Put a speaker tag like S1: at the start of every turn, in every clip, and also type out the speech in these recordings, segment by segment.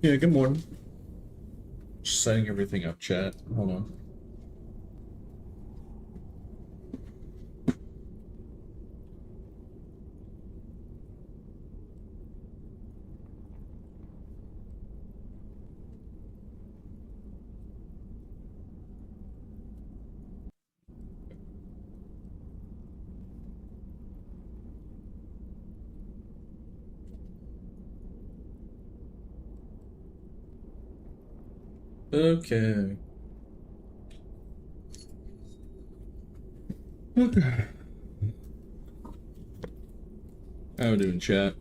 S1: Yeah, good morning. Just setting everything up, chat. Hold on. Okay. Okay. How we doing, chat?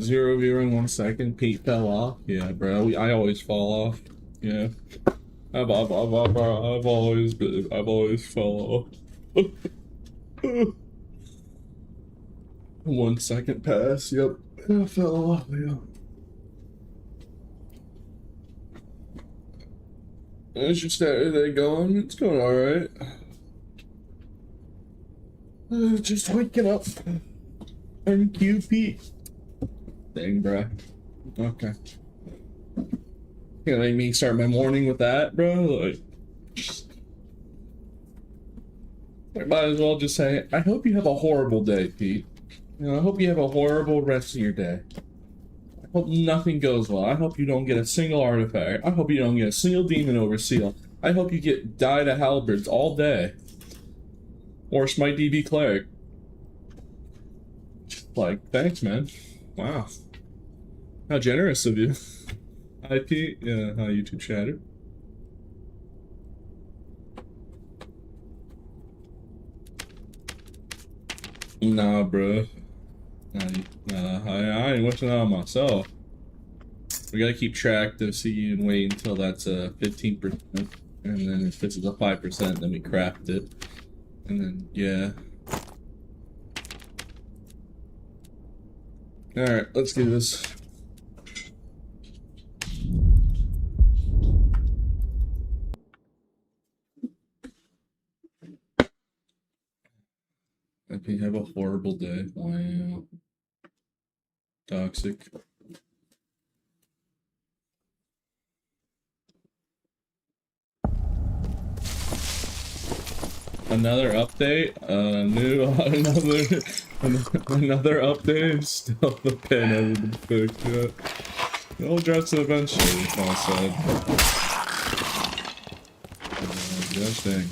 S1: Zero viewer in 1 second. Pete fell off. Yeah, bro. I always fall off. Yeah. I've always been. I've always fell off. 1 second pass. Yep. I fell off. Yeah. How's your Saturday going? It's going all right. Just waking up. MQP. Dang, bro. Okay. You gonna make me start my morning with that, bro? Like, I might as well just say, I hope you have a horrible day, Pete. You know, I hope you have a horrible rest of your day. I hope nothing goes well. I hope you don't get a single artifact. I hope you don't get a single demon over seal. I hope you get die to halberds all day. Or smite DB cleric. Like, thanks, man. Wow. How generous of you. Hi, Pete. Yeah, hi, YouTube chatter. Nah, bro. I ain't wishing that on myself. We gotta keep track to see and wait until that's a 15%, and then if it's a 5%, then we craft it, and then yeah. All right, let's do this. I think have a horrible day. Wow. Toxic. Another update. Another update. Still the pen hasn't been fixed yet. It'll address it eventually. I said. Gosh dang.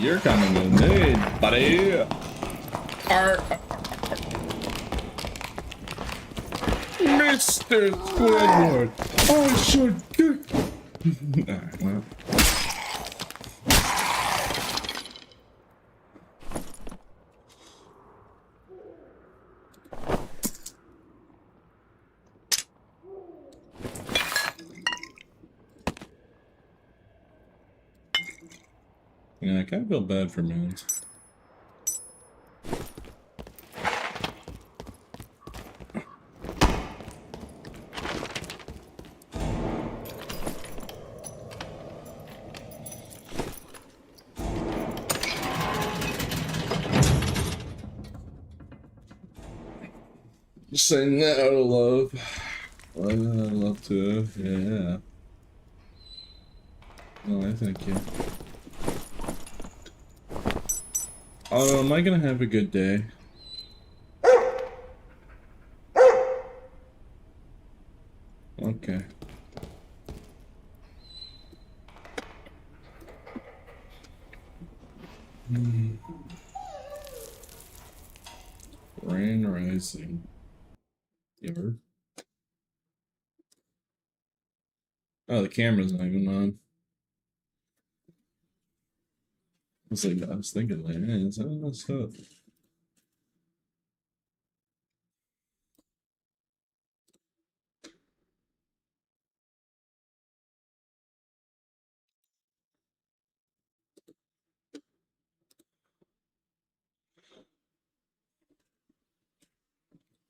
S1: You're coming with me, buddy. Mr. Squidward, I should do. Alright, well. Yeah, I kind of feel bad for moons. Just saying that out of love. I love to, yeah. No, I thank you. Oh, am I gonna have a good day? Okay. Rain rising. Yard. Oh, the camera's not even on. I was thinking, like, man, is that messed up?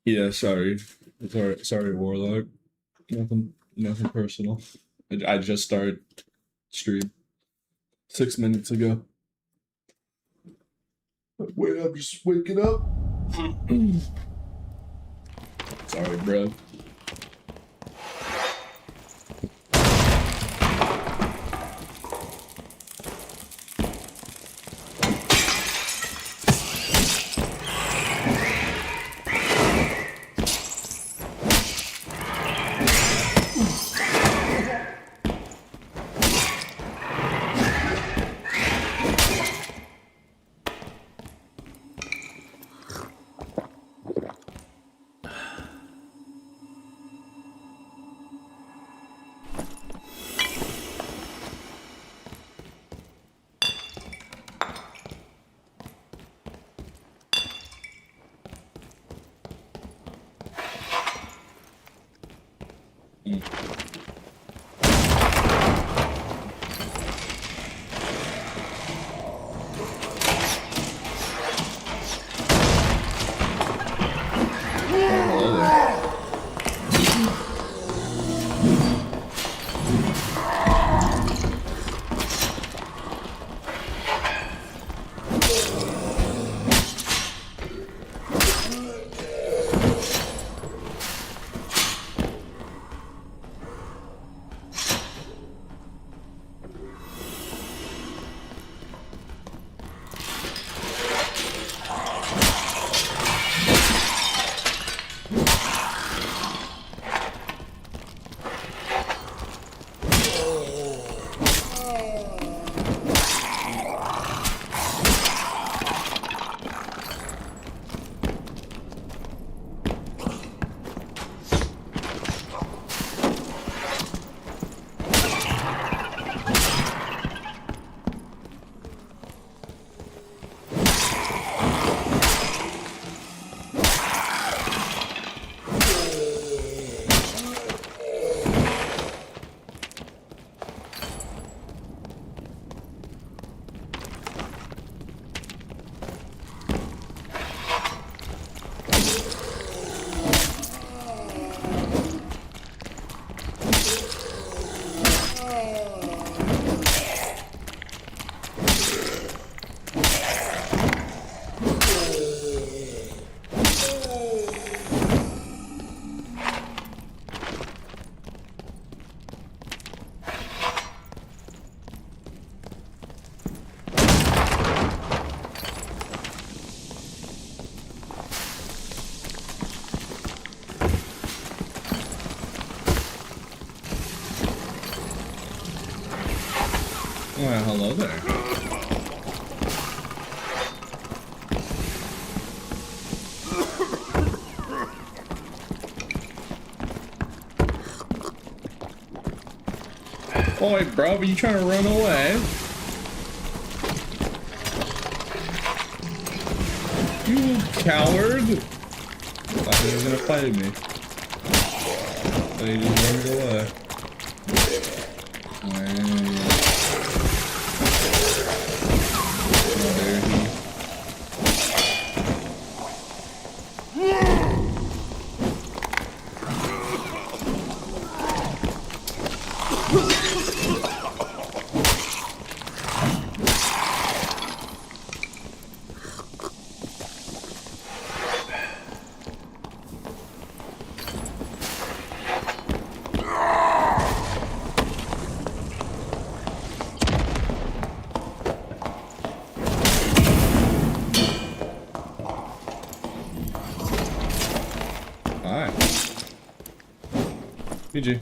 S1: Yeah, sorry. Sorry, Warlock. Nothing personal. I just started stream 6 minutes ago. Wait, I'm just waking up. Sorry, bro. Well, hello there. Oi, bro, are you trying to run away? You coward! Thought he was gonna fight me. But he just runs away. GG.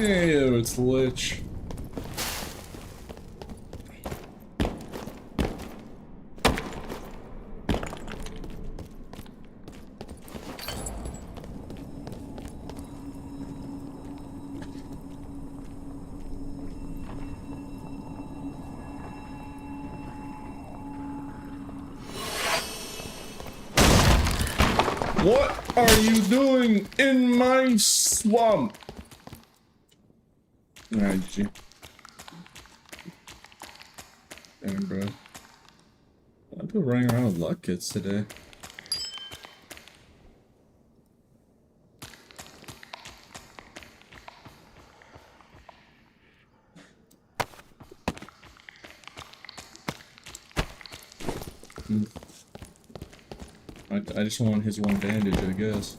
S1: Ew, it's Lich. What are you doing in my swamp? Alright, G. Damn, bro. I've been running around with luck kits today. I just want his one bandage, I guess.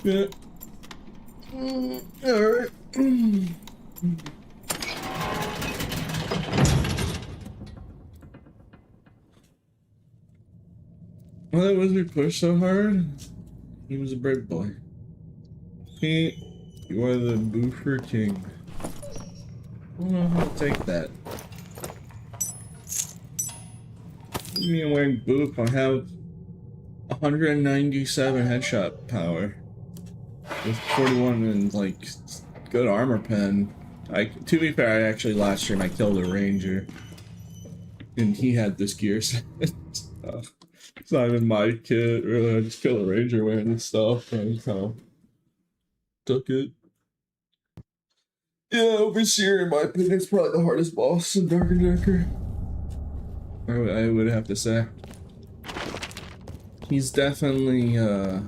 S1: Yeah. Alright. Well, that wizard pushed so hard. He was a brave boy. Pete, you are the boofer king. I don't know how to take that. What do you mean I'm wearing boof? I have 197 headshot power. With 41 and like good armor pen. To be fair, I actually last stream I killed a ranger. And he had this gear set. It's not even my kit, really. I just killed a ranger wearing this stuff, and I just kind of took it. Yeah, Overseer, in my opinion, is probably the hardest boss in Dark and Decker. I would have to say. He's definitely a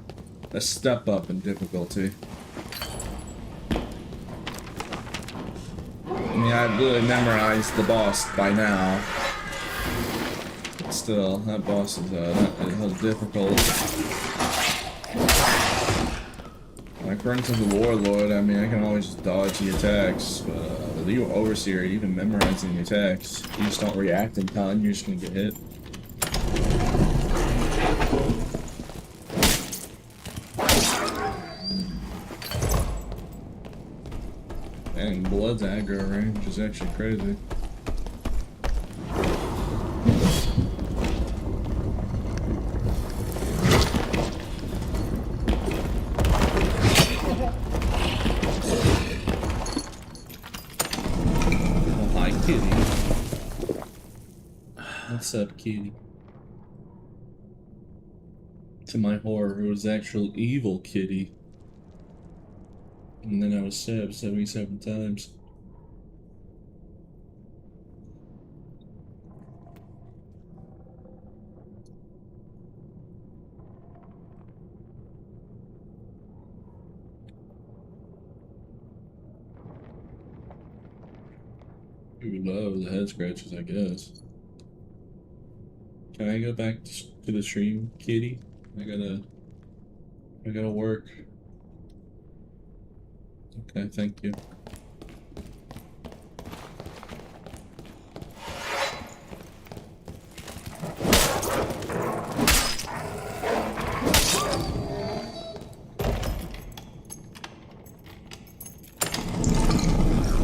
S1: step up in difficulty. I mean, I've really memorized the boss by now. Still, that boss is difficult. Like, for instance, the Warlord, I mean, I can always just dodge the attacks, but the Overseer, even memorizing the attacks, you just don't react in time, you're just gonna get hit. And Blood's aggro range is actually crazy. What's up, kitty? To my horror, it was actual evil kitty. And then I was stabbed 77 times. You love the head scratches, I guess. Can I go back to the stream, kitty? I gotta work. Okay, thank you.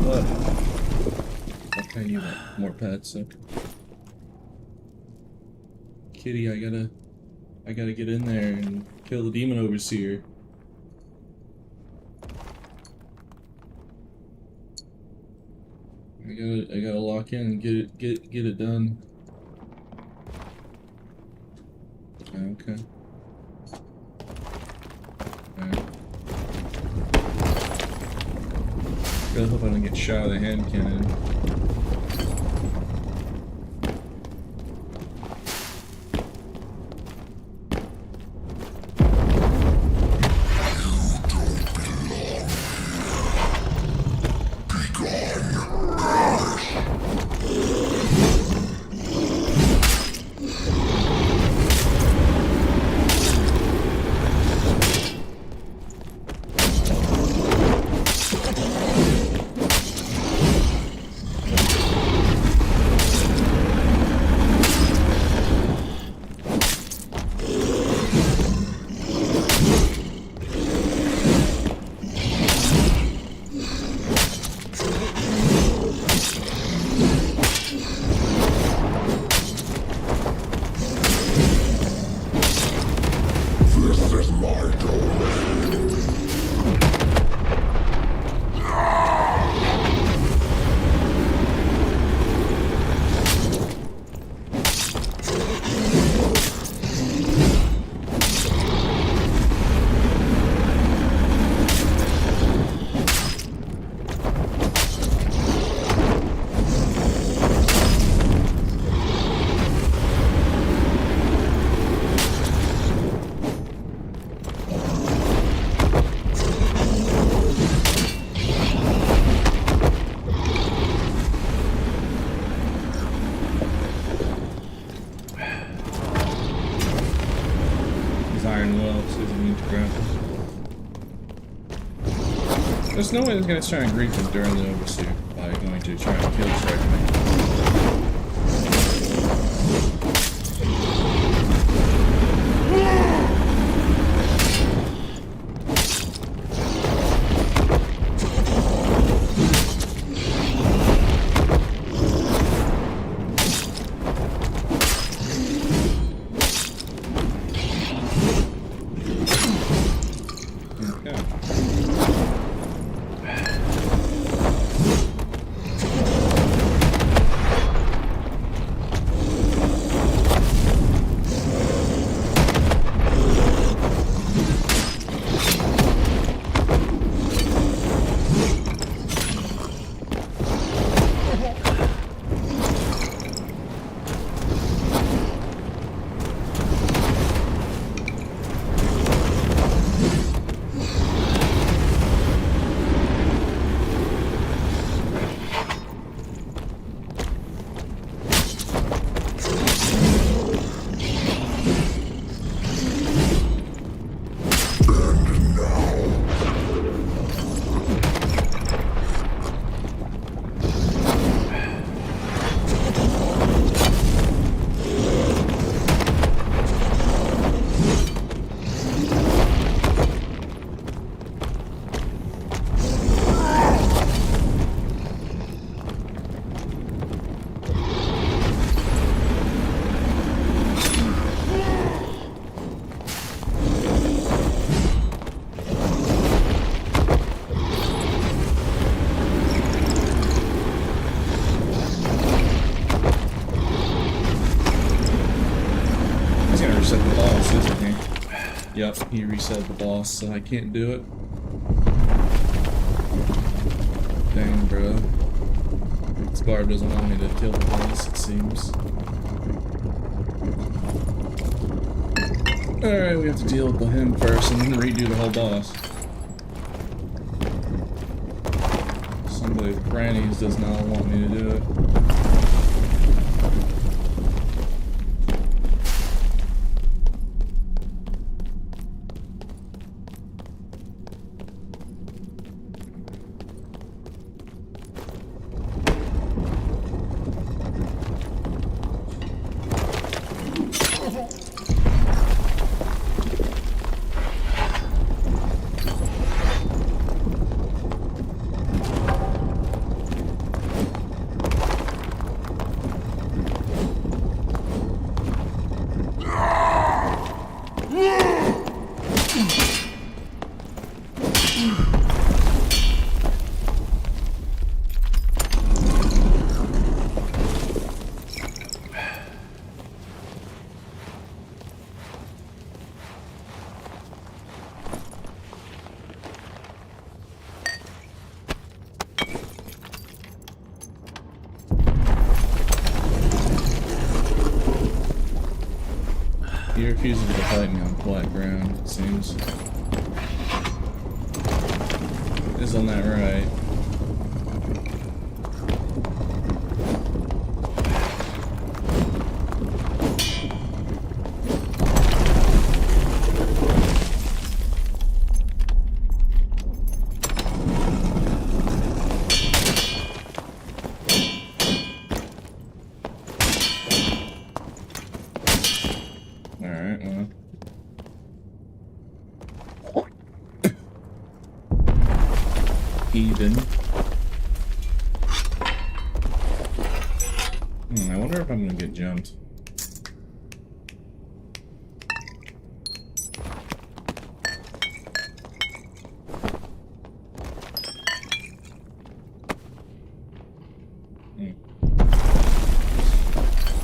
S1: What? Okay, you want more pets, okay. Kitty, I gotta get in there and kill the demon overseer. I gotta lock in and get it done. Okay. Alright. Really hope I don't get shot with a hand cannon. grapple. There's no way this guy's trying to grief him during the overseer by going to try and kill strike me. Yep, he reset the boss, so I can't do it. Dang, bro. This barb doesn't want me to kill the boss, it seems. Alright, we have to deal with him first and then redo the whole boss. Somebody with grannies does not want me to do it. He refuses to fight me on flat ground, it seems. Isn't that right? Even. I wonder if I'm gonna get jumped.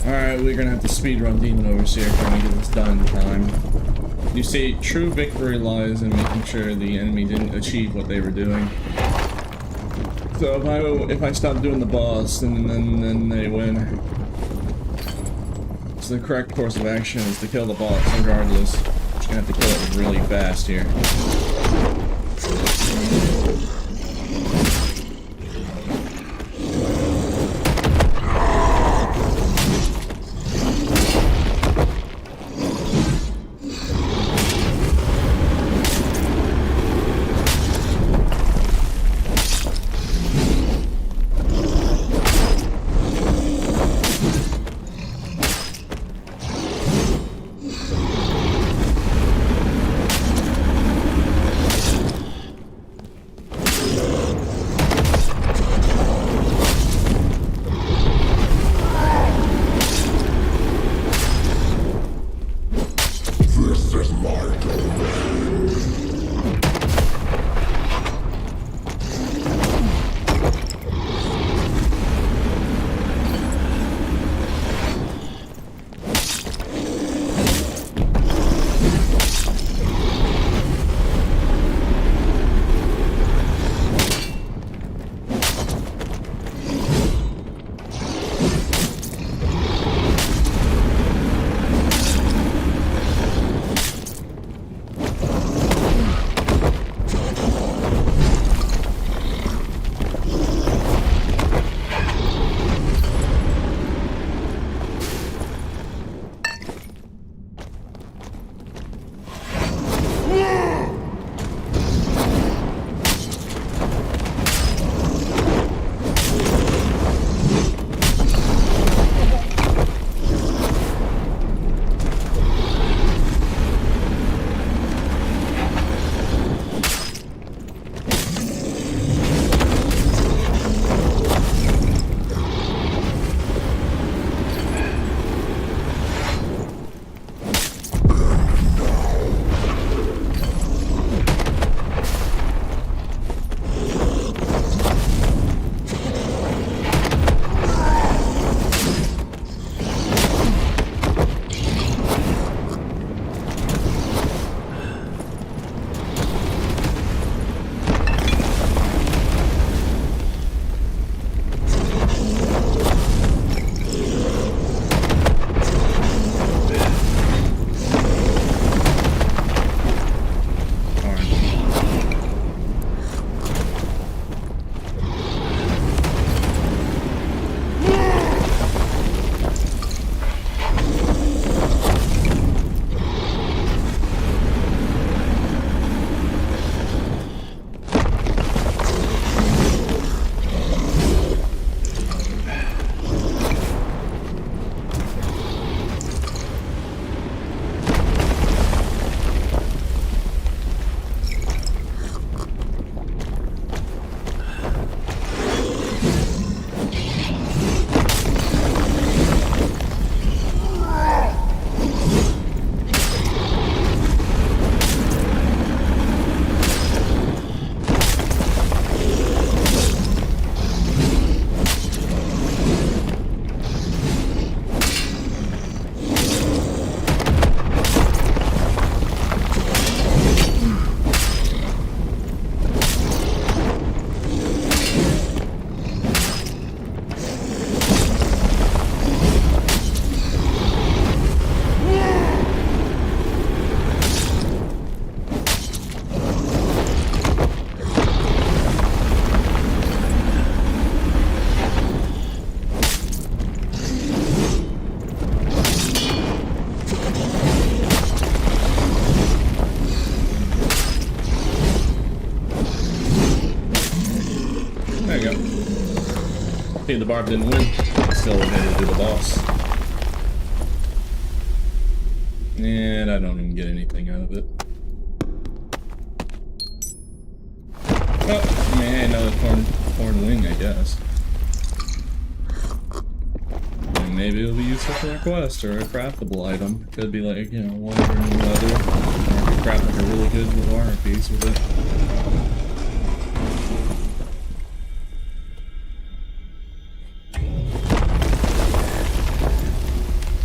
S1: Alright, we're gonna have to speedrun Demon Overseer trying to get this done in time. You see, true victory lies in making sure the enemy didn't achieve what they were doing. So if I stop doing the boss, then they win. So the correct course of action is to kill the boss regardless. Just gonna have to kill it really fast here. barb didn't win. Still headed to the boss. And I don't even get anything out of it. Oh, man, another torn wing, I guess. And maybe it'll be useful for a quest or a craftable item. Could be like, you know, one or another. Or I could craft like a really good armor piece with it.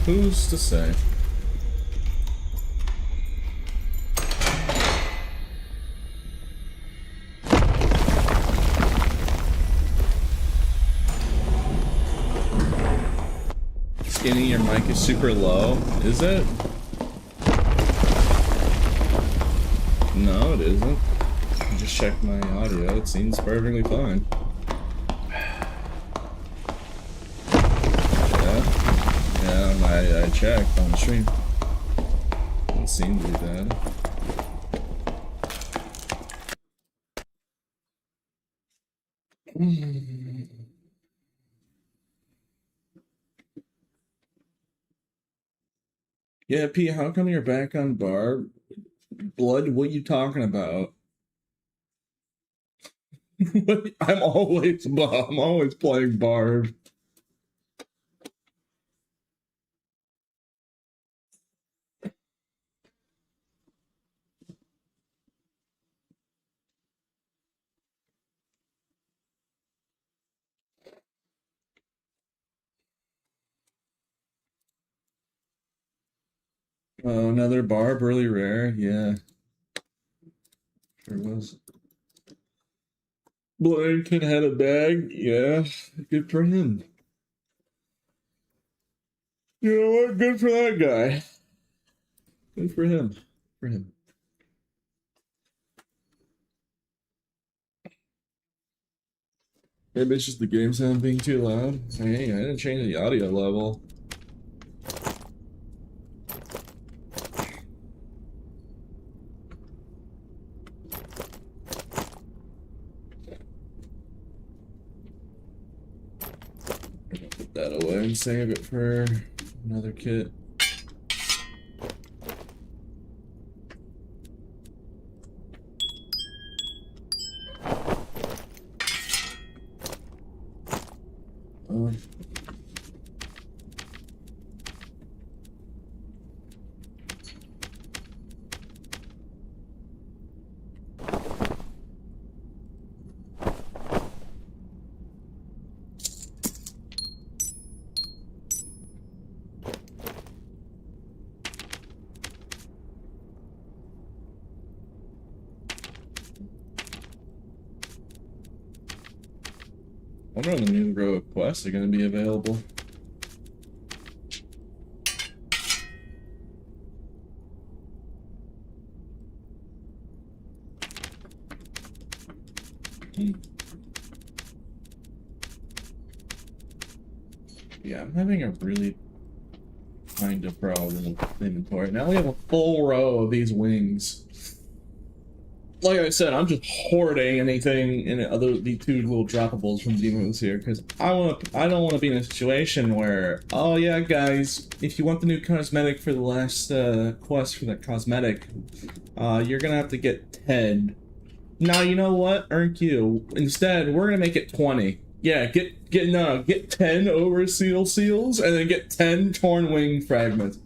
S1: Who's to say? Skinny, your mic is super low. Is it? No, it isn't. I just checked my audio. It seems perfectly fine. Yeah, I checked on the stream. Doesn't seem to be bad. Yeah, P, how come you're back on Barb? Blood, what you talking about? I'm always playing Barb. Oh, another Barb, really rare. Yeah, sure was. Blanken had a bag. Yeah, good for him. You know what? Good for that guy. Good for him. For him. Maybe it's just the game sound being too loud. Hey, I didn't change the audio level. Put that away and save it for another kit. I wonder when the new row of quests are going to be available. Yeah, I'm having a really kind of problem with inventory. Now we have a full row of these wings. Like I said, I'm just hoarding anything in the two little droppables from Demos here because I don't want to be in a situation where, oh yeah, guys, if you want the new cosmetic for the last quest for the cosmetic, you're gonna have to get 10. Now you know what? Earn Q. Instead, we're gonna make it 20. Yeah, get 10 overseal seals and then get 10 torn wing fragments.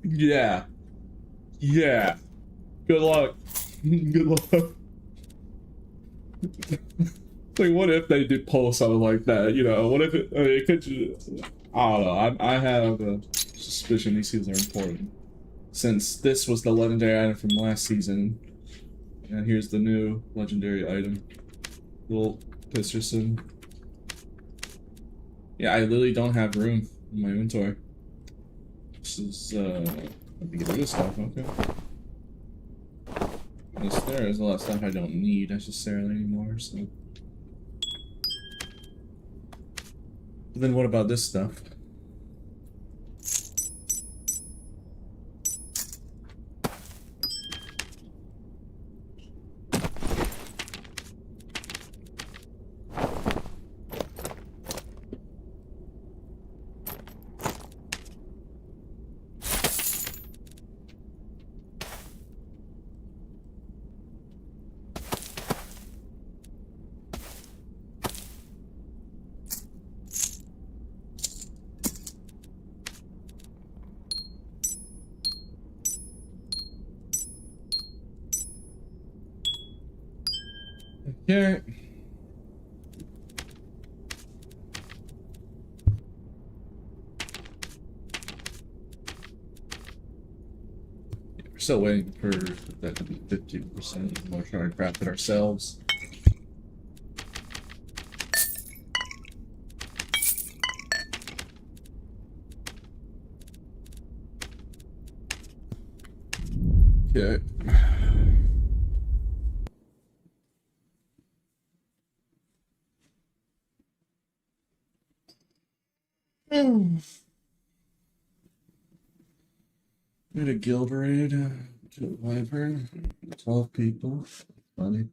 S1: Yeah. Yeah. Good luck. Good luck. Like, what if they did pull something like that? You know, what if it could just, I don't know. I have a suspicion these seals are important. Since this was the legendary item from last season. And here's the new legendary item. Little Pisterson. Yeah, I literally don't have room in my inventory. This is, let me get rid of this stuff, okay. There's a lot of stuff I don't need necessarily anymore, so. But then what about this stuff? Okay. We're still waiting for that to be 50%. We're trying to craft it ourselves. Okay. We had a guild raid, to Wyvern, 12 people. Funny.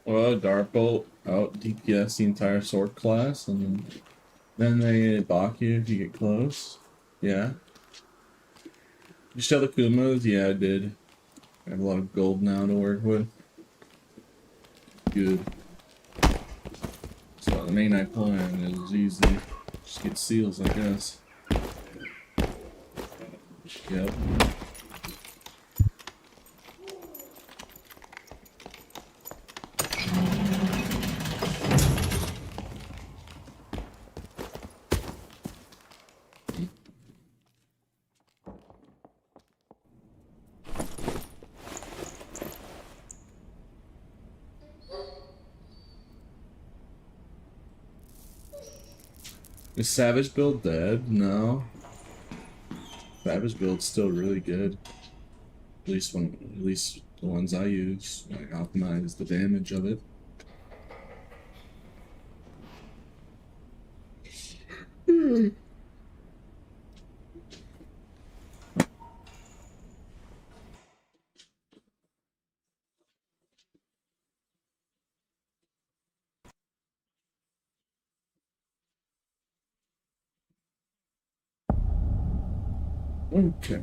S1: Well, Darkbolt out DPS the entire sword class, and then they block you if you get close. Yeah. You still the Kumas? Yeah, I did. I have a lot of gold now to work with. Good. So the main I plan is easy. Just get seals, I guess. Yep. Is Savage build dead? No. Savage build's still really good. At least the ones I use. I optimize the damage of it. Okay.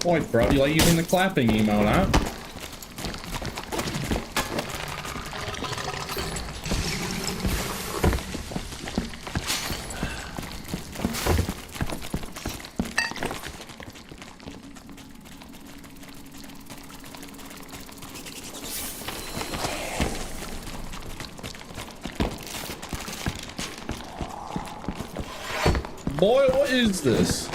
S1: Boy, bro, you like using the clapping emote, huh? Boy, what is this?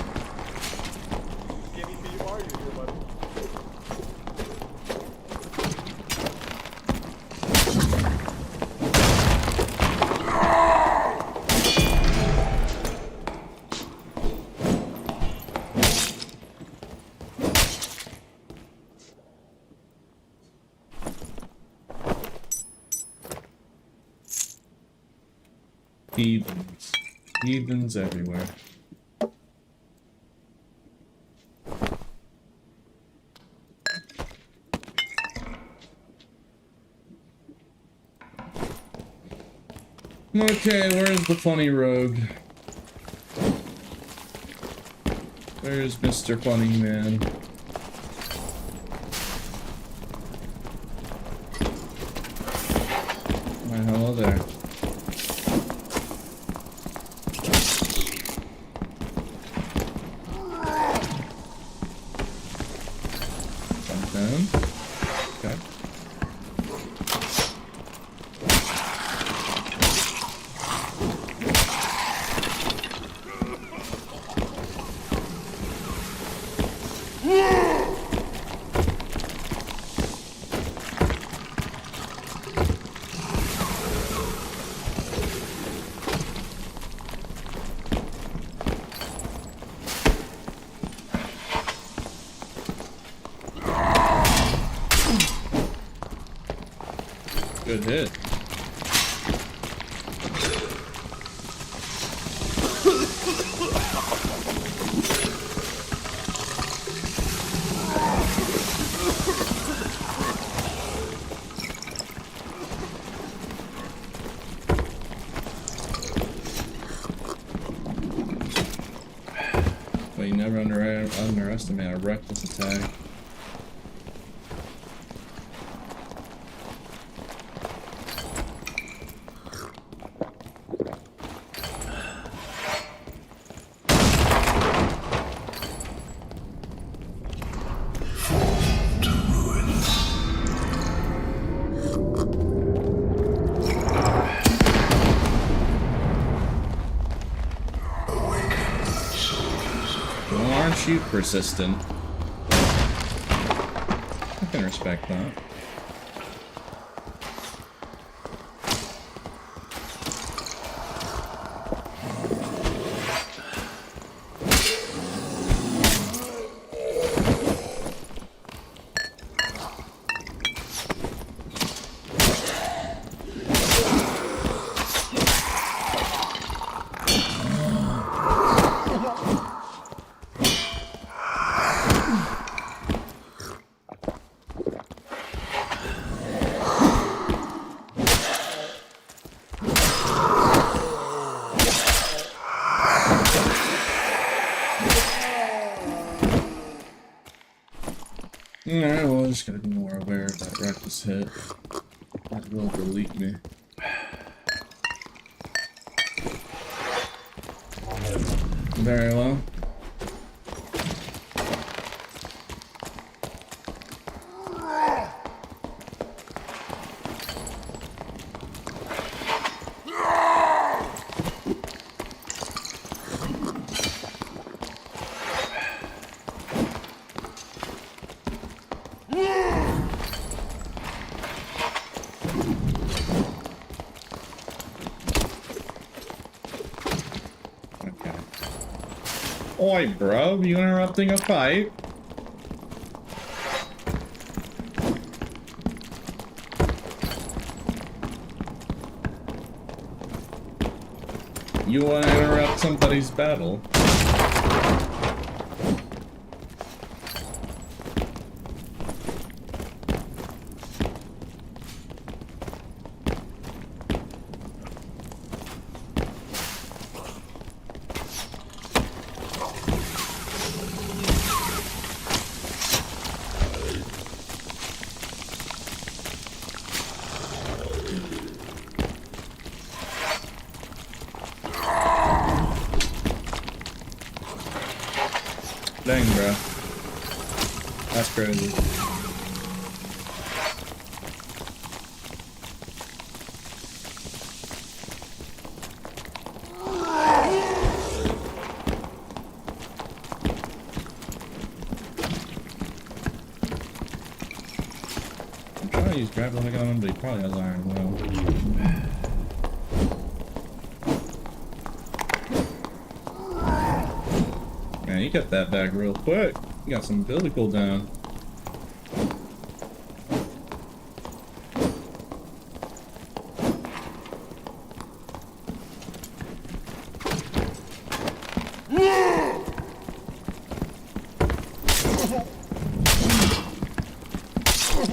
S1: Heathens. Heathens everywhere. Okay, where's the funny rogue? Where's Mr. Funny Man? Why, hello there. Jump down. Okay. Good hit. But you never underestimate a reckless attack. Aren't you persistent? I can respect that. Alright, well, I just gotta be more aware of that reckless hit. That will delete me. Very well. Oi, bro, you interrupting a fight? You want to interrupt somebody's battle? Dang, bro. That's crazy. I'm trying to use grappling hook on him, but he probably has iron will. Man, you got that back real quick. You got some ability cooldown.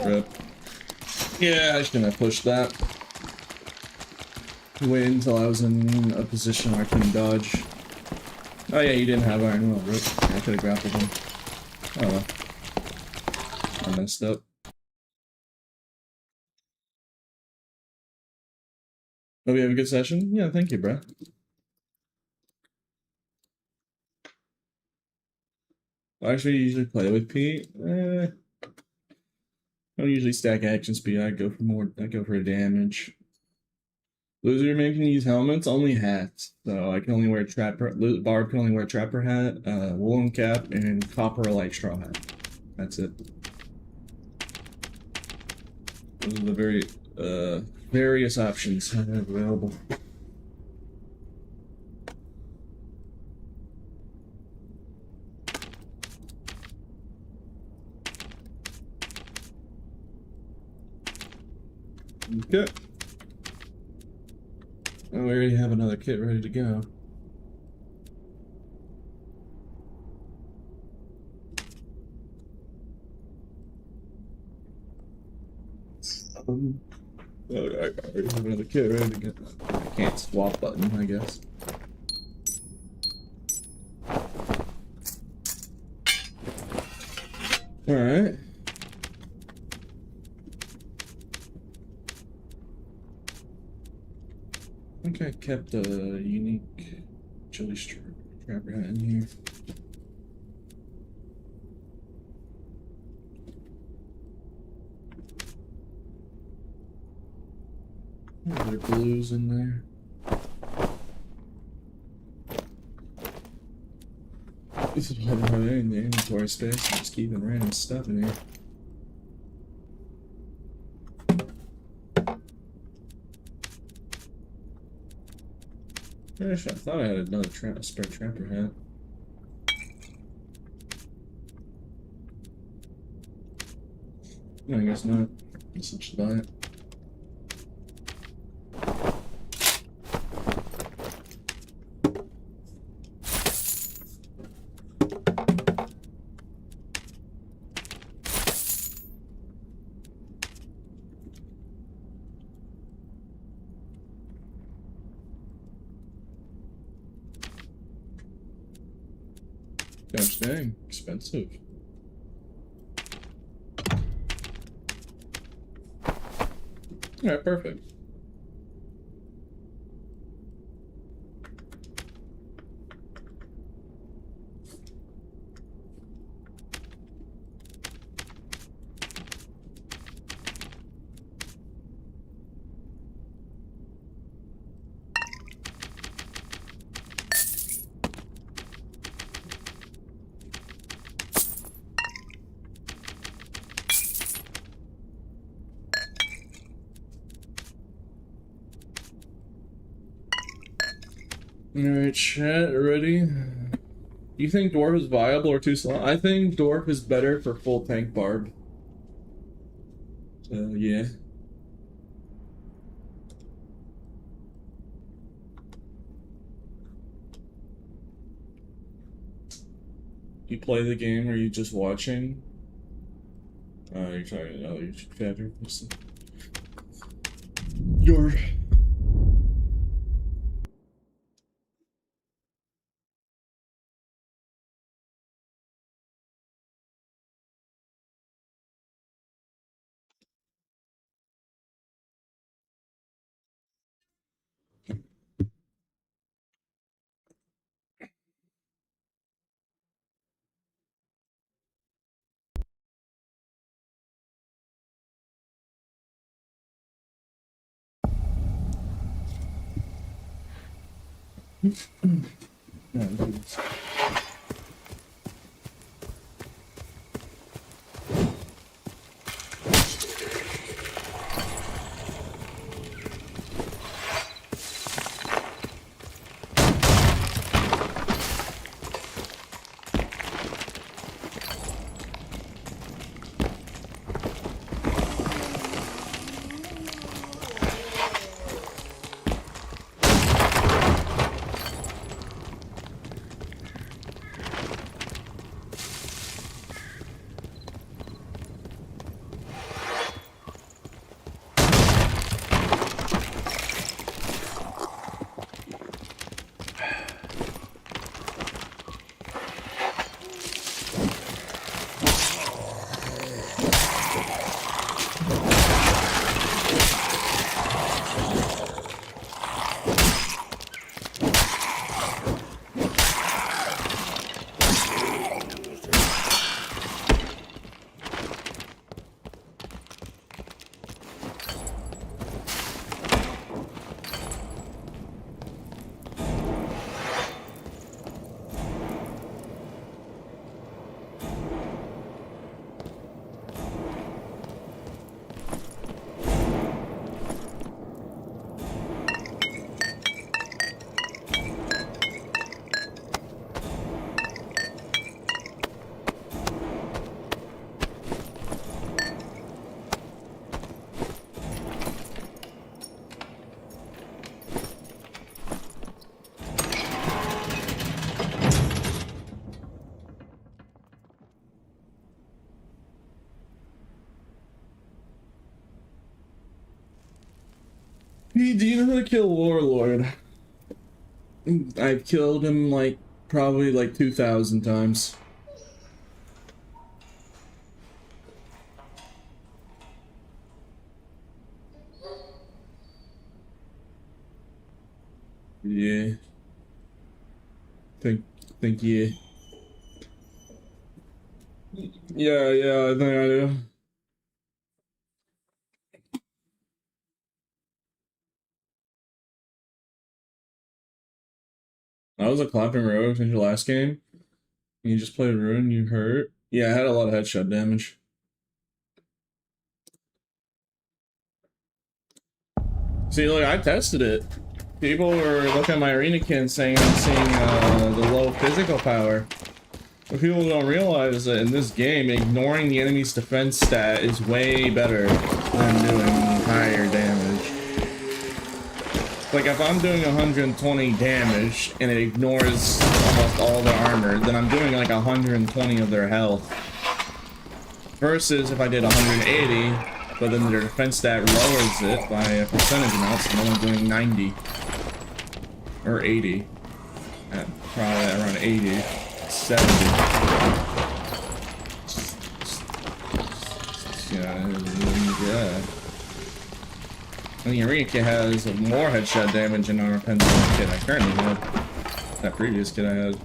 S1: Rip. Yeah, I shouldn't have pushed that. Wait until I was in a position where I couldn't dodge. Oh yeah, you didn't have iron will, Rip. Yeah, I could have grappled him. Oh well. I messed up. Hope you have a good session. Yeah, thank you, bro. I actually usually play with Pete. I don't usually stack action speed. I go for more. I go for damage. Loser man can use helmets, only hats. So I can only wear trapper. Barb can only wear trapper hat, woolen cap, and copper or light straw hat. That's it. Those are the various options I have available. Okay. Oh, we already have another kit ready to go. I already have another kit ready to go. I can't swap button, I guess. Alright. I think I kept a unique chili trapper hat in here. There are blues in there. This is why I don't have any in the inventory space. I'm just keeping random stuff in here. Gosh, I thought I had another spare trapper hat. No, I guess not. I guess I should buy it. Gosh dang, expensive. Alright, perfect. Alright, chat, ready? You think dwarf is viable or too slow? I think dwarf is better for full tank barb. So, yeah. You play the game or you just watching? You're talking about YouTube chatter. Your Yeah, geez. Hey, do you know how to kill Warlord? I've killed him like probably like 2,000 times. Yeah. Think yeah. Yeah, I think I do. I was a clapping rogue since your last game. You just played Ruin, you hurt. Yeah, I had a lot of headshot damage. See, look, I tested it. People were looking at my arena kin saying I'm seeing the low physical power. What people don't realize is that in this game, ignoring the enemy's defense stat is way better than doing higher damage. Like, if I'm doing 120 damage and it ignores almost all their armor, then I'm doing like 120 of their health. Versus if I did 180, but then their defense stat lowers it by a percentage amount, so I'm only doing 90. Or 80. Probably around 80. 70. Yeah. And the arena kit has more headshot damage than our Pentagon kit I currently had. That previous kit I had.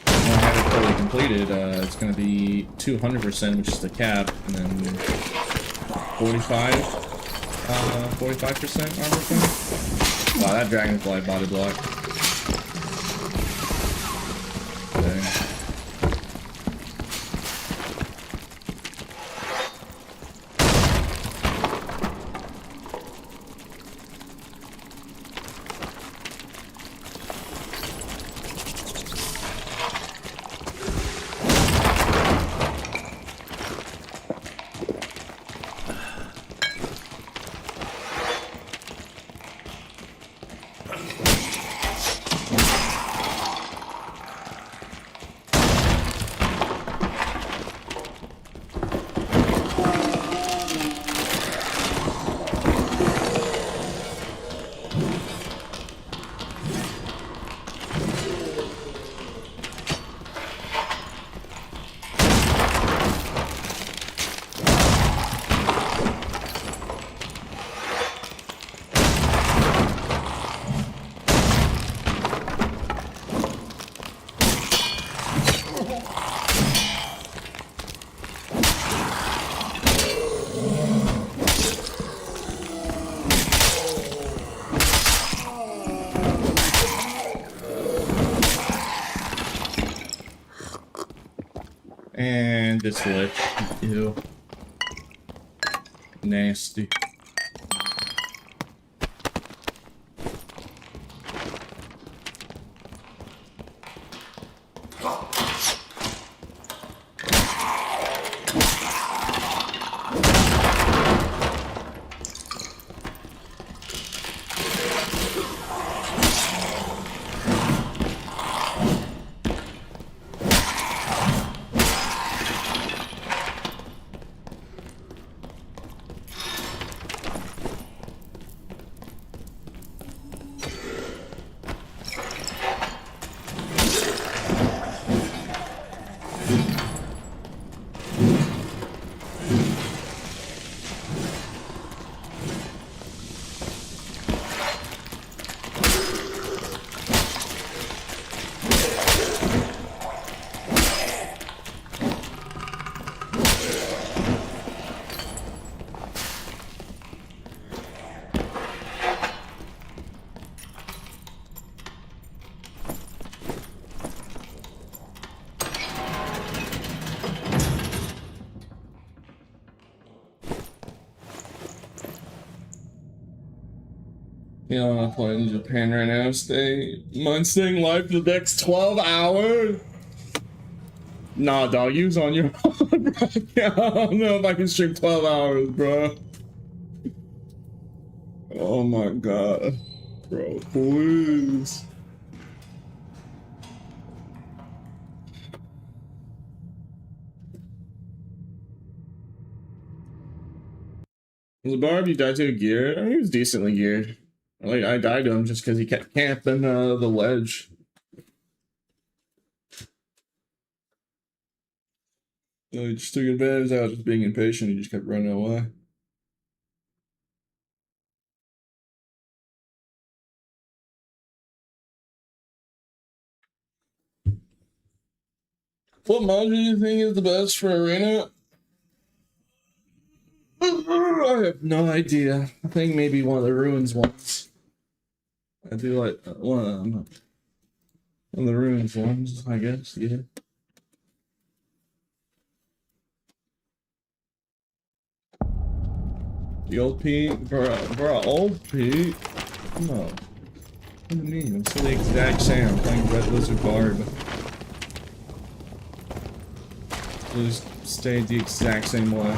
S1: When I have it fully completed, it's going to be 200%, which is the cap, and then 45% armor thing. Wow, that dragonfly body block. Dang. this lich. Ew. Nasty. You know, I'm playing in Japan right now. Mine's staying live for the next 12 hours. Nah, dog, use on your own, bro. Yeah, I don't know if I can stream 12 hours, bro. Oh my god. Bro, please. Was the Barbie died to a gear? I mean, he was decently geared. Like, I died to him just because he kept camping the ledge. So he just took advantage. I was just being impatient. He just kept running away. What mod do you think is the best for Arena? I have no idea. I think maybe one of the ruins ones. I do like one of the ruins ones, I guess, yeah. The old Pete, bro, old Pete. No. What do you mean? It's the exact same. I'm playing Red Lizard Barb. Just stayed the exact same way.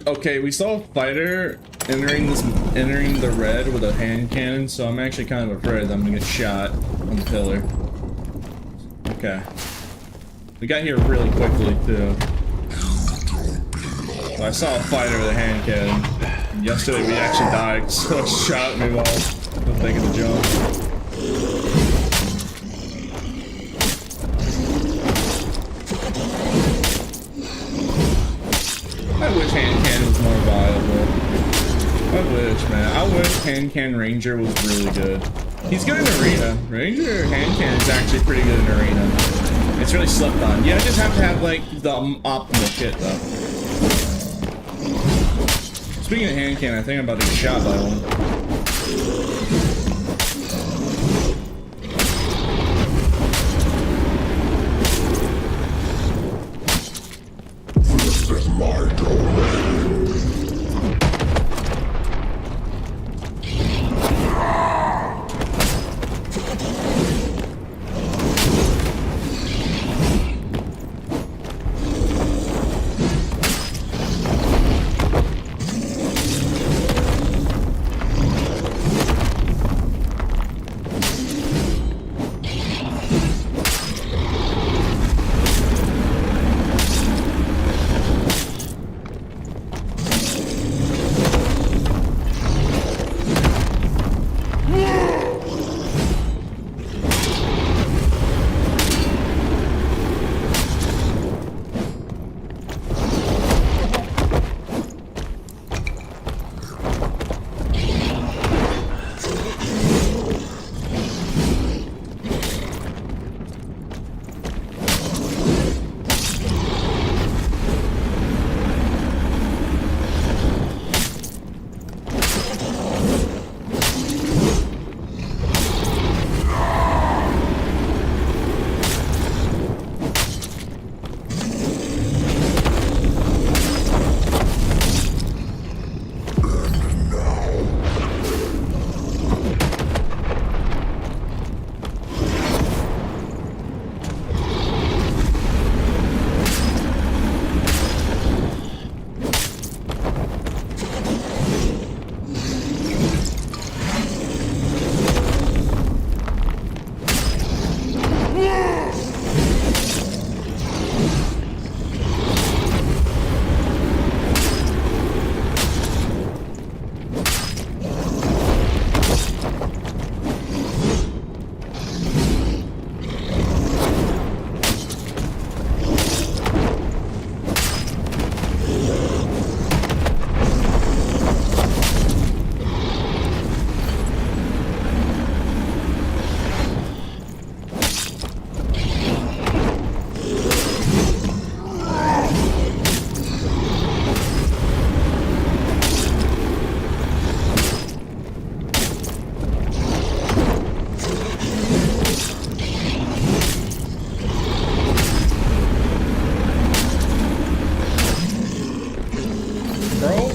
S1: Okay, we saw a fighter entering the red with a hand cannon, so I'm actually kind of afraid that I'm gonna get shot on the pillar. Okay. We got here really quickly too. I saw a fighter with a hand cannon. Yesterday we actually died, so it shot me while I was taking the jump. I wish hand cannon was more viable. I wish, man. I wish hand cannon ranger was really good. He's good in arena. Ranger hand cannon is actually pretty good in arena. It's really slept on. Yeah, I just have to have like the optimal kit though. Speaking of hand cannon, I think I'm about to get shot by one.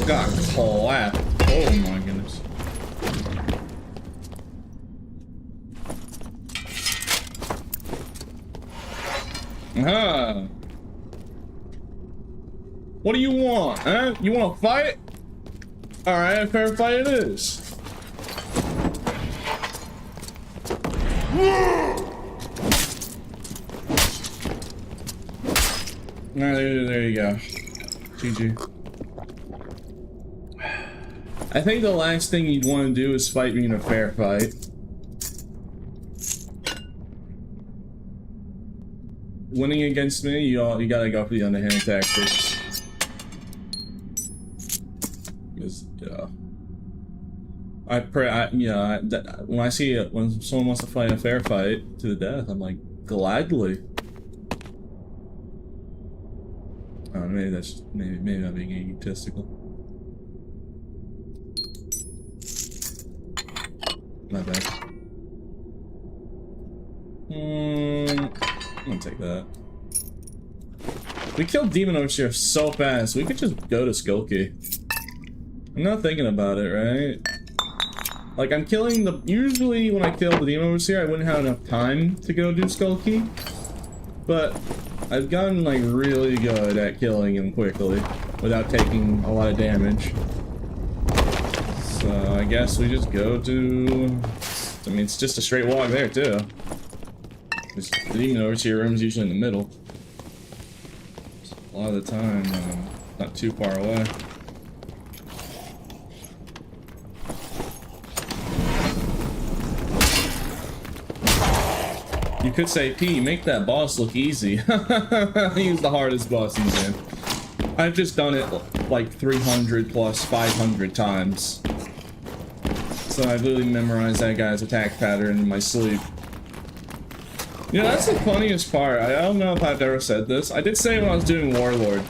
S1: got clapped. Oh my goodness. What do you want, huh? You want to fight? Alright, a fair fight it is. Alright, there you go. GG. I think the last thing you'd want to do is fight me in a fair fight. Winning against me, you gotta go for the underhand tactics. Because, when I see it, when someone wants to fight a fair fight to the death, I'm like, gladly. Oh, maybe that's maybe I'm being egotistical. My bad. I'm gonna take that. We killed Demon Overseer so fast, we could just go to Skulky. I'm not thinking about it, right? Like, I'm killing the... Usually, when I kill the Demon Overseer, I wouldn't have enough time to go do Skulky. But I've gotten, like, really good at killing him quickly without taking a lot of damage. So, I guess we just go to... I mean, it's just a straight walk there, too. The Demon Overseer room's usually in the middle. A lot of the time, not too far away. You could say, P, make that boss look easy. He's the hardest boss in the game. I've just done it like 300 plus 500 times. So I've literally memorized that guy's attack pattern in my sleep. You know, that's the funniest part. I don't know if I've ever said this. I did say it when I was doing Warlord.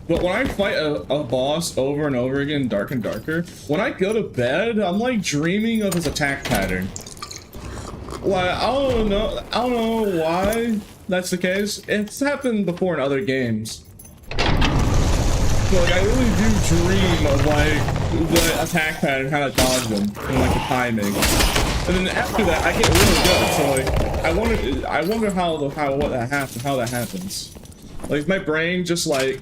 S1: But when I fight a boss over and over again, Dark and Darker, when I go to bed, I'm like dreaming of his attack pattern. Like, I don't know why that's the case. It's happened before in other games. But like, I really do dream of like the attack pattern, how to dodge them, and like the timing. And then after that, I get really good. So like, I wonder how that happens. Like my brain just like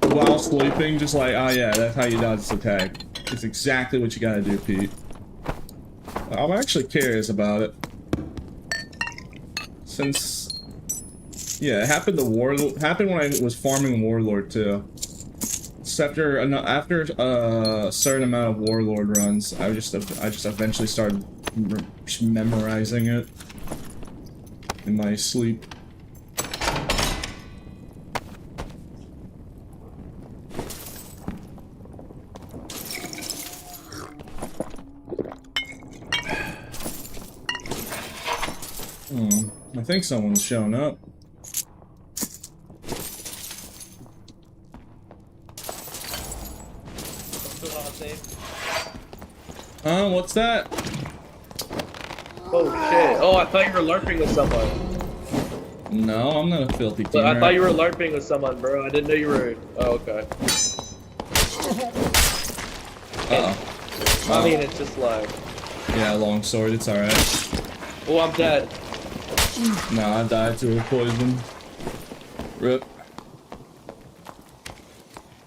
S1: while sleeping, just like, oh yeah, that's how you dodge this attack. It's exactly what you gotta do, Pete. I'm actually curious about it. Since, yeah, it happened when I was farming Warlord too. So after a certain amount of Warlord runs, I just eventually started memorizing it in my sleep. I think someone's shown up. What's that?
S2: Oh shit. Oh, I thought you were LARPing with someone.
S1: No, I'm not a filthy teamer.
S2: I thought you were LARPing with someone, bro. I didn't know you were... Oh, okay.
S1: Uh-oh.
S2: I mean, it's just like...
S1: Yeah, longsword, it's alright.
S2: Oh, I'm dead.
S1: Nah, I died to a poison. RIP.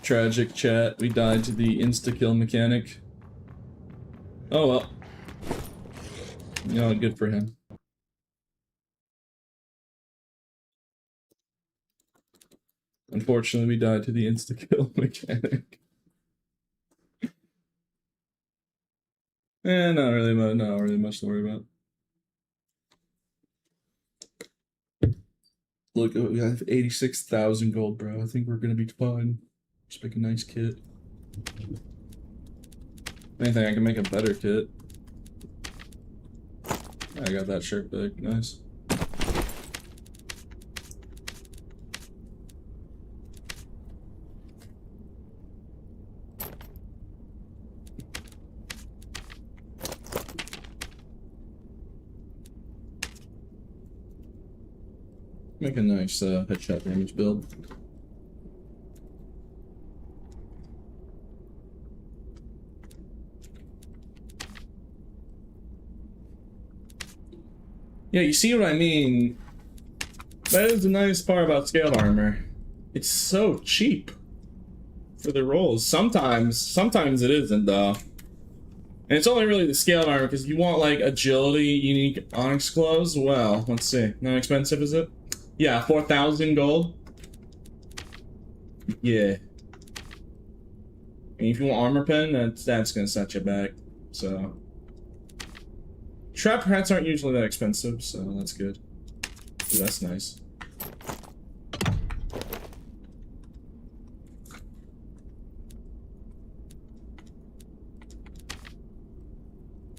S1: Tragic chat. We died to the insta-kill mechanic. Oh well. You know, good for him. Unfortunately, we died to the insta-kill mechanic. Not really much to worry about. Look, we have 86,000 gold, bro. I think we're gonna be fine. Just make a nice kit. If anything, I can make a better kit. I got that shirt back. Nice. Make a nice headshot damage build. Yeah, you see what I mean? That is the nice part about scaled armor. It's so cheap for the rolls. Sometimes it isn't though. And it's only really the scaled armor because you want like agility, unique onyx gloves. Well, let's see. How expensive is it? Yeah, 4,000 gold. Yeah. And if you want armor pen, that's gonna set you back. So trap hats aren't usually that expensive, so that's good. Ooh, that's nice.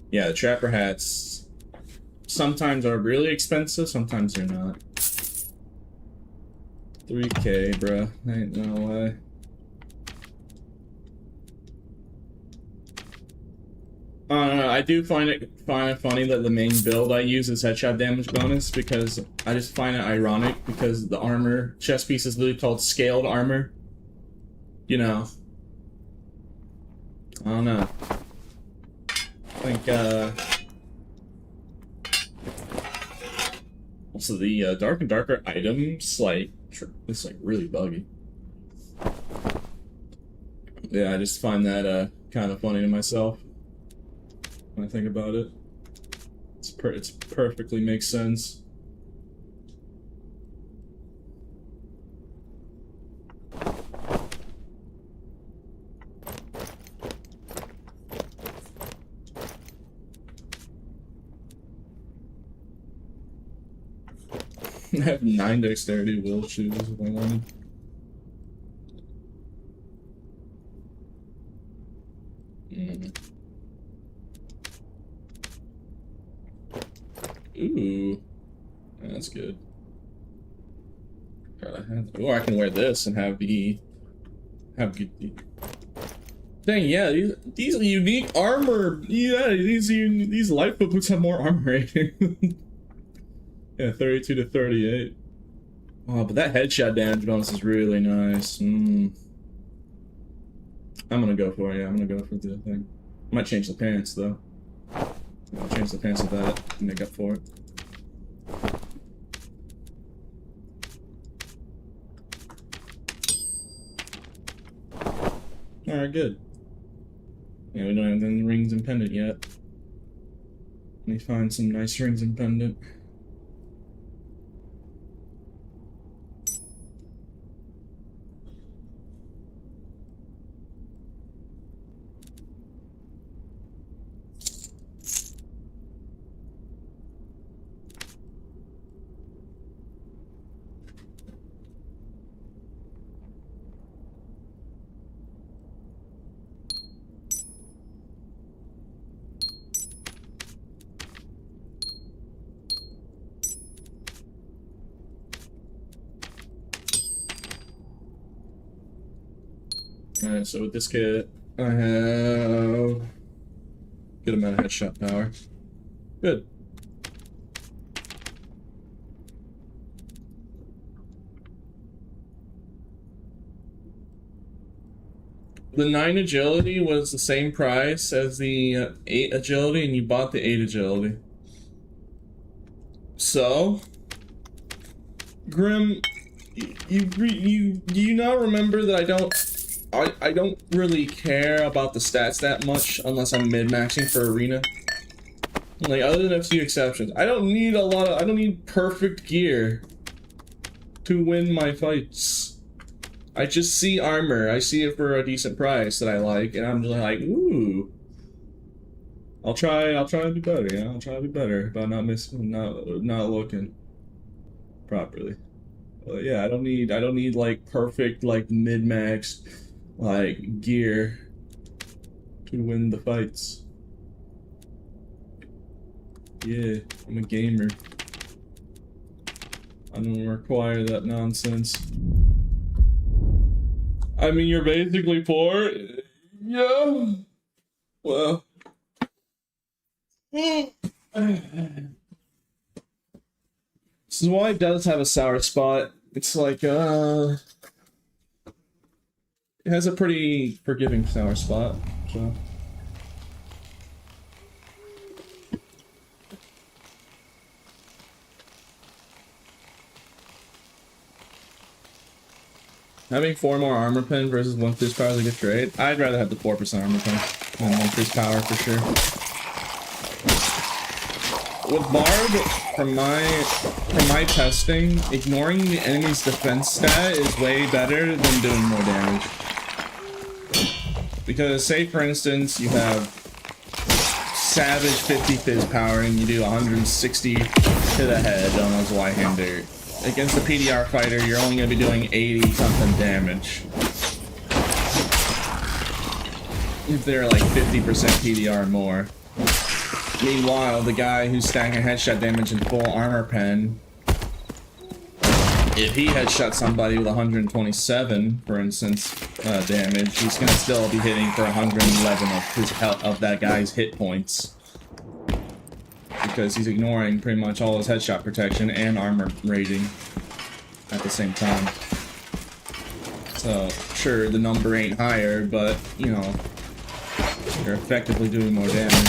S1: Yeah, the trapper hats sometimes are really expensive, sometimes they're not. 3K, bro. Ain't no way. I do find it funny that the main build I use is headshot damage bonus because I just find it ironic because the armor chest piece is literally called scaled armor. You know. I don't know. I think, also the dark and darker items, like, it's like really buggy. Yeah, I just find that kind of funny to myself when I think about it. It's perfectly makes sense. I have 9 dexterity will shoes if I wanted. Ooh, that's good. Oh, I can wear this and have good. Dang, yeah, these unique armor. Yeah, these lifeboat boots have more armor rating. Yeah, 32 to 38. Oh, but that headshot damage bonus is really nice. I'm gonna go for it. Yeah, I'm gonna go for the thing. I might change the pants though. I'll change the pants with that and make up for it. Alright, good. Yeah, we don't have any rings and pendant yet. Let me find some nice rings and pendant. Alright, so with this kit, I have good amount of headshot power. Good. The 9 agility was the same price as the 8 agility, and you bought the 8 agility. So, Grim, you now remember that I don't really care about the stats that much unless I'm mid-maxing for arena. Like, other than a few exceptions. I don't need perfect gear to win my fights. I just see armor. I see it for a decent price that I like, and I'm just like, ooh. I'll try to do better, yeah. I'll try to do better about not looking properly. But yeah, I don't need like perfect like mid-max like gear to win the fights. Yeah, I'm a gamer. I don't require that nonsense. I mean, you're basically poor. Yeah. Well. This is why it does have a sour spot. It's like, it has a pretty forgiving sour spot, so. Having 4 more armor pen versus 1 fist power is a good trade. I'd rather have the 4% armor pen than 1 fist power for sure. With Barb, from my testing, ignoring the enemy's defense stat is way better than doing more damage. Because, say for instance, you have Savage 50 fizz power and you do 160 to the head on those Y-hander. Against the PDR fighter, you're only going to be doing 80 something damage. If they're like 50% PDR more. Meanwhile, the guy who's stacking headshot damage in full armor pen, if he headshot somebody with 127, for instance, damage, he's gonna still be hitting for 111 of his of that guy's hit points, because he's ignoring pretty much all his headshot protection and armor rating at the same time. So sure, the number ain't higher, but you know, you're effectively doing more damage.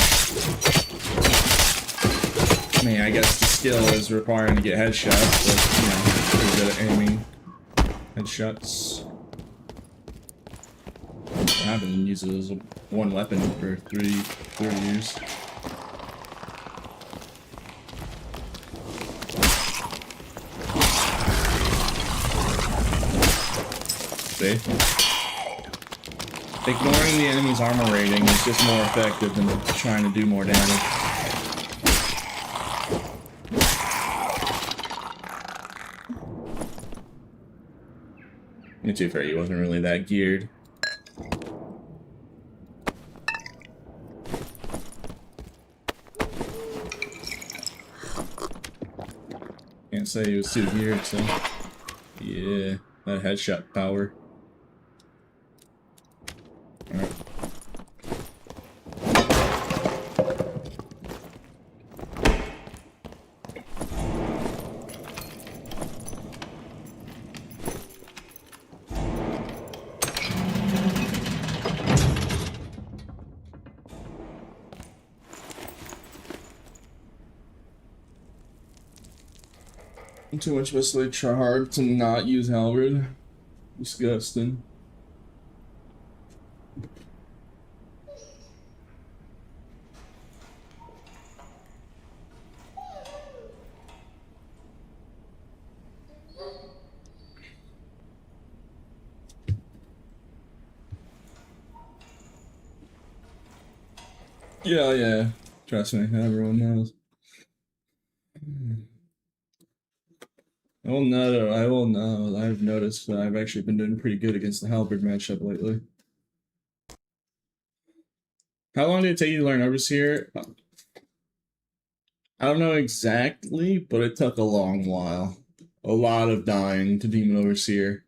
S1: I mean, I guess the skill is requiring to get headshots, but, you know, pretty good at aiming headshots. I haven't used it as one weapon for 4 years. See? Ignoring the enemy's armor rating is just more effective than trying to do more damage. To be fair, he wasn't really that geared. Can't say he was too geared, so yeah, that headshot power. Alright. Too much basically try hard to not use halberd. Disgusting. Yeah. Trust me, everyone knows. I will know. I've noticed that I've actually been doing pretty good against the halberd matchup lately. How long did it take you to learn Overseer? I don't know exactly, but it took a long while. A lot of dying to Demon Overseer.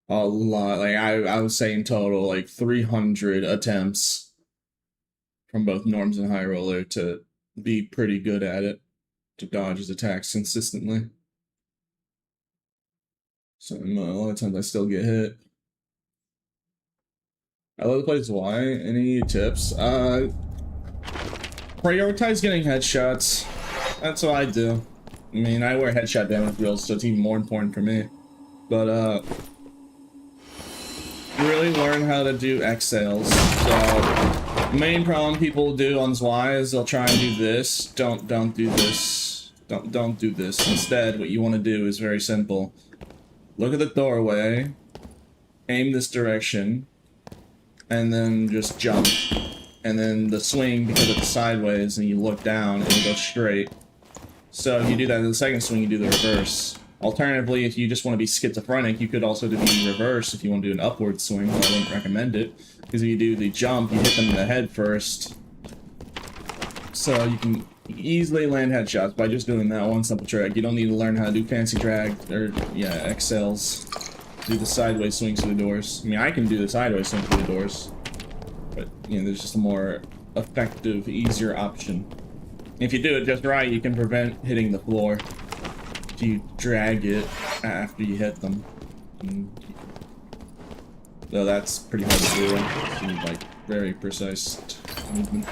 S1: A lot. Like, I would say in total, like 300 attempts from both Norms and High Roller to be pretty good at it. To dodge his attacks consistently. So a lot of times I still get hit. I love to play Y. Any tips? Prioritize getting headshots. That's what I do. I mean, I wear headshot damage wheels, so it's even more important for me. But really learn how to do exhales. So main problem people do on Y is they'll try and do this. Don't do this. Don't do this. Instead, what you want to do is very simple. Look at the doorway, aim this direction, and then just jump. And then the swing, because it's sideways, and you look down, and you go straight. So if you do that in the second swing, you do the reverse. Alternatively, if you just want to be schizophrenic, you could also do the reverse if you want to do an upward swing, but I wouldn't recommend it. Because if you do the jump, you hit them in the head first. So you can easily land headshots by just doing that one simple trick. You don't need to learn how to do fancy drag or exhales. Do the sideways swings through the doors. I mean, I can do the sideways swing through the doors, but you know, there's just a more effective, easier option. If you do it just right, you can prevent hitting the floor. If you drag it after you hit them, though that's pretty hard to do. You need like very precise movement.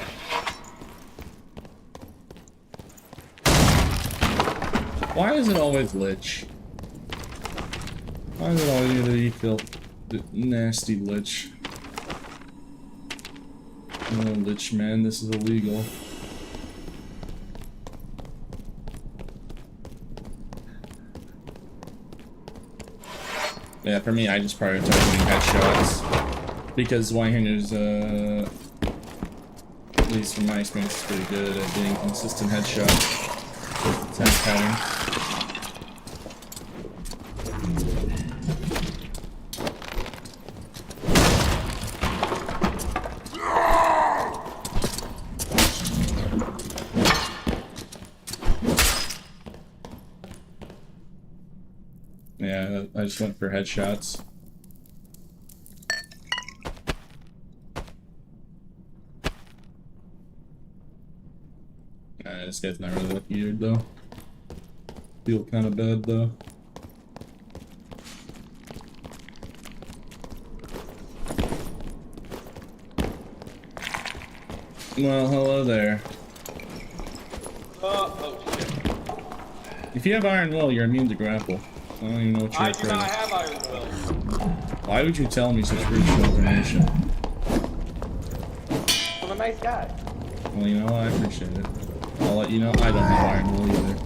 S1: Why is it always Lich? Why did all you you feel nasty lich? Oh, lich man, this is illegal. Yeah, for me, I just prioritize getting headshots because one-handers, at least from my experience, is pretty good at getting consistent headshots with the attack pattern. Yeah, I just went for headshots. This guy's not really lucky either, though. Feel kind of bad, though. Well, hello there.
S2: Oh shit.
S1: If you have iron will, you're immune to grapple. I don't even know what you're
S2: I do not have iron will.
S1: Why would you tell me such crucial information?
S2: I'm a nice guy.
S1: Well, you know what? I appreciate it. I'll let you know I don't have iron will either.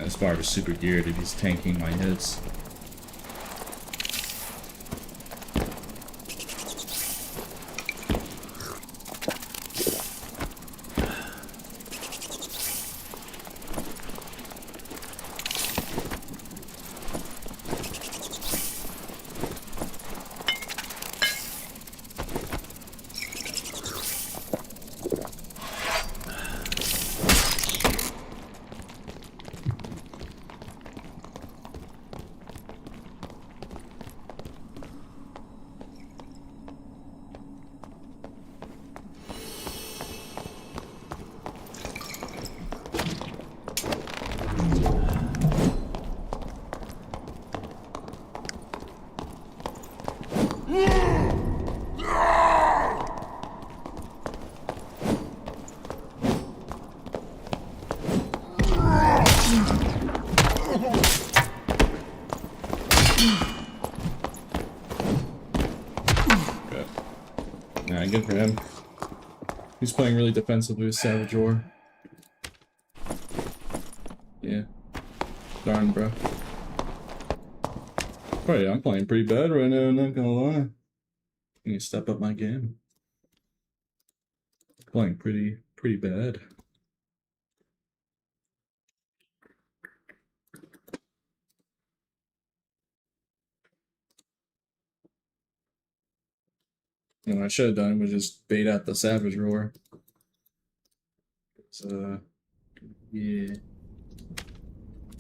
S1: This barb is super geared if he's tanking my hits. Good for him. He's playing really defensively with Savage Ore. Yeah. Darn, bro. Oh yeah, I'm playing pretty bad right now, not gonna lie. I need to step up my game. Playing pretty bad. And what I should have done was just bait out the Savage Roar. Yeah.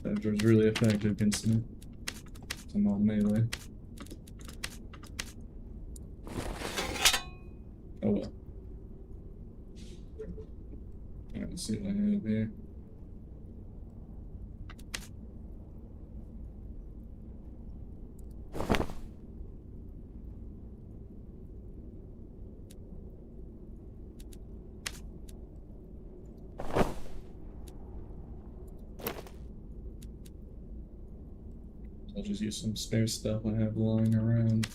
S1: Savage Roar's really effective against me. I'm all melee. Oh well. Alright, let's see what I have here. I'll just use some spare stuff I have lying around.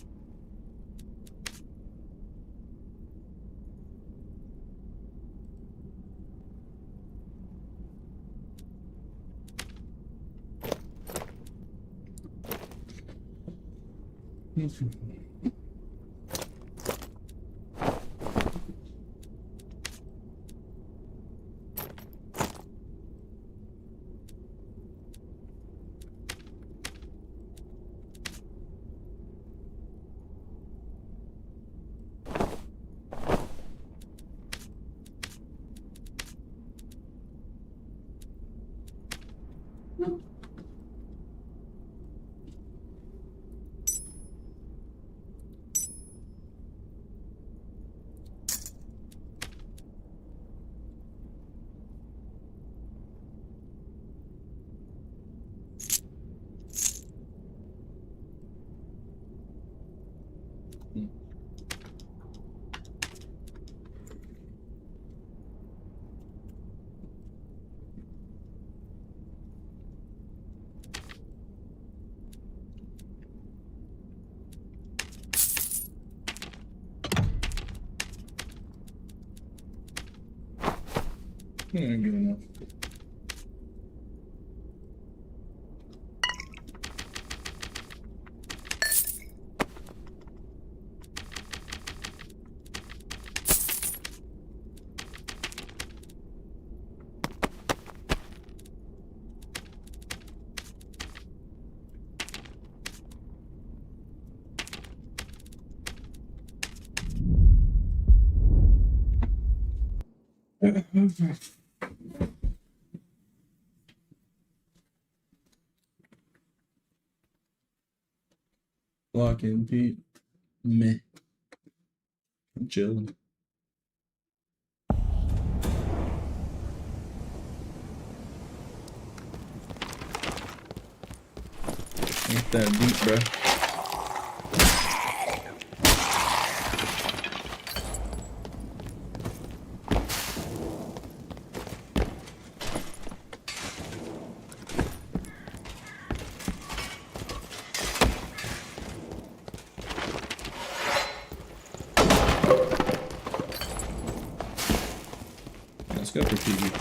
S1: Yeah, good enough. Lock in, Pete. Meh. I'm chilling. Ain't that deep, bro. Let's go for PvP.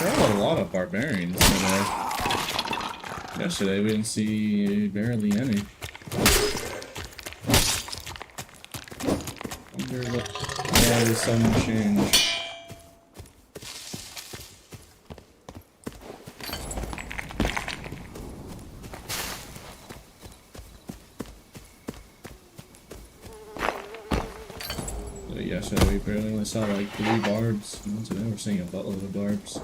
S1: A lot of barbarians today. Yesterday we didn't see barely any. Wonder what all the sudden change. So yesterday we barely only saw like 3 barbs. And today we're seeing a buttload of barbs.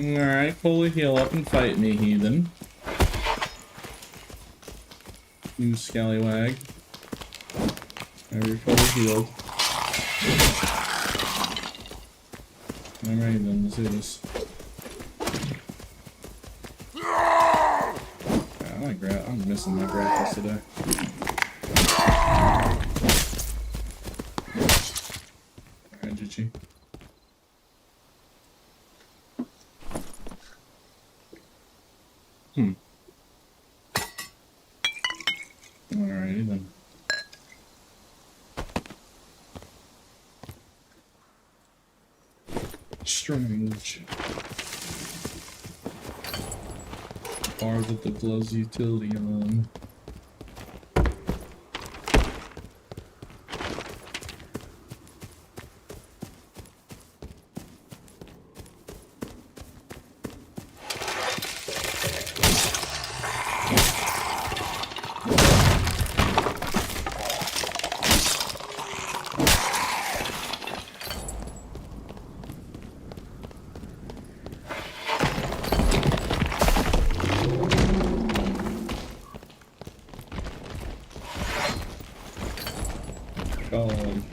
S1: Alright, fully heal up and fight me, heathen. You scallywag. Alright, you're fully healed. Alright then, let's do this. Yeah, I'm missing my graphics today. Alright, GG. Alrighty then. Strange. Bar with the glows utility on.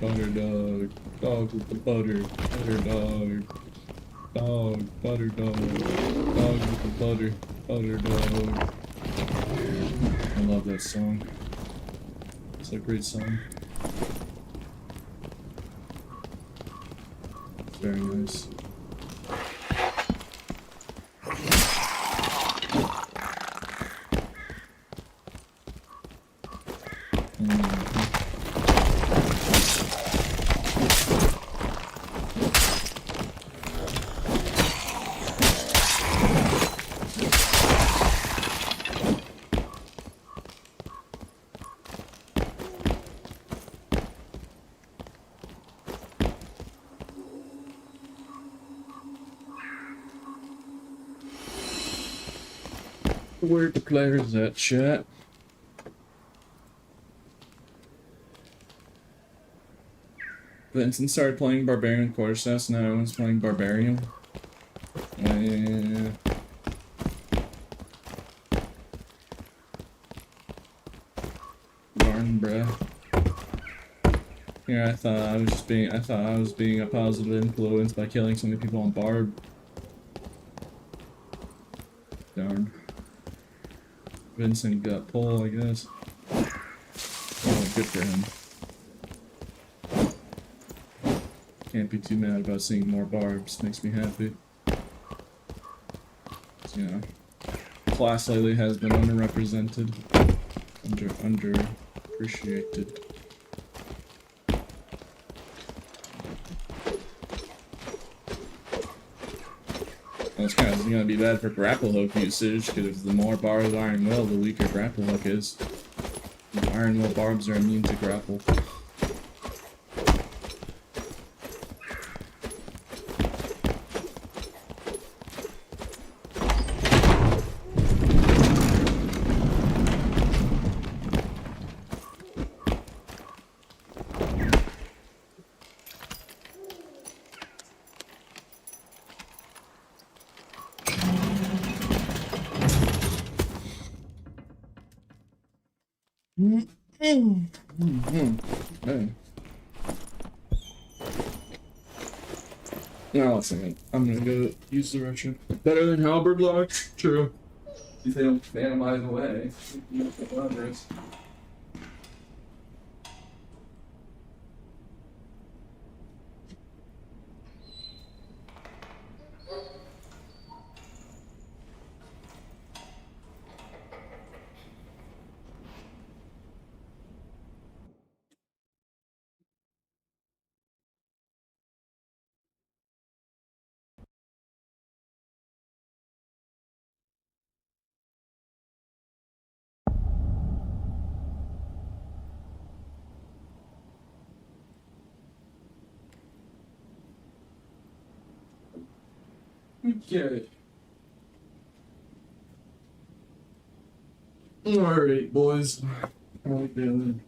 S1: Butter dog, dog with the butter dog, dog, butter dog with the butter dog. I love that song. It's a great song. It's very nice. Where the players at, chat? Vincent started playing Barbarian Quarterstaffs, now everyone's playing Barbarian. Yeah. Darn, bruh. Here, I thought I was being a positive influence by killing so many people on Barb. Darn. Vincent got pulled, I guess. Oh, good for him. Can't be too mad about seeing more Barbs. Makes me happy. You know, class lately has been underrepresented, underappreciated. Well, it's kind of gonna be bad for grapple hook usage, because the more bars Iron Will, the weaker grapple hook is. Iron Will barbs are immune to grapple. Now let's see. I'm gonna go use the Russian. Better than Halberd Lock? True. If they don't phantomize away. Okay. Alright, boys. How we doing?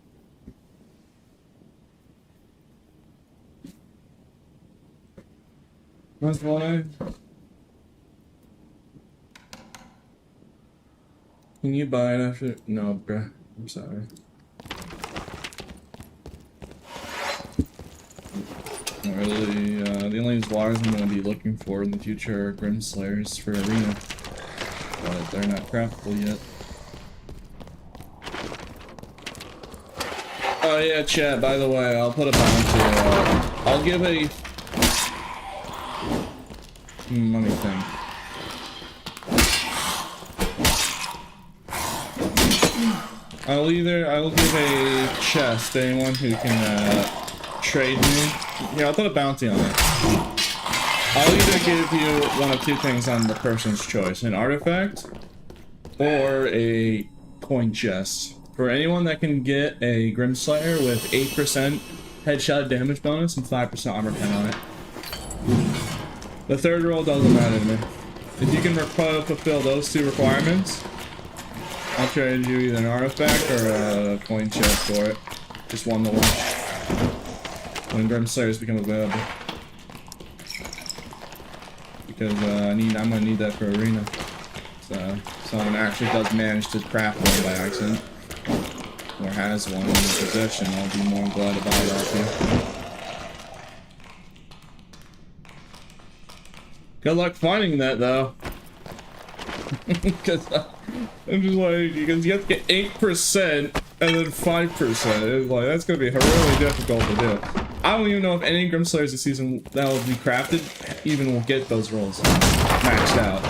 S1: That's why. Can you buy it after? No, bruh. I'm sorry. Not really. The only wires I'm going to be looking for in the future are Grim Slayers for Arena. But they're not craftable yet. Oh yeah, chat, by the way, I'll put a bounty. I'll give a... let me think. I'll give a chest to anyone who can trade me. Yeah, I'll put a bounty on it. I'll either give you one of two things on the person's choice, an artifact or a coin chest. For anyone that can get a Grimslayer with 8% headshot damage bonus and 5% armor pen on it. The third roll doesn't matter to me. If you can fulfill those two requirements, I'll trade you either an artifact or a coin chest for it. Just one to one. When Grimslayers become available. Because I'm gonna need that for Arena. So if someone actually does manage to craft one by accident, or has one in their possession, I'll be more glad to buy it off you. Good luck finding that though. Because I'm just like, because you have to get 8% and then 5%. It's like, that's gonna be really difficult to do. I don't even know if any Grimslayers this season that will be crafted even will get those rolls maxed out.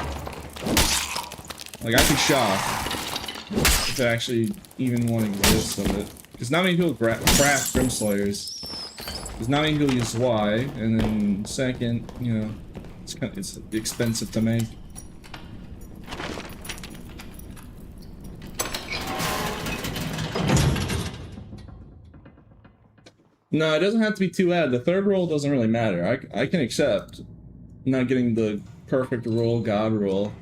S1: Like, I'd be shocked if it actually even one exists of it. Because not many people craft Grimslayers. Because not many people use Y, and then second, you know, it's expensive to make. No, it doesn't have to be too bad. The third roll doesn't really matter. I can accept not getting the perfect roll, God roll.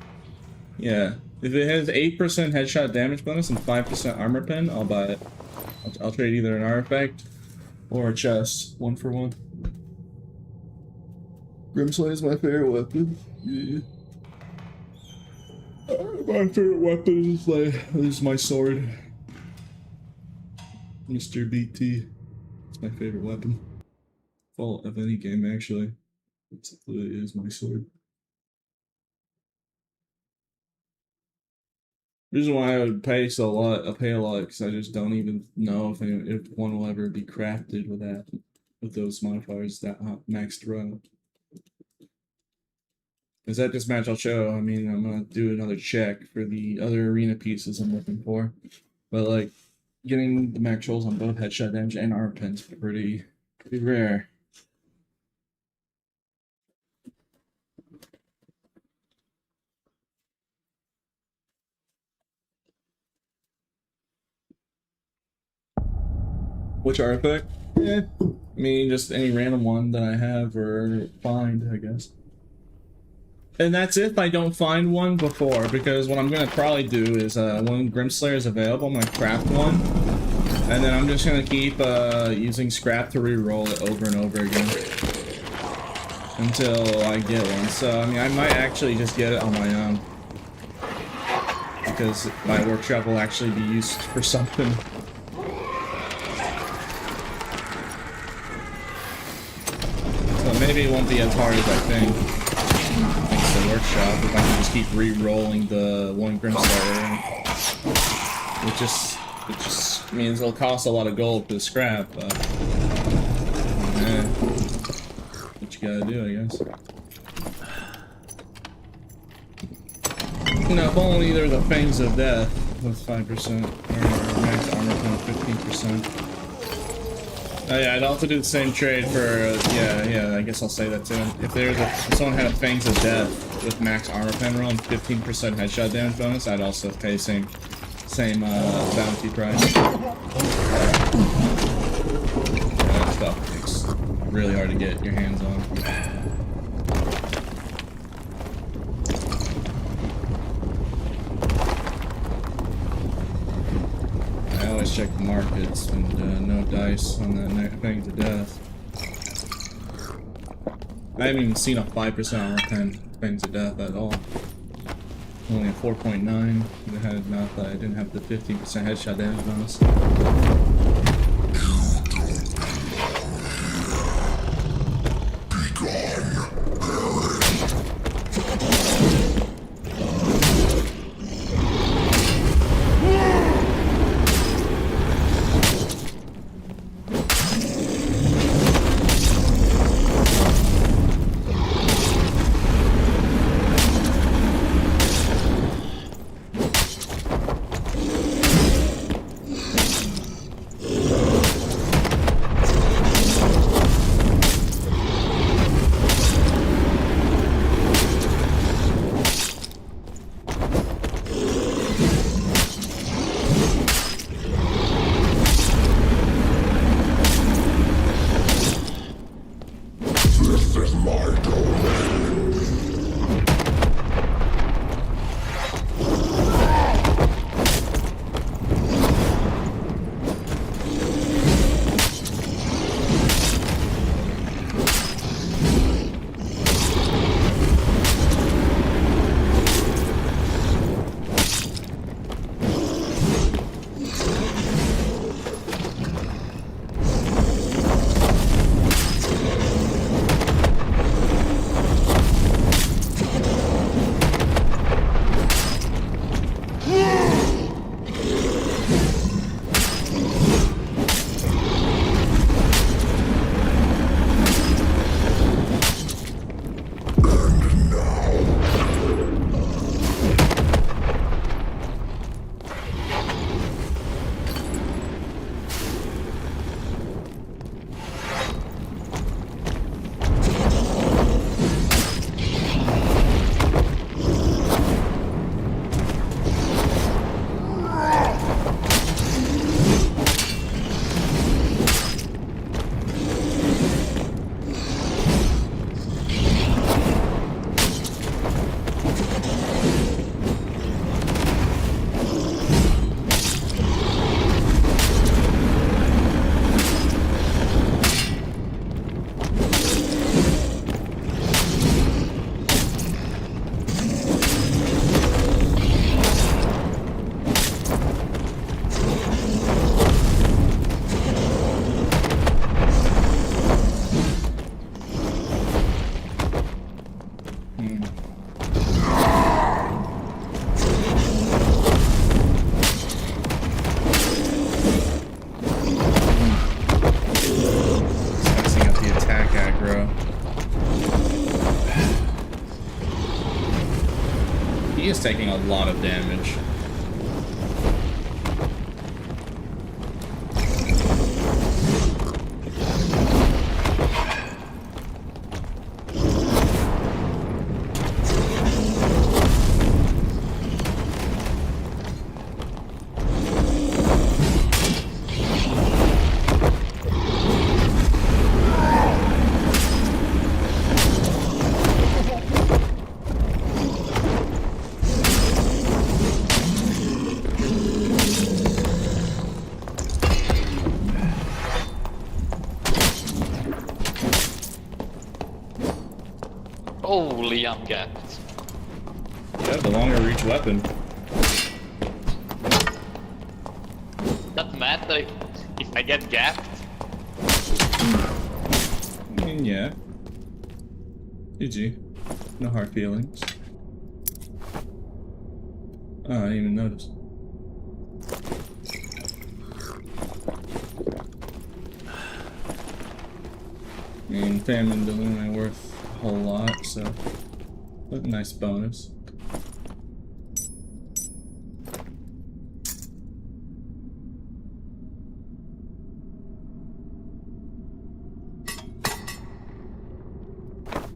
S1: Yeah, If it has 8% headshot damage bonus and 5% armor pen, I'll buy it. I'll trade either an artifact or a chest, 1 for 1. Grimslay is my favorite weapon. Yeah. My favorite weapon is my sword. Mr. BT. It's my favorite weapon. Fault of any game, actually. It is my sword. The reason why I would pay a lot, because I just don't even know if one will ever be crafted with those modifiers that maxed run. Because at this match I'll show, I mean, I'm gonna do another check for the other arena pieces I'm looking for. But like, getting the max rolls on both headshot damage and armor pen's pretty rare. Which artifact? Yeah, I mean, just any random one that I have or find, I guess. And that's if I don't find one before, because what I'm gonna probably do is when Grimslayer is available, I'm gonna craft one, and then I'm just gonna keep using scrap to re-roll it over and over again until I get one. So I mean, I might actually just get it on my own because my workshop will actually be used for something. So maybe it won't be as hard as I think. The workshop if I can just keep re-rolling the one Grimslayer, which just means it'll cost a lot of gold to scrap, but what you gotta do, I guess. No, if only they're the Fangs of Death with 5% or max armor pen 15%. Oh yeah, I'd also do the same trade for, yeah, I guess I'll say that too. If someone had a Fangs of Death with max armor pen roll and 15% headshot damage bonus, I'd also pay same bounty price. That stuff is really hard to get your hands on. I always check the markets and no dice on that Fangs of Death. I haven't even seen a 5% armor pen Fangs of Death at all. Only a 4.9. I had not that I didn't have the 15% headshot damage bonus. he is taking a lot of damage.
S3: Holy, I'm gapped.
S1: You have the longer reach weapon.
S3: Doesn't matter if I get gapped.
S1: I mean, yeah. GG. No hard feelings. Oh, I didn't even notice. I mean, famine doesn't really worth a whole lot, so but a nice bonus.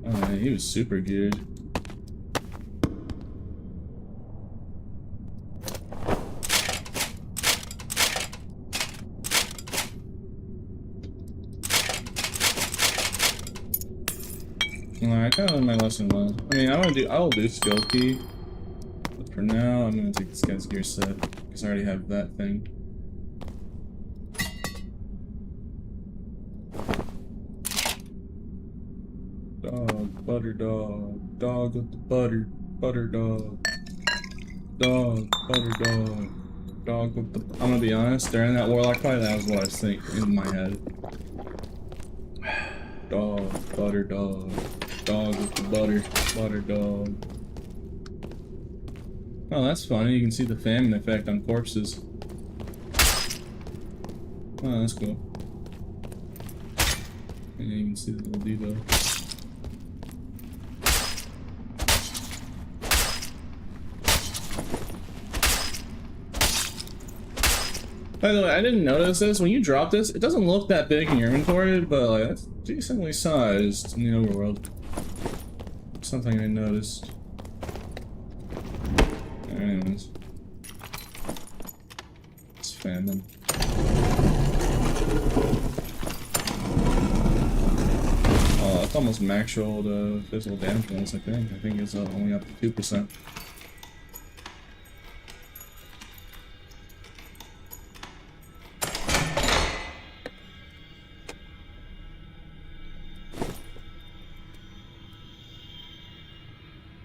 S1: Oh, man, he was super good. I kind of learned my lesson well. I mean, I will do skill key, but for now, I'm gonna take this guy's gear set because I already have that thing. Dog, butter dog, dog with the butter, butter dog, dog, butter dog, dog with the. I'm gonna be honest. During that warlock fight, that was what I was thinking in my head. Dog, butter dog. Dog with the butter, butter dog. Oh, that's funny. You can see the famine effect on corpses. Oh, that's cool. And you can see the little Devo. By the way, I didn't notice this. When you drop this, it doesn't look that big in your inventory, but like, that's decently sized in the overworld. Something I noticed. Anyways. It's famine. Oh, that's almost max rolled physical damage bonus, I think. I think it's only up to 2%.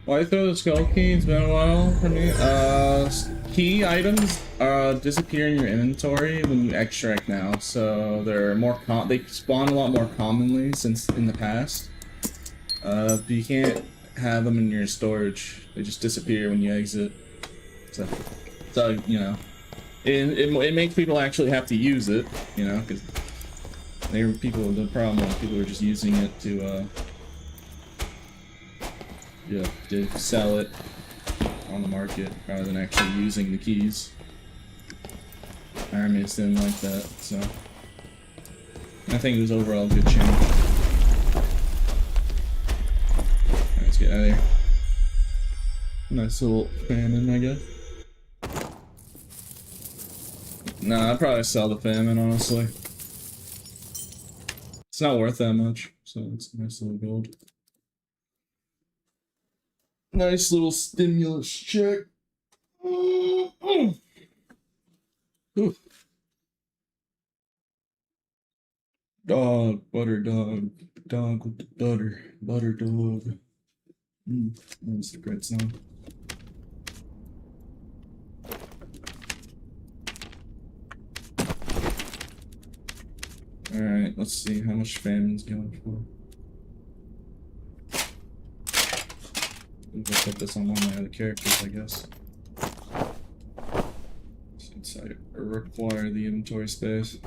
S1: Why throw the skull key? It's been a while for me. Key items disappear in your inventory when you extract now, so they're more they spawn a lot more commonly since in the past. But you can't have them in your storage. They just disappear when you exit. So you know, it makes people actually have to use it, you know, because the problem is people are just using it to yeah, to sell it on the market rather than actually using the keys. Armies didn't like that, so I think it was overall a good change. Alright, let's get out of here. Nice little famine, I guess. Nah, I'd probably sell the famine, honestly. It's not worth that much, so it's a nice little gold. Nice little stimulus check. Ooh. Dog, butter dog, dog with the butter, butter dog. That's a great song. Alright, let's see how much famine's going for. I'll put this on one of my other characters, I guess. Since I require the inventory space.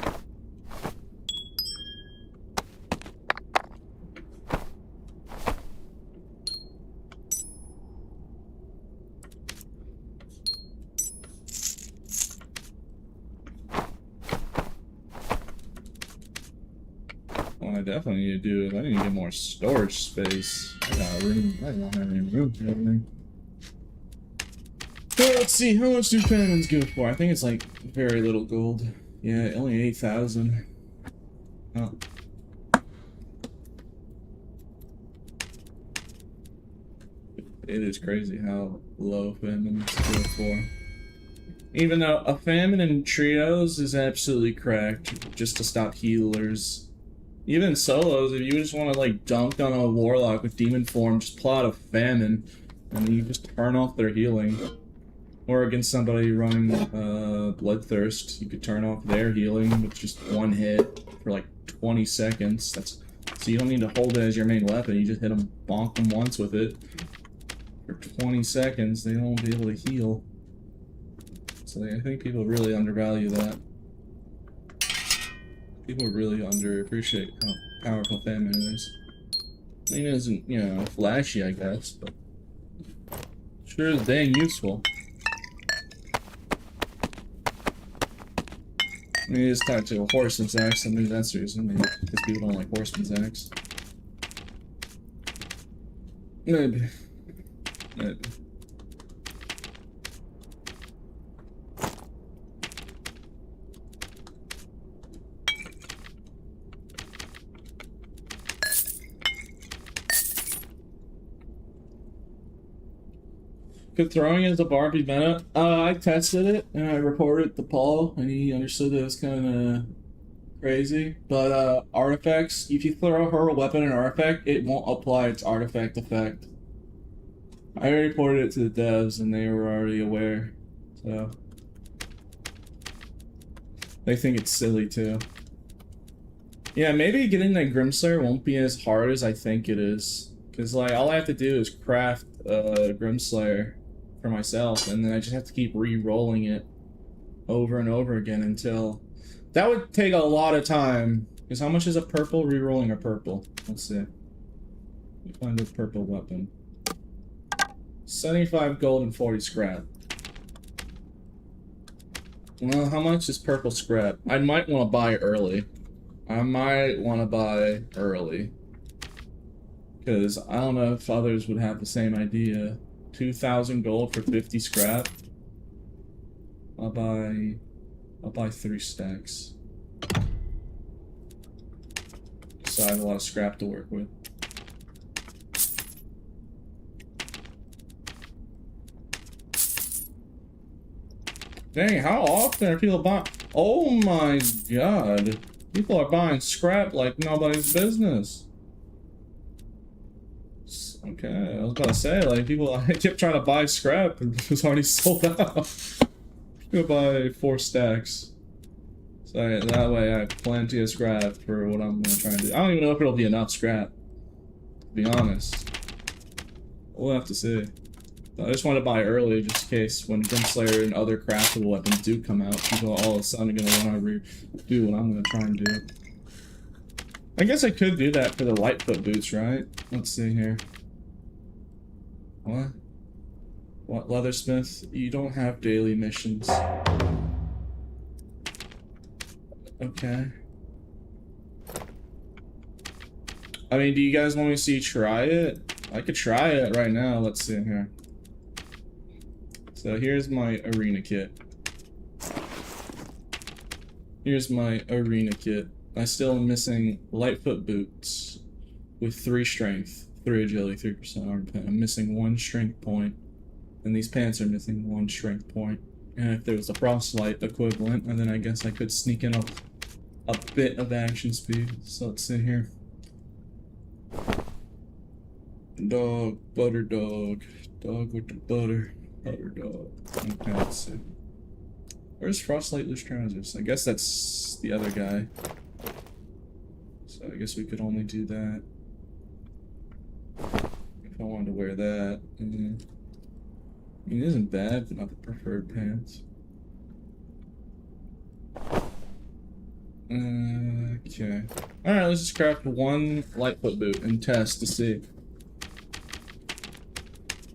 S1: I definitely need to do is I need to get more storage space. I got room. I don't have any room for everything. So let's see, how much do famines go for? I think it's like very little gold. Yeah, only 8,000. Oh. It is crazy how low famines go for. Even though a famine in trios is absolutely cracked just to stop healers. Even solos, if you just want to like dunk on a warlock with demon form, just plot a famine and then you just turn off their healing. Or against somebody running bloodthirst, you could turn off their healing with just one hit for like 20 seconds. That's so you don't need to hold it as your main weapon. You just hit them, bonk them once with it for 20 seconds. They won't be able to heal. So I think people really undervalue that. People really underappreciate how powerful famine is. I mean, it isn't, you know, flashy, I guess, but sure is dang useful. Maybe it's tied to a horseman's axe, and maybe that's the reason. Maybe because people don't like horseman's axe. Maybe. Maybe. Could throwing as a bar be meta? I tested it and I reported it to Paul, and he understood that it was kind of crazy. But artifacts, if you throw a hurl weapon and artifact, it won't apply its artifact effect. I already reported it to the devs, and they were already aware. So they think it's silly too. Yeah, maybe getting that Grimslayer won't be as hard as I think it is, because like all I have to do is craft Grimslayer for myself, and then I just have to keep re-rolling it over and over again until... That would take a lot of time, because how much is a purple re-rolling a purple? Let's see. Let me find a purple weapon. 75 gold and 40 scrap. Well, how much is purple scrap? I might want to buy early. Because I don't know if others would have the same idea. 2,000 gold for 50 scrap. I'll buy 3 stacks. So I have a lot of scrap to work with. Dang, how often are people buying? Oh my god. People are buying scrap like nobody's business. Okay, I was about to say, like, people, I kept trying to buy scrap and it was already sold out. I'm gonna buy 4 stacks. So that way I have plenty of scrap for what I'm gonna try and do. I don't even know if it'll be enough scrap, to be honest. We'll have to see. I just want to buy early just in case when Grimslayer and other craftable weapons do come out, people are all of a sudden gonna want to do what I'm gonna try and do. I guess I could do that for the Lightfoot boots, right? Let's see here. What? What, Leathersmith? You don't have daily missions. Okay. I mean, do you guys want me to see try it? I could try it right now. Let's see here. So here's my arena kit. Here's my arena kit. I still am missing Lightfoot boots with 3 strength, 3 agility, 3% armor pen. I'm missing 1 strength point, and these pants are missing 1 strength point. And if there was a frostlight equivalent, and then I guess I could sneak in a bit of action speed. So let's see here. Dog, butter dog, dog with the butter, butter dog. Okay, let's see. Where's Frostlight loose trousers? I guess that's the other guy. So I guess we could only do that if I wanted to wear that. I mean, it isn't bad, but not the preferred pants. Okay. Alright, let's just craft 1 Lightfoot boot and test to see.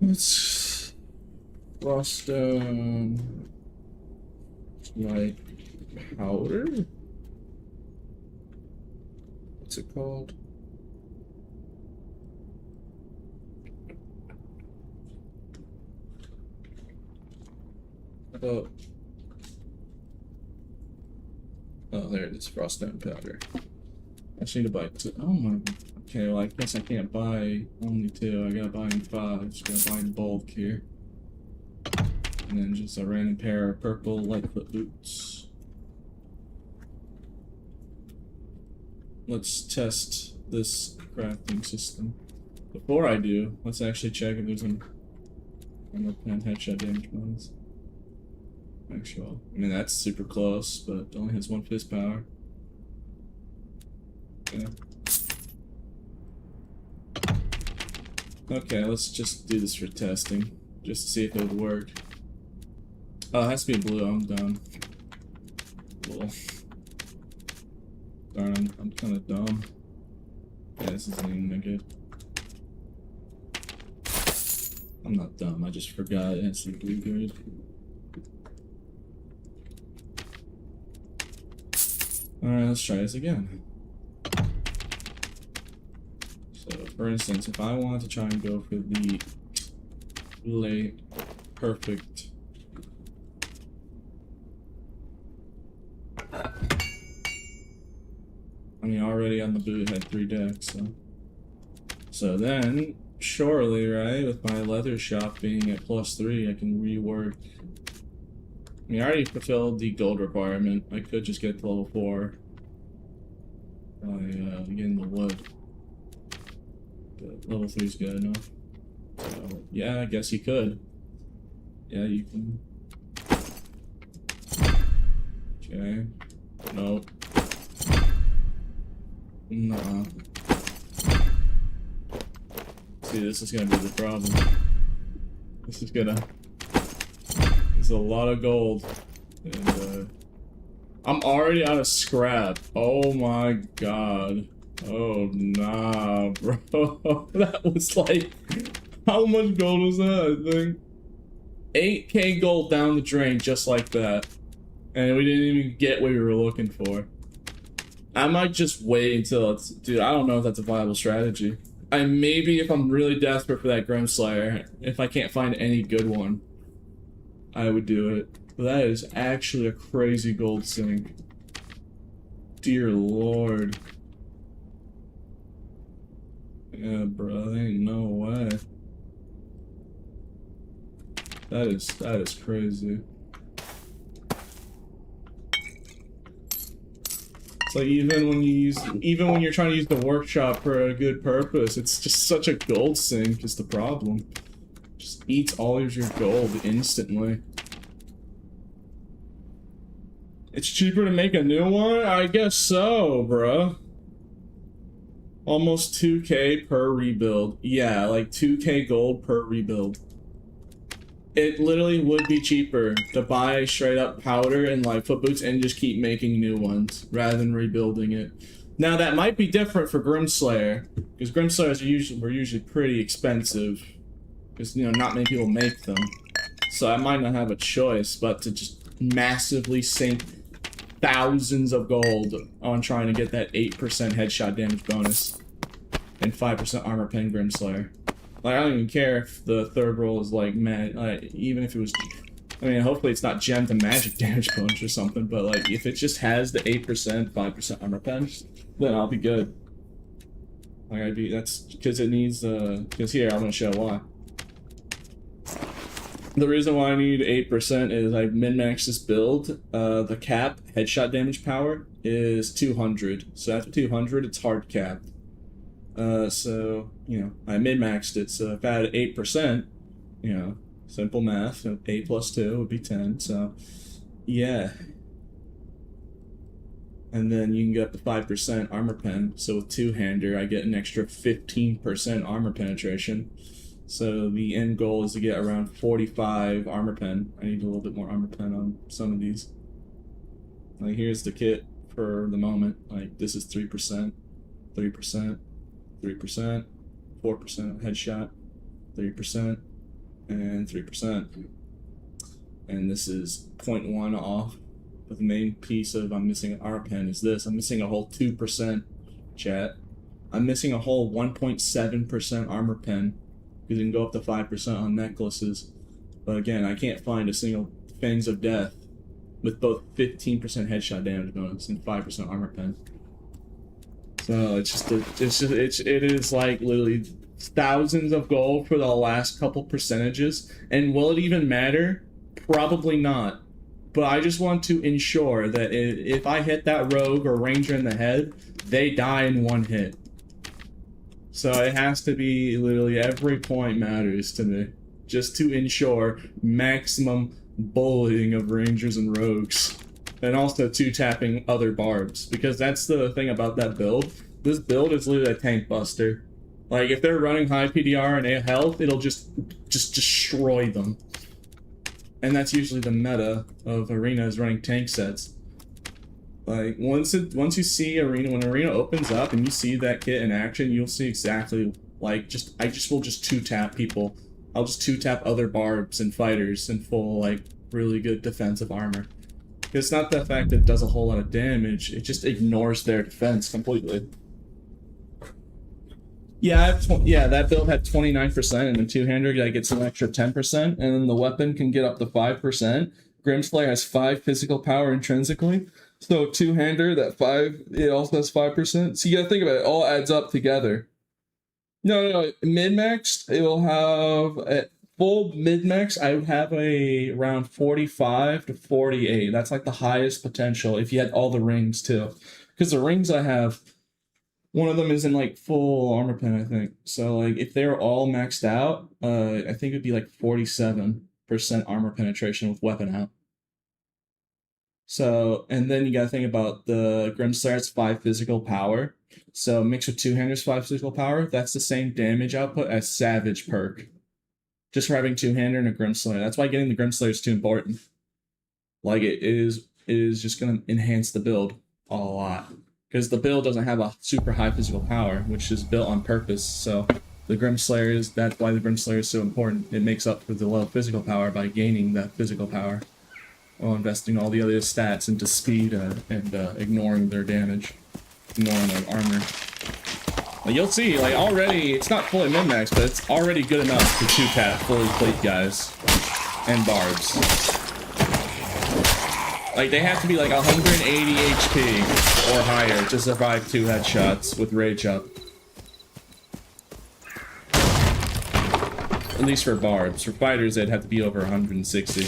S1: Let's... Froststone... Light powder? what's it called? Oh. Oh, there it is, froststone powder. I just need to buy 2. Oh my. Okay, well, I guess I can't buy only 2. I gotta buy in 5. Just gotta buy in bulk here. And then just a random pair of purple Lightfoot boots. Let's test this crafting system. Before I do, let's actually check if there's an pen headshot damage bonus. Actual. I mean, that's super close, but only has 1 fist power. Yeah. Okay, let's just do this for testing, just to see if it would work. Oh, it has to be blue. I'm done. Cool. Darn, I'm kind of dumb. Yeah, this isn't even that good. I'm not dumb. I just forgot it has to be blue good. Alright, let's try this again. So, for instance, if I want to try and go for the late perfect. I mean, already on the boot had 3 decks, so then, surely, right, with my leather shop being at +3, I can rework. I mean, I already fulfilled the gold requirement. I could just get to level 4 by getting the wood. But level 3 is good enough. So, yeah, I guess you could. Yeah, you can. Okay. Nope. Nah. See, this is gonna be the problem. This is gonna... There's a lot of gold. And, I'm already out of scrap. Oh my god. Oh, nah, bro. That was like... How much gold was that, I think? 8k gold down the drain just like that. And we didn't even get what we were looking for. I might just wait until it's... Dude, I don't know if that's a viable strategy. Maybe if I'm really desperate for that Grimslayer, if I can't find any good one, I would do it. But that is actually a crazy gold sink. Dear lord. Yeah, bro, there ain't no way. That is crazy. It's like even when you're trying to use the workshop for a good purpose, it's just such a gold sink is the problem. Just eats all of your gold instantly. It's cheaper to make a new one? I guess so, bruh. Almost 2k per rebuild. Yeah, like 2k gold per rebuild. It literally would be cheaper to buy straight up powder and Lightfoot boots and just keep making new ones rather than rebuilding it. Now that might be different for Grimslayer, because Grimslayers were usually pretty expensive, because you know not many people make them. So I might not have a choice but to just massively sink thousands of gold on trying to get that 8% headshot damage bonus and 5% armor pen Grimslayer. Like, I don't even care if the third roll is like even if it was, I mean, hopefully it's not gem to magic damage bonus or something, but like if it just has the 8%, 5% armor pen, then I'll be good. Like that's because it needs because here I'm gonna show why. The reason why I need 8% is I min-maxed this build. The cap headshot damage power is 200, so after 200 it's hard capped. So, you know, I min-maxed it, so if I had 8%, you know, simple math, 8 plus 2 would be 10, so, yeah. And then you can get up to 5% armor pen, so with two-hander I get an extra 15% armor penetration. So the end goal is to get around 45 armor pen. I need a little bit more armor pen on some of these. Like, here's the kit for the moment. Like, this is 3%, 3%. 3%, 4% headshot, 3%, and 3%. And this is 0.1 off. But the main piece of I'm missing an armor pen is this. I'm missing a whole 2% chat. I'm missing a whole 1.7% armor pen. You can go up to 5% on necklaces. But again, I can't find a single Fangs of Death with both 15% headshot damage bonus and 5% armor pen. So it is like literally thousands of gold for the last couple percentages. And will it even matter? Probably not. But I just want to ensure that if I hit that rogue or ranger in the head, they die in one hit. So it has to be literally every point matters to me. Just to ensure maximum bullying of rangers and rogues. And also two-tapping other barbs. Because that's the thing about that build. This build is literally a tank buster. Like, if they're running high PDR and A health, it'll just destroy them. And that's usually the meta of Arena, is running tank sets. Like, once you see Arena, when Arena opens up and you see that kit in action, you'll see exactly, like, I will just two-tap people. I'll just two-tap other barbs and fighters in full, like, really good defensive armor. It's not the fact that it does a whole lot of damage, it just ignores their defense completely. Yeah, that build had 29%, and the two-hander that gets an extra 10%, and then the weapon can get up to 5%. Grimslayer has 5 physical power intrinsically, so two-hander, that 5, it also has 5%. So you gotta think about it, it all adds up together. No, mid-max, it will have, at full mid-max, I would have around 45 to 48. That's like the highest potential if you had all the rings too. Because the rings I have, one of them is in like full armor pen, I think. So like if they're all maxed out, I think it'd be like 47% armor penetration with weapon out. So, and then you gotta think about the Grimslayer's 5 physical power. So mixed with two-handers 5 physical power, that's the same damage output as Savage perk. Just for having two-hander and a Grimslayer. That's why getting the Grimslayer is too important. Like it is just gonna enhance the build a lot. Because the build doesn't have a super high physical power, which is built on purpose. So the Grimslayer that's why the Grimslayer is so important. It makes up for the low physical power by gaining that physical power, while investing all the other stats into speed and ignoring their damage, ignoring their armor. Like you'll see, like already, it's not fully min-max, but it's already good enough to two-tap fully plate guys and barbs. Like, they have to be like 180 HP or higher to survive 2 headshots with rage up. At least for barbs. For fighters, they'd have to be over 160.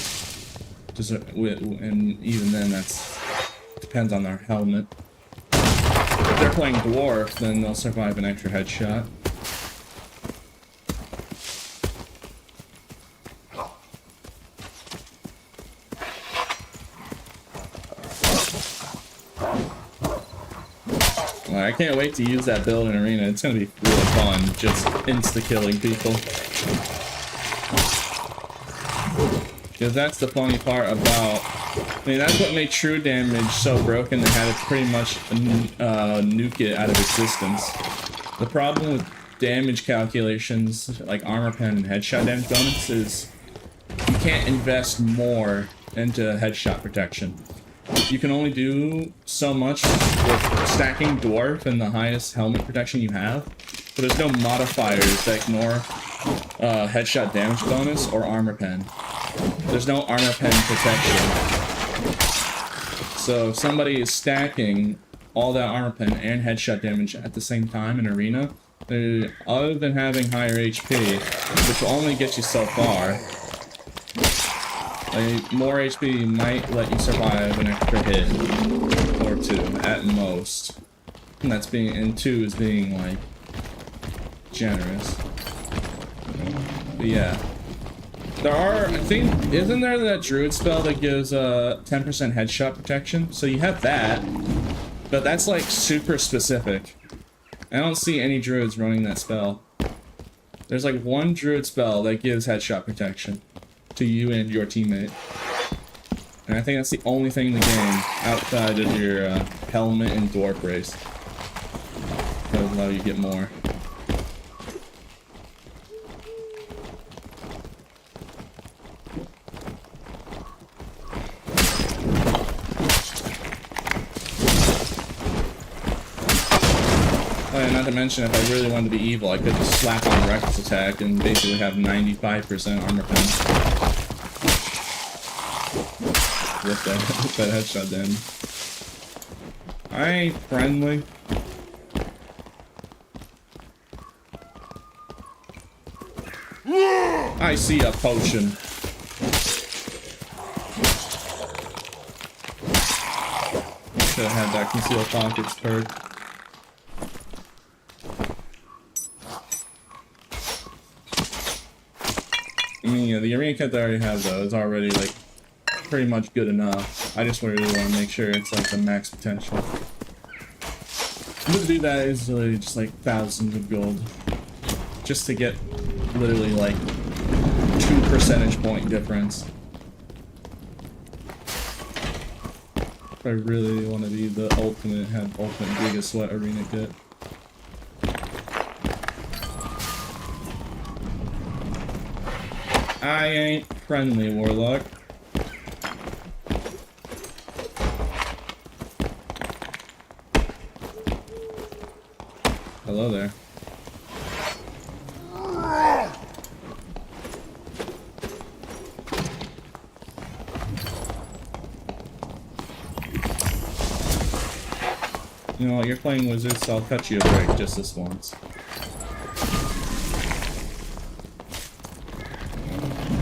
S1: And even then, that's depends on their helmet. If they're playing dwarf, then they'll survive an extra headshot. I can't wait to use that build in Arena. It's gonna be really fun, just insta-killing people. Because that's the funny part about... I mean, that's what made true damage so broken. They had to pretty much nuke it out of existence. The problem with damage calculations, like armor pen and headshot damage bonus, is you can't invest more into headshot protection. You can only do so much with stacking dwarf and the highest helmet protection you have, but there's no modifiers that ignore headshot damage bonus or armor pen. There's no armor pen protection. So if somebody is stacking all that armor pen and headshot damage at the same time in Arena, other than having higher HP, which will only get you so far, like, more HP might let you survive an extra hit or 2 at most, and that's being, and 2 is being like generous. But yeah, there are, I think, isn't there that druid spell that gives 10% headshot protection? So you have that, but that's like super specific. I don't see any druids running that spell. There's like one druid spell that gives headshot protection to you and your teammate. And I think that's the only thing in the game outside of your helmet and dwarf race that will allow you to get more. Not to mention, if I really wanted to be evil, I could just slap on reckless attack and basically have 95% armor pen. With that headshot then. I ain't friendly. I see a potion. Should have had that concealed pockets perk. I mean, yeah, the arena kit that I already have though is already like pretty much good enough. I just really want to make sure it's like the max potential. And to do that is literally just like thousands of gold, just to get literally like 2 percentage point difference. If I really want to be the ultimate, have ultimate Giga Sweat arena kit. I ain't friendly, Warlock. Hello there. You know what, you're playing wizards, so I'll cut you a break just this once.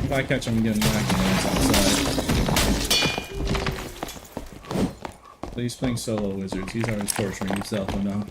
S1: If I catch him getting whacked outside. But he's playing solo wizards, he's already torturing himself enough.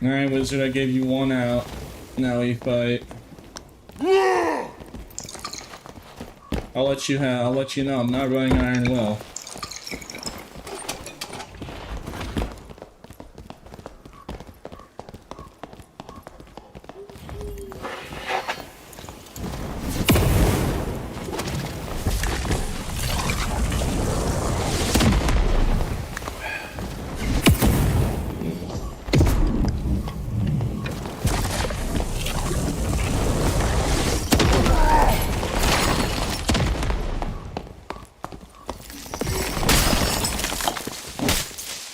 S1: Alright, wizard, I gave you one out. Now we fight. I'll let you know I'm not running Iron Will.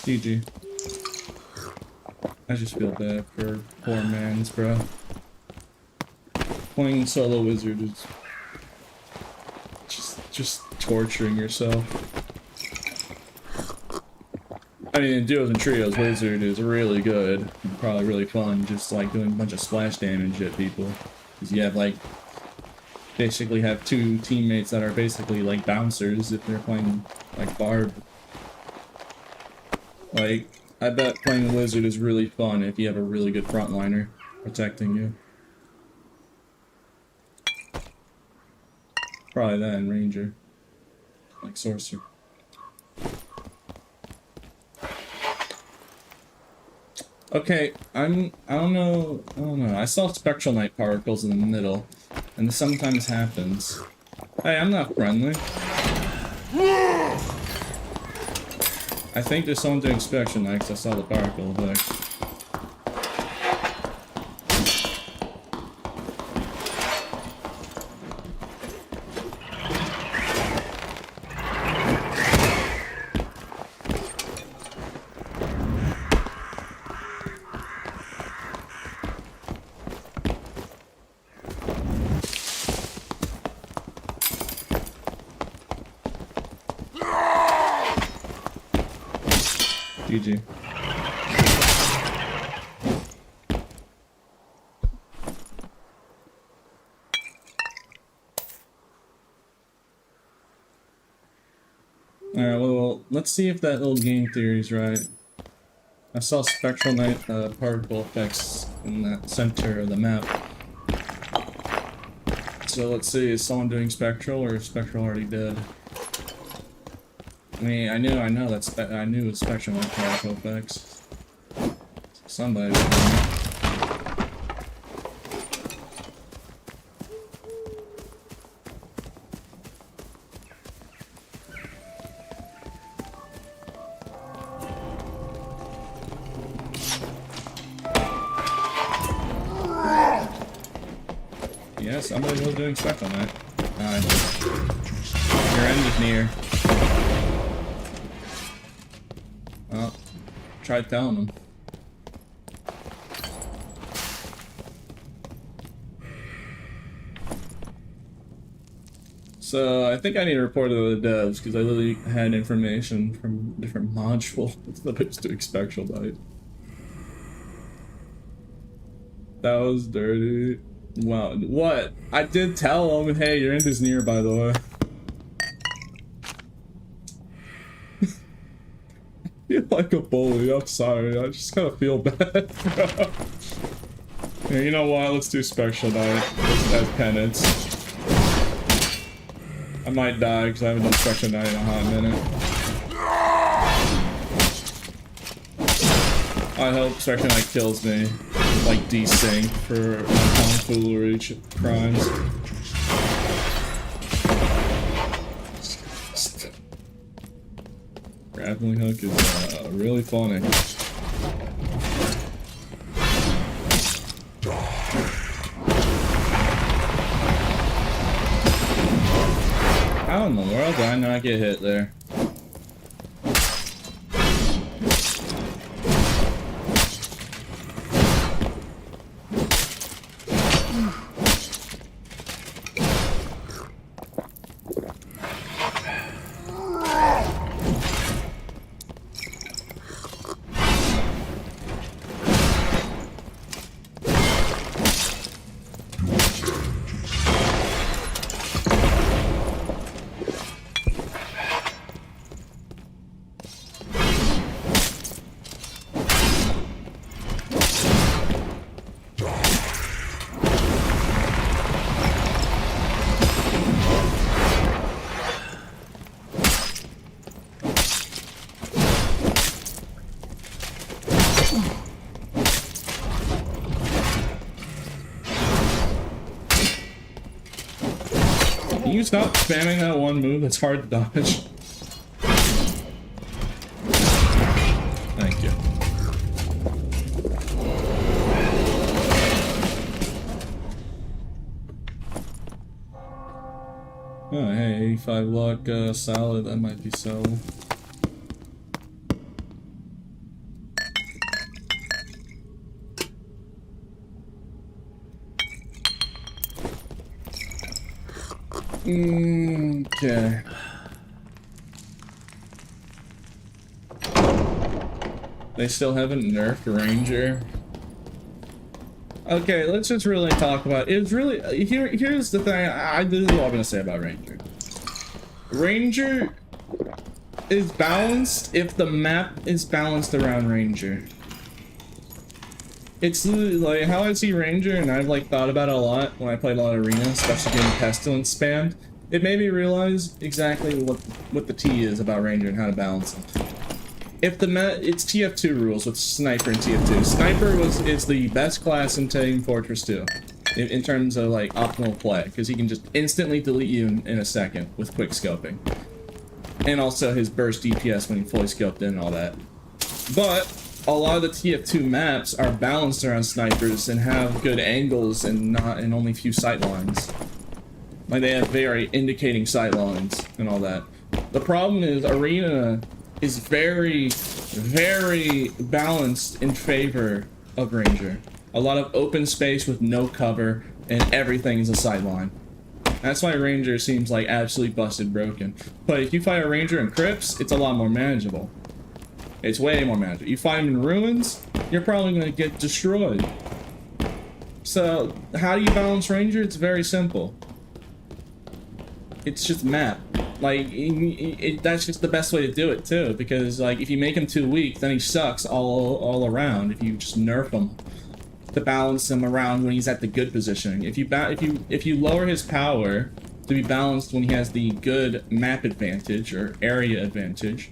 S1: GG. I just feel bad for poor man's bro. Playing solo wizard is just torturing yourself. I mean, in duos and trios, wizard is really good. Probably really fun, just like doing a bunch of splash damage at people. Because you have like basically have 2 teammates that are basically like bouncers if they're playing like Barb. Like, I bet playing wizard is really fun if you have a really good frontliner protecting you. Probably that and ranger. Like sorcerer. Okay, I don't know. I saw spectral knight particles in the middle, and this sometimes happens. Hey, I'm not friendly. I think there's someone doing inspection next. I saw the particle effect. GG. Alright, well, let's see if that little game theory is right. I saw spectral knight particle effects in that center of the map. So let's see, is someone doing spectral or is spectral already dead? I mean, I know that's I knew Spectrum had powerful effects. Somebody. Yeah, somebody was doing stuff on that. Your end is near. Well, try telling them. So I think I need to report to the devs because I literally had information from different modules that I was doing spectral bite. That was dirty. Wow, what? I did tell him, hey, your end is near, by the way. I feel like a bully, I'm sorry, I just kind of feel bad. Yeah, you know what, let's do spectral night. As penance. I might die because I haven't done spectral night in a hot minute. I hope spectral night kills me. Like desync for tomfoolery crimes. Grappling hook is really funny. How in the world did I not get hit there? Can you stop spamming that one move that's hard to dodge? Thank you. Oh, hey, 85 luck salad, that might be sellable. Okay. They still haven't nerfed Ranger. Okay, let's just really talk about it. It's really here's the thing. This is all I'm gonna say about Ranger. Ranger is balanced if the map is balanced around Ranger. It's like how I see Ranger, and I've like thought about it a lot when I played a lot of Arena, especially getting Pestilence spammed. It made me realize exactly what the T is about Ranger and how to balance it. If it's TF2 rules with Sniper and TF2. Sniper is the best class in Team Fortress 2 in terms of like optimal play, because he can just instantly delete you in a second with quick scoping, and also his burst DPS when he fully scoped in and all that. But a lot of the TF2 maps are balanced around snipers and have good angles and only few sight lines. Like they have very indicating sight lines and all that. The problem is Arena is very, very balanced in favor of Ranger. A lot of open space with no cover and everything is a sight line. That's why Ranger seems like absolutely busted broken. But if you fight a Ranger in crypts, it's a lot more manageable. It's way more manageable. You fight him in ruins, you're probably going to get destroyed. So, how do you balance Ranger? It's very simple. It's just map. Like, that's just the best way to do it, too. Because, like, if you make him too weak, then he sucks all around. If you just nerf him to balance him around when he's at the good positioning. If you lower his power to be balanced when he has the good map advantage or area advantage,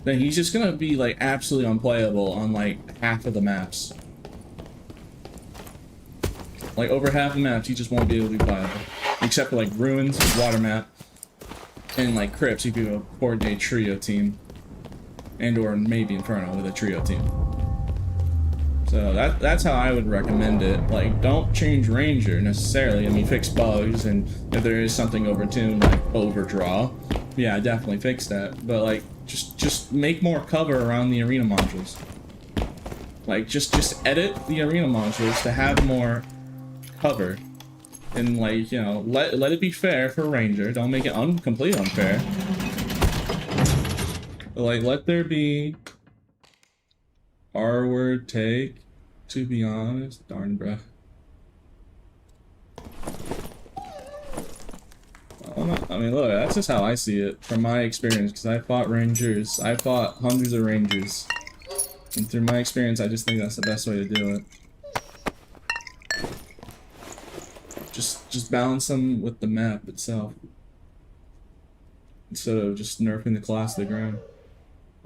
S1: then he's just gonna be like absolutely unplayable on like half of the maps. Like over half the maps, he just won't be able to be playable. Except for like ruins, water map, and like crypts, you could do a coordinate trio team. And or maybe Inferno with a trio team. So that's how I would recommend it. Like, don't change Ranger necessarily. I mean, fix bugs, and if there is something overtuned like overdraw, yeah, definitely fix that. But like, just make more cover around the arena modules. Like, just edit the arena modules to have more cover, and like, you know, let it be fair for Ranger. Don't make it completely unfair. Like, let there be R-word take, to be honest. Darn, bruh. I mean, look, that's just how I see it from my experience, because I fought Rangers. I fought hundreds of Rangers. And through my experience, I just think that's the best way to do it. Just balance them with the map itself. Instead of just nerfing the class to the ground.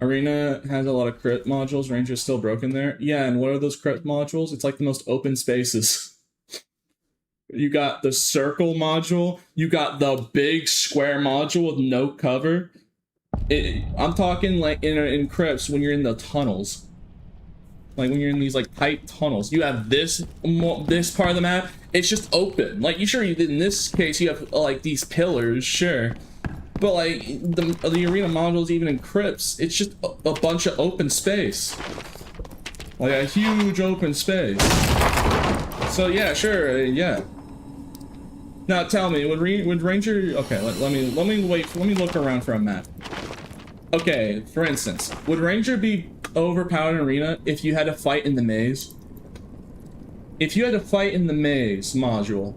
S1: Arena has a lot of crypt modules. Ranger's still broken there. Yeah, and what are those crypt modules? It's like the most open spaces. You got the circle module. You got the big square module with no cover. I'm talking like in crypts when you're in the tunnels. Like when you're in these like tight tunnels. You have this part of the map. It's just open. Like, in this case you have like these pillars, sure. But like the arena modules, even in crypts, it's just a bunch of open space, like a huge open space. So yeah, sure, yeah. Now tell me, would Ranger? Okay, let me look around for a map. Okay, for instance, would Ranger be overpowered in arena if you had to fight in the maze? If you had to fight in the maze module.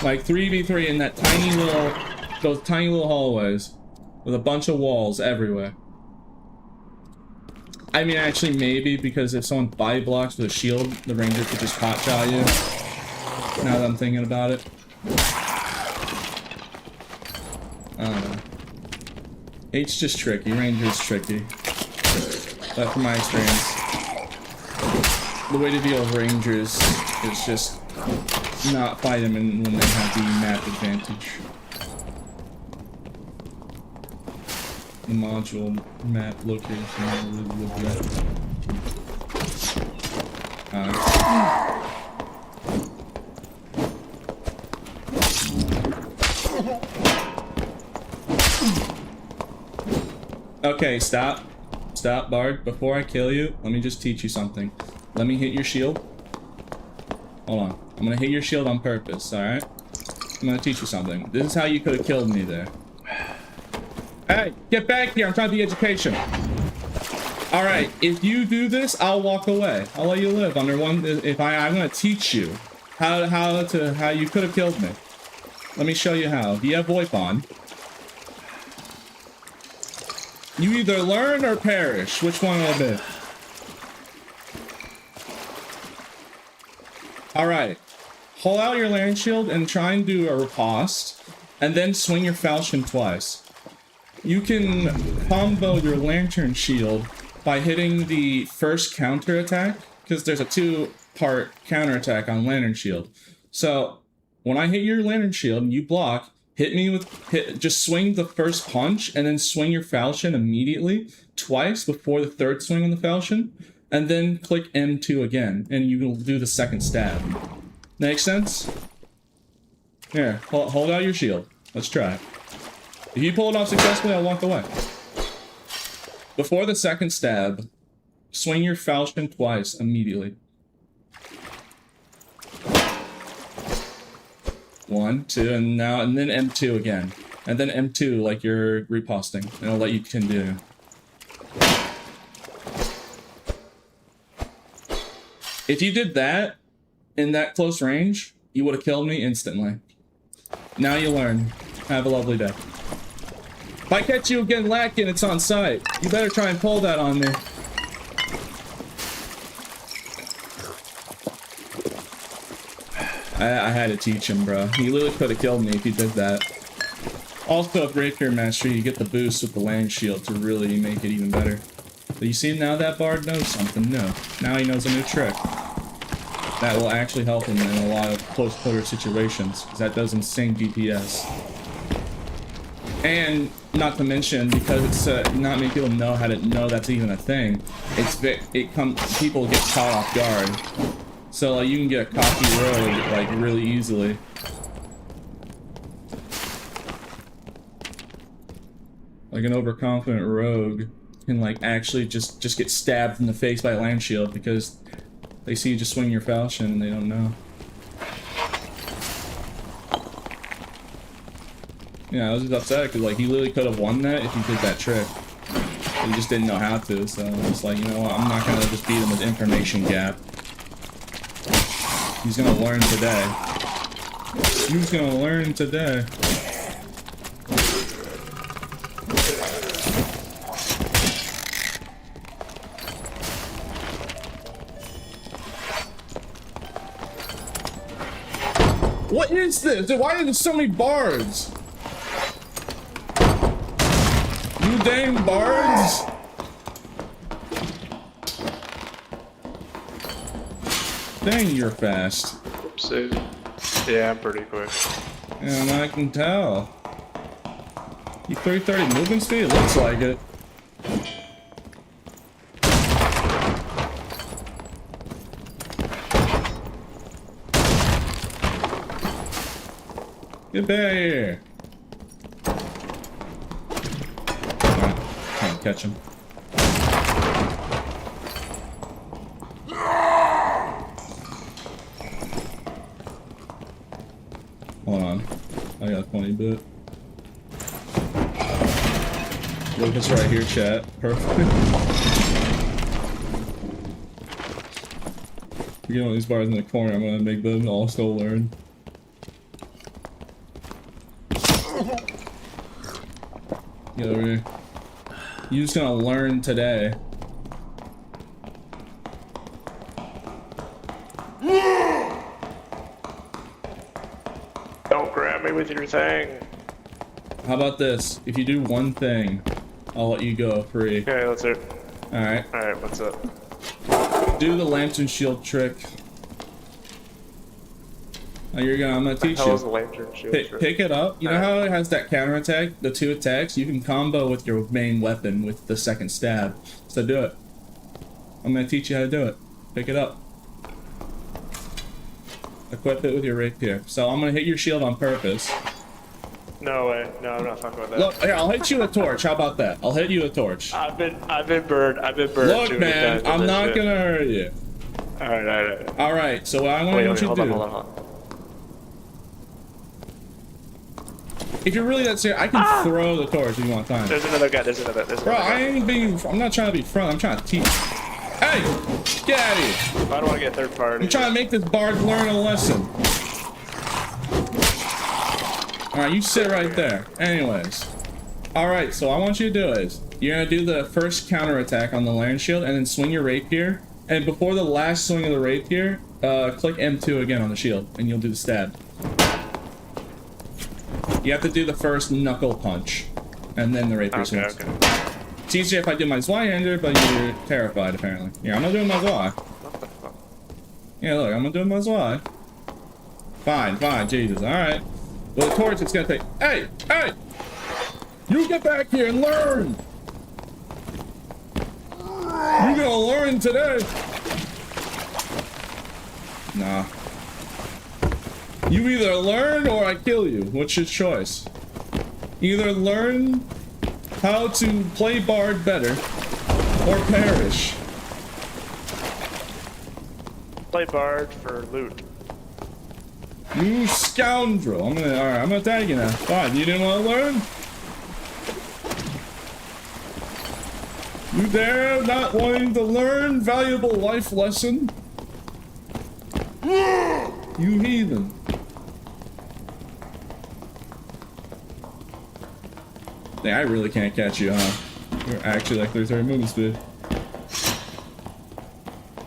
S1: Like 3v3 in that those tiny little hallways with a bunch of walls everywhere. I mean, actually, maybe, because if someone body blocks with a shield, the Ranger could just hotshot you. Now that I'm thinking about it. I don't know. It's just tricky. Ranger's tricky. But from my experience, the way to deal with Rangers is just not fight them when they have the map advantage. The module map location. Okay, stop, Bard. Before I kill you, let me just teach you something. Let me hit your shield. Hold on. I'm gonna hit your shield on purpose, alright? I'm gonna teach you something. This is how you could have killed me there. Hey, get back here. I'm trying to do education. Alright, if you do this, I'll walk away. I'll let you live under one. I'm gonna teach you how you could have killed me. Let me show you how. Do you have VoIP on? You either learn or perish. Which one will it be? Alright. Hold out your lantern shield and try and do a riposte, and then swing your falchion twice. You can combo your lantern shield by hitting the first counter attack, because there's a 2-part counter attack on lantern shield. So when I hit your lantern shield and you block, just swing the first punch and then swing your falchion immediately twice before the third swing on the falchion, and then click M2 again, and you will do the second stab. Make sense? Here, hold out your shield. Let's try it. If you pull it off successfully, I'll walk away. Before the second stab, swing your falchion twice immediately. 1, 2, and then M2 again. And then M2 like you're riposting, and I'll let you continue. If you did that in that close range, you would have killed me instantly. Now you learn. Have a lovely day. If I catch you again lacking, it's on sight. You better try and pull that on me. I had to teach him, bro. He literally could have killed me if he did that. Also, with Rapier Mastery, you get the boost with the land shield to really make it even better. But you see, now that bard knows something new. Now he knows a new trick. That will actually help him in a lot of close quarter situations, because that does insane DPS. And not to mention, because it's not many people know how to know that's even a thing. People get caught off guard. So like, you can get a cocky rogue like really easily. Like an overconfident rogue can like actually just get stabbed in the face by a land shield because they see you just swing your falchion and they don't know. Yeah, I was just upset because like he literally could have won that if he did that trick. But he just didn't know how to, so it's like, you know what, I'm not gonna just beat him with information gap. He's gonna learn today. He's gonna learn today. What is this? Dude, why are there so many bards? You dang bards! Dang, you're fast.
S4: Oopsie. Yeah, I'm pretty quick.
S1: And I can tell. You 330 movement speed? It looks like it. Get back here. Alright, can't catch him. Hold on. I got 20 bit. Lucas right here, chat. Perfect. You get one of these bars in the corner, I'm gonna make them also learn. Get over here. You're just gonna learn today.
S4: Don't grab me with your thing.
S1: How about this? If you do one thing, I'll let you go free.
S4: Okay, let's hear it.
S1: Alright.
S4: Alright, what's up?
S1: Do the lantern shield trick. Oh, I'm gonna teach
S4: How was the
S1: you.
S4: lantern shield trick?
S1: Pick it up. You know how it has that counter attack, the 2 attacks? You can combo with your main weapon with the second stab. So do it. I'm gonna teach you how to do it. Pick it up. Equip it with your rapier. So I'm gonna hit your shield on purpose.
S4: No way. No, I'm not fucking with that.
S1: Look, here, I'll hit you with a torch. How about that? I'll hit you with a torch.
S4: I've been burned. I've been burned.
S1: Look, man, I'm not gonna hurt you.
S4: Alright.
S1: Alright, so what I want you to do.
S4: Hold on.
S1: If you're really that serious, I can throw the torch if you want time.
S4: There's another guy.
S1: Bro, I'm not trying to be front, I'm trying to teach. Hey! Get out of here!
S4: I don't want to get third party.
S1: I'm trying to make this bard learn a lesson. Alright, you sit right there. Anyways. Alright, so what I want you to do is, you're gonna do the first counter attack on the land shield and then swing your rapier. And before the last swing of the rapier, click M2 again on the shield and you'll do the stab. You have to do the first knuckle punch, and then the rapier swings.
S4: Okay.
S1: It's easier if I do my Zweihander, but you're terrified apparently. Yeah, I'm gonna do my Zwei.
S4: What the fuck?
S1: Yeah, look, I'm gonna do my Zwei. Fine, Jesus, alright. With a torch, it's gonna take. Hey! You get back here and learn! You're gonna learn today! Nah. You either learn or I kill you. What's your choice? Either learn how to play bard better or perish.
S4: Play bard for loot.
S1: You scoundrel. Alright, I'm gonna tag you now. Fine, you didn't want to learn? You dare not wanting to learn valuable life lesson? You heathen. Dang, I really can't catch you, huh? You're actually like 330 movement speed.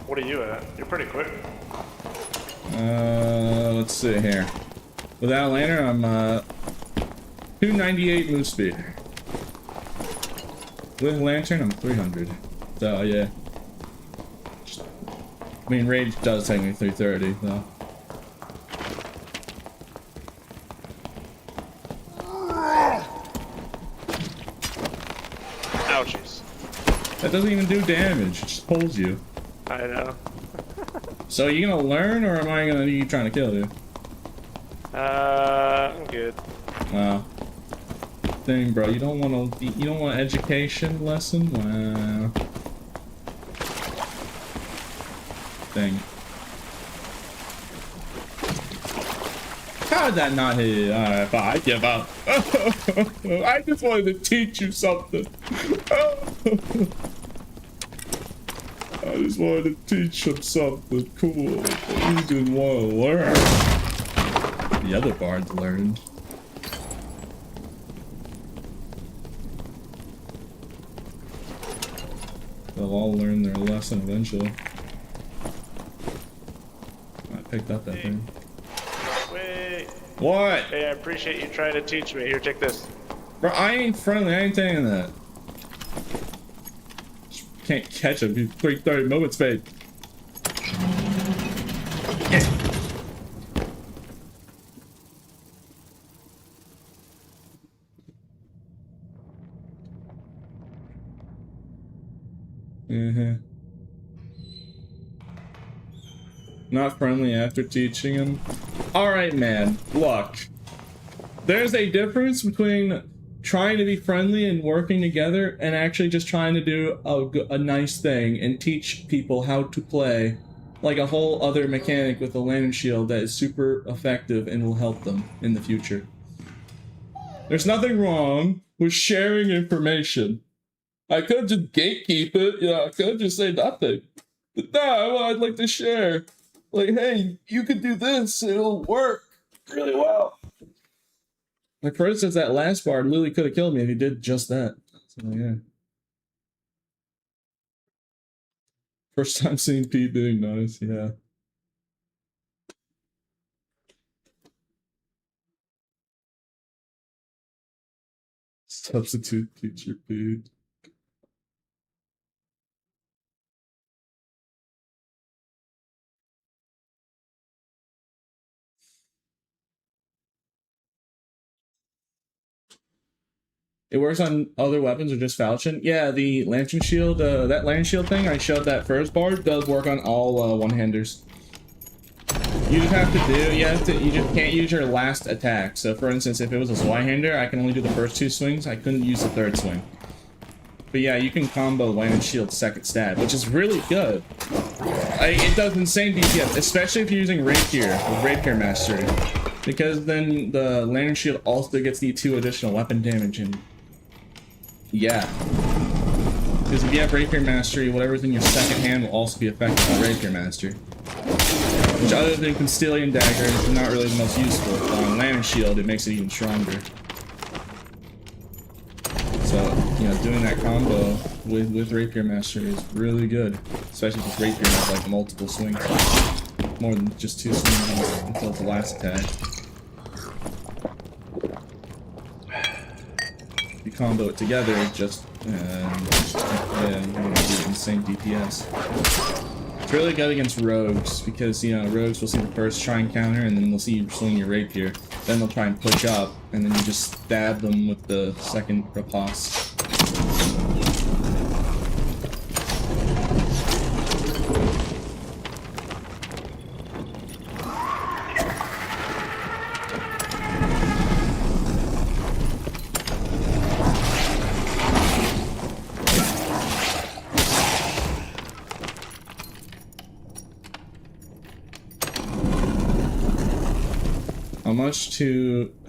S4: What are you at? You're pretty quick.
S1: Let's see here. Without a lantern, I'm 298 move speed. With a lantern, I'm 300. So yeah. I mean, rage does take me 330 though.
S4: Ouchies.
S1: That doesn't even do damage. It just pulls you.
S4: I know.
S1: So are you gonna learn, or am I gonna be trying to kill you?
S4: I'm good.
S1: Wow. Dang, bro, you don't want an education lesson? Wow. Dang. How did that not hit you? Alright, fine, I give up. I just wanted to teach you something. I just wanted to teach him something cool. He didn't want to learn. The other bards learned. They'll all learn their lesson eventually. I picked up that thing.
S4: Wait.
S1: What?
S4: Hey, I appreciate you trying to teach me. Here, take this.
S1: Bro, I ain't friendly. I ain't taking that. Can't catch him. He's 330 movement speed. Not friendly after teaching him. Alright, man. Look. There's a difference between trying to be friendly and working together and actually just trying to do a nice thing and teach people how to play like a whole other mechanic with a lantern shield that is super effective and will help them in the future. There's nothing wrong with sharing information. I could just gatekeep it, you know, I could just say nothing. But no, I'd like to share. Like, hey, you could do this, it'll work really well. Like, for instance, that last bard literally could have killed me if he did just that. So, yeah. First time seeing Pete being nice, yeah. Substitute teacher Pete. It works on other weapons or just falchion? Yeah, the lantern shield, that lantern shield thing I showed that first bard does work on all one-handers. You just have to do, you just can't use your last attack. So for instance, if it was a Zweihander, I can only do the first 2 swings, I couldn't use the 3rd swing. But yeah, you can combo lantern shield second stab, which is really good. It does insane DPS, especially if you're using rapier, with rapier mastery. Because then the lantern shield also gets the 2 additional weapon damage and yeah. Because if you have rapier mastery, whatever's in your second hand will also be affected by rapier mastery. Which other than Constealian dagger is not really the most useful. But on lantern shield it makes it even stronger. So, you know, doing that combo with rapier mastery is really good. Especially if rapier has like multiple swings. More than just 2 swings until the last attack. You combo it together, just yeah, you can do insane DPS. It's really good against rogues because, you know, rogues will see the first try and counter and then they'll see you swing your rapier. Then they'll try and push up and then you just stab them with the second riposte.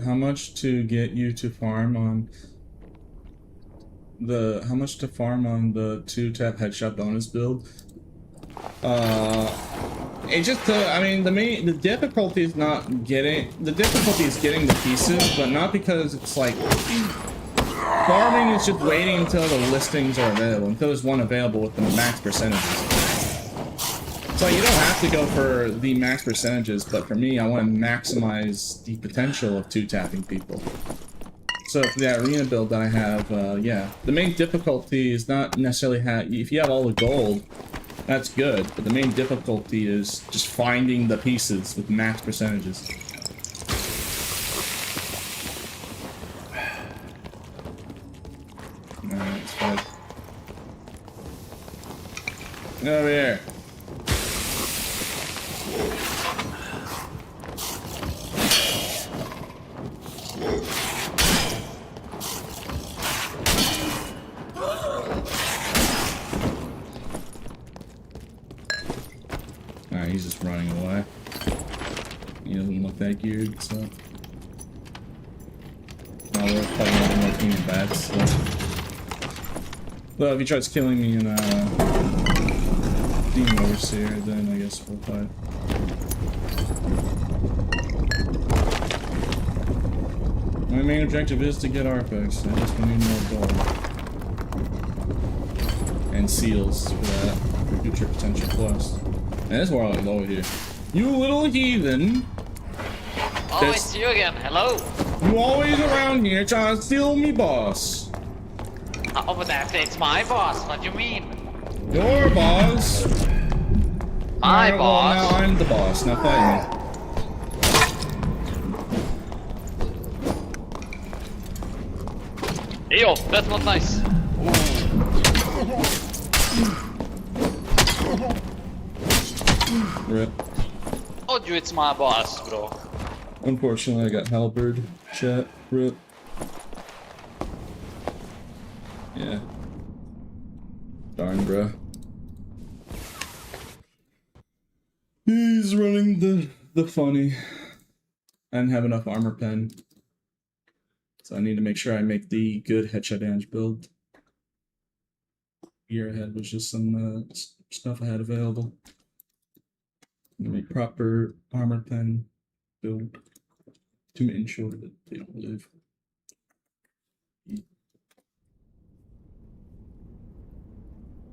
S1: How much to get you to farm on the 2-tap headshot bonus build? It just I mean the difficulty is getting the pieces, but not because it's like farming is just waiting until the listings are available, until there's one available with the max percentages. So you don't have to go for the max percentages, but for me, I want to maximize the potential of two-tapping people. So for the arena build that I have, yeah, the main difficulty is not necessarily if you have all the gold, that's good, but the main difficulty is just finding the pieces with max percentages. Alright, let's fight. Over here. Alright, he's just running away. He doesn't look that geared, so. No, we're fighting with more team bats, so. Well, if he tries killing me in Demon Overseer, then I guess we'll fight. My main objective is to get Arpex. I just need more gold. And seals for that. For future potential quests. And this Warlock is over here. You little heathen!
S3: Oh, it's you again. Hello.
S1: You always around here trying to steal me boss.
S3: Oh, but it's my boss. What do you mean?
S1: Your boss?
S3: My
S1: Alright,
S3: boss.
S1: Well, now I'm the boss. Now fight me.
S3: Ew, that's not nice.
S1: Rip.
S3: Told you it's my boss, bro.
S1: Unfortunately, I got halberd. Chat. Rip. Yeah. Darn, bro. He's running the funny. I didn't have enough armor pen. So I need to make sure I make the good headshot damage build. Year ahead was just some stuff I had available. Make proper armor pen build to ensure that they don't live.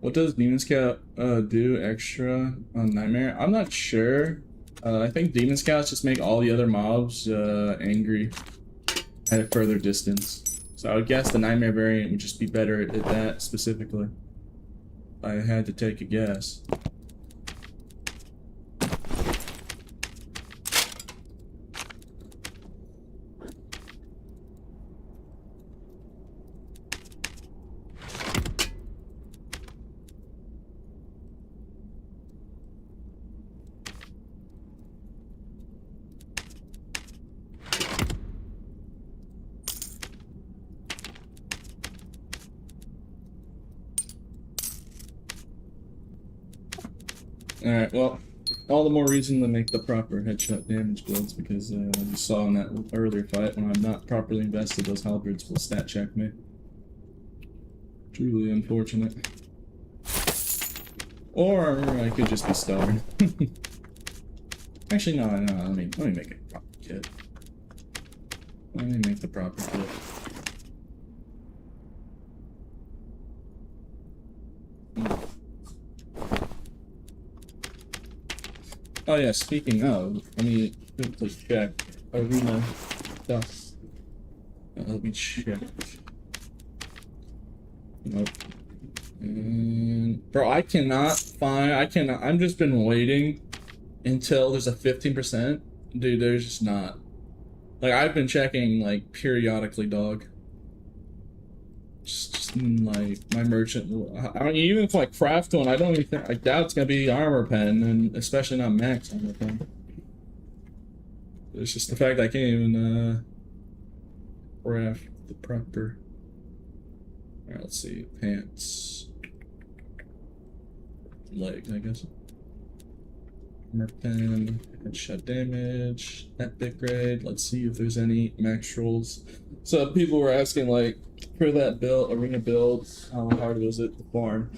S1: What does Demon Scout do extra on Nightmare? I'm not sure. I think Demon Scouts just make all the other mobs angry at a further distance. So I would guess the Nightmare variant would just be better at that specifically. If I had to take a guess. Alright, well, all the more reason to make the proper headshot damage builds because you saw in that earlier fight when I'm not properly invested, those halberds will stat check me. Truly unfortunate. Or I could just be stubborn. Actually, no, let me make a proper kit. Let me make the proper kit. Oh yeah, speaking of, let me quickly check arena stuff. Let me check. Nope. Bro, I cannot find, I'm just been waiting until there's a 15%. Dude, there's just not. Like, I've been checking, like, periodically, dog. Just like, my merchant, I mean, even if I craft one, I don't even think, I doubt it's gonna be armor pen, and especially not max armor pen. It's just the fact I can't even, craft the proper. Alright, let's see, pants. Leg, I guess. Armor pen, headshot damage, epic grade. Let's see if there's any max rolls. So people were asking, like, for that build, arena build, how hard was it to farm?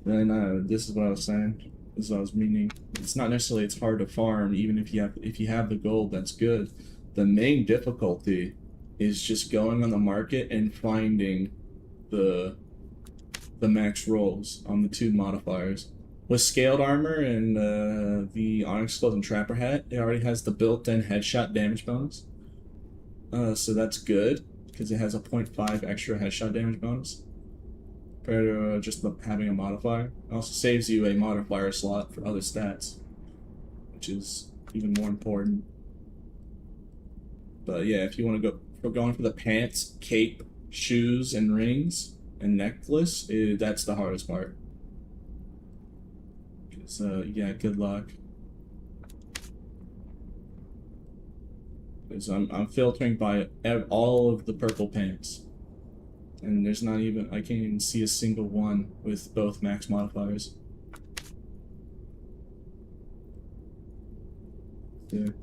S1: And this is what I was saying. This is what I was meaning. It's not necessarily it's hard to farm, even if you have the gold, that's good. The main difficulty is just going on the market and finding the max rolls on the two modifiers. With scaled armor and the Onyx Cloth and Trapper Hat, it already has the built-in headshot damage bonus. So that's good, because it has a 0.5 extra headshot damage bonus. Compared to just having a modifier. It also saves you a modifier slot for other stats, which is even more important. But yeah, if you want to go, if we're going for the pants, cape, shoes, and rings, and necklace, that's the hardest part. So yeah, good luck. Because I'm filtering by all of the purple pants, and there's not even, I can't even see a single one with both max modifiers. There,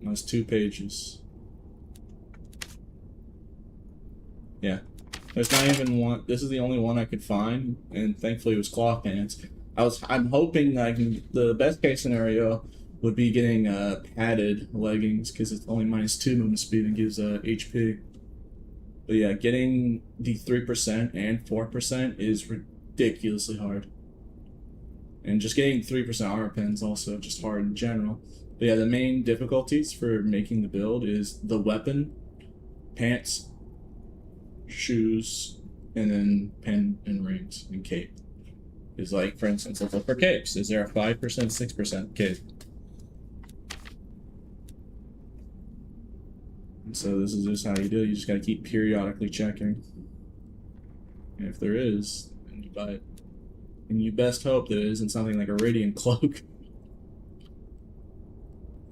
S1: that's 2 pages. Yeah, there's not even one. This is the only one I could find, and thankfully it was cloth pants. I'm hoping that the best case scenario would be getting padded leggings, because it's only -2 movement speed and gives HP. But yeah, getting the 3% and 4% is ridiculously hard. And just getting 3% armor pen is also just hard in general. But yeah, the main difficulties for making the build is the weapon, pants, shoes, and then pen and rings and cape. Is like, for instance, let's look for capes. Is there a 5%, 6% cape? And so this is just how you do it. You just gotta keep periodically checking. And if there is, then you buy it. And you best hope that it isn't something like a radiant cloak.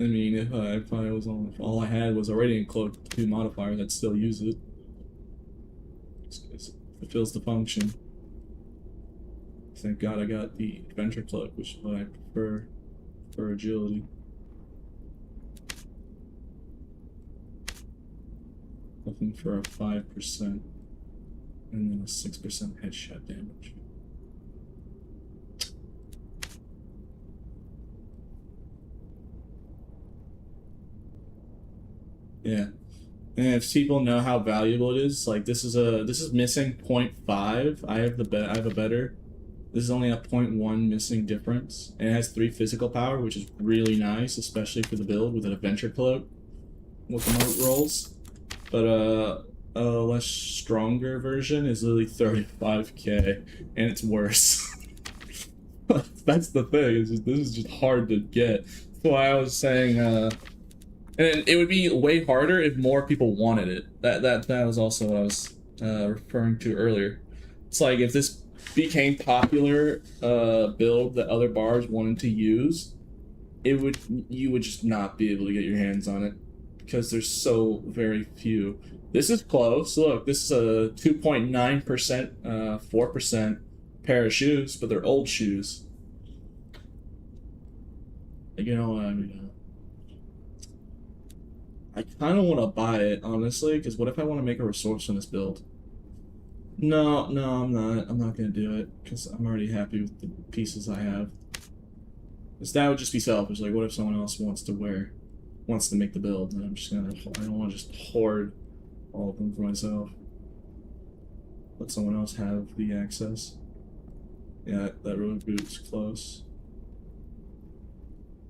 S1: I mean, if I was if all I had was a radiant cloak with 2 modifiers, I'd still use it. It fulfills the function. Thank God I got the adventure cloak, which is what I prefer for agility. Looking for a 5% and then a 6% headshot damage. Yeah. And if people know how valuable it is, like this is missing 0.5. I have a better. This is only a 0.1 missing difference, and it has 3 physical power, which is really nice, especially for the build with an adventure cloak with the rolls. But a less stronger version is literally 35k, and it's worse. That's the thing. This is just hard to get. That's why I was saying, and it would be way harder if more people wanted it. That was also what I was referring to earlier. It's like if this became popular build that other bars wanted to use, you would just not be able to get your hands on it because there's so very few. This is close. Look, this is a 2.9%, 4% pair of shoes, but they're old shoes. You know what I mean? I kind of want to buy it, honestly, because what if I want to make a resourcefulness build? No, I'm not. I'm not going to do it, because I'm already happy with the pieces I have. Because that would just be selfish. Like, what if someone else wants to make the build, and I don't want to just hoard all of them for myself. Let someone else have the access. Yeah, that road boot's close.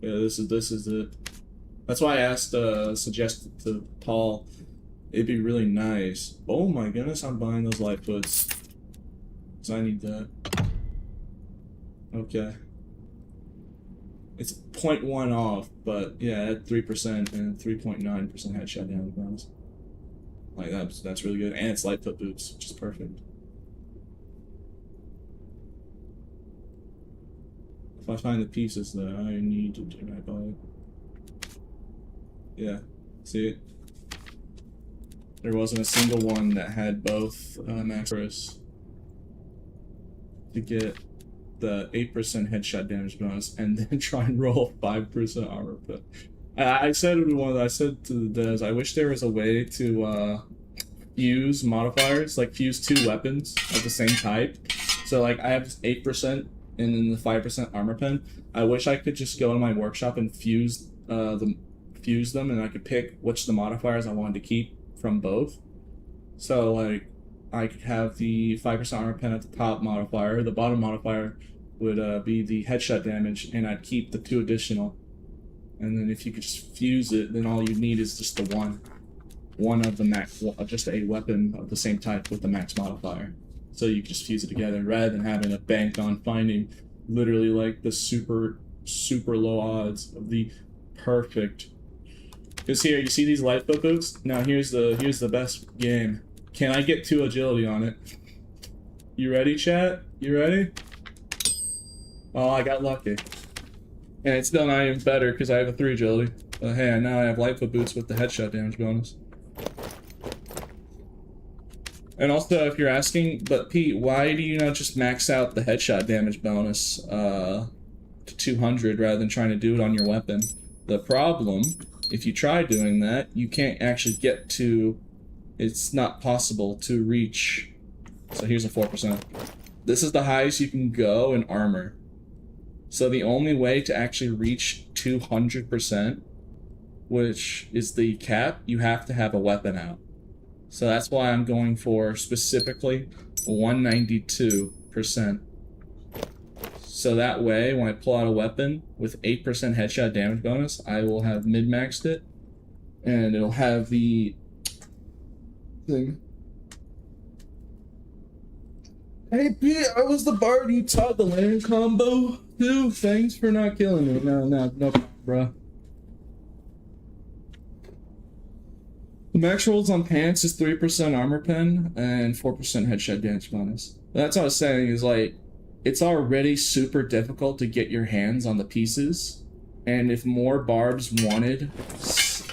S1: Yeah, this is it. That's why I asked, suggested to Paul, it'd be really nice. Oh my goodness, I'm buying those Lightfoots. Because I need that. Okay. It's 0.1 off, but yeah, at 3% and 3.9% headshot damage bonus. Like, that's really good. And it's Lightfoot boots, which is perfect. If I find the pieces that I need to do, I buy it. Yeah, see it? There wasn't a single one that had both macros to get the 8% headshot damage bonus and then try and roll 5% armor. But I said to the devs, I wish there was a way to fuse modifiers, like fuse 2 weapons of the same type. So like I have 8% and then the 5% armor pen. I wish I could just go to my workshop and fuse them, and I could pick which of the modifiers I wanted to keep from both. So like I could have the 5% armor pen at the top modifier, the bottom modifier would be the headshot damage, and I'd keep the 2 additional. And then if you could just fuse it, then all you need is just the one of the max, just a weapon of the same type with the max modifier. So you can just fuse it together rather than having to bank on finding literally like the super low odds of the perfect. Because here, you see these lifeboat boots? Now here's the best game. Can I get 2 agility on it? You ready, chat? You ready? Oh, I got lucky. And it's still not even better because I have a 3 agility. But hey, now I have lifeboat boots with the headshot damage bonus. And also, if you're asking, but Pete, why do you not just max out the headshot damage bonus to 200 rather than trying to do it on your weapon? The problem, if you try doing that, you can't actually get to, it's not possible to reach. So here's a 4%. This is the highest you can go in armor. So the only way to actually reach 200%, which is the cap, you have to have a weapon out. So that's why I'm going for specifically 192%. So that way, when I pull out a weapon with 8% headshot damage bonus, I will have mid-maxed it, and it'll have the thing. Hey Pete, I was the bard you taught the land combo. Dude, thanks for not killing me. No problem, bro. The max rolls on pants is 3% armor pen and 4% headshot damage bonus. That's what I was saying, is like, it's already super difficult to get your hands on the pieces, and if more barbs wanted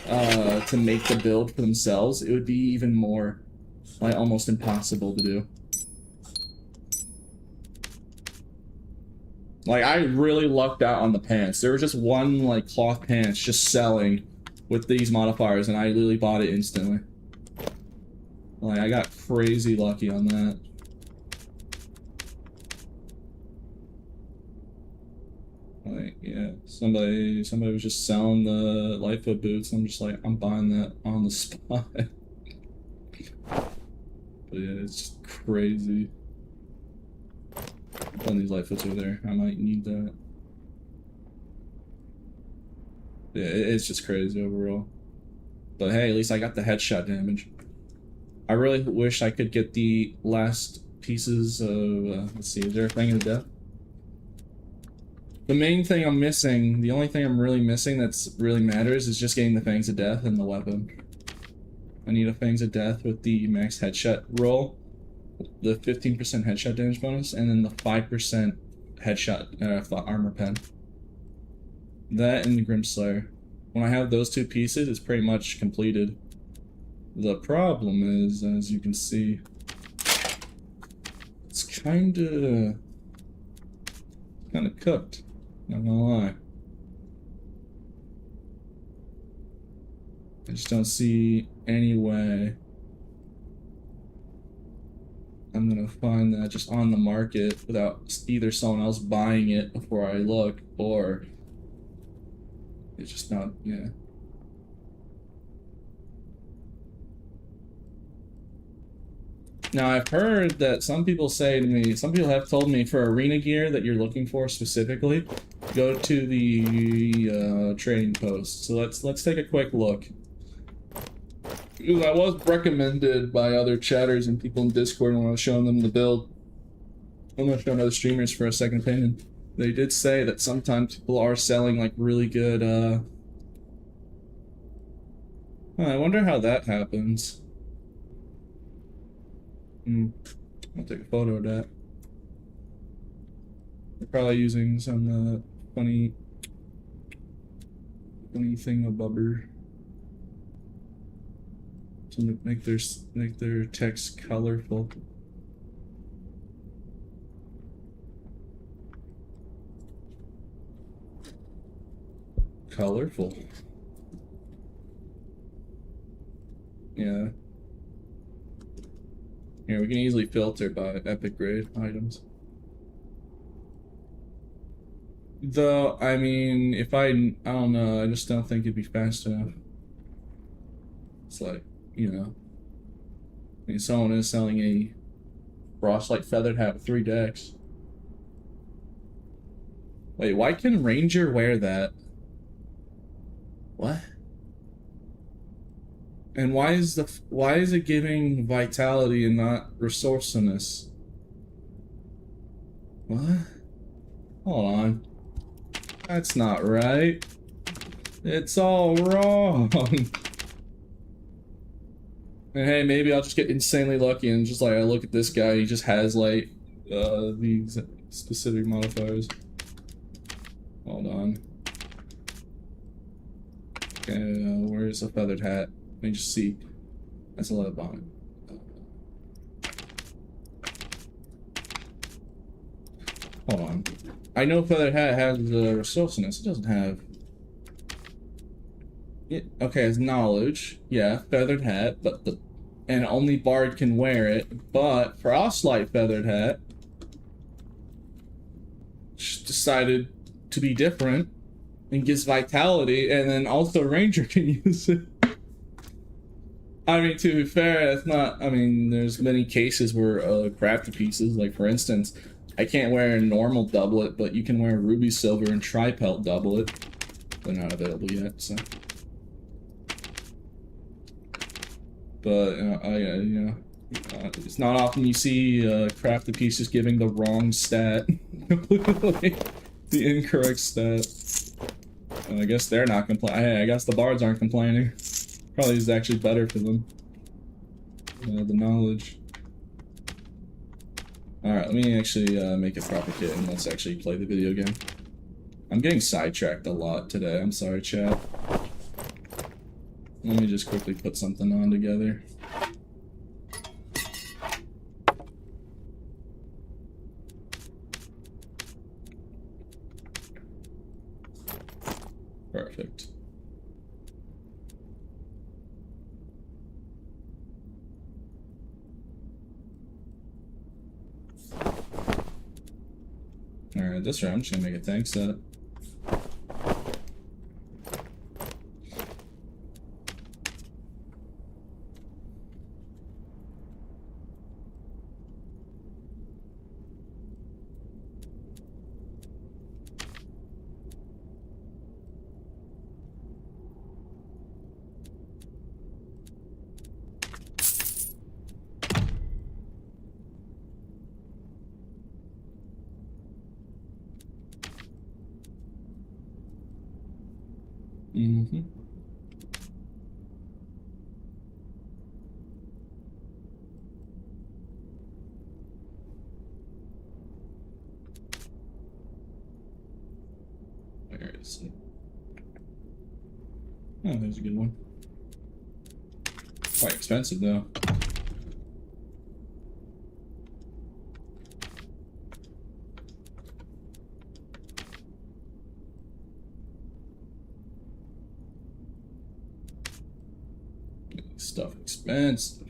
S1: to make the build for themselves, it would be even more, like, almost impossible to do. Like, I really lucked out on the pants. There was just one, like, cloth pants just selling with these modifiers, and I literally bought it instantly. Like, I got crazy lucky on that. Like, yeah, somebody was just selling the Lightfoot boots. I'm just like, I'm buying that on the spot. But yeah, it's just crazy. Putting these Lightfoots over there, I might need that. Yeah, it's just crazy overall. But hey, at least I got the headshot damage. I really wish I could get the last pieces of, let's see, is there a thing of death? The main thing I'm missing, the only thing I'm really missing that's really matters is just getting the Fangs of Death and the weapon. I need a Fangs of Death with the max headshot roll, the 15% headshot damage bonus, and then the 5% headshot armor pen. That and the Grimslayer. When I have those 2 pieces, it's pretty much completed. The problem is, as you can see, it's kinda cooked. Not gonna lie. I just don't see any way I'm gonna find that just on the market without either someone else buying it before I look, or it's just not, yeah. Now, I've heard that some people say to me, some people have told me for arena gear that you're looking for specifically, go to the trading post. So let's take a quick look. I was recommended by other chatters and people in Discord when I was showing them the build. I'm not showing other streamers for a second opinion. They did say that sometimes people are selling like really good, I wonder how that happens. I'll take a photo of that. They're probably using some funny thingamabobber to make their text colorful. Colorful. Yeah. Here, we can easily filter by epic grade items. Though, I mean, if I don't know, I just don't think it'd be fast enough. It's like, you know, I mean, someone is selling a Frostlight Feathered hat with 3 decks. Wait, why can Ranger wear that? What? And why is it giving vitality and not resourcefulness? What? Hold on. That's not right. It's all wrong. And hey, maybe I'll just get insanely lucky and just like I look at this guy, he just has like these specific modifiers. Hold on. Okay, where's the feathered hat? Let me just see. That's a lot of bomb. Hold on. I know feathered hat has resourcefulness. It doesn't have. Okay, it's knowledge. Yeah, feathered hat, but and only bard can wear it. But frostlight feathered hat decided to be different and gives vitality, and then also Ranger can use it. I mean, to be fair, it's not. I mean, there's many cases where crafted pieces, like for instance, I can't wear a normal doublet, but you can wear a ruby silver and tri-pelt doublet. They're not available yet, so. But it's not often you see crafted pieces giving the wrong stat, completely the incorrect stat. I guess they're not complaining. Hey, I guess the bards aren't complaining. Probably is actually better for them. The knowledge. All right, let me actually make a proper kit and let's actually play the video game. I'm getting sidetracked a lot today. I'm sorry, chat. Let me just quickly put something on together. Perfect. Alright, this round I'm just gonna make a tank set. Mm-hmm. Where is it? Oh, there's a good one. Quite expensive though. Stuff expensive.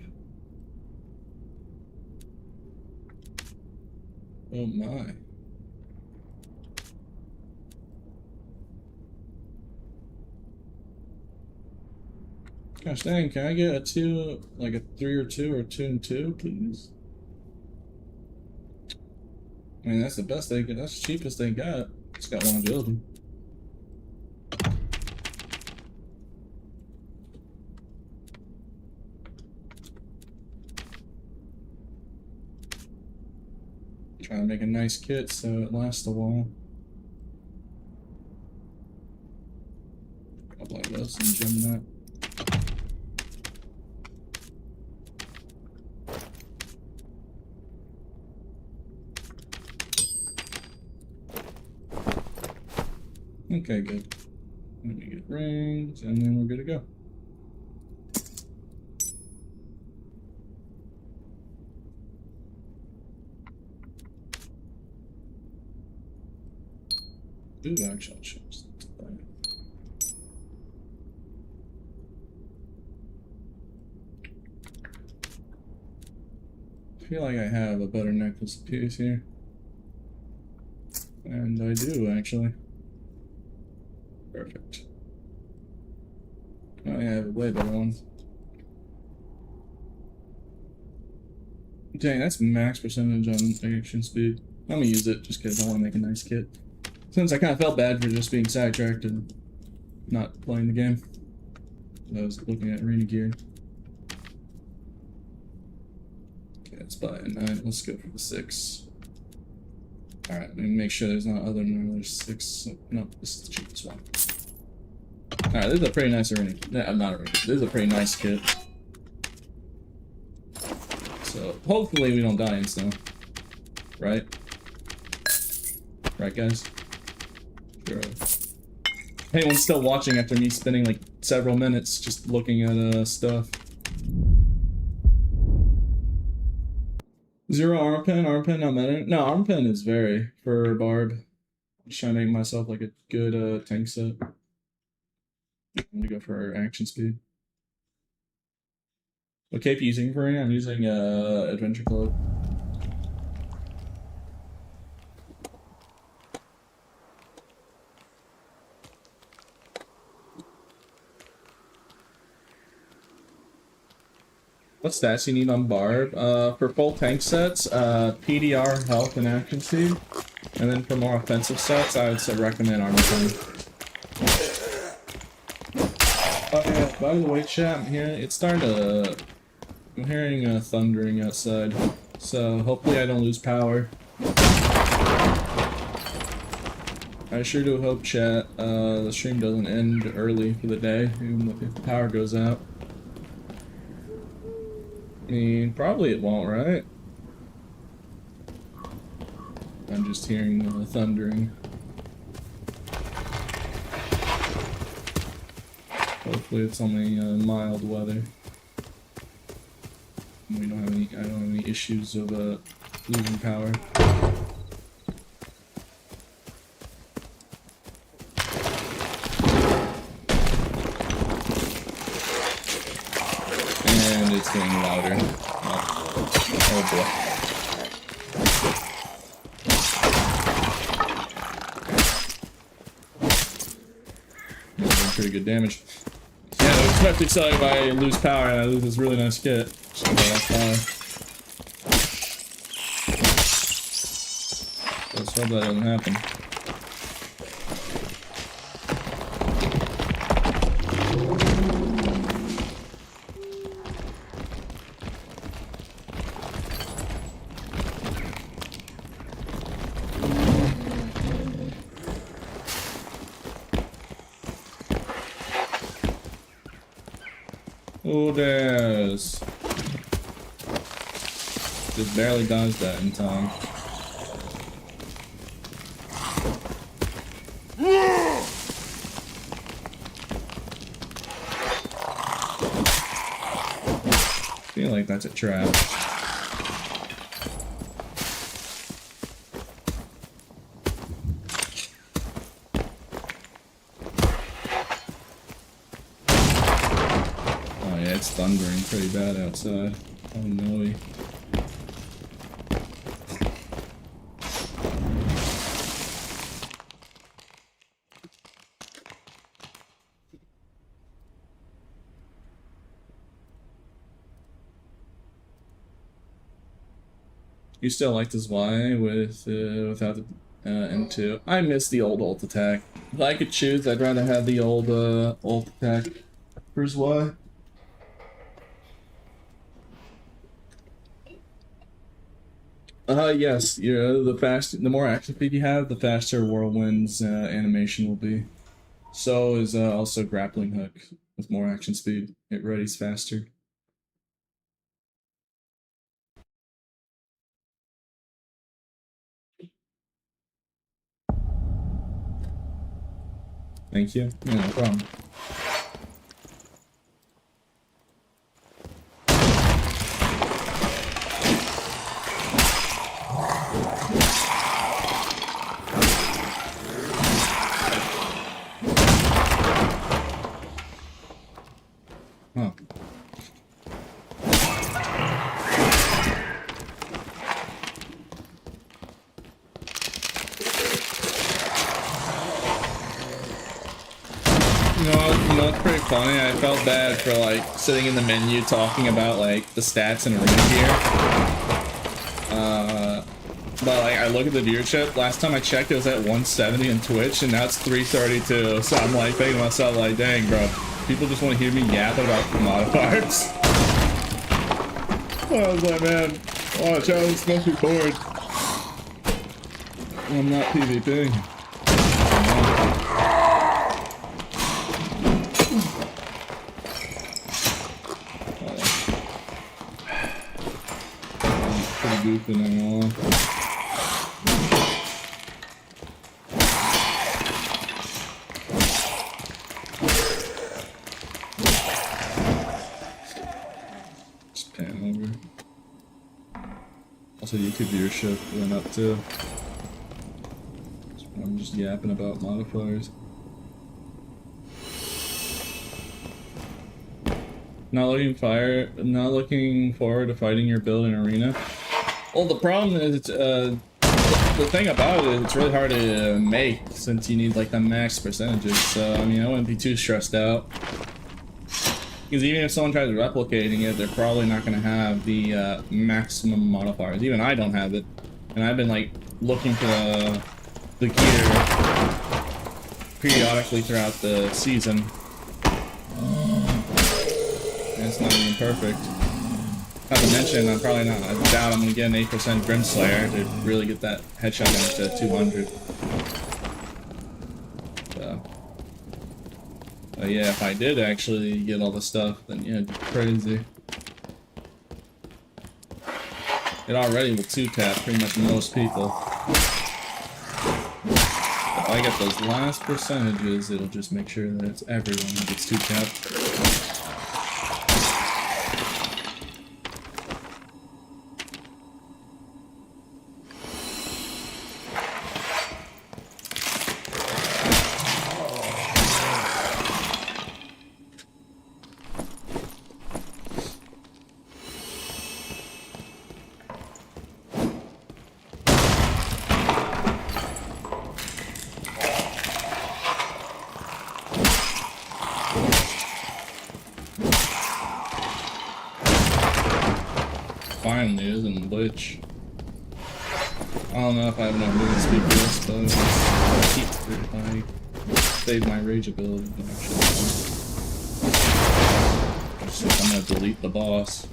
S1: Oh my. Gosh dang, can I get a 2, like a 3 or 2 or 2 and 2, please? I mean, that's the best they get. That's the cheapest they got. It's got longevity. Trying to make a nice kit so it lasts a while. I'll play this and gem that. Okay, good. Let me get rings, and then we're good to go. Ooh, actually, I'll change that to that. I feel like I have a better necklace piece here. And I do, actually. Perfect. I have way better ones. Dang, that's max percentage on action speed. I'm gonna use it just because I want to make a nice kit. Since I kind of felt bad for just being sidetracked and not playing the game. I was looking at arena gear. Okay, let's buy a 9. Let's go for the 6. Alright, let me make sure there's not other than another 6. No, this is the cheapest one. Alright, this is a pretty nice arena. Nah, not arena. This is a pretty nice kit. So, hopefully we don't die in snow. Right? Right, guys? Sure. Anyone's still watching after me spending like several minutes just looking at stuff. 0 arm pen not matter. No, arm pen is very for Barb. I'm just trying to make myself like a good tank set. I'm gonna go for action speed. What cape are you using for me? I'm using Adventure Club. What stats you need on Barb? For full tank sets, PDR, health, and action speed. And then for more offensive sets, I would say recommend armor pen. Oh yeah, by the way, chat, it's starting to... I'm hearing thundering outside. So hopefully I don't lose power. I sure do hope, chat, the stream doesn't end early for the day, even if the power goes out. I mean, probably it won't, right? I'm just hearing the thundering. Hopefully it's only mild weather. We don't have any. I don't have any issues of losing power. And it's getting louder. Oh boy. Pretty good damage. Yeah, especially excited if I lose power and I lose this really nice kit. So let's hope that doesn't happen. Oh, there's... Just barely dodged that in time. I feel like that's a trap. It's thundering pretty bad outside. Oh no. You still like this Y with without the M2? I miss the old ult attack. If I could choose, I'd rather have the old ult attack. Here's Y. Yes, the more action speed you have, the faster Whirlwind's animation will be. So is also Grappling Hook with more action speed. It readies faster. Thank you. Yeah, no problem. Huh. You know, it's pretty funny. I felt bad for like sitting in the menu talking about like the stats and arena gear. But like, I look at the viewership. Last time I checked, it was at 170 on Twitch, and now it's 332. So I'm like thinking to myself, like, dang, bro, people just want to hear me yap about modifiers. I was like, man, watch out, this must be bored. I'm not PvPing. Pretty goofy now. Just pan over. Also, YouTube viewership went up too. I'm just yapping about modifiers. Not looking forward to fighting your build in arena. Well, the problem is, the thing about it is it's really hard to make since you need like the max percentages. So I mean, I wouldn't be too stressed out. Because even if someone tries replicating it, they're probably not going to have the maximum modifiers. Even I don't have it, and I've been like looking for the gear periodically throughout the season. And it's not even perfect. Not to mention, I doubt I'm going to get an 8% Grim Slayer to really get that headshot into 200. So. But yeah, if I did actually get all the stuff, then yeah, it'd be crazy. It already will 2-tap pretty much most people. If I get those last percentages, it'll just make sure that it's everyone who gets 2-tapped. Finally, isn't Lich. I don't know if I have enough movement speed for this, but I save my rage ability. Actually, I'm gonna delete the boss.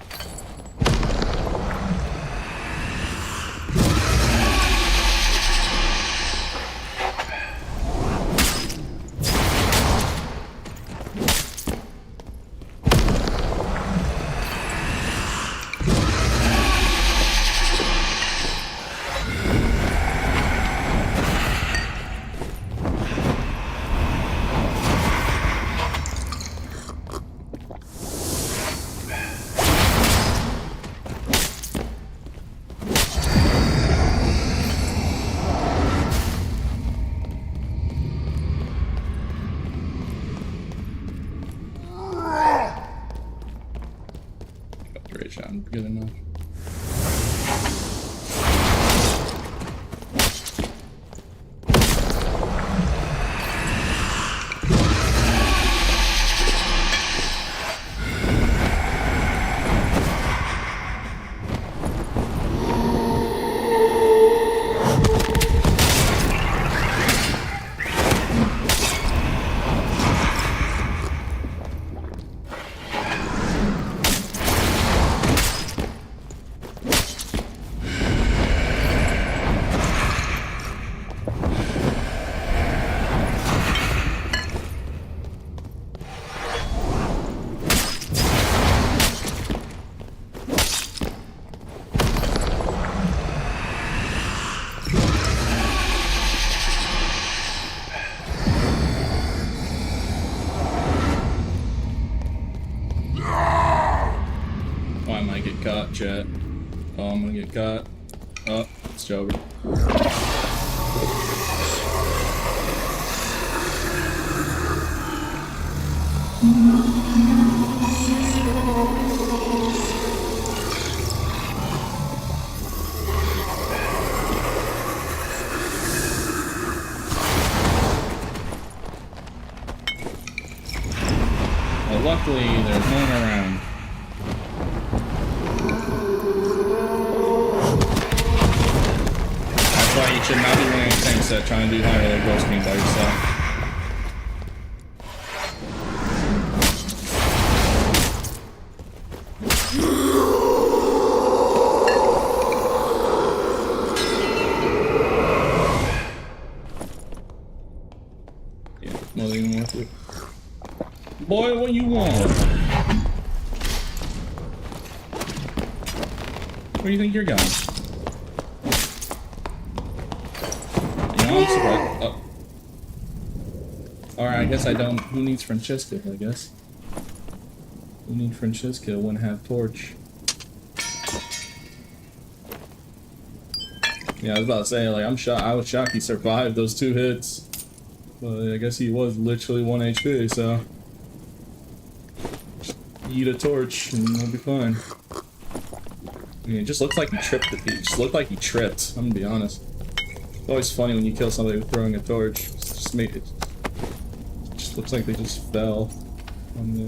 S1: Good enough. Chat. Oh, I'm gonna get caught. Oh, it's over. Well, luckily, there's no one around. trying to do higher level ghost game by yourself. Yeah, nothing worth it. Boy, what you want? Where do you think you're going? You know, I'm surprised. Oh. Alright, I guess I don't. Who needs Francesca, I guess? Who needs Francesca when have torch? Yeah, I was about to say, like, I'm shocked. I was shocked he survived those 2 hits. But I guess he was literally 1 HP, so. Eat a torch and we'll be fine. I mean, it just looks like he tripped. It just looked like he tripped. I'm gonna be honest. It's always funny when you kill somebody with throwing a torch. It just looks like they just fell on the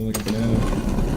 S1: like a banana.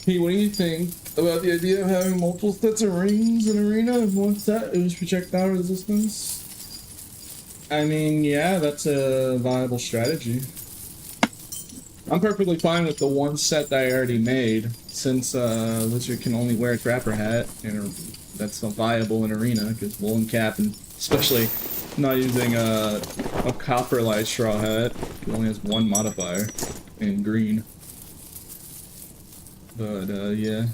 S1: Hey, what do you think about the idea of having multiple sets of rings in Arena? If one set is projectile resistance? I mean, yeah, that's a viable strategy. I'm perfectly fine with the one set that I already made, since Lizard can only wear a trapper hat, and that's not viable in Arena, because woolen cap, and especially not using a copper light straw hat, it only has one modifier, in green. But, yeah.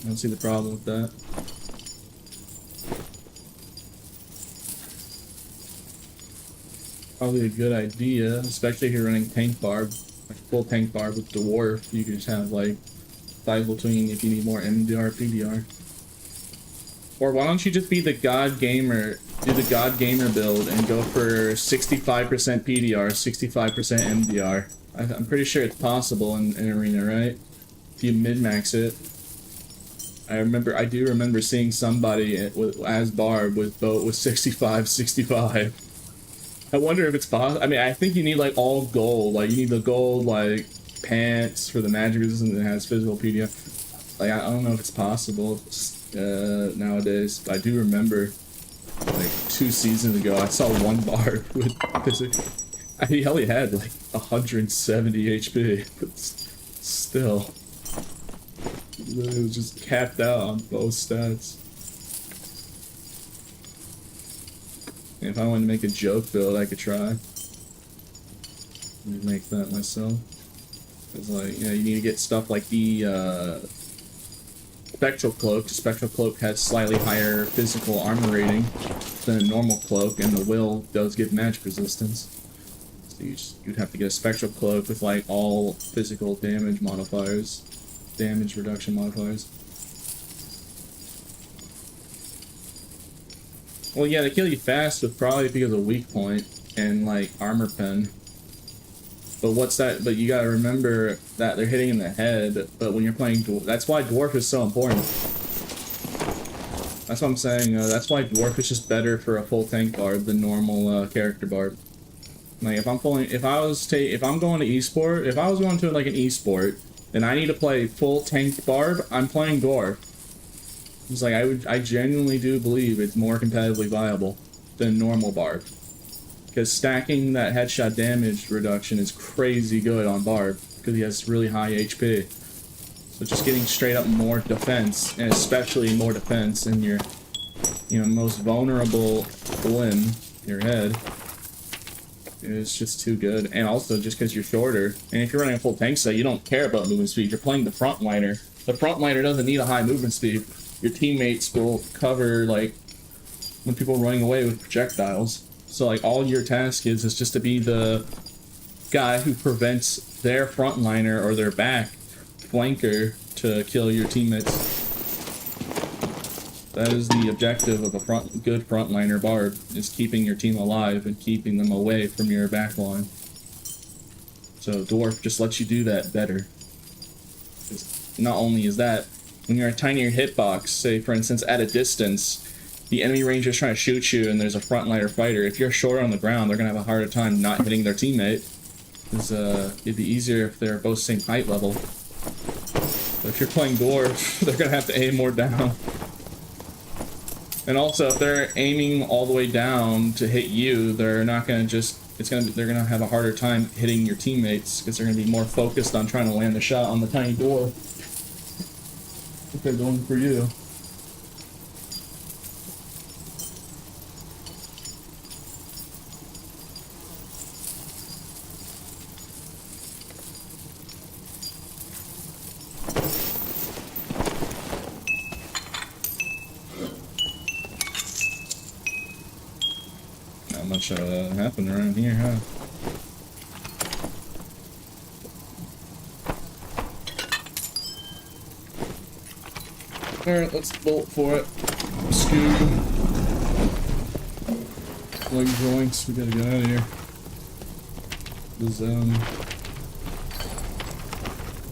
S1: I don't see the problem with that. Probably a good idea, especially if you're running tank barb, like full tank barb with dwarf. You can just have, like, cycle between if you need more MDR, PDR. Or why don't you just be the God Gamer, do the God Gamer build and go for 65% PDR, 65% MDR. I'm pretty sure it's possible in Arena, right? If you mid-max it. I do remember seeing somebody as Barb with boat with 65. I wonder if it's possible. I mean, I think you need like all gold. Like you need the gold like pants for the magic resistance that has physical PDR. Like I don't know if it's possible nowadays. But I do remember like 2 seasons ago I saw one Barb with physical. He only had like 170 HP, but still. It was just capped out on both stats. If I wanted to make a joke build, I could try. Make that myself. It's like, you know, you need to get stuff like the Spectral Cloak. The Spectral Cloak has slightly higher physical armor rating than a normal cloak, and the Will does give magic resistance. So you'd have to get a Spectral Cloak with like all physical damage modifiers. Damage reduction modifiers. Well, yeah, they kill you fast with probably because of weak point and like armor pen. But what's that? But you gotta remember that they're hitting in the head. But when you're playing dwarf, that's why dwarf is so important. That's what I'm saying. That's why dwarf is just better for a full tank barb than normal character barb. Like if I'm going to esport, if I was going to like an esport. Then I need to play full tank barb. I'm playing dwarf. It's like I genuinely do believe it's more competitively viable than normal barb, because stacking that headshot damage reduction is crazy good on barb because he has really high HP. So just getting straight up more defense, and especially more defense in your, you know, most vulnerable limb, your head. It's just too good, and also just because you're shorter, and if you're running a full tank set, you don't care about movement speed. You're playing the frontliner. The frontliner doesn't need a high movement speed. Your teammates will cover like when people are running away with projectiles. So like all your task is just to be the guy who prevents their frontliner or their back flanker to kill your teammates. That is the objective of a good frontliner bard, is keeping your team alive and keeping them away from your backline. So Dwarf just lets you do that better. Not only is that, when you're a tinier hitbox, say for instance at a distance, the enemy ranger is trying to shoot you and there's a frontliner fighter, if you're short on the ground, they're going to have a harder time not hitting their teammate. Because it'd be easier if they're both same height level. But if you're playing Dwarf, they're going to have to aim more down. And also, if they're aiming all the way down to hit you, they're not going to just... they're going to have a harder time hitting your teammates, because they're going to be more focused on trying to land the shot on the tiny dwarf. If they're going for you. Not much happened around here, huh? Alright, let's bolt for it. Scoob. Like joints, we gotta get out of here. The zone.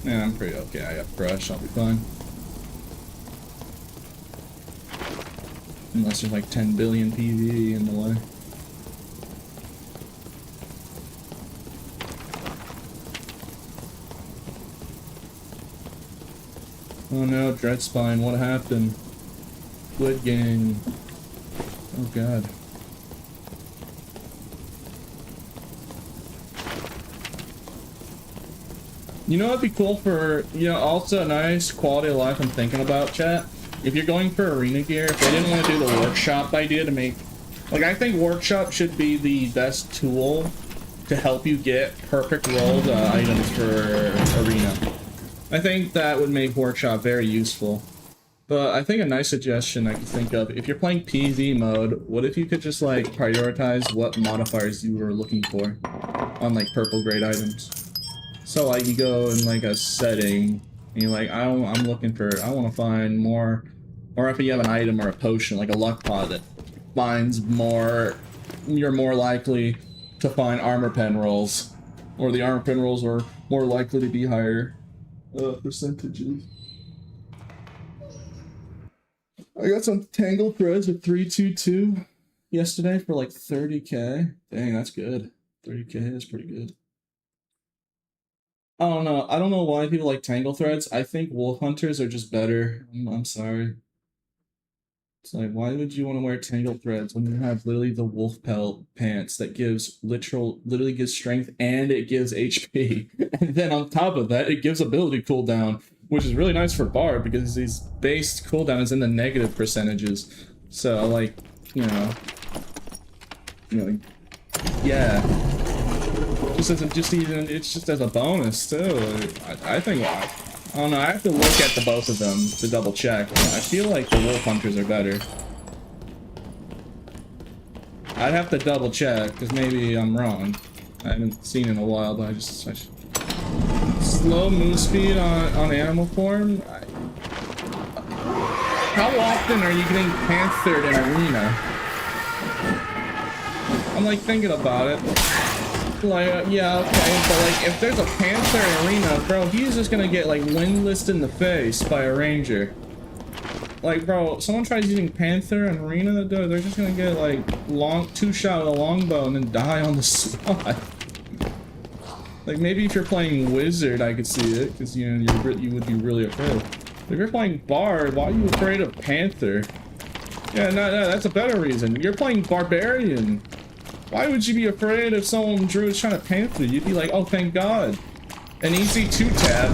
S1: Yeah, I'm pretty okay. I got crush, I'll be fine. Unless there's like 10 billion PvE in the way. Oh no, Dreadspine, what happened? Squid Gang. Oh god. You know what'd be cool for, also a nice quality of life I'm thinking about, chat? If you're going for arena gear, if they didn't want to do the workshop idea to make... Like, I think workshop should be the best tool to help you get perfect rolled items for arena. I think that would make workshop very useful. But I think a nice suggestion I could think of, if you're playing PvE mode, what if you could just like prioritize what modifiers you were looking for on like purple grade items? So like you go in like a setting, and you're like, I want to find more, or if you have an item or a potion, like a luck pot that finds more, you're more likely to find armor pen rolls, or the armor pen rolls are more likely to be higher. Percentages. I got some Tangle Threads at 322 yesterday for like 30k. Dang, that's good. 30k is pretty good. I don't know. I don't know why people like Tangle Threads. I think Wolf Hunters are just better. I'm sorry. It's like, why would you want to wear Tangle Threads when you have literally the wolf pelt pants that gives literally gives strength and it gives HP. And then on top of that, it gives ability cooldown, which is really nice for Bard because his base cooldown is in the negative percentages. So like, yeah. It's just as a bonus too. I think I don't know, I have to look at the both of them to double check. I feel like the Wolf Hunters are better. I'd have to double check, because maybe I'm wrong. I haven't seen it in a while, but I slow move speed on animal form? How often are you getting panthered in arena? I'm like thinking about it. Like, yeah, okay, but like, if there's a Panther in arena, bro, he's just gonna get like windlessed in the face by a ranger. Like, bro, someone tries using Panther in arena, they're just gonna get like two shot with a longbow and then die on the spot. Like, maybe if you're playing Wizard, I could see it, because you would be really afraid. But if you're playing Bard, why are you afraid of Panther? Yeah, no, that's a better reason. You're playing Barbarian. Why would you be afraid if someone Drew is trying to Panther? You'd be like, oh, thank God. An easy 2-tap.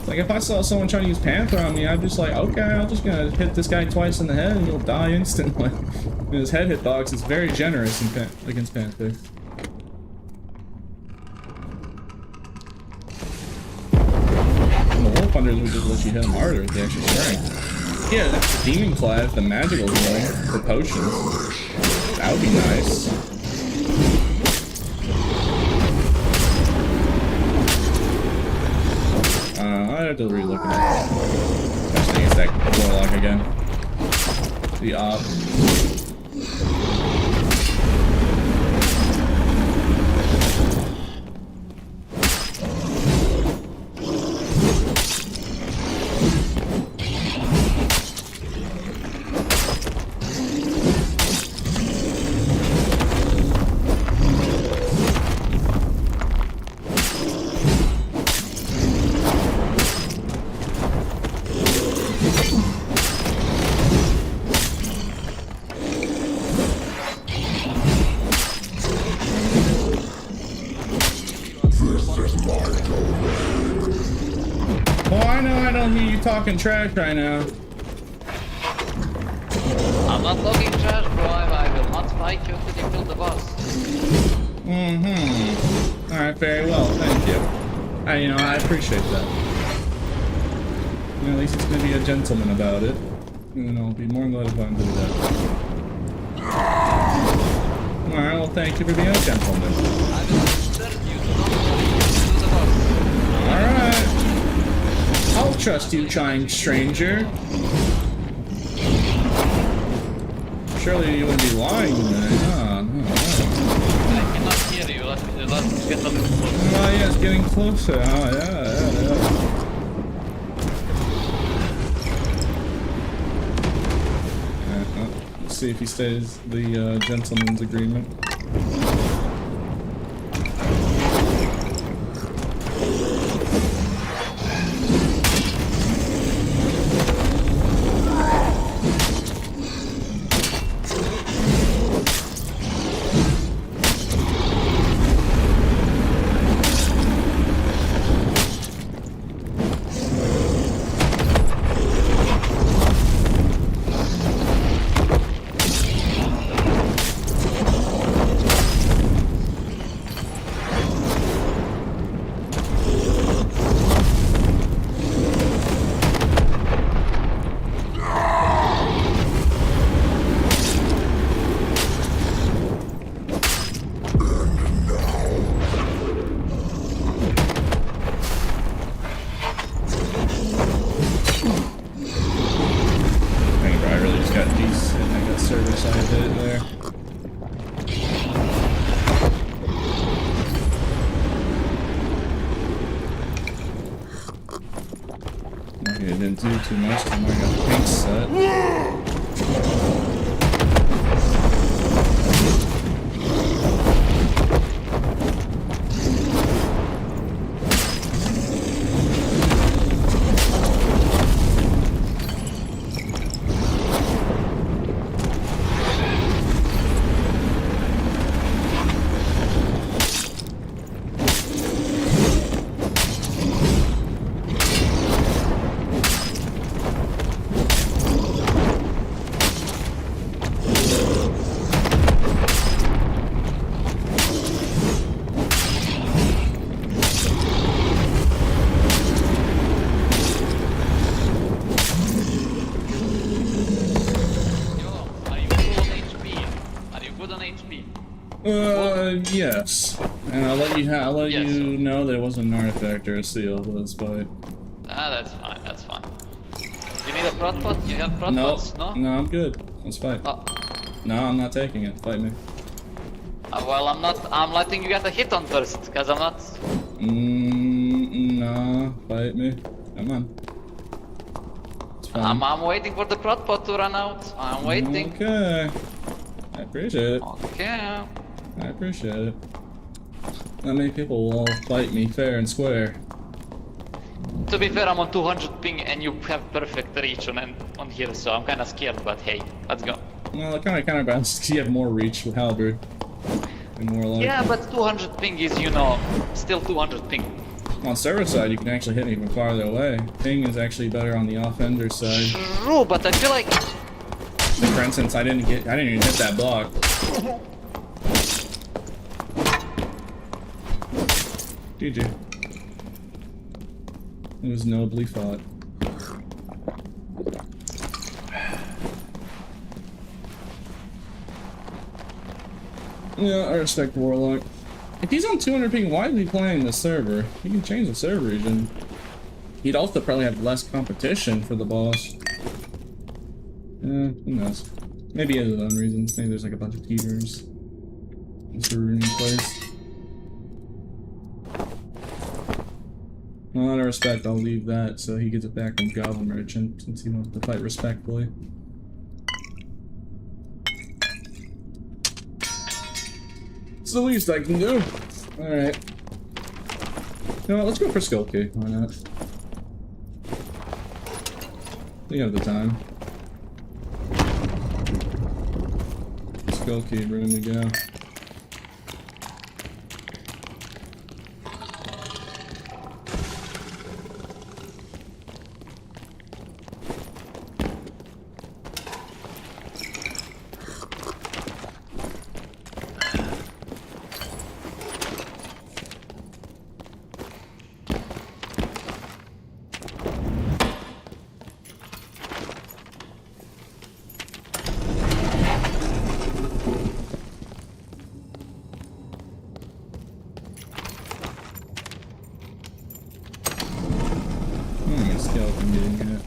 S1: Like, if I saw someone trying to use Panther on me, I'd just like, okay, I'm just gonna hit this guy twice in the head and he'll die instantly. And his head hitbox is very generous against Panther. And the Wolf Hunters would just let you hit him harder with the extra strength. Yeah, that's the Demon Clad, the magical healing for potions. That would be nice. artillery looking at? I think it's that warlock again. The op. Talking trash right now.
S3: I'm not talking trash, bro. I will not fight you until you kill the boss.
S1: Mm-hmm. Alright, very well, thank you. I appreciate that. At least he's gonna be a gentleman about it. And I'll be more than glad if I can do that. Alright, well thank you for being a gentleman.
S3: I will insert you to not fight you to the boss.
S1: Alright. I'll trust you, trying stranger. Surely you wouldn't be lying to me. No.
S3: I cannot hear you. Let's get a little closer.
S1: Oh yeah, it's getting closer. Oh yeah. Let's see if he stays the gentleman's agreement. Didn't do too much to my paint set. Yes. And I'll let you know that it wasn't an artifact or a seal, but it's fine.
S3: Ah, that's fine, that's fine. You need a prot pot? You have prot pots? No?
S1: No, I'm good. Let's fight.
S3: Oh.
S1: No, I'm not taking it. Fight me.
S3: Well, I'm letting you get a hit on first, because I'm not...
S1: No, fight me. Come on. It's fine.
S3: I'm waiting for the prot pot to run out. I'm waiting.
S1: Okay. I appreciate it.
S3: Okay.
S1: I appreciate it. Not many people will fight me fair and square.
S3: To be fair, I'm on 200 ping and you have perfect reach on here, so I'm kinda scared, but hey, let's go.
S1: Well, it kinda counterbalances because you have more reach with Halberd. And more like...
S3: Yeah, but 200 ping is, you know, still 200 ping.
S1: On server side, you can actually hit me from farther away. Ping is actually better on the offender side.
S3: True, but I feel like...
S1: Like, for instance, I didn't even hit that block. GG. It was nobly fought. Yeah, I respect Warlock. If he's on 200 ping, why is he playing the server? He can change the server region. He'd also probably have less competition for the boss. Who knows? Maybe he has his own reasons. Maybe there's like a bunch of teeters. It's a ruining place. Well, out of respect, I'll leave that so he gets it back from Goblin Merchant since he wants to fight respectfully. It's the least I can do. Alright. You know what, let's go for Skull Key. Why not? We have the time. Skull Key, room we go. Skeleton getting hit.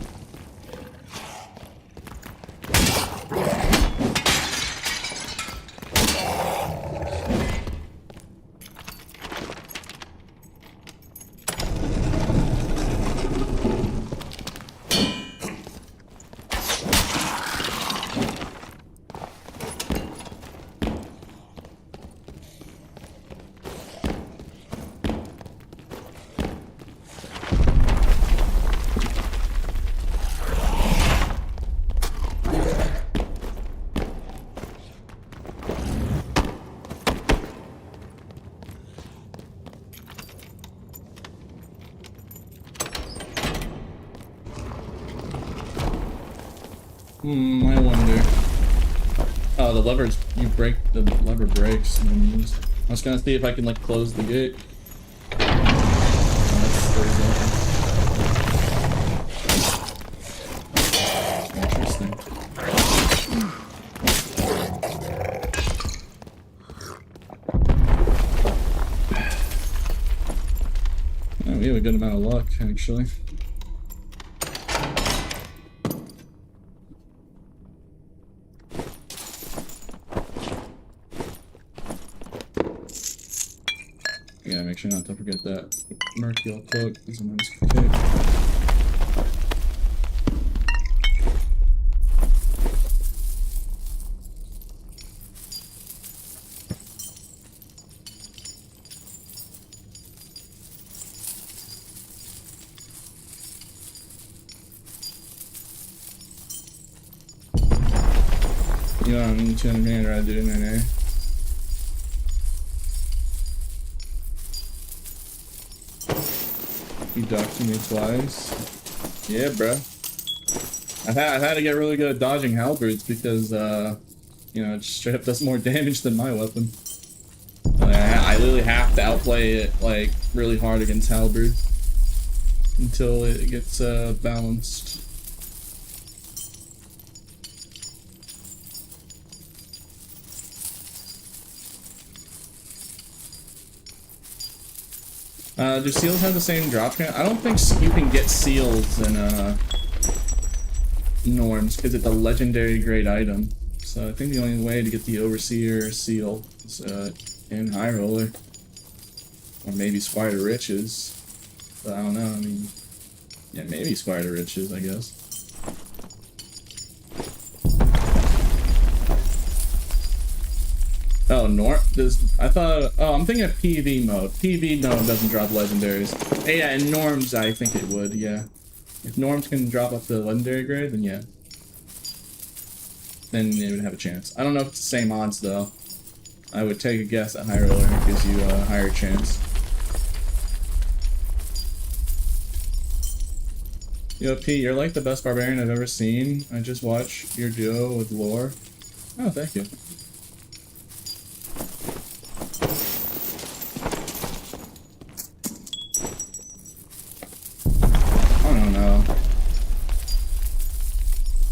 S1: I wonder. Oh, the levers, the lever breaks. I was gonna see if I can like close the gate. Oh, that's interesting. Oh, we have a good amount of luck, actually. Yeah, make sure not to forget that Mercule cloak is a nice cake. You know, I'm 200 grand right doing that, eh? He ducked me twice. Yeah, bro. I've had to get really good at dodging halberds because, you know, it straight up does more damage than my weapon. I literally have to outplay it, like, really hard against halberds until it gets, balanced. Do seals have the same drop chance? I don't think you can get seals in norms because it's a legendary grade item. So I think the only way to get the Overseer seal is in High Roller. Or maybe Squire to Riches. But I don't know, I mean... Yeah, maybe Squire to Riches, I guess. Oh, I thought, oh, I'm thinking of PV mode. PV mode doesn't drop legendaries. Hey, yeah, in norms, I think it would, yeah. If norms can drop up the legendary grade, then yeah. Then it would have a chance. I don't know if it's the same odds, though. I would take a guess at High Roller. It gives you a higher chance. Yo, Pete, you're like the best barbarian I've ever seen. I just watched your duo with Lore. Oh, thank you.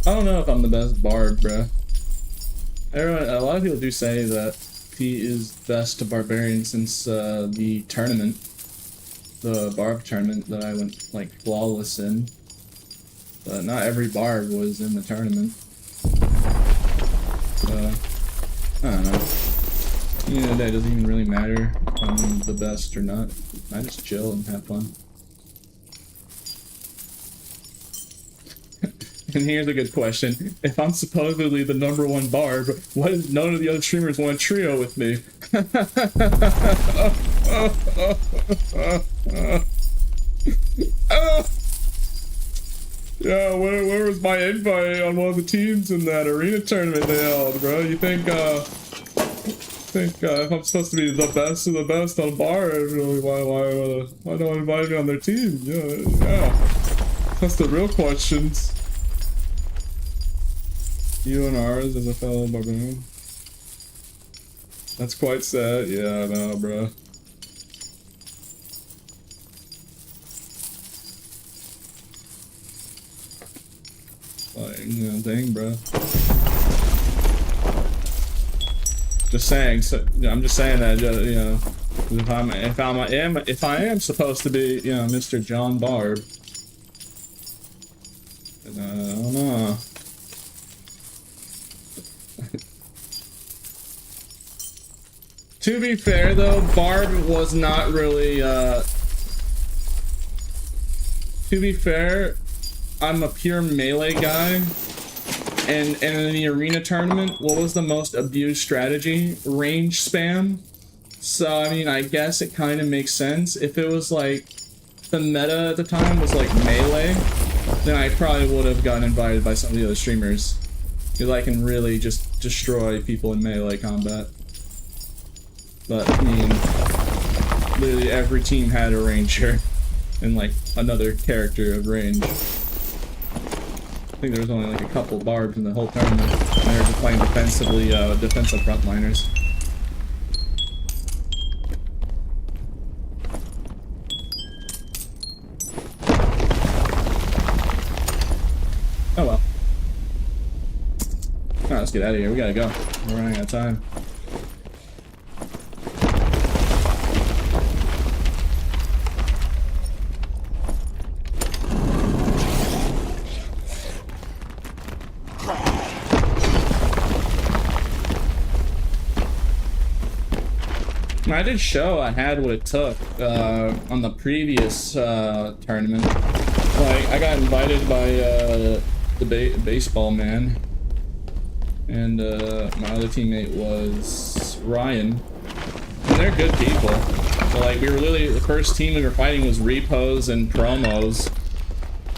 S1: I don't know if I'm the best bard, bruh. A lot of people do say that he is best barbarian since the tournament. the barb tournament that I went like flawless in. But not every barb was in the tournament. I don't know. At the end of the day, it doesn't even really matter if I'm the best or not. I just chill and have fun. And here's a good question. If I'm supposedly the #1 barb, why does none of the other streamers want to trio with me? Yeah, where was my invite on one of the teams in that arena tournament they held, bro? You think if I'm supposed to be the best of the best on bar, really, why don't invite me on their team? Yeah. That's the real questions. You and ours as a fellow barbarian. That's quite sad. Yeah, I know, bro. Like, you know, dang, bro. Just saying. So, I'm just saying that, you know, if I am supposed to be, you know, Mr. John Barb, I don't know. To be fair, though, Barb was not really. To be fair, I'm a pure melee guy. And in the arena tournament, what was the most abused strategy? Range spam. So, I mean, I guess it kind of makes sense. If it was like, the meta at the time was like melee, then I probably would have gotten invited by some of the other streamers. Because I can really just destroy people in melee combat. But, I mean, literally every team had a ranger and like another character of range. I think there was only like a couple barbs in the whole tournament. And they were just playing defensively, defensive frontliners. Oh well. Alright, let's get out of here. We gotta go. We're running out of time. I did show I had what it took on the previous tournament. Like, I got invited by the baseball man, and my other teammate was Ryan, and they're good people. So, like, we were literally, the first team we were fighting was repos and promos,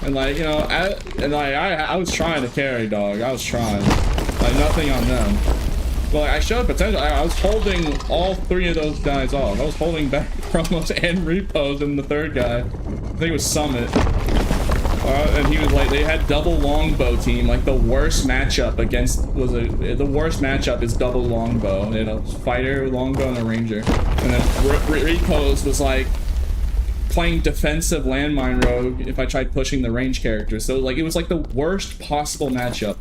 S1: and like, you know, I was trying to carry, dog. I was trying, like, nothing on them. Well, I showed potential. I was holding all three of those guys off. I was holding back promos and repos and the third guy. I think it was Summit. And he was like, they had double longbow team. Like, the worst matchup against the worst matchup is double longbow. You know, fighter, longbow, and a ranger. And then repos was like playing defensive landmine rogue if I tried pushing the range character. So like, it was like the worst possible matchup.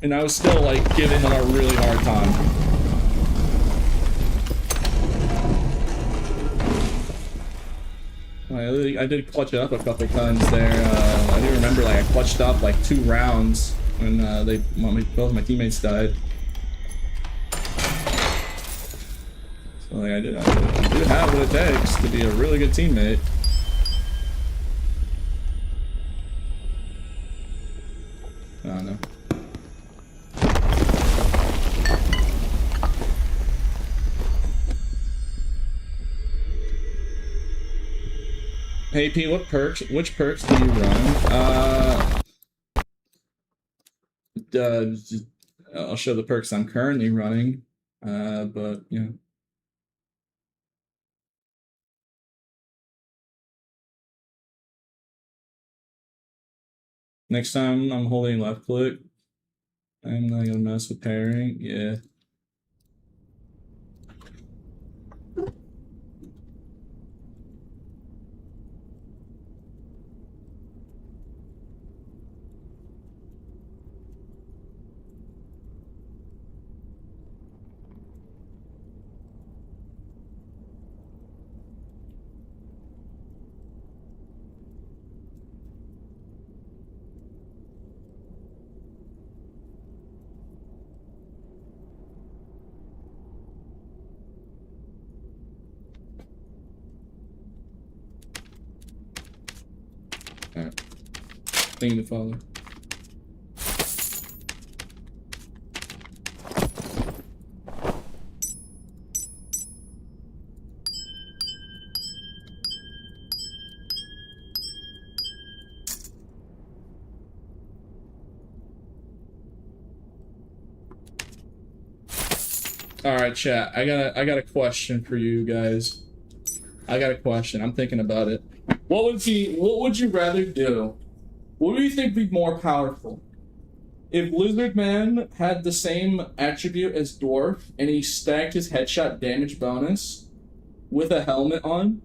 S1: And I was still, like, giving him a really hard time. I did clutch it up a couple times there. I do remember, like, I clutched up, like, 2 rounds when both my teammates died. So, like, I do have what it takes to be a really good teammate. I don't know. Hey Pete, which perks do you run? I'll show the perks I'm currently running, but, you know. Next time I'm holding left click, I'm not gonna mess with pairing, yeah. Thank you, Father. All right, chat. I got a question for you guys. I got a question. I'm thinking about it. What would you rather do? What do you think would be more powerful? If Lizard Man had the same attribute as Dwarf and he stacked his headshot damage bonus with a helmet on,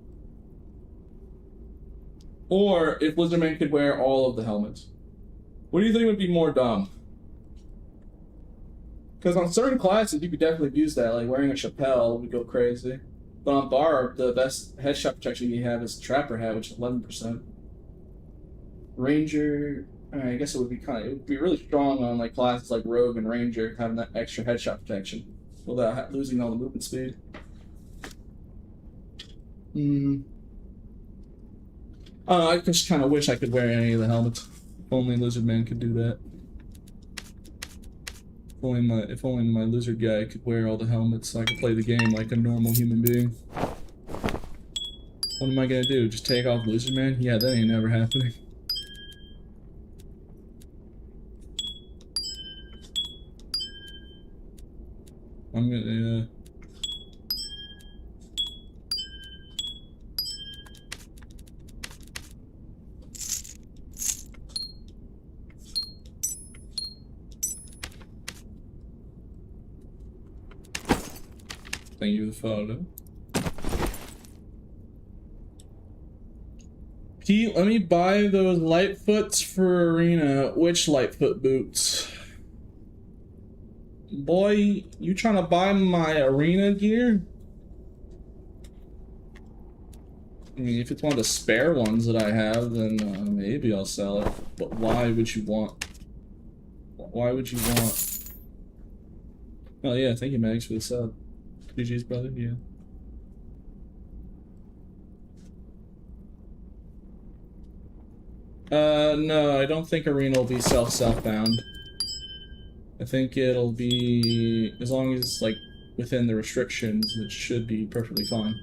S1: or if Lizard Man could wear all of the helmets, what do you think would be more dumb? Because on certain classes, you could definitely use that, like wearing a Chappelle would go crazy. But on Barb, the best headshot protection you have is the Trapper Hat, which is 11%. Ranger, I guess it would be really strong on like classes like Rogue and Ranger, having that extra headshot protection without losing all the movement speed. I just kind of wish I could wear any of the helmets. If only Lizard Man could do that. If only my lizard guy could wear all the helmets so I could play the game like a normal human being. What am I gonna do? Just take off Lizard Man? Yeah, that ain't never happening. I'm gonna, Thank you for the photo. Pete, let me buy those Lightfoots for Arena. Which Lightfoot boots? Boy, you trying to buy my Arena gear? I mean, if it's one of the spare ones that I have, then maybe I'll sell it. But why would you want? Why would you want? Oh yeah, thank you, Max, for the sub. GG's, brother. Yeah. No, I don't think Arena will be self-bound. I think it'll be, as long as it's like within the restrictions, it should be perfectly fine.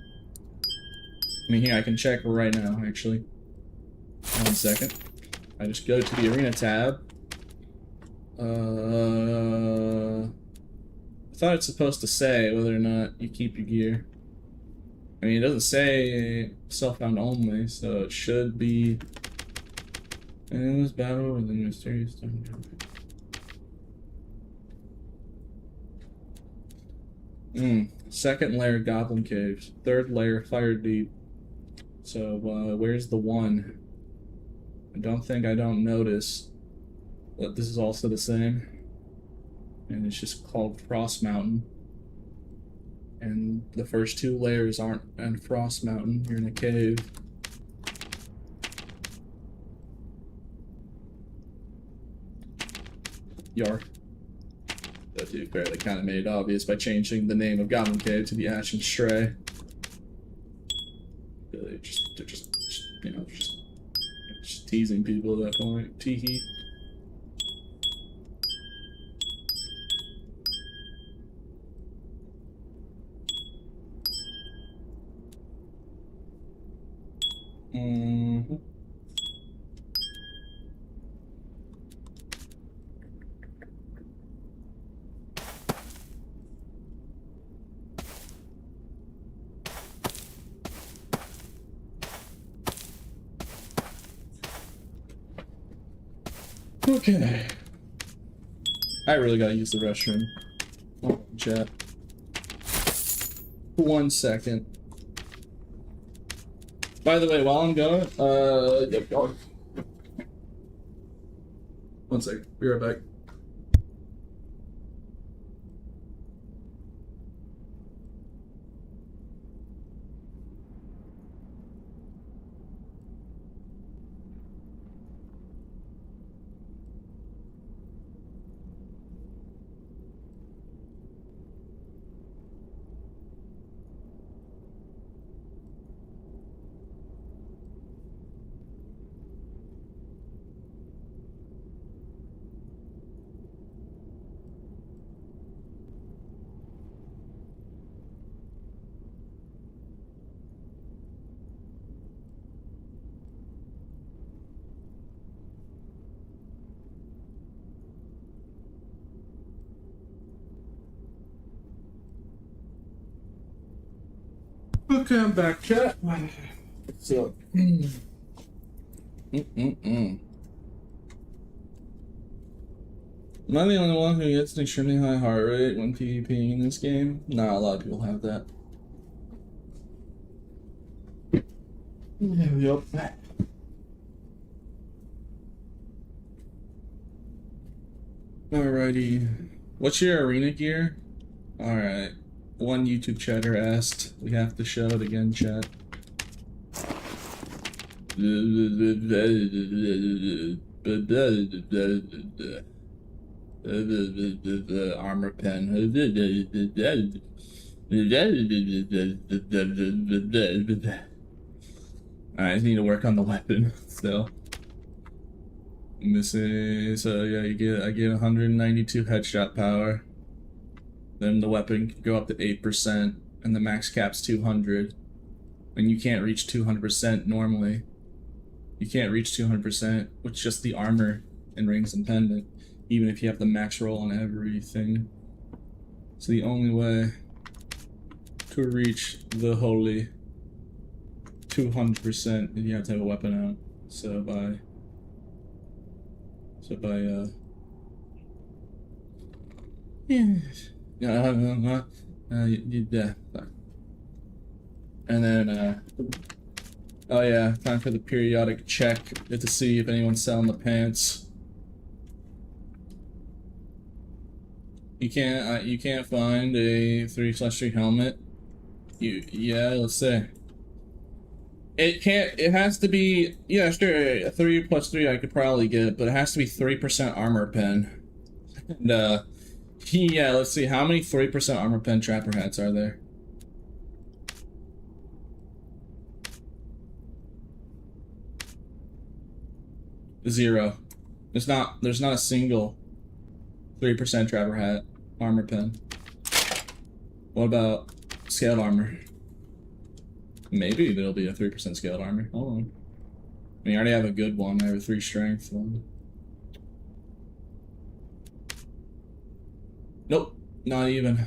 S1: I mean, here, I can check right now, actually. 1 second. I just go to the Arena tab. I thought it's supposed to say whether or not you keep your gear. I mean, it doesn't say self-bound only, so it should be in this battle with the mysterious time. Second layer Goblin Caves. Third layer Fire Deep. So, where's the one? I don't notice that this is also the same. And it's just called Frost Mountain. And the first 2 layers aren't in Frost Mountain. You're in a cave. Yark. That dude barely kind of made it obvious by changing the name of Goblin Cave to the Ashen Stray. They're just you know, just teasing people at that point. Teehee. Okay. I really gotta use the restroom. Oh, chat. 1 second. By the way, while I'm going, yep, going. 1 second. Be right back. Okay, I'm back, chat. So, Am I the only one who gets an extremely high heart rate when PvPing in this game? Nah, a lot of people have that. Yep. Alrighty. What's your arena gear? Alright. One YouTube chatter asked. We have to show it again, chat. Armor pen. I just need to work on the weapon still. This is yeah, I get 192 headshot power. Then the weapon can go up to 8%, and the max cap's 200. And you can't reach 200% normally. You can't reach 200% with just the armor and rings and pendant, even if you have the max roll on everything. So the only way to reach the holy 200% is you have to have a weapon out. So by yeah. And then oh yeah, time for the periodic check to see if anyone's selling the pants. You can't find a 3/3 helmet. Yeah, let's say. It has to be, yeah, sure, a 3+3 I could probably get, but it has to be 3% armor pen. And yeah, let's see, how many 3% armor pen trapper hats are there? Zero. There's not a single 3% trapper hat armor pen. What about scaled armor? Maybe there'll be a 3% scaled armor. Hold on. I mean, I already have a good one. I have a 3 strength one. Nope, not even.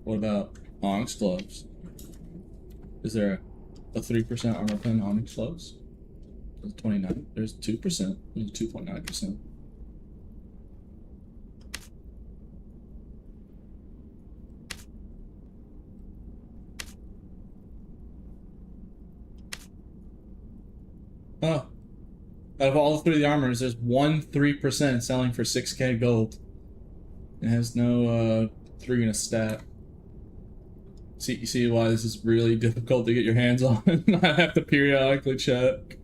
S1: What about onyx gloves? Is there a 3% armor pen onyx gloves? There's 29. There's 2%. There's 2.9%. Oh. Out of all 3 of the armors, there's one 3% selling for 6k gold. It has no 3 in a stat. See, you see why this is really difficult to get your hands on and I have to periodically check.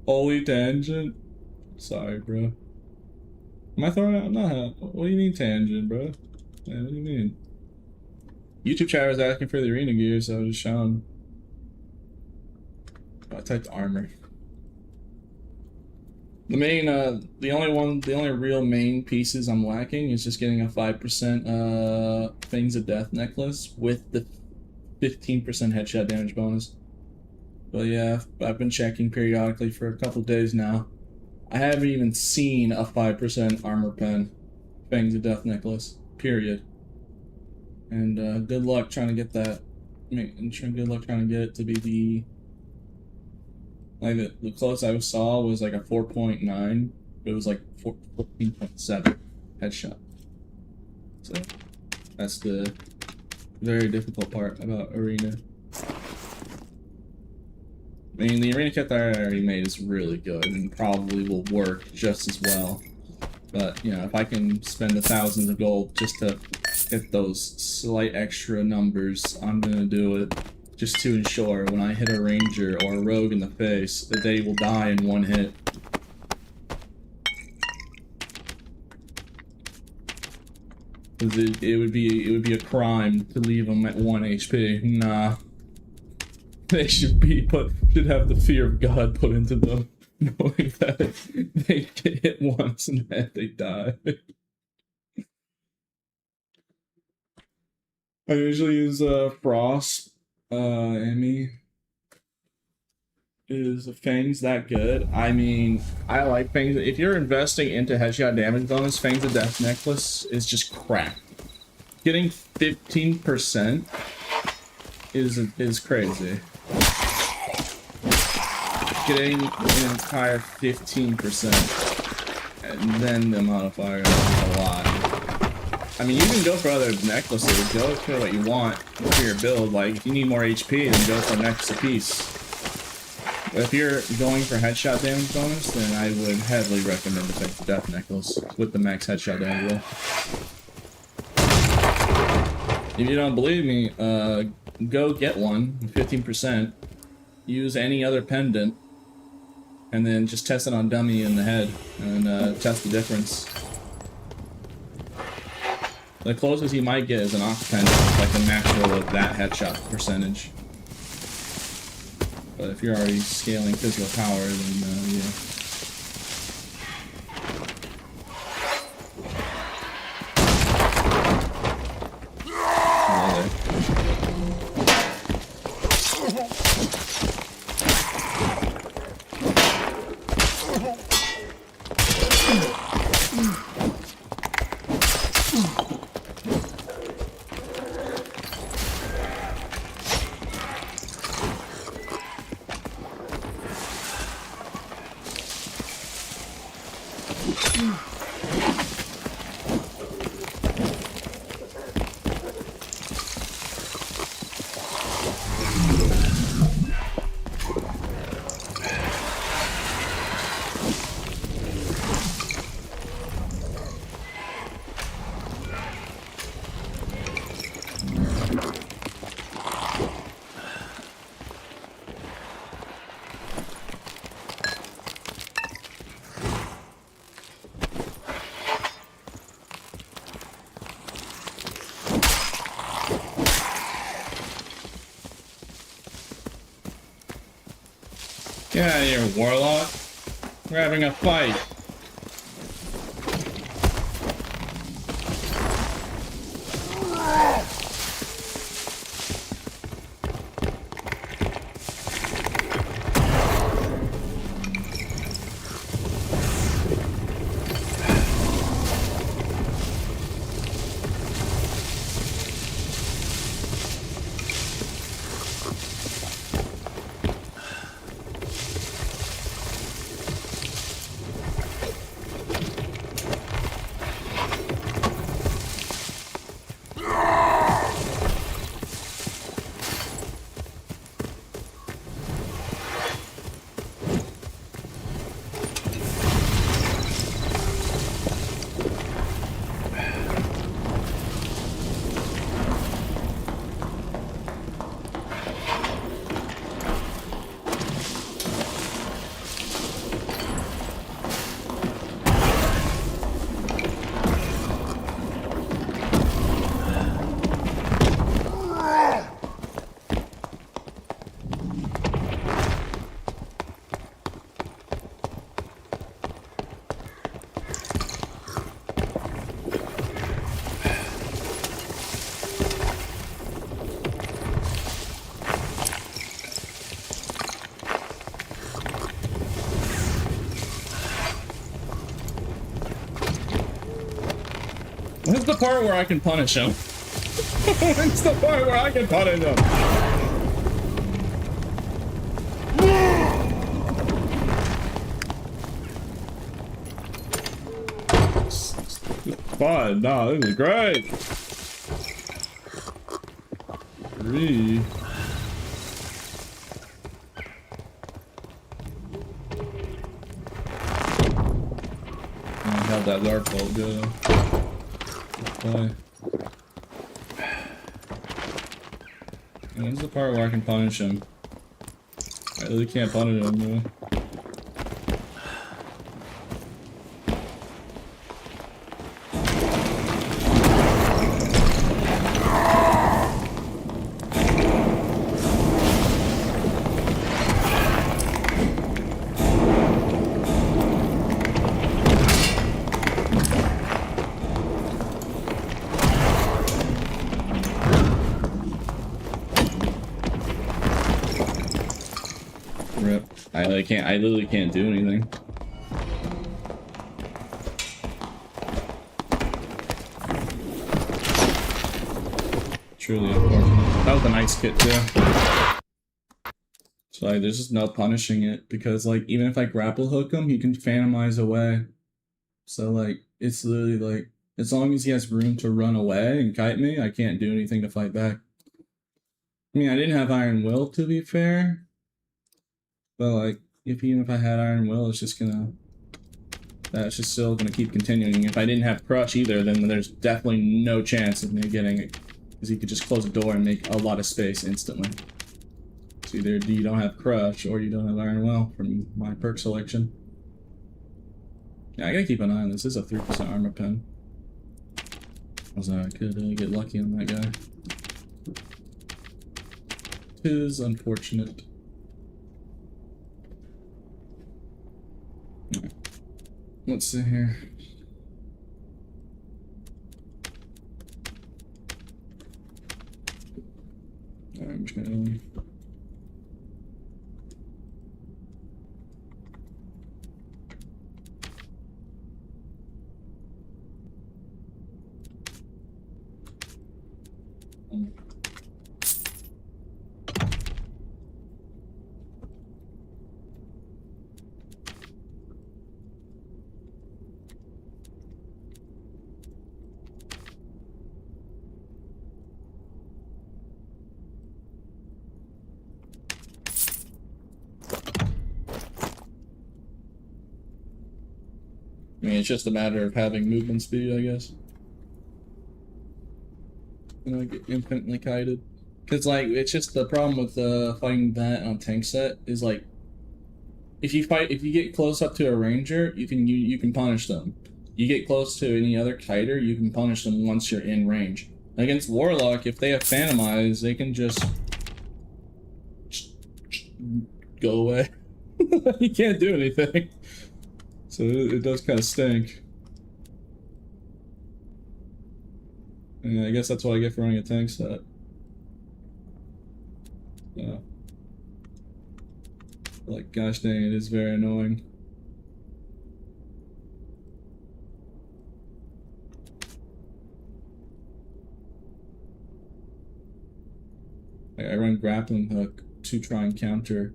S1: Holy tangent. Sorry, bro. Am I throwing out? No. What do you mean tangent, bro? Yeah, what do you mean? YouTube chat was asking for the arena gear, so I was just showing. I typed armor. The main, the only real main pieces I'm lacking is just getting a 5% Fangs of Death necklace with the 15% headshot damage bonus. But yeah, I've been checking periodically for a couple days now. I haven't even seen a 5% armor pen Fangs of Death necklace, period. And good luck trying to get that. Good luck trying to get it to be the... Like the closest I saw was like a 4.9. It was like 14.7 headshot. So that's the very difficult part about arena. I mean, the arena kit that I already made is really good and probably will work just as well. But you know, if I can spend thousands of gold just to get those slight extra numbers, I'm gonna do it. Just to ensure when I hit a ranger or a rogue in the face that they will die in one hit. Because it would be a crime to leave them at 1 HP. Nah. They should have the fear of God put into them, knowing that they get hit once and then they die. I usually use Frost. Emmy. Is Fangs that good? I mean, I like Fangs. If you're investing into headshot damage bonus, Fangs of Death necklace is just crap. Getting 15% is crazy. Getting an entire 15% and then the modifier is a lot. I mean, you can go for other necklaces, go for what you want for your build. Like, if you need more HP, then go for necklace apiece. But if you're going for headshot damage bonus, then I would heavily recommend the Effect Death Necklace with the max headshot damage roll. If you don't believe me, go get one, 15%. Use any other pendant, and then just test it on dummy in the head, and test the difference. The closest you might get is an ox pendant, like a max roll of that headshot percentage. But if you're already scaling physical power, then yeah. Get out of here, Warlock. We're having a fight. When's the part where I can punish him? When's the part where I can punish him? Fun. No, this is great. 3. I have that dark bolt go. Why? This is the part where I can punish him. I really can't punish him though. Rip. I literally can't do anything. Truly unfortunate. That was a nice kit too. So like, there's just no punishing it because like even if I grapple hook him, he can phantomize away. So like it's literally like as long as he has room to run away and kite me, I can't do anything to fight back. I mean, I didn't have Iron Will to be fair, but like even if I had Iron Will, it's just still gonna keep continuing. If I didn't have Crush either, then there's definitely no chance of me getting it because he could just close the door and make a lot of space instantly. So either you don't have Crush or you don't have Iron Will from my perk selection. Yeah, I gotta keep an eye on this. This is a 3% armor pen. I could get lucky on that guy. Tis unfortunate. Right. Let's see here. Alright, I'm just gonna... I mean, it's just a matter of having movement speed, I guess. And I get infinitely kited. Because, like, it's just the problem with fighting that on tank set is, like, if you get close up to a ranger, you can punish them. You get close to any other kiter, you can punish them once you're in range. Against Warlock, if they have Phantomize, they can just go away. You can't do anything. So it does kind of stink. And I guess that's what I get for running a tank set. Yeah. Like, gosh dang, it is very annoying. I run grappling hook to try and counter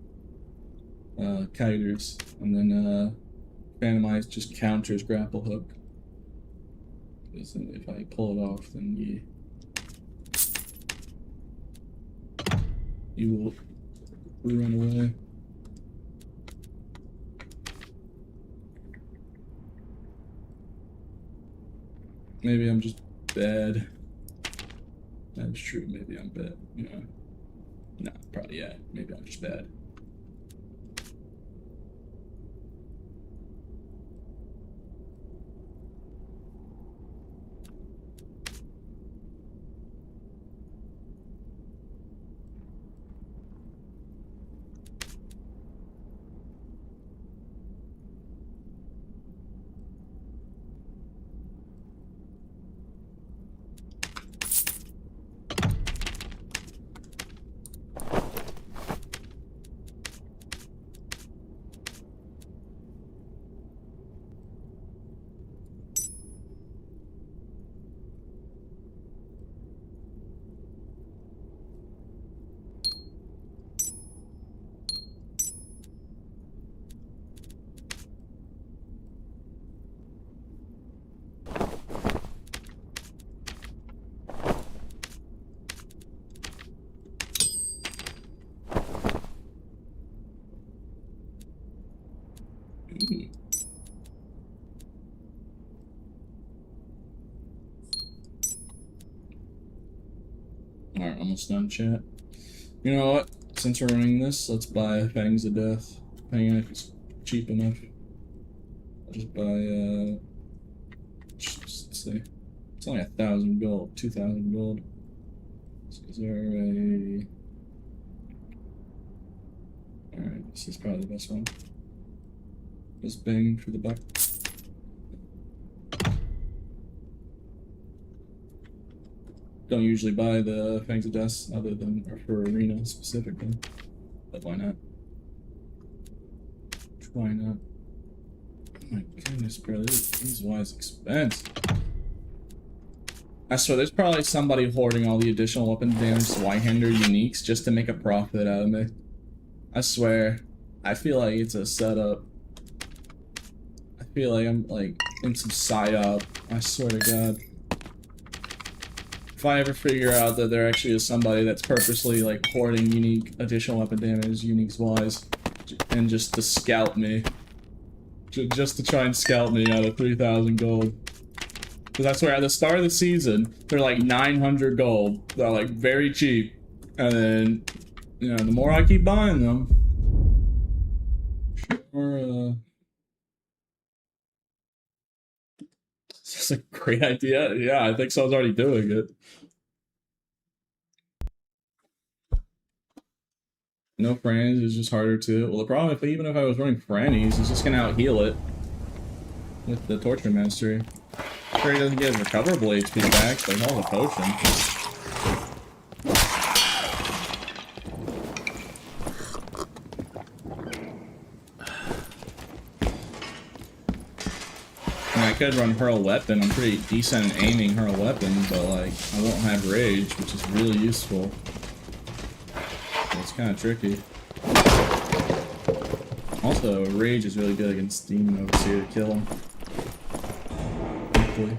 S1: kiters, and then Phantomize just counters grapple hook. Because if I pull it off, then you will run away. Maybe I'm just bad. That's true, maybe I'm bad. Yeah. No, probably, yeah. Maybe I'm just bad. Alright, almost done, chat. You know what? Since we're running this, let's buy Fangs of Death. Hang on, if it's cheap enough. I'll just buy, let's see. It's only 1,000 gold, 2,000 gold. Is there a... Alright, this is probably the best one. Just bang for the buck. Don't usually buy the Fangs of Death other than for arena specifically, but why not? Why not? Oh my goodness, bro, this is why it's expensive. I swear, there's probably somebody hoarding all the additional weapon damage Zweihander uniques just to make a profit out of me. I swear. I feel like it's a setup. I feel like I'm, like, in some psyop. I swear to God. If I ever figure out that there actually is somebody that's purposely, like, hoarding unique additional weapon damage, uniques-wise, and just to scout me. Just to try and scout me out of 3,000 gold. Because I swear, at the start of the season, they're like 900 gold. They're like very cheap. And then, you know, the more I keep buying them, sure, it's a great idea. Yeah, I think someone's already doing it. No frannies is just harder to. Well, the problem if even if I was running frannies, it's just gonna out heal it with the torture mastery. Sure, he doesn't get his recoverable HP back, but all the potion. I mean, I could run hurl weapon. I'm pretty decent at aiming hurl weapon, but like I won't have rage, which is really useful. So it's kind of tricky. Also, rage is really good against demon overseer to kill him. Hopefully.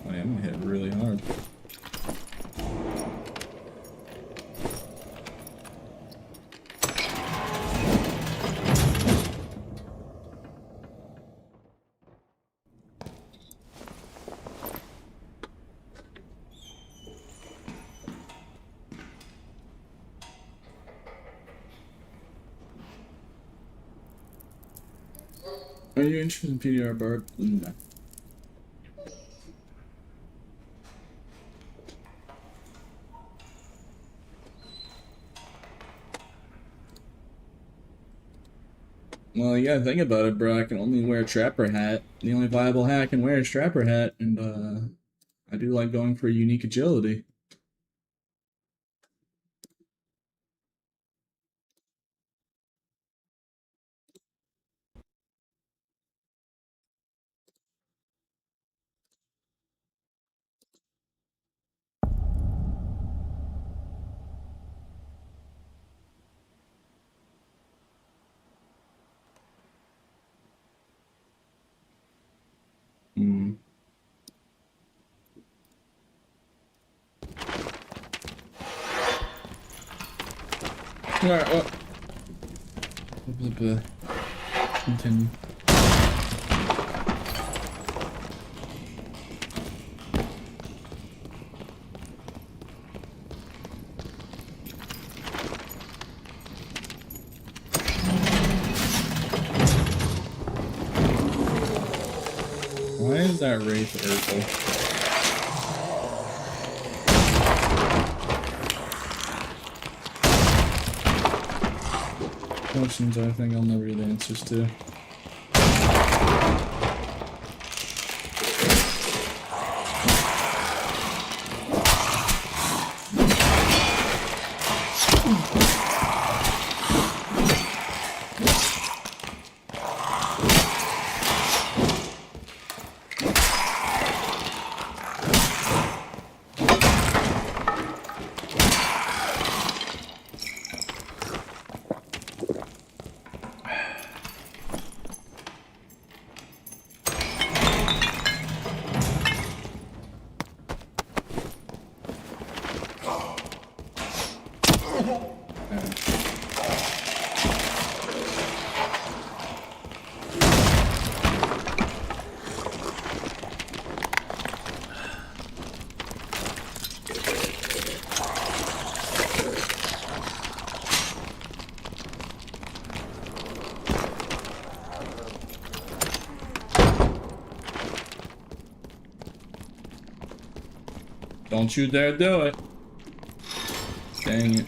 S1: Oh yeah, I'm gonna hit really hard. Are you interested in PDR Barb? No. Well, you gotta think about it, bro. I can only wear a trapper hat. The only viable hat I can wear is trapper hat, and I do like going for unique agility. Hmm. Alright, well. Continue. Why is that Wraith Urkel? Questions I think I'll never get answers to. Don't you dare do it. Dang it.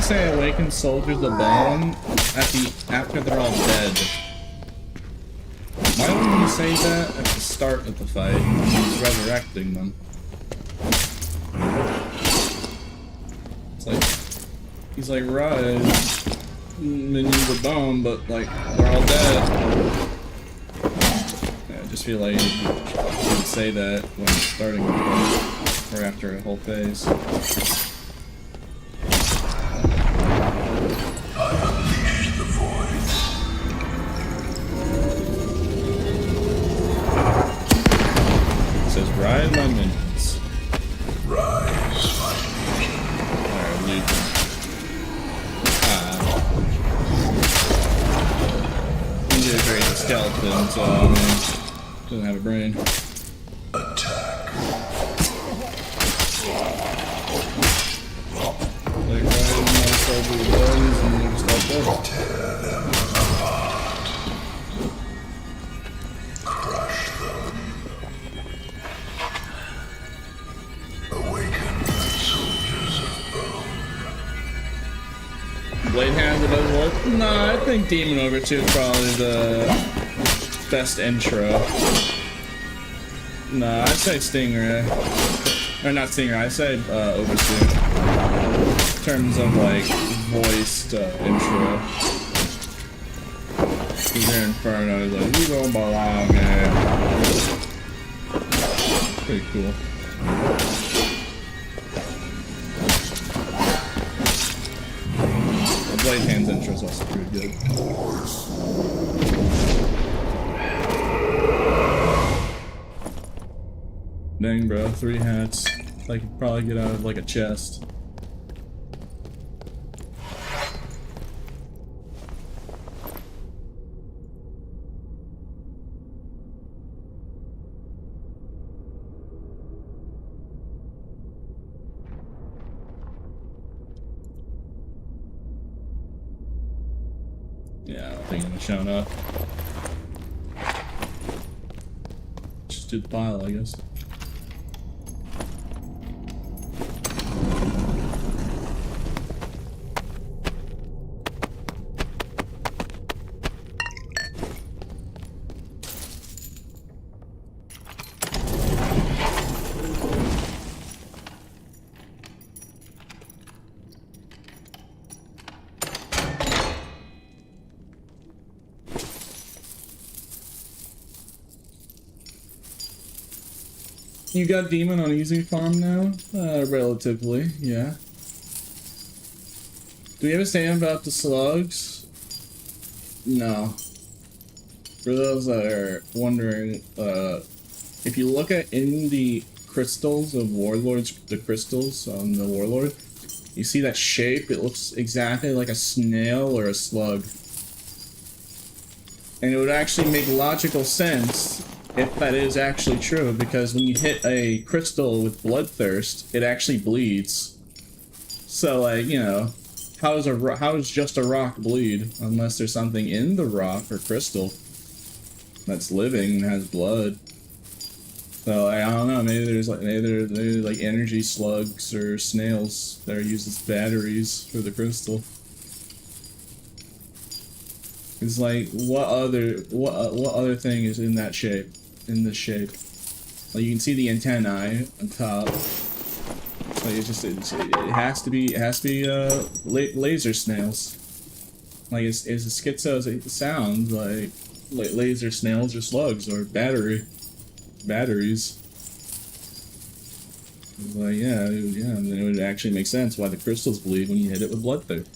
S1: say awaken soldiers of bone after they're all dead? Why wouldn't you say that at the start of the fight when he's resurrecting them? It's like he's like, rise, minions of bone, but like they're all dead. Yeah, I just feel like you would say that when starting a fight or after a whole phase. Rise, my minions.
S5: Rise, my minions.
S1: Alright, leave them. He's a great skeleton, so I mean, doesn't have a brain.
S5: Attack.
S1: Like, right in my soldier bones and then just like that.
S5: Tear them apart. Crush them. Awaken my soldiers of bone.
S1: Blade hands it doesn't work? Nah, I think Demon Overture is probably the best intro. Nah, I'd say Stingray. Or not Stingray, I'd say Overseer. In terms of like voiced intro. He's in Inferno, he's like, you don't belong here. Pretty cool. The Blade Hands intro is also pretty good. Dang, bro, 3 hats. I could probably get out of like a chest. Yeah, I don't think I'm showing up. Just do the pile, I guess. You got Demon on easy farm now? Relatively, yeah. Do we have a statement about the slugs? No. For those that are wondering, if you look at in the crystals of Warlords, the crystals on the Warlord, you see that shape? It looks exactly like a snail or a slug. And it would actually make logical sense if that is actually true, because when you hit a crystal with bloodthirst, it actually bleeds. So, like, you know, how does just a rock bleed unless there's something in the rock or crystal that's living and has blood? So I don't know. Maybe there's like maybe like energy slugs or snails that are used as batteries for the crystal. It's like what other thing is in that shape? In this shape, like you can see the antennae on top. Like it has to be laser snails. Like it's a schizo. It sounds like laser snails or slugs or batteries. It's like yeah, then it would actually make sense why the crystals bleed when you hit it with bloodthirst.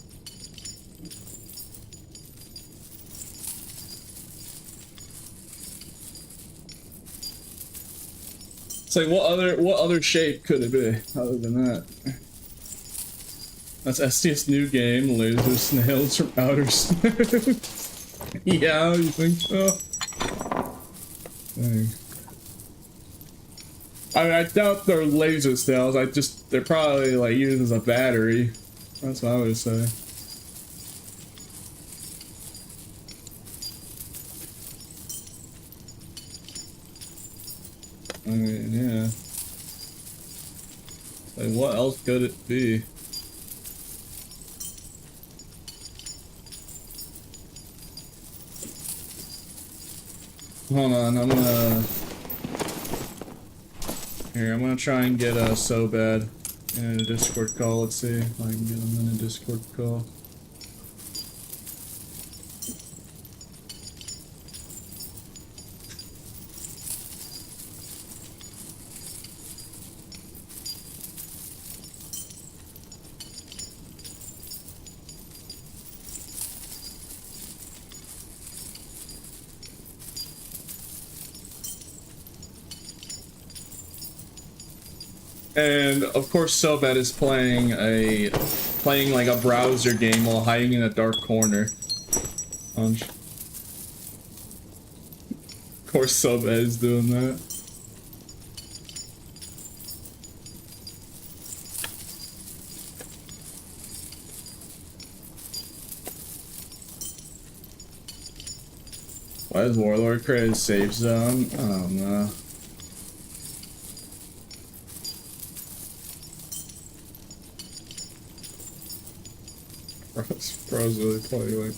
S1: It's like what other shape could it be other than that? That's STS new game, laser snails from outer space. Yeah, you think so? Dang. I mean, I doubt they're laser snails. They're probably like used as a battery. That's what I would say. I mean, yeah. Like, what else could it be? Hold on, I'm gonna... Here, I'm gonna try and get So Bad in a Discord call. Let's see if I can get him in a Discord call. And of course, So Bad is playing like a browser game while hiding in a dark corner. Of course, So Bad is doing that. Why does Warlord create a safe zone? I don't know. Bro's really probably like...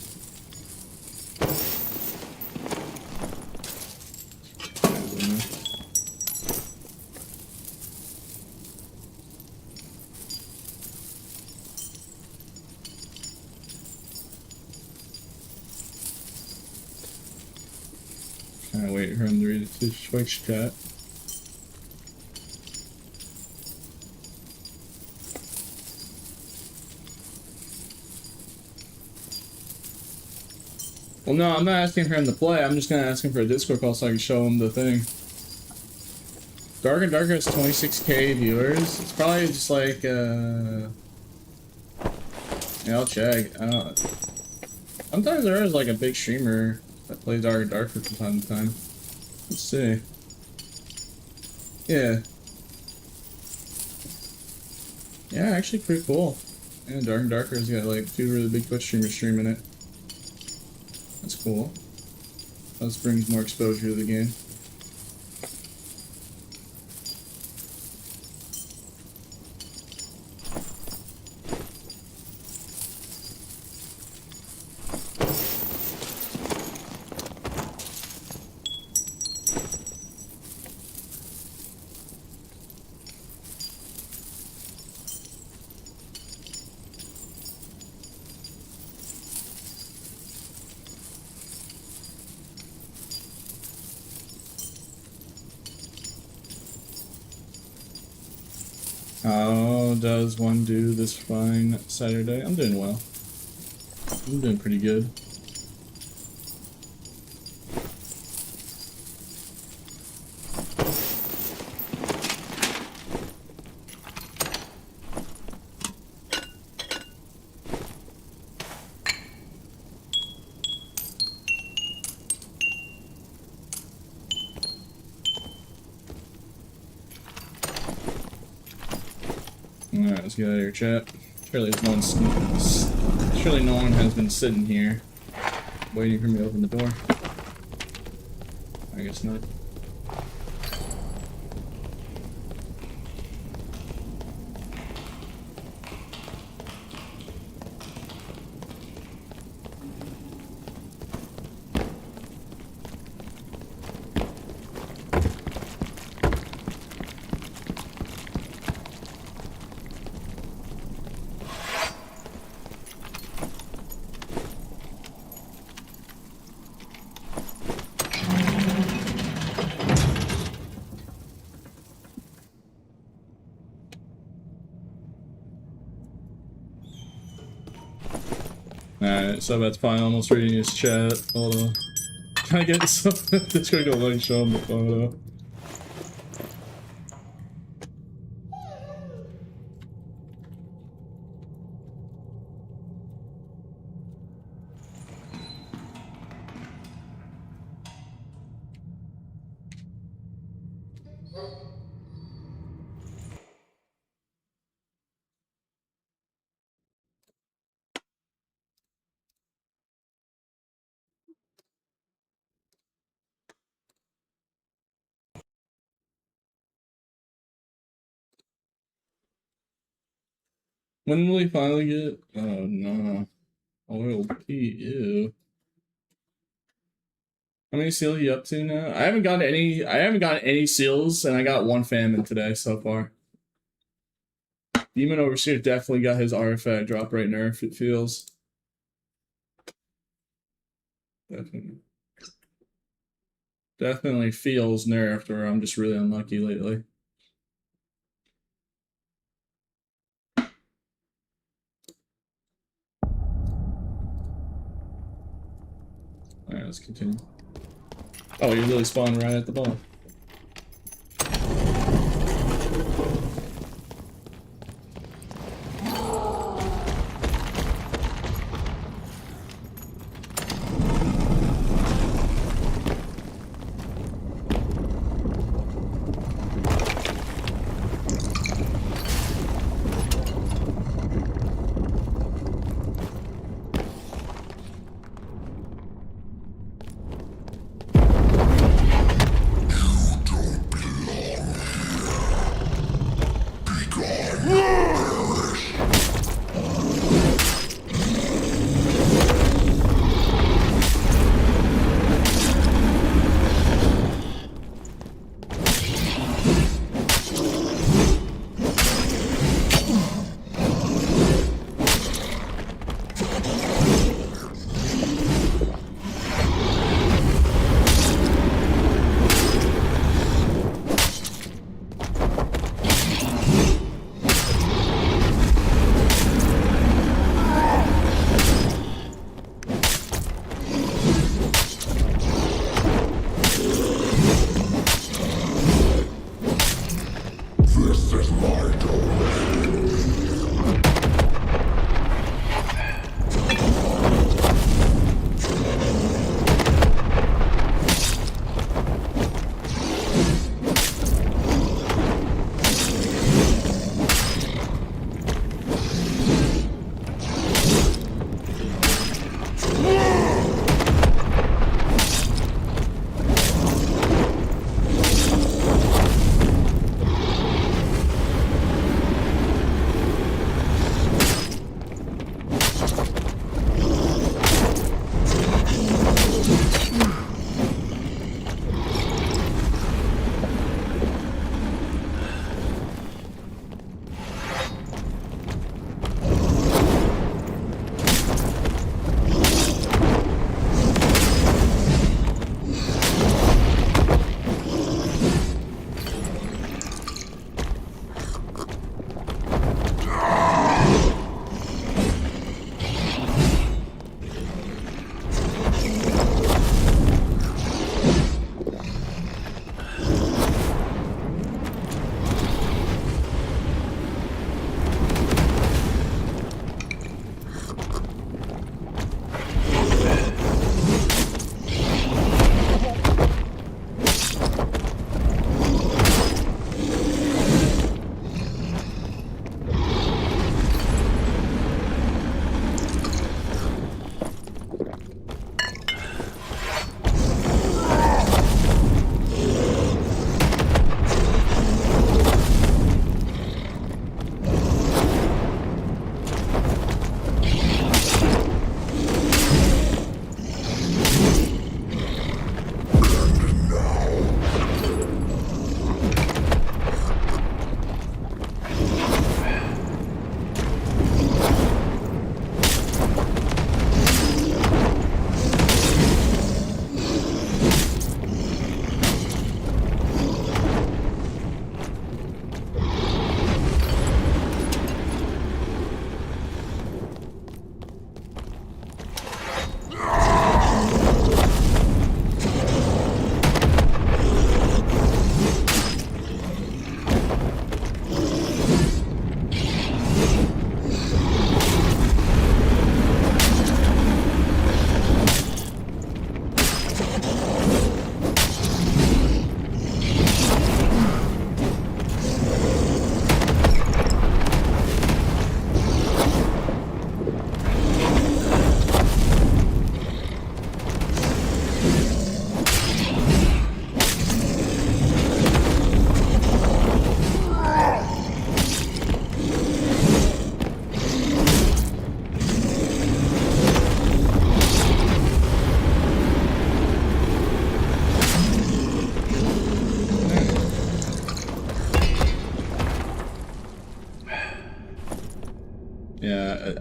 S1: Can't wait for him to read it to Twitch chat. Well, no, I'm not asking for him to play. I'm just gonna ask him for a Discord call so I can show him the thing. Dark and Darker has 26k viewers. It's probably just like, yeah, I'll check. I don't... Sometimes there is like a big streamer that plays Dark and Darker from time to time. Let's see. Yeah. Yeah, actually pretty cool. Yeah, Dark and Darker's got like 2 really big Twitch streamers streaming it. That's cool. That brings more exposure to the game. How does one do this fine Saturday? I'm doing well. I'm doing pretty good. Alright, let's get out of here, chat. Surely no one has been sitting here waiting for me to open the door. I guess not. Alright, so that's fine. Almost reading his chat. Hold on. Can I get some? Just gonna go like show him the photo. When will we finally get? Oh no. Oil P, ew. How many seals are you up to now? I haven't gotten any seals, and I got 1 famine today so far. Demon Overseer definitely got his artifact drop rate nerf, it feels. Definitely feels nerfed, or I'm just really unlucky lately. Alright, let's continue. Oh, you're really spawning right at the ball.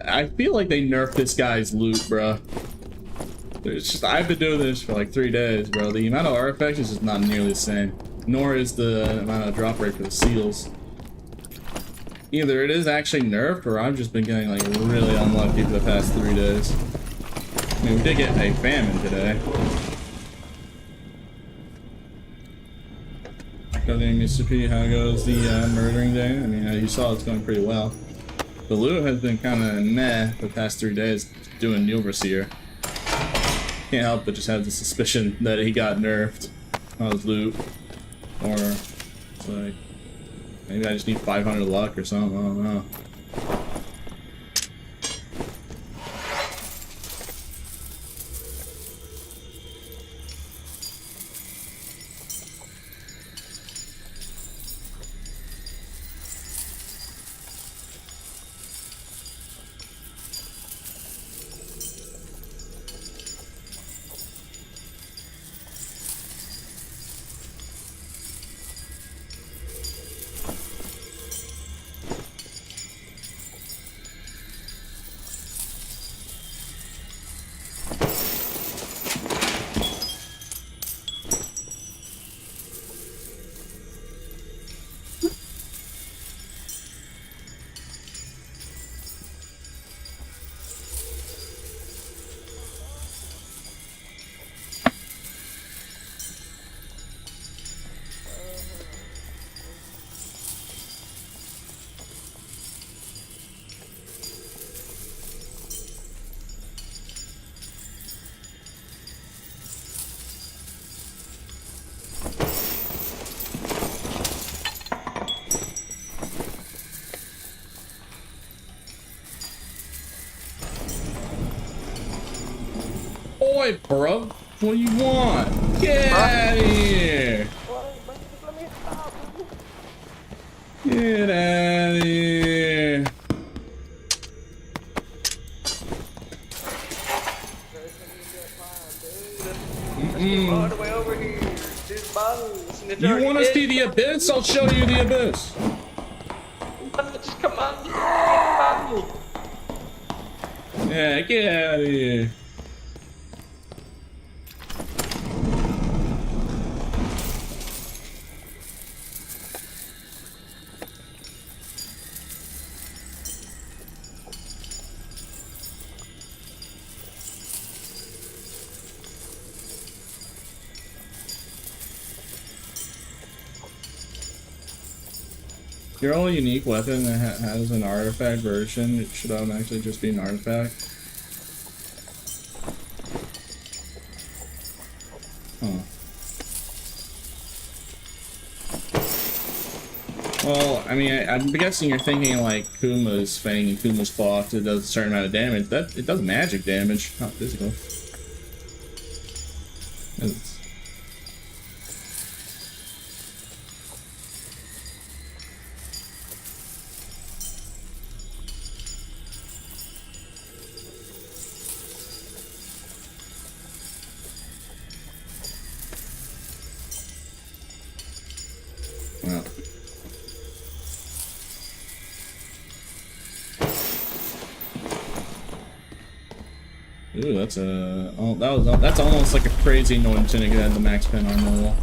S1: I feel like they nerfed this guy's loot, bro. It's just, I've been doing this for like 3 days, bro. The amount of artifacts is just not nearly the same. Nor is the amount of drop rate for the seals. Either it is actually nerfed, or I've just been getting like really unlucky for the past 3 days. I mean, we did get a famine today. Good evening, Mr. P. How goes the murdering day? I mean, you saw it's going pretty well. The loot has been kind of meh the past 3 days doing the overseer. Can't help but just have the suspicion that he got nerfed on his loot. Or it's like, maybe I just need 500 luck or something, I don't know. Oi, bro. What do you want? Get out of here. Get out of here.
S2: All the way over here. This bottles.
S1: You want to see the abyss? I'll show you the abyss.
S2: Just come on.
S1: Yeah, get out of here. Your only unique weapon that has an artifact version, it should automatically just be an artifact. Huh. Well, I mean, I'm guessing you're thinking like Kuma's Fang and Kuma's Claw, it does a certain amount of damage. That it does magic damage, not physical. It's, well. Ooh, that's a. Oh, that's almost like a crazy annoying tunic that had the max pen armor roll.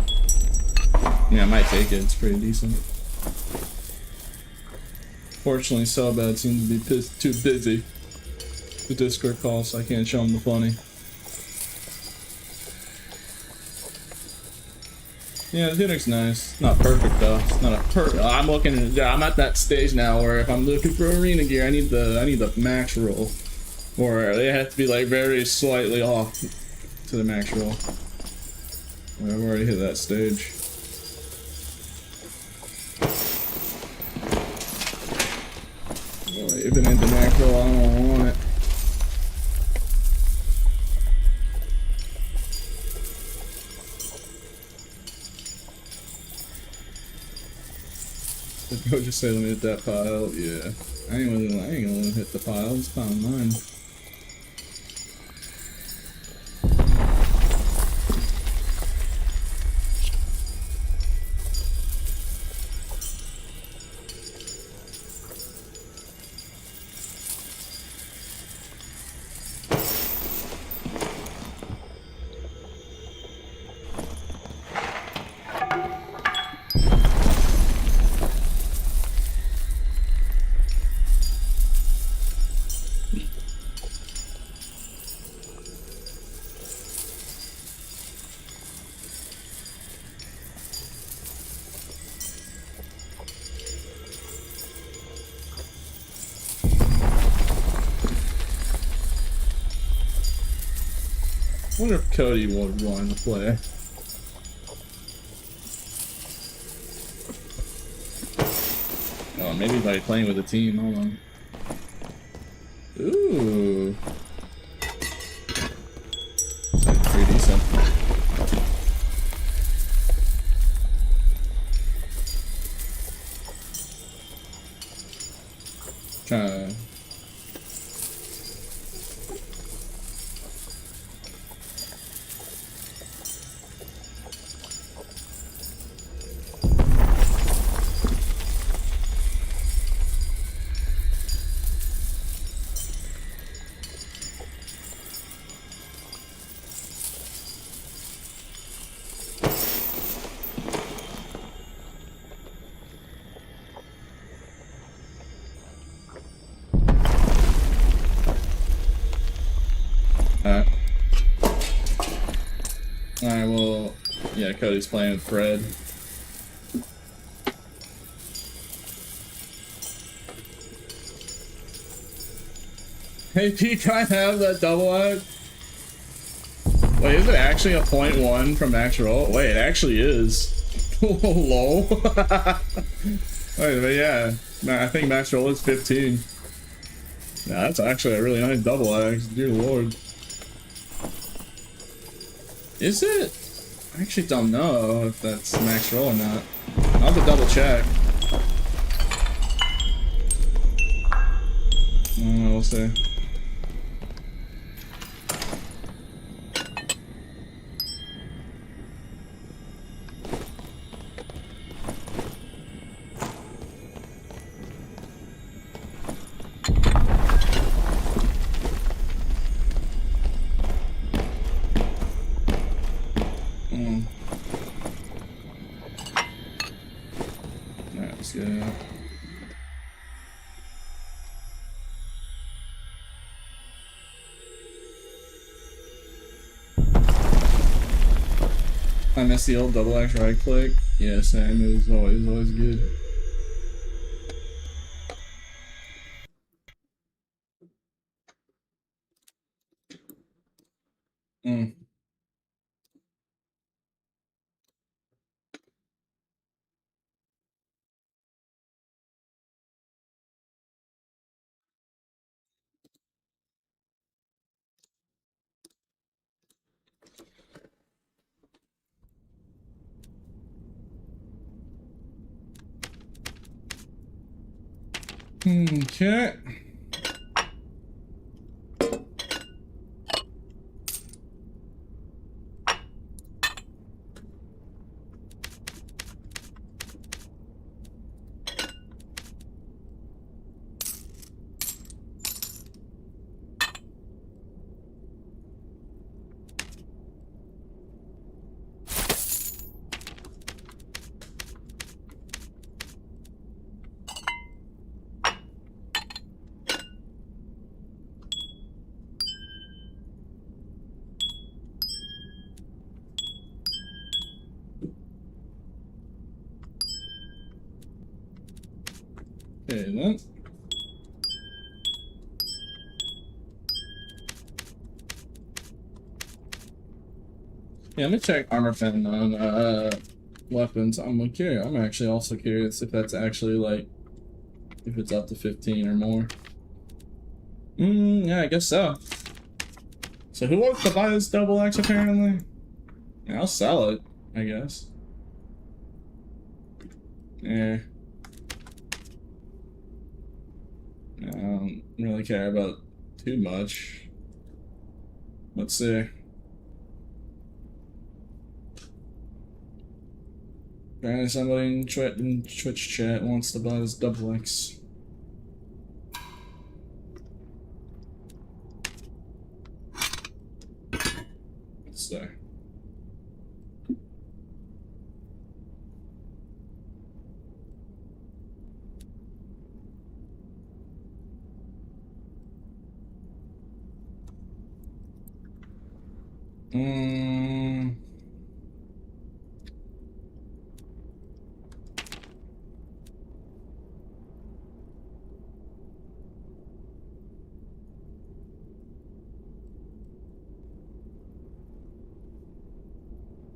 S1: Yeah, I might take it. It's pretty decent. Fortunately, Sobad seems to be too busy. The Discord call, so I can't show him the funny. Yeah, the tunic's nice. Not perfect though. It's not a I'm at that stage now where if I'm looking for arena gear, I need the max roll, or they have to be like very slightly off to the max roll. I've already hit that stage. Boy, even into max roll, I don't want it. Did bro just say let me hit that pile? Yeah. I ain't gonna hit the pile, it's pile mine. wonder if Cody would want to play. Oh, maybe by playing with a team. Hold on. Ooh. Pretty decent. Trying to. Alright, well, yeah, Cody's playing with Fred. Hey, Pete, can I have that double act? Wait, is it actually a .1 from max roll? Wait, it actually is. Lol. Wait, but yeah, I think max roll is 15. Nah, that's actually a really nice double axe, dear lord. Is it? I actually don't know if that's max roll or not. I'll have to double check. I don't know, we'll see. That's good. I miss the old double axe right click. Yeah, same. It was always good. Okay. Okay then. Yeah, let me check armor pen on weapons. I'm curious. I'm actually also curious if that's actually like if it's up to 15 or more. Yeah, I guess so. So who wants to buy this double X apparently? Yeah, I'll sell it, I guess. Yeah. I don't really care about too much. Let's see. Apparently somebody in Twitch chat wants to buy this double X. Let's see.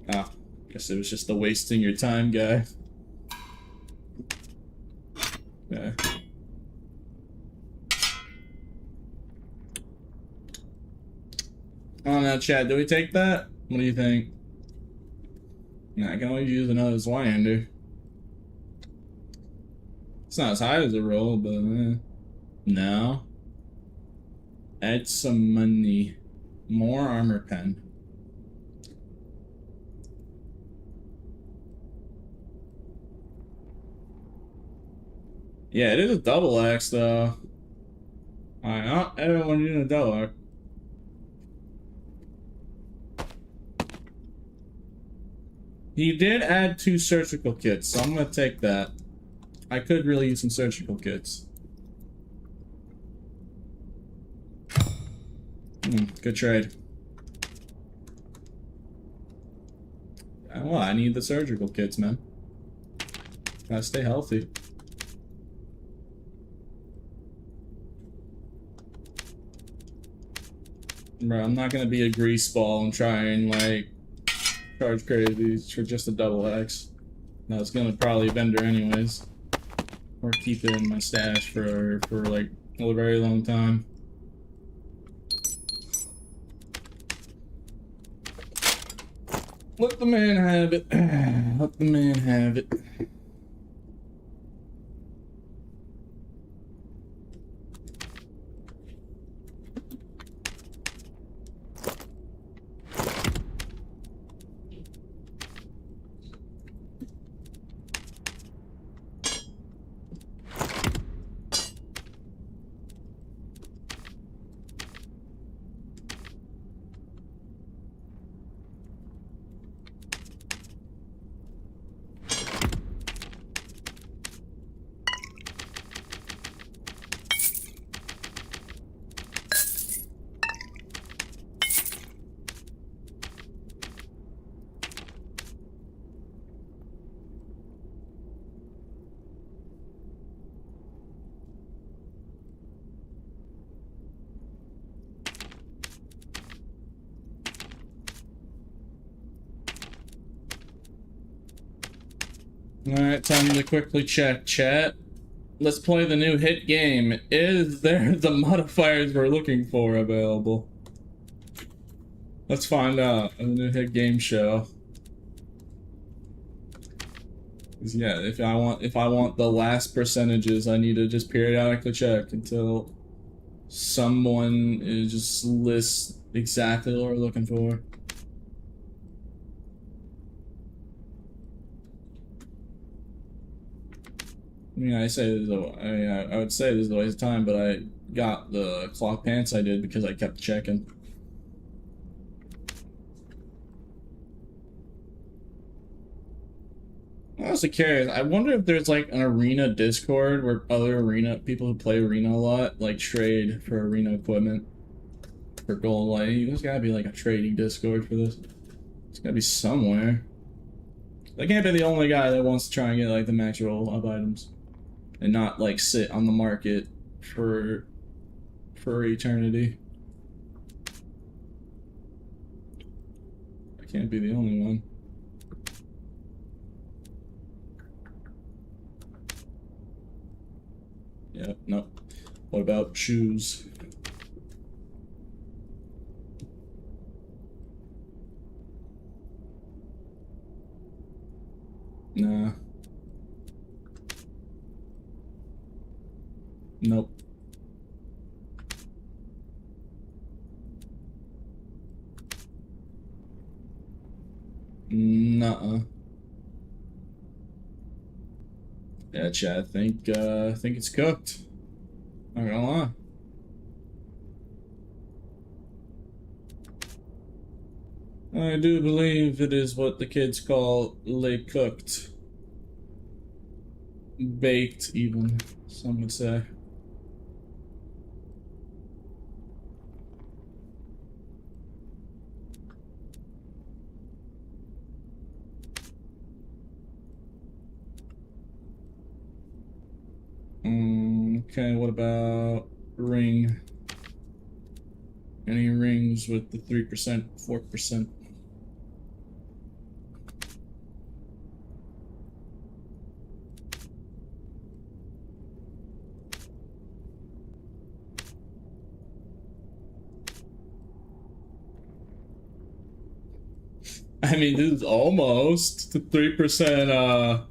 S1: Ah, guess it was just the wasting your time guy. Yeah. Oh no, Chad, do we take that? What do you think? Nah, I can always use another Zwyander. It's not as high as a roll, but no. Add some money. More armor pen. Yeah, it is a double axe though. Alright, not everyone using a double axe. He did add 2 surgical kits, so I'm gonna take that. I could really use some surgical kits. Good trade. Well, I need the surgical kits, man. Gotta stay healthy. Bro, I'm not gonna be a grease ball and try and, like, charge crazy for just a double X. No, it's gonna probably vendor anyways. Or keep it in my stash for like, a very long time. Let the man have it. Let the man have it. Alright, time to quickly check chat. Let's play the new hit game. Is there the modifiers we're looking for available? Let's find out in the new hit game show. 'Cause yeah, if I want the last percentages, I need to just periodically check until someone just lists exactly what we're looking for. I mean, I would say this is a waste of time, but I got the clock pants I did because I kept checking. I'm also curious. I wonder if there's like an arena Discord where other arena people who play arena a lot like trade for arena equipment for gold. Like, there's gotta be like a trading Discord for this. It's gotta be somewhere. I can't be the only guy that wants to try and get like the max roll up items. And not like sit on the market for eternity. I can't be the only one. Yep, nope. What about shoes? Nah. Nope. Nuh-uh. Yeah, Chad, I think it's cooked. Not gonna lie. I do believe it is what the kids call late cooked. Baked, even, some would say. Okay, what about ring? Any rings with the 3%, 4%? I mean, this is almost to 3%,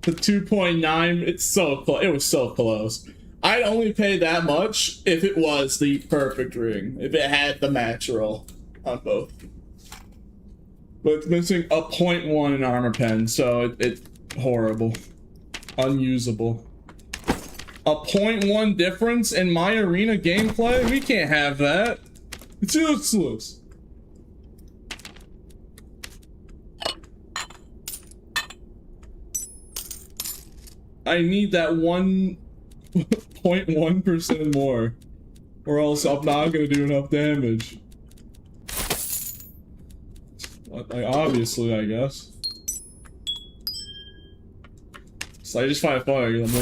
S1: to 2.9. It's so close. It was so close. I'd only pay that much if it was the perfect ring. If it had the match roll on both. But it's missing a 0.1 in armor pen, so it's horrible. Unusable. A 0.1 difference in my arena gameplay? We can't have that. It's useless. I need that 1.1% more, or else I'm not gonna do enough damage. Obviously, I guess. So I just find it funny. I'm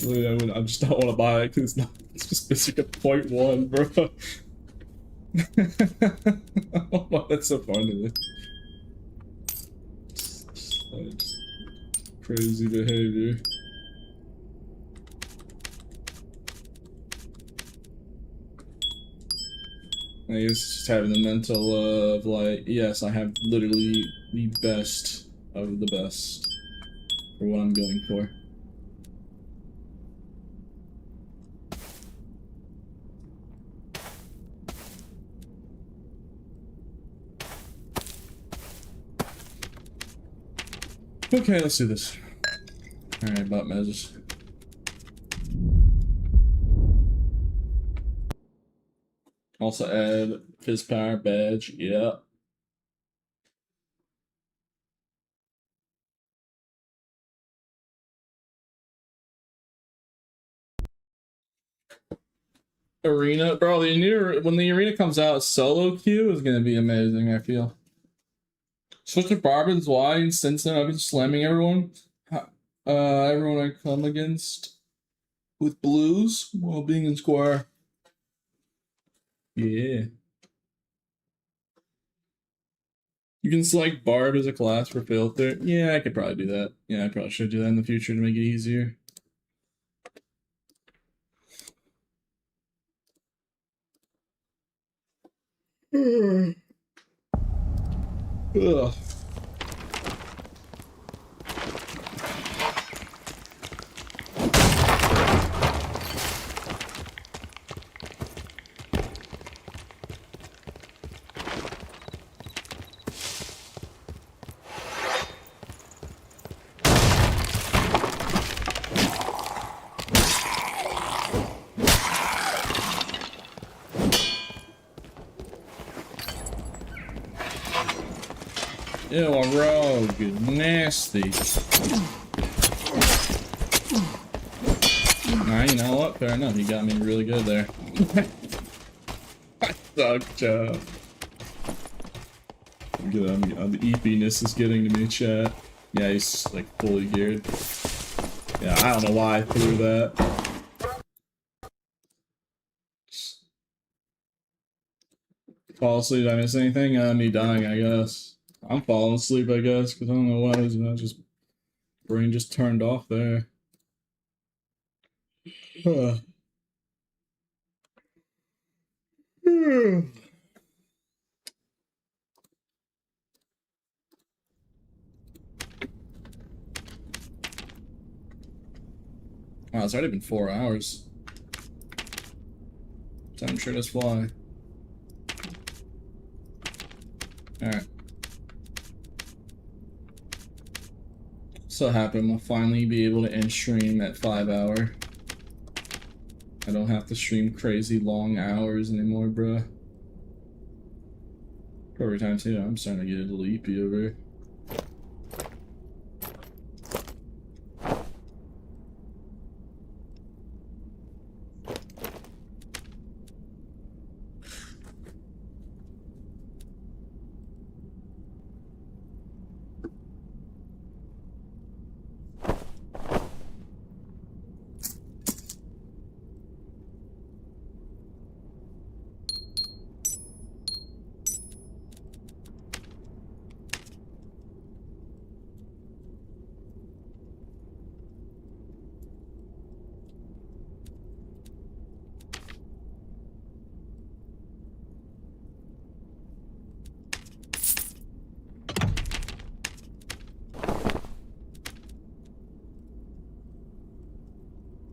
S1: really, I just don't want to buy it because it's just missing a 0.1, bro. Oh, that's so funny. Just crazy behavior. I guess it's just having the mental of like, yes, I have literally the best of the best for what I'm going for. Okay, let's do this. Alright, bot measures. Also add his power badge, yeah. Arena, bro, when the arena comes out, solo queue is gonna be amazing, I feel. Switch to Barbara's Y and Stinson, I've been slamming everyone. Everyone I come against with blues while being in square. Yeah. You can select Barb as a class for filter. Yeah, I could probably do that. Yeah, I probably should do that in the future to make it easier. Ugh. Ew, a rogue. Nasty. Nah, you know what? Fair enough. You got me really good there. I suck, Joe. The eepiness is getting to me, chat. Yeah, he's like fully geared. Yeah, I don't know why I threw that. Fall asleep, did I miss anything? Me dying, I guess. I'm falling asleep, I guess, because I don't know why. Just brain just turned off there. Huh. Wow, it's already been 4 hours. Time sure does fly. Alright. So happy I'm gonna finally be able to end stream at 5 hour. I don't have to stream crazy long hours anymore, bruh. Every time too, I'm starting to get a little eepy over here.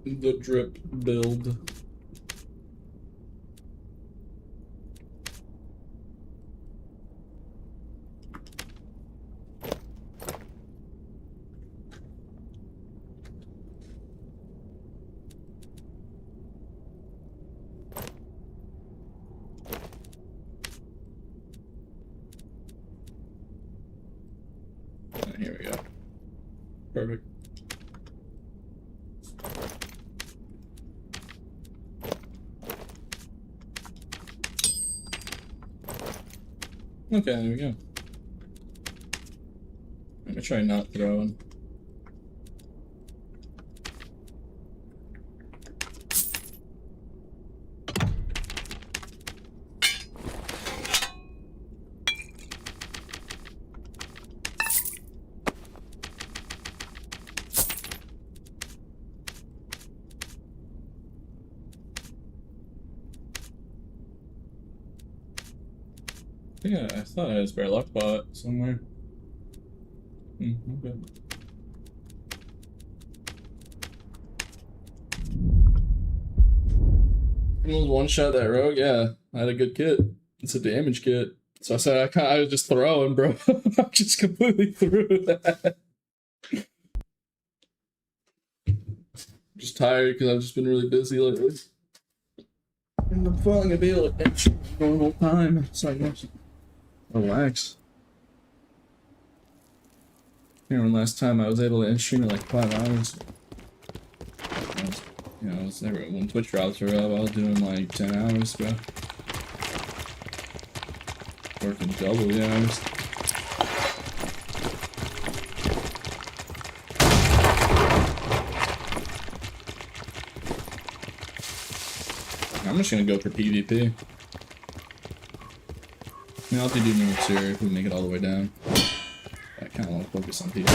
S1: The drip build. Here we go. Perfect. Okay, there we go. I'm gonna try not throwing. Yeah, I thought I had a spare luck bot somewhere. Okay. Almost one shot that rogue. Yeah, I had a good kit. It's a damage kit. So I said I was just throwing, bro. I just completely threw that. Just tired because I've just been really busy lately. And I'm finally gonna be able to catch normal time, so I can relax. You know, last time I was able to end stream in like 5 hours. You know, when Twitch drops were up, I was doing like 10 hours, bro. Working double the hours. I'm just gonna go for PvP. I mean, I'll have to do minutes here if we make it all the way down. I kinda wanna focus on PvP.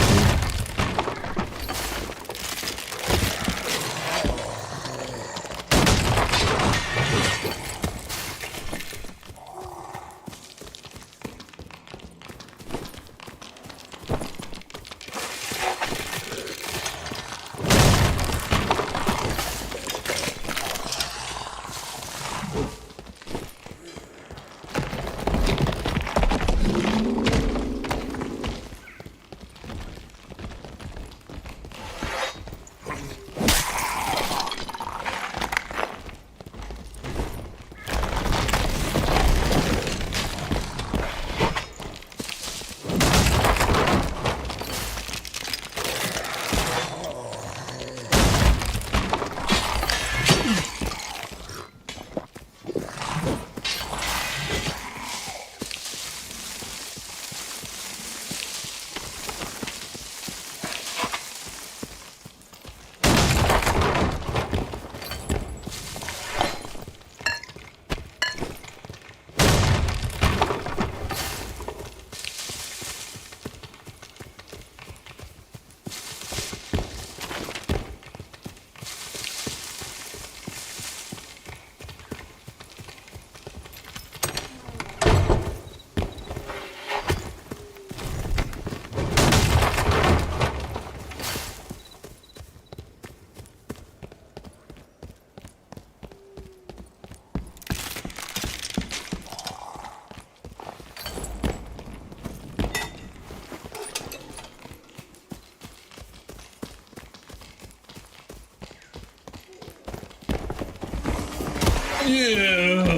S1: Yeah.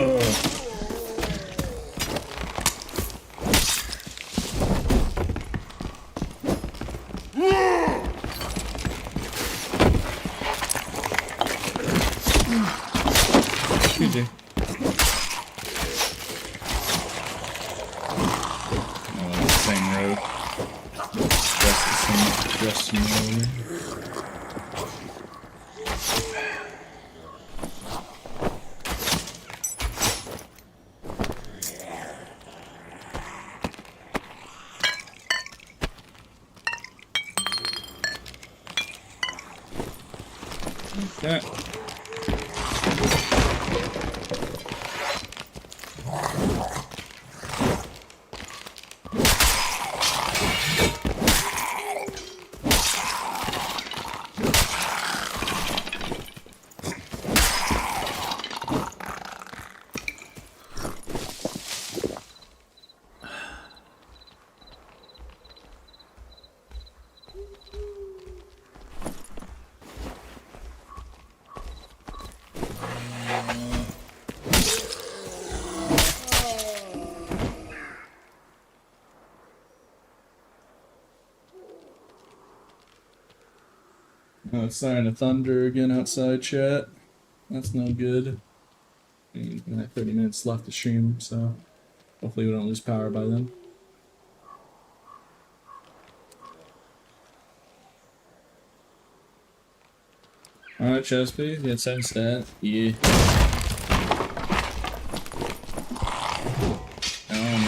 S1: GG. Oh, same road. Just similar. That. Oh, it's starting to thunder again outside, chat. That's no good. I mean, we have 30 minutes left to stream, so hopefully we don't lose power by then. Alright, Chesby, you had 7 stat. Yeah. I don't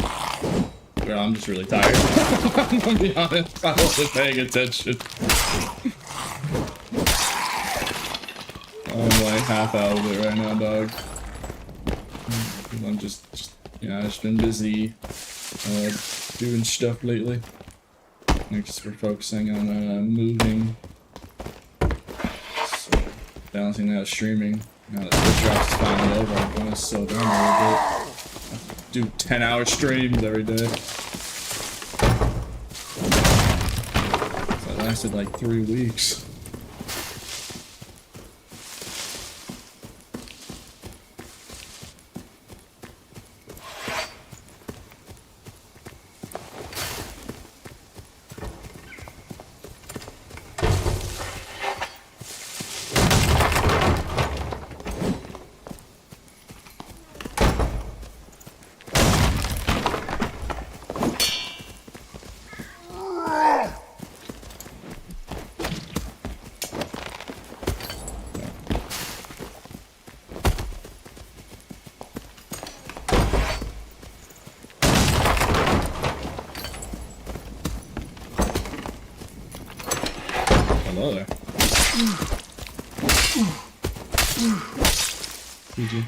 S1: know. Girl, I'm just really tired. I'm gonna be honest, I wasn't paying attention. I'm like half out of it right now, dog. I'm just yeah, I've just been busy doing stuff lately. Next, we're focusing on moving. So, balancing that streaming. Now that Twitch drops is finally over, I'm going to slow down a little bit. I do 10-hour streams every day. So that lasted like 3 weeks. Hello there. GG.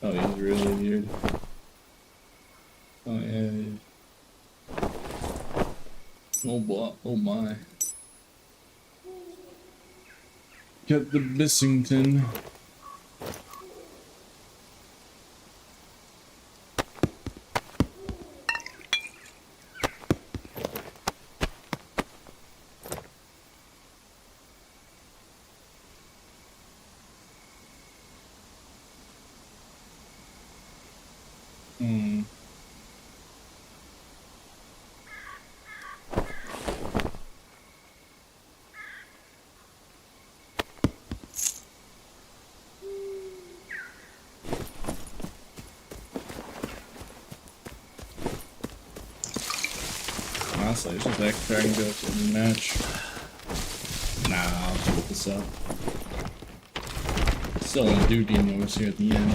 S1: Oh, he's really weird. Oh, yeah. Oh, boy. Oh, my. Get the Bissington. Honestly, it's just extra I can go to the match. Nah, I'll just put this up. Still want to do Demon Wars here at the end.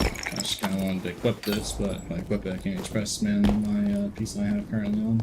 S1: I just kind of wanted to equip this, but if I equip it, I can't express man my piece I have currently on.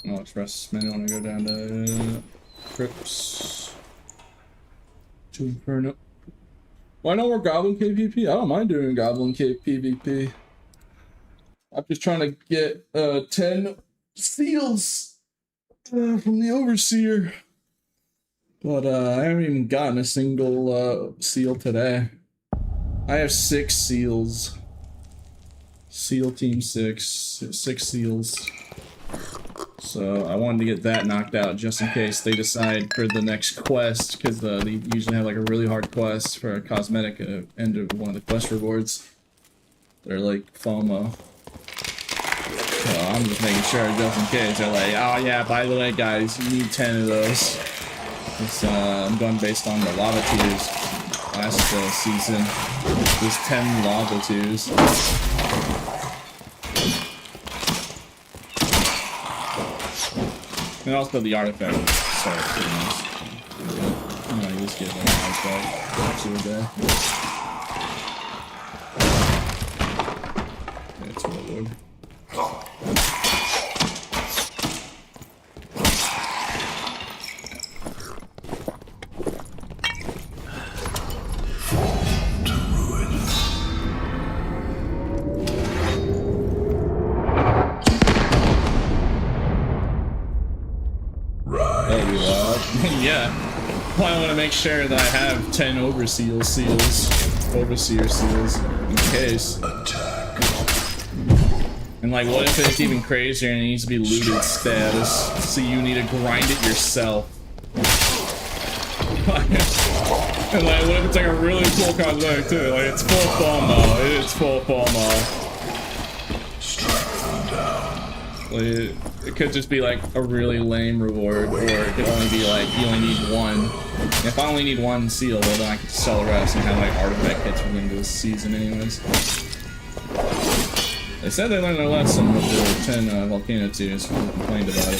S1: No express man, I want to go down to Crypts to Inferno. Why no more Goblin KPP? I don't mind doing Goblin PvP. I'm just trying to get 10 seals from the Overseer. But I haven't even gotten a single seal today. I have 6 seals. Seal team 6 seals. So I wanted to get that knocked out just in case they decide for the next quest, because they usually have like a really hard quest for a cosmetic end of one of the quest rewards. They're like FOMO. I'm just making sure just in case. They're like, oh yeah, by the way, guys, you need 10 of those. I'm going based on the lava tiers last season. There's 10 lava tiers. And also the artifact. Sorry, goodness. I'm gonna just get an artifact to a day. That's what I would. Yeah. Well, I want to make sure that I have 10 overseer seals in case. And like, what if it's even crazier and it needs to be looted status, so you need to grind it yourself? And like, what if it's like a really cool cosmetic too? Like, it's full FOMO. It's full FOMO. Like, it could just be like a really lame reward, or it could only be like you only need one. And if I only need one seal, well, then I can sell the rest and have like artifact hits for the end of the season, anyways. They said they learned their lesson with the 10 volcano tiers. People complained about it.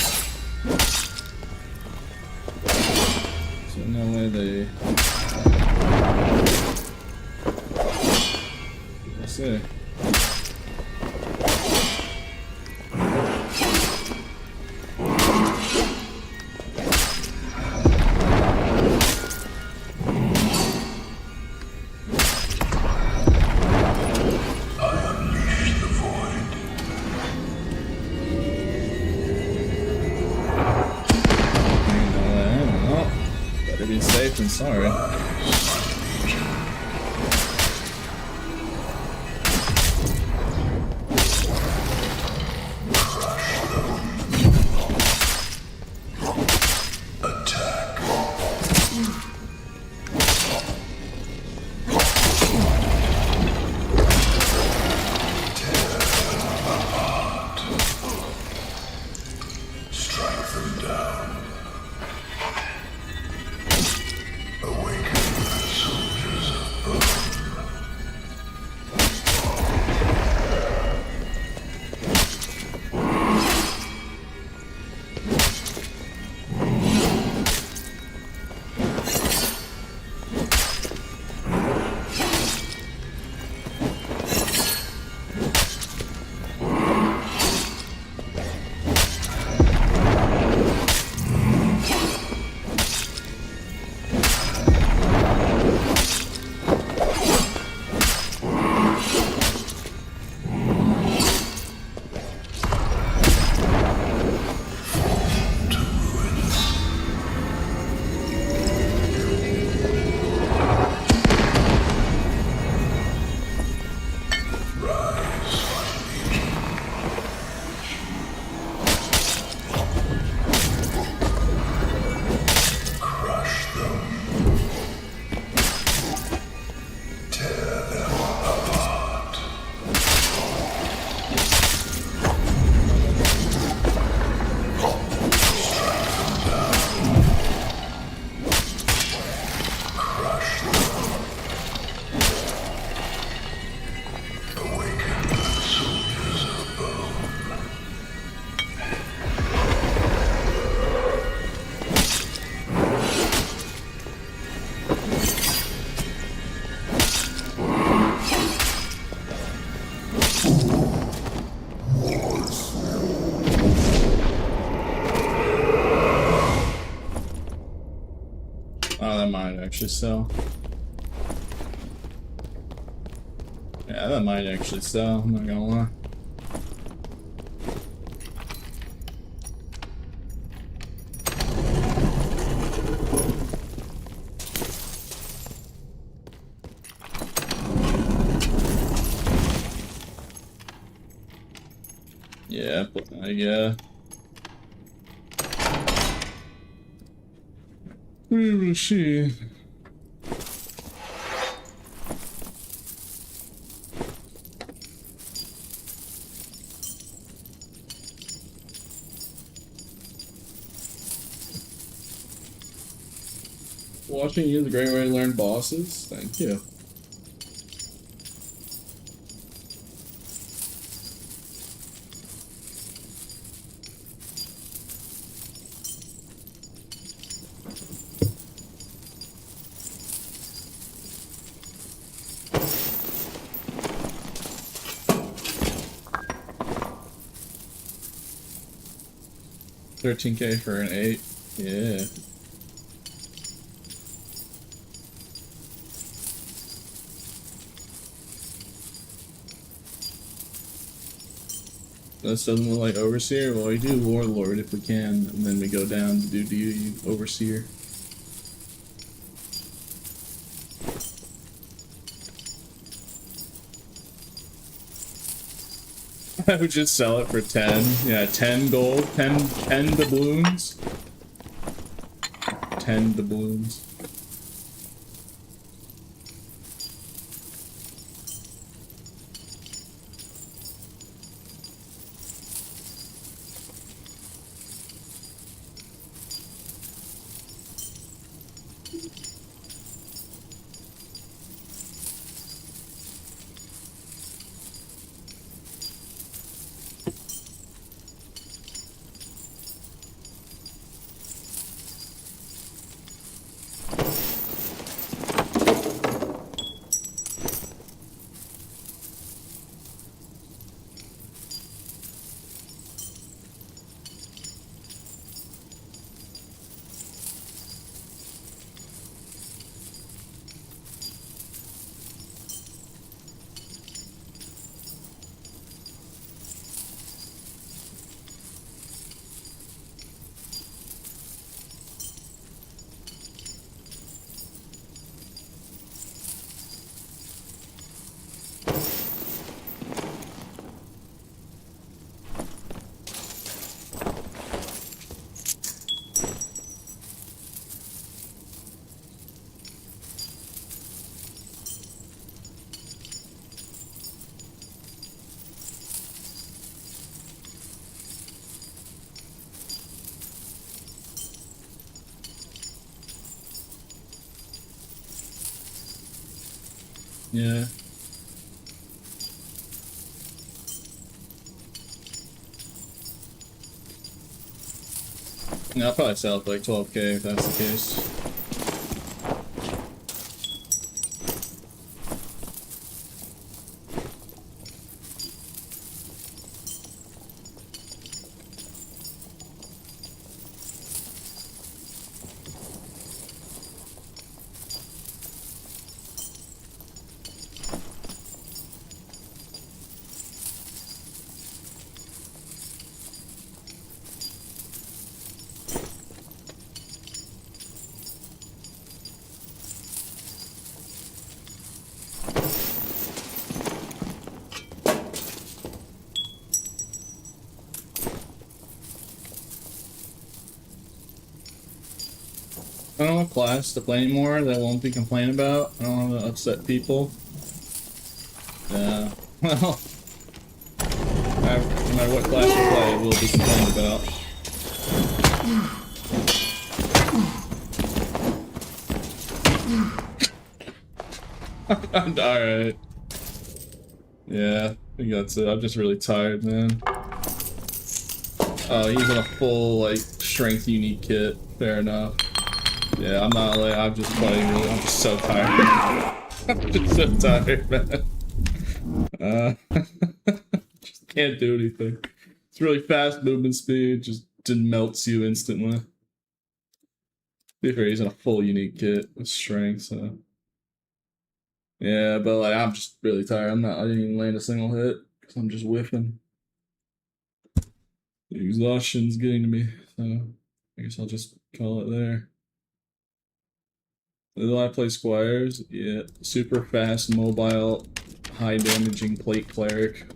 S1: So no way they. We'll see. Sorry. Actually sell. Yeah, that might actually sell, I'm not gonna lie. Yeah, yeah. We will see. Watching you is a great way to learn bosses. Thank you. $13K for an 8. Yeah. This doesn't look like Overseer. Well, we do Warlord if we can, and then we go down to do Overseer. I would just sell it for 10. Yeah, 10 gold, 10 doubloons. 10 doubloons. Yeah. Yeah, I'll probably sell it for like 12K if that's the case. I don't have class to play anymore that I won't be complaining about. I don't want to upset people. Yeah, well, no matter what class you play, we'll be complaining about. Alright. Yeah, I think that's it. I'm just really tired, man. Oh, he's in a full, like, strength unique kit. Fair enough. Yeah, I'm not like, I'm just playing really, I'm just so tired. I'm just so tired, man. Just can't do anything. It's really fast movement speed, just melts you instantly. Be fair, he's in a full unique kit with strength, so. Yeah, but like, I'm just really tired. I didn't even land a single hit, because I'm just whiffing. The exhaustion's getting to me, so I guess I'll just call it there. Will I play Squires? Yeah. Super fast, mobile, high damaging plate cleric.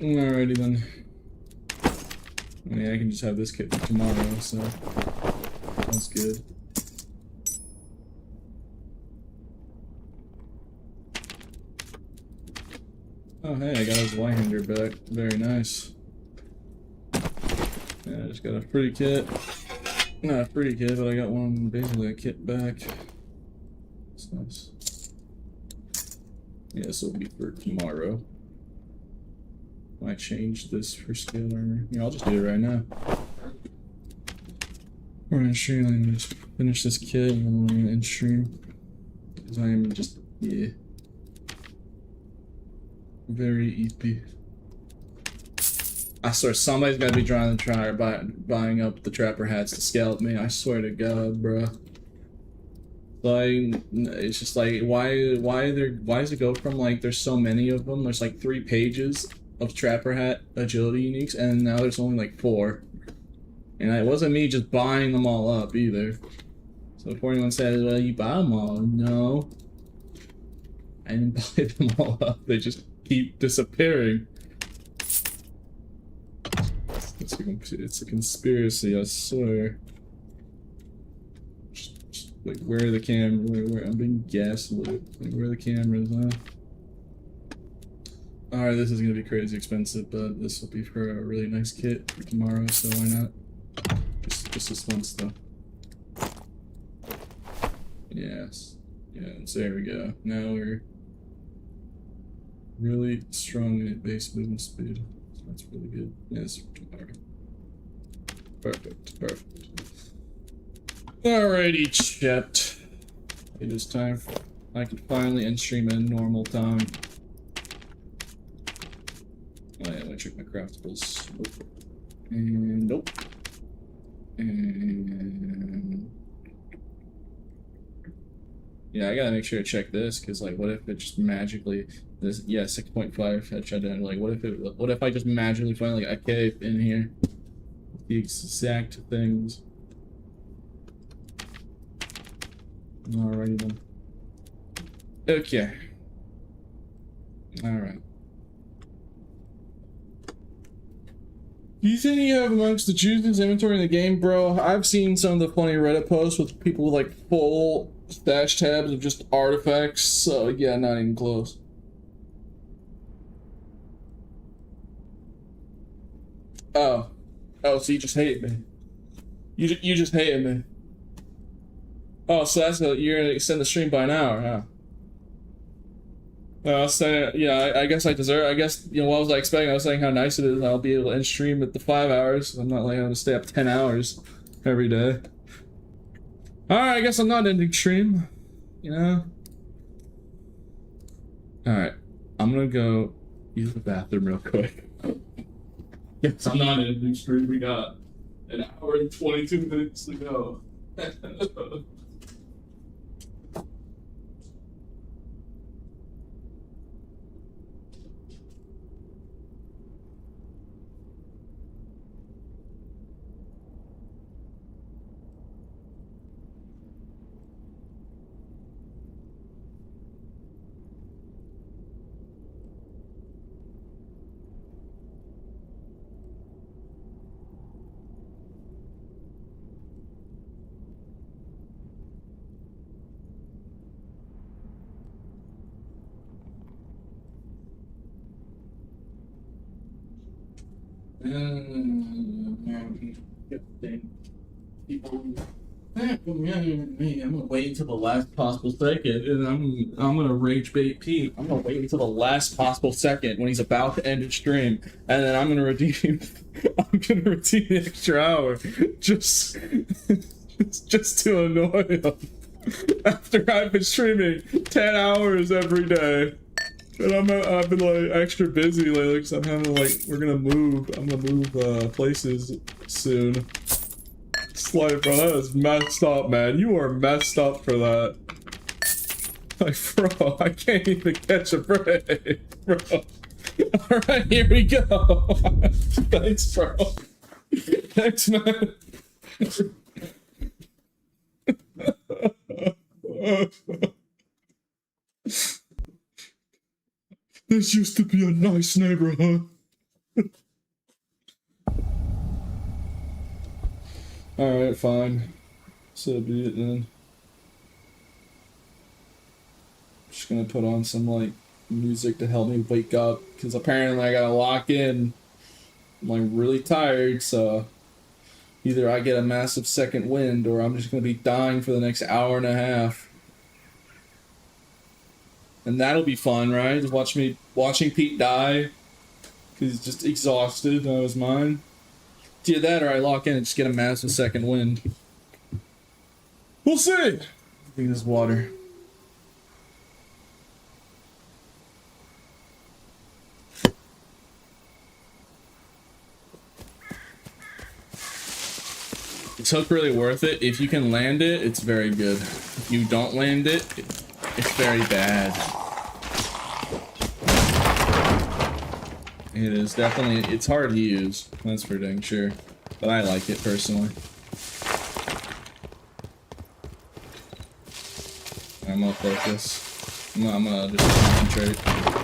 S1: Alrighty then. I mean, I can just have this kit for tomorrow, so that's good. Oh hey, I got his Wyhander back. Very nice. Yeah, I just got a pretty kit. Not a pretty kit, but I got one, basically a kit back. That's nice. Yeah, this will be for tomorrow. I changed this for scale armor. Yeah, I'll just do it right now. We're gonna stream and just finish this kit and then we're gonna end stream. Because I am just, yeah. Very eepy. I swear somebody's gotta be trying to buying up the trapper hats to scale up me. I swear to God, bro. Like, it's just like, why does it go from like, there's so many of them, there's like 3 pages of trapper hat agility uniques, and now there's only like 4. And it wasn't me just buying them all up either. So if anyone says, well, you buy them all, no. I didn't buy them all up, they just keep disappearing. It's a conspiracy, I swear. Just like, where are the cameras? Where I'm being gaslit. Like, where are the cameras, huh? Alright, this is gonna be crazy expensive, but this will be for a really nice kit for tomorrow, so why not? Just this one stuff. Yes. Yes, there we go. Now we're really strong at base movement speed. So that's really good. Yes, for tomorrow. Perfect, perfect. Alrighty, chat. It is time. I can finally end stream in normal time. Oh yeah, let me check my craftables. And nope. And yeah, I gotta make sure to check this, because like, what if it just magically this? Yeah, 6.5 headshot down. Like, what if I just magically find like a cave in here? The exact things. Alrighty then. Okay. Alright. Do you think you have amongst the juiciest inventory in the game, bro? I've seen some of the funny Reddit posts with people with like full stash tabs of just artifacts, so yeah, not even close. Oh. Oh, so you just hate me. You just hated me. Oh, so you're gonna extend the stream by an hour, huh? I was saying, yeah, I guess I deserve. I guess, you know, what was I expecting? I was saying how nice it is. I'll be able to end stream at the 5 hours. I'm not like having to stay up 10 hours every day. All right, I guess I'm not ending stream. You know. All right, I'm gonna go use the bathroom real quick. Yes, I'm not ending stream. We got an hour and 22 minutes to go. I'm gonna wait until the last possible second, and I'm gonna rage bait Pete. I'm gonna wait until the last possible second when he's about to end his stream, and then I'm gonna redeem. I'm gonna redeem the extra hour, just to annoy him. After I've been streaming 10 hours every day. And I've been like extra busy lately because I'm having like, I'm gonna move places soon. It's like, bro, that is messed up, man. You are messed up for that. Like, bro, I can't even catch a break, bro. Alright, here we go. Thanks, bro. Thanks, man. This used to be a nice neighborhood. Alright, fine. So be it then. Just gonna put on some, like, music to help me wake up, because apparently I gotta lock in. I'm, like, really tired, so Either I get a massive second wind, or I'm just gonna be dying for the next hour and a half. And that'll be fun, right? Just watching Pete die. Cause he's just exhausted out of his mind. It's either that or I lock in and just get a massive second wind. We'll see! I think this water. Is hook really worth it? If you can land it, it's very good. If you don't land it, it's very bad. It is definitely, it's hard to use, that's for dang sure. But I like it personally. I'm gonna focus. I'm gonna just concentrate.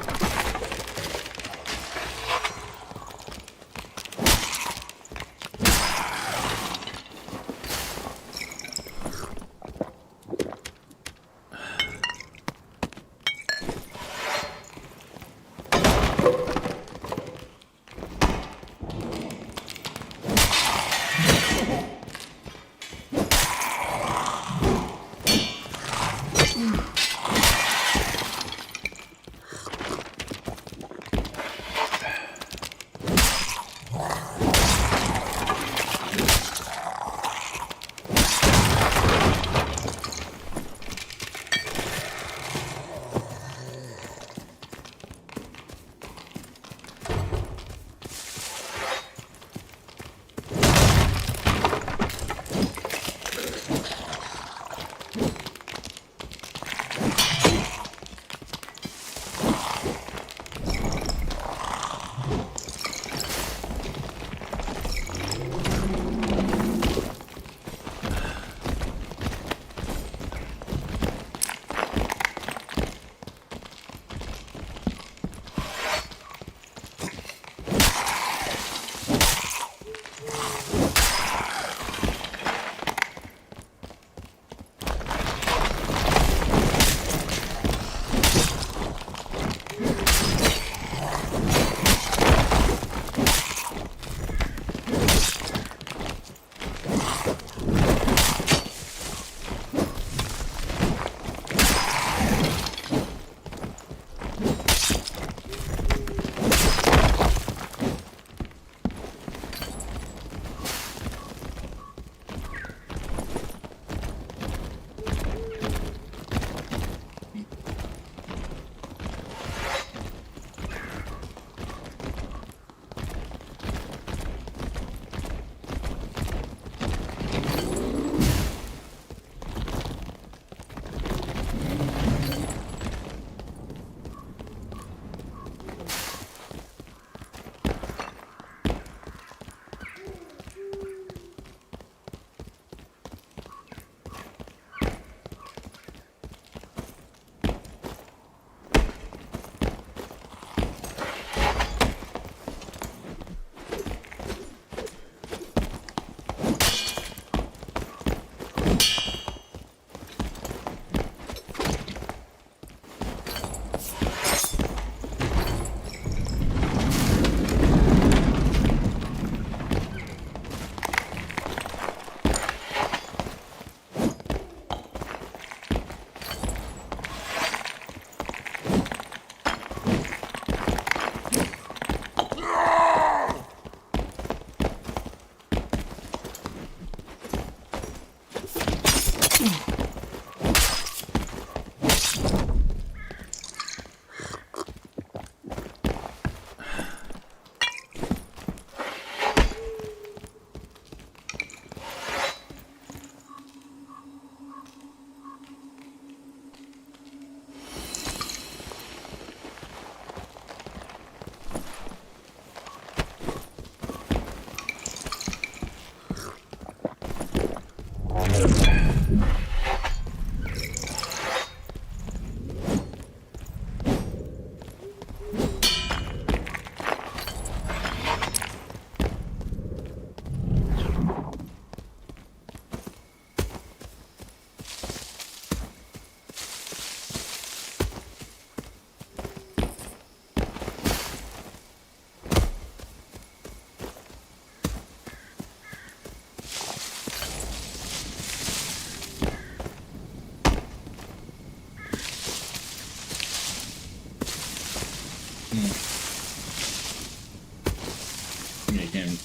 S1: Yeah, you can't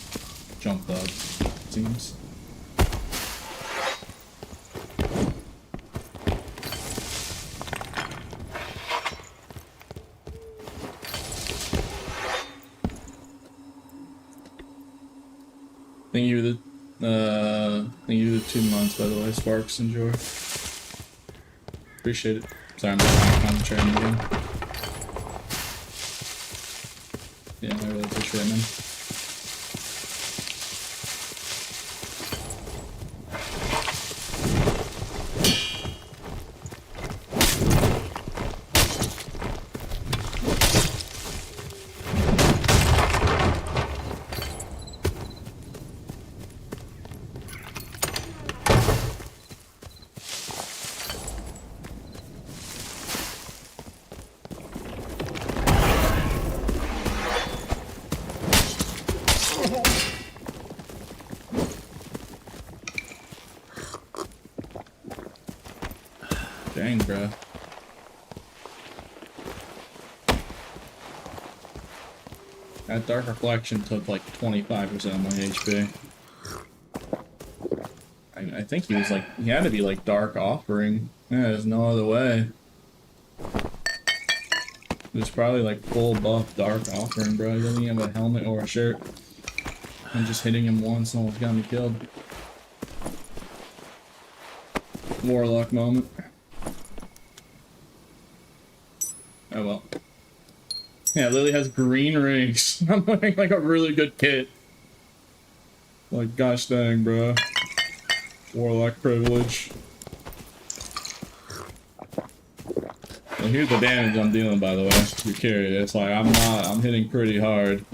S1: jump up, seems. Thank you the 2 months, by the way, Sparks. Enjoy. Appreciate it. Sorry, I'm just trying to concentrate on the game. Yeah, I really appreciate it, man. Dang, bro. That Dark Reflection took like 25% of my HP. I think he was like, he had to be like Dark Offering. Yeah, there's no other way. It was probably like full buff Dark Offering, bro. He doesn't even have a helmet or a shirt. I'm just hitting him once almost got me killed. Warlock moment. Oh well. Yeah, Lily has green rings. I'm wearing like a really good kit. Like, gosh dang, bro. Warlock privilege. Well, here's the damage I'm dealing, by the way. If you're curious, like, I'm hitting pretty hard.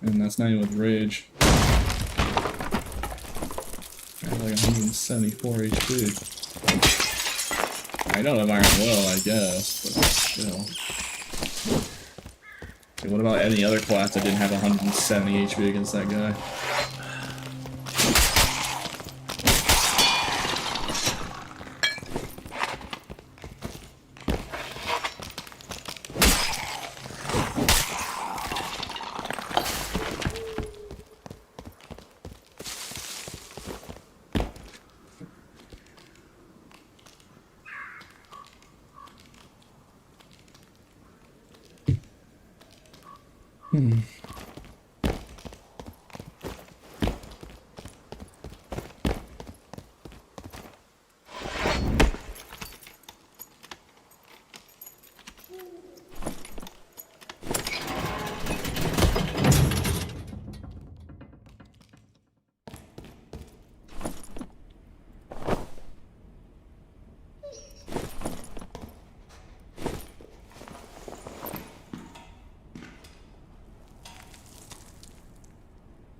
S1: And that's not even with rage. I have like 174 HP. I don't have Iron Will, I guess, but still. Okay, what about any other class that didn't have 170 HP against that guy?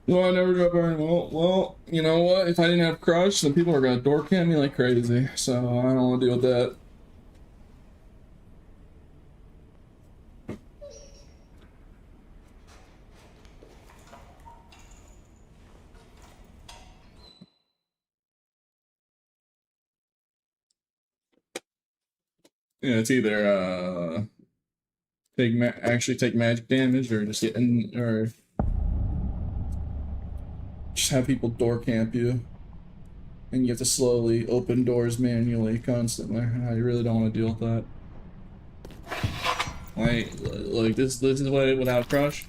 S1: Well, I never drop Iron Will. Well, you know what? If I didn't have Crush, then people are gonna door camp me like crazy. So I don't want to deal with that. Yeah, it's either actually take magic damage, or just or just have people door camp you, and you have to slowly open doors manually constantly. I really don't want to deal with that. Like this is what it without Crush,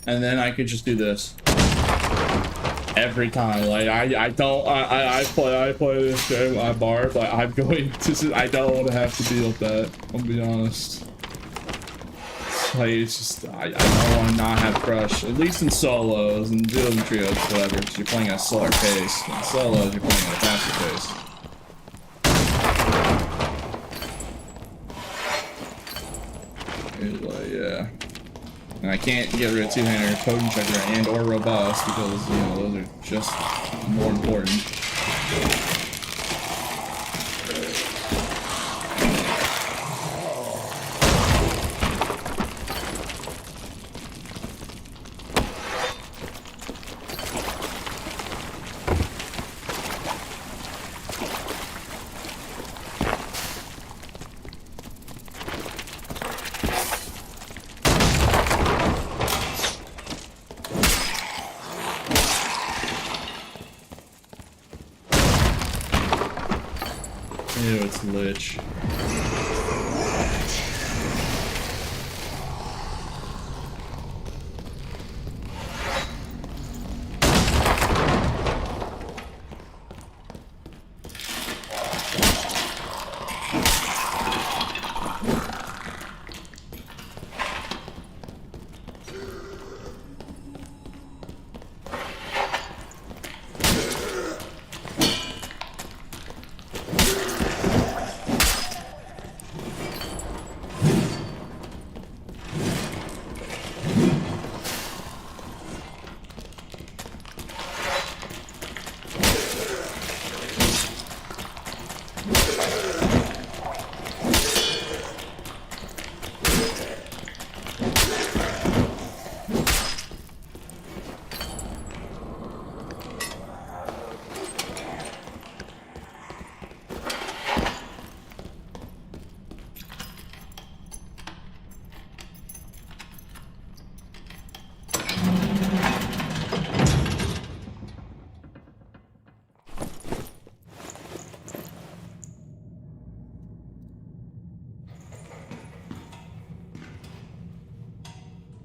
S1: and then I could just do this every time. Like I play this game, I bar, but I'm going to, I don't want to have to deal with that. I'll be honest. Like, it's just, I don't want to not have Crush, at least in solos and duos and trios, whatever, because you're playing at a slower pace. In solos, you're playing at a faster pace. Like, yeah. And I can't get rid of two-hander, potent checker, and or robust because, you know, those are just more important. it's lich.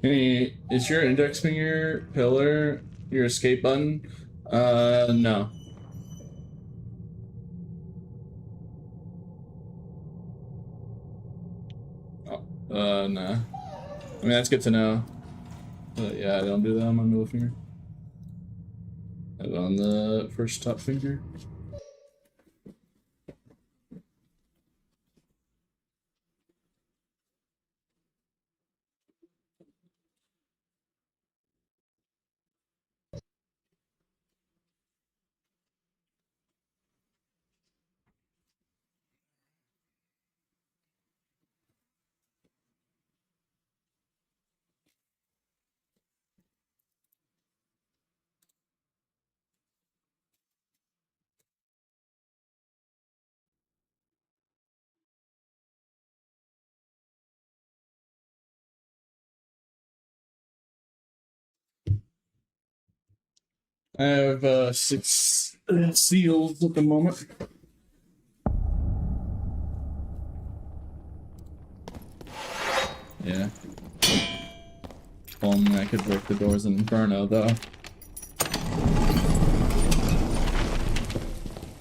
S1: Hey, is your index finger pillar your escape button? No. Oh, nah. I mean, that's good to know. But yeah, I don't do that on my middle finger. I have it on the first top finger. I have 6 seals at the moment. Yeah. I could break the doors in Inferno, though.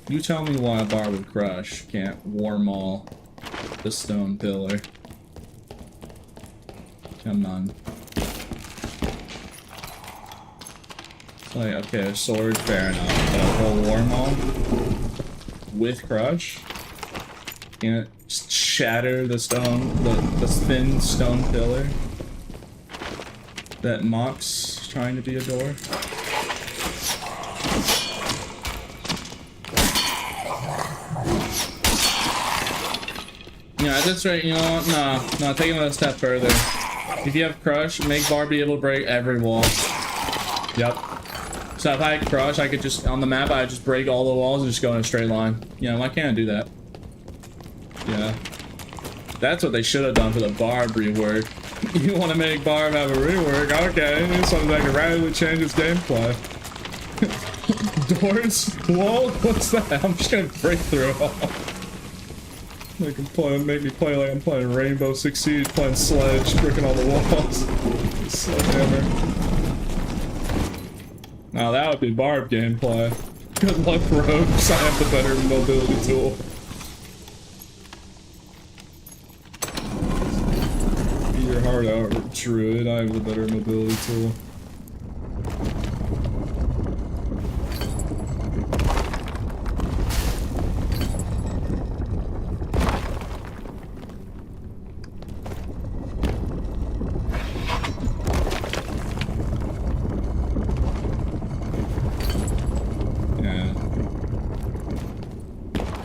S1: You tell me why a bar with crush can't warmaul the stone pillar. Come on. It's like, okay, a sword, fair enough, but a whole warmaul with crush? Can't just shatter the stone, the thin stone pillar that mocks trying to be a door? Yeah, that's right, you know what? No, take it a step further. If you have crush, make Bar be able to break every wall. Yep. So if I had crush, I could just, on the map, I just break all the walls and just go in a straight line. You know, why can't I do that? Yeah. That's what they should have done for the Barb rework. You want to make Barb have a rework? Okay, something that can radically change its gameplay. Doors? Wall? What's that? I'm just gonna break through it all. Make me play like I'm playing Rainbow Six Siege, playing Sledge, breaking all the walls. Sledgehammer. Now that would be Barb gameplay. Good luck, rogues. I have the better mobility tool. Be your heart out, Druid. I have the better mobility tool.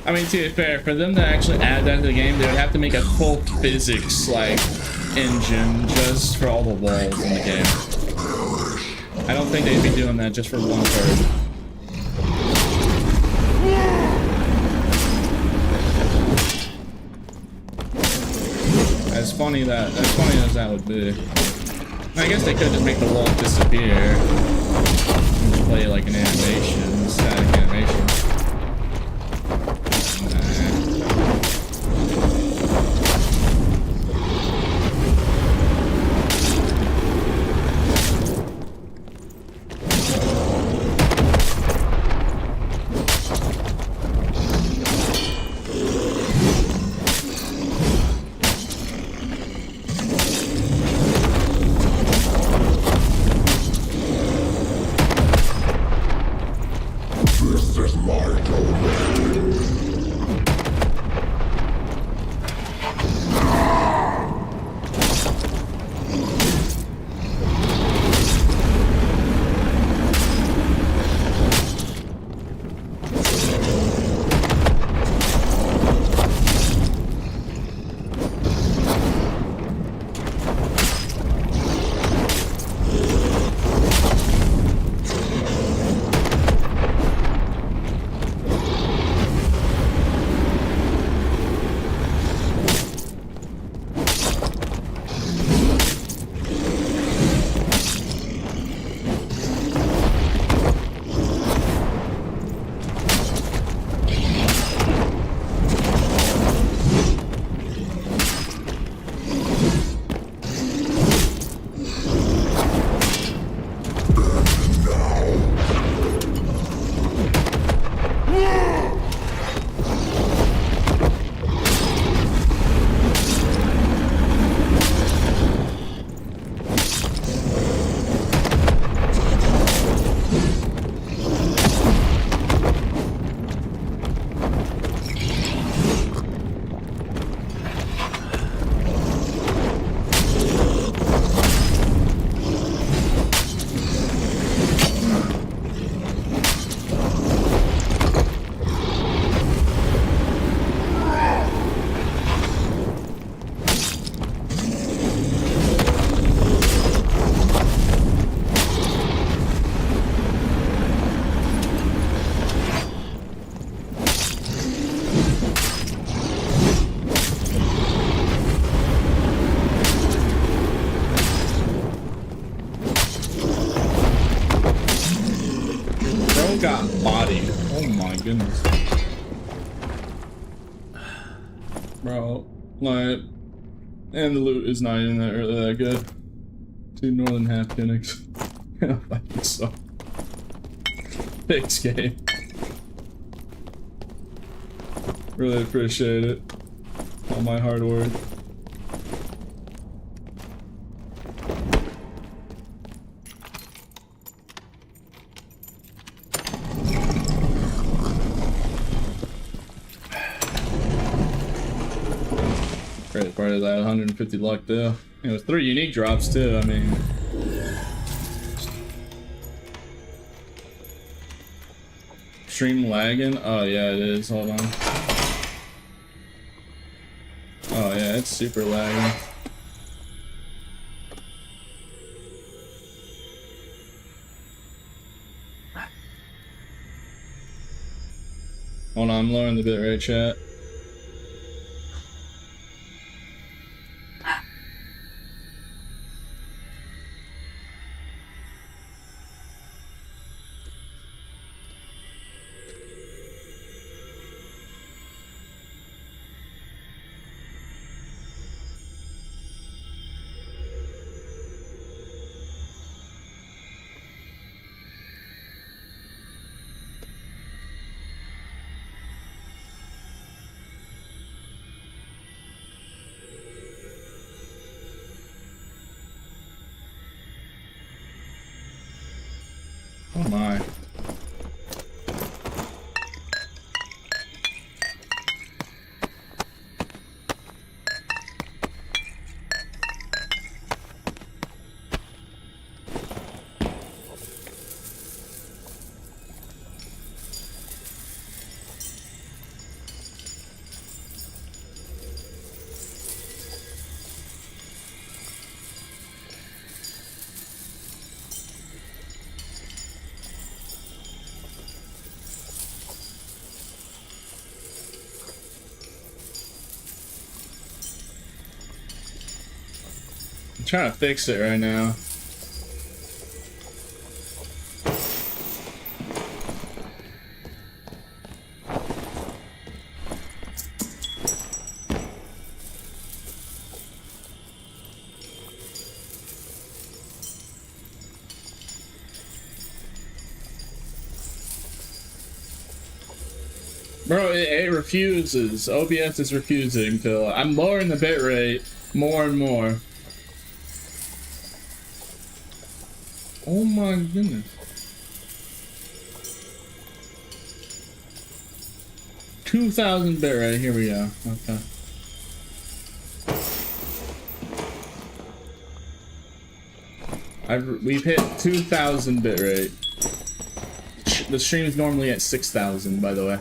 S1: I mean, to be fair, for them to actually add that to the game, they would have to make a full physics, like, engine just for all the walls in the game. I don't think they'd be doing that just for 1/3. As funny as that would be. I guess they could just make the wall disappear and just play like an animation, static animation. Nah. just got bodied. Oh my goodness. Bro, like, and the loot is not even that really that good. 2 northern half tunics. Yeah, fucking so. Thanks, game. Really appreciate it. All my hard work. Great part of that 150 luck though. It was 3 unique drops too, I mean. Stream lagging? Oh yeah, it is. Hold on. Oh yeah, it's super lagging. Hold on, I'm lowering the bitrate, chat. Oh my. I'm trying to fix it right now. Bro, it refuses. OBS is refusing to. I'm lowering the bitrate more and more. Oh my goodness. 2,000 bitrate, here we go. Okay. We've hit 2,000 bitrate. The stream is normally at 6,000, by the way.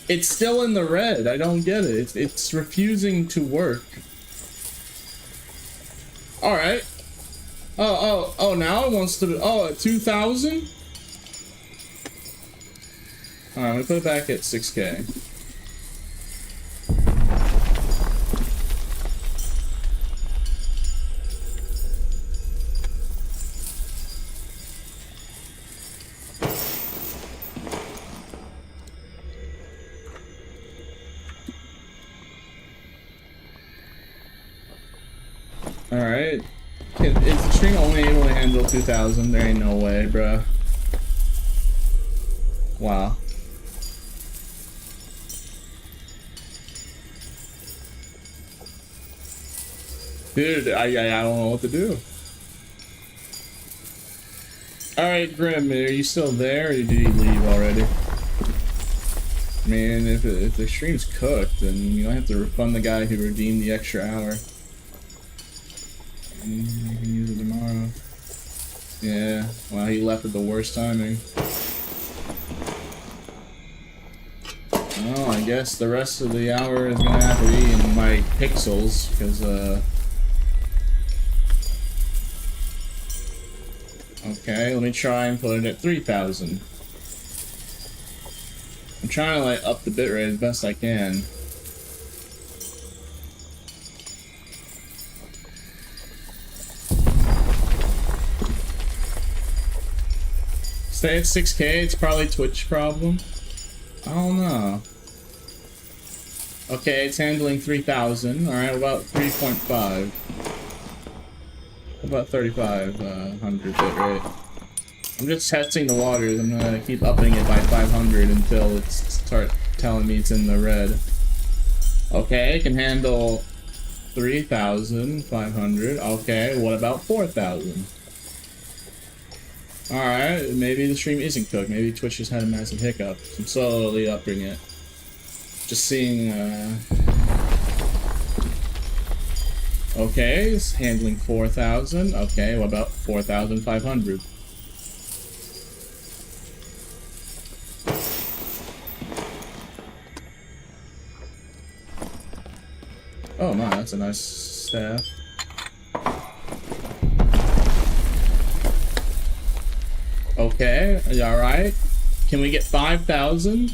S1: It's still in the red. I don't get it. It's refusing to work. All right. Oh, now it wants to. Oh, at 2,000? All right, we put it back at 6K. Alright. Is the stream only able to handle 2,000? There ain't no way, bruh. Wow. Dude, I don't know what to do. Alright, Grim, are you still there, or did you leave already? Man, if the stream's cooked, then you don't have to refund the guy who redeemed the extra hour. You can use it tomorrow. Yeah, well, he left at the worst timing. Well, I guess the rest of the hour is gonna have to be in my pixels, because, okay, let me try and put it at 3,000. I'm trying to, like, up the bitrate as best I can. Stay at 6K, it's probably Twitch problem. I don't know. Okay, it's handling 3,000. Alright, about 3.5. About 3,500 bit rate. I'm just testing the waters. I'm gonna keep upping it by 500 until it starts telling me it's in the red. Okay, it can handle 3,500. Okay, what about 4,000? Alright, maybe the stream isn't cooked. Maybe Twitch just had a massive hiccup. So I'm slowly upping it. Just seeing, okay, it's handling 4,000. Okay, what about 4,500? Oh my, that's a nice staff. Okay, alright. Can we get 5,000?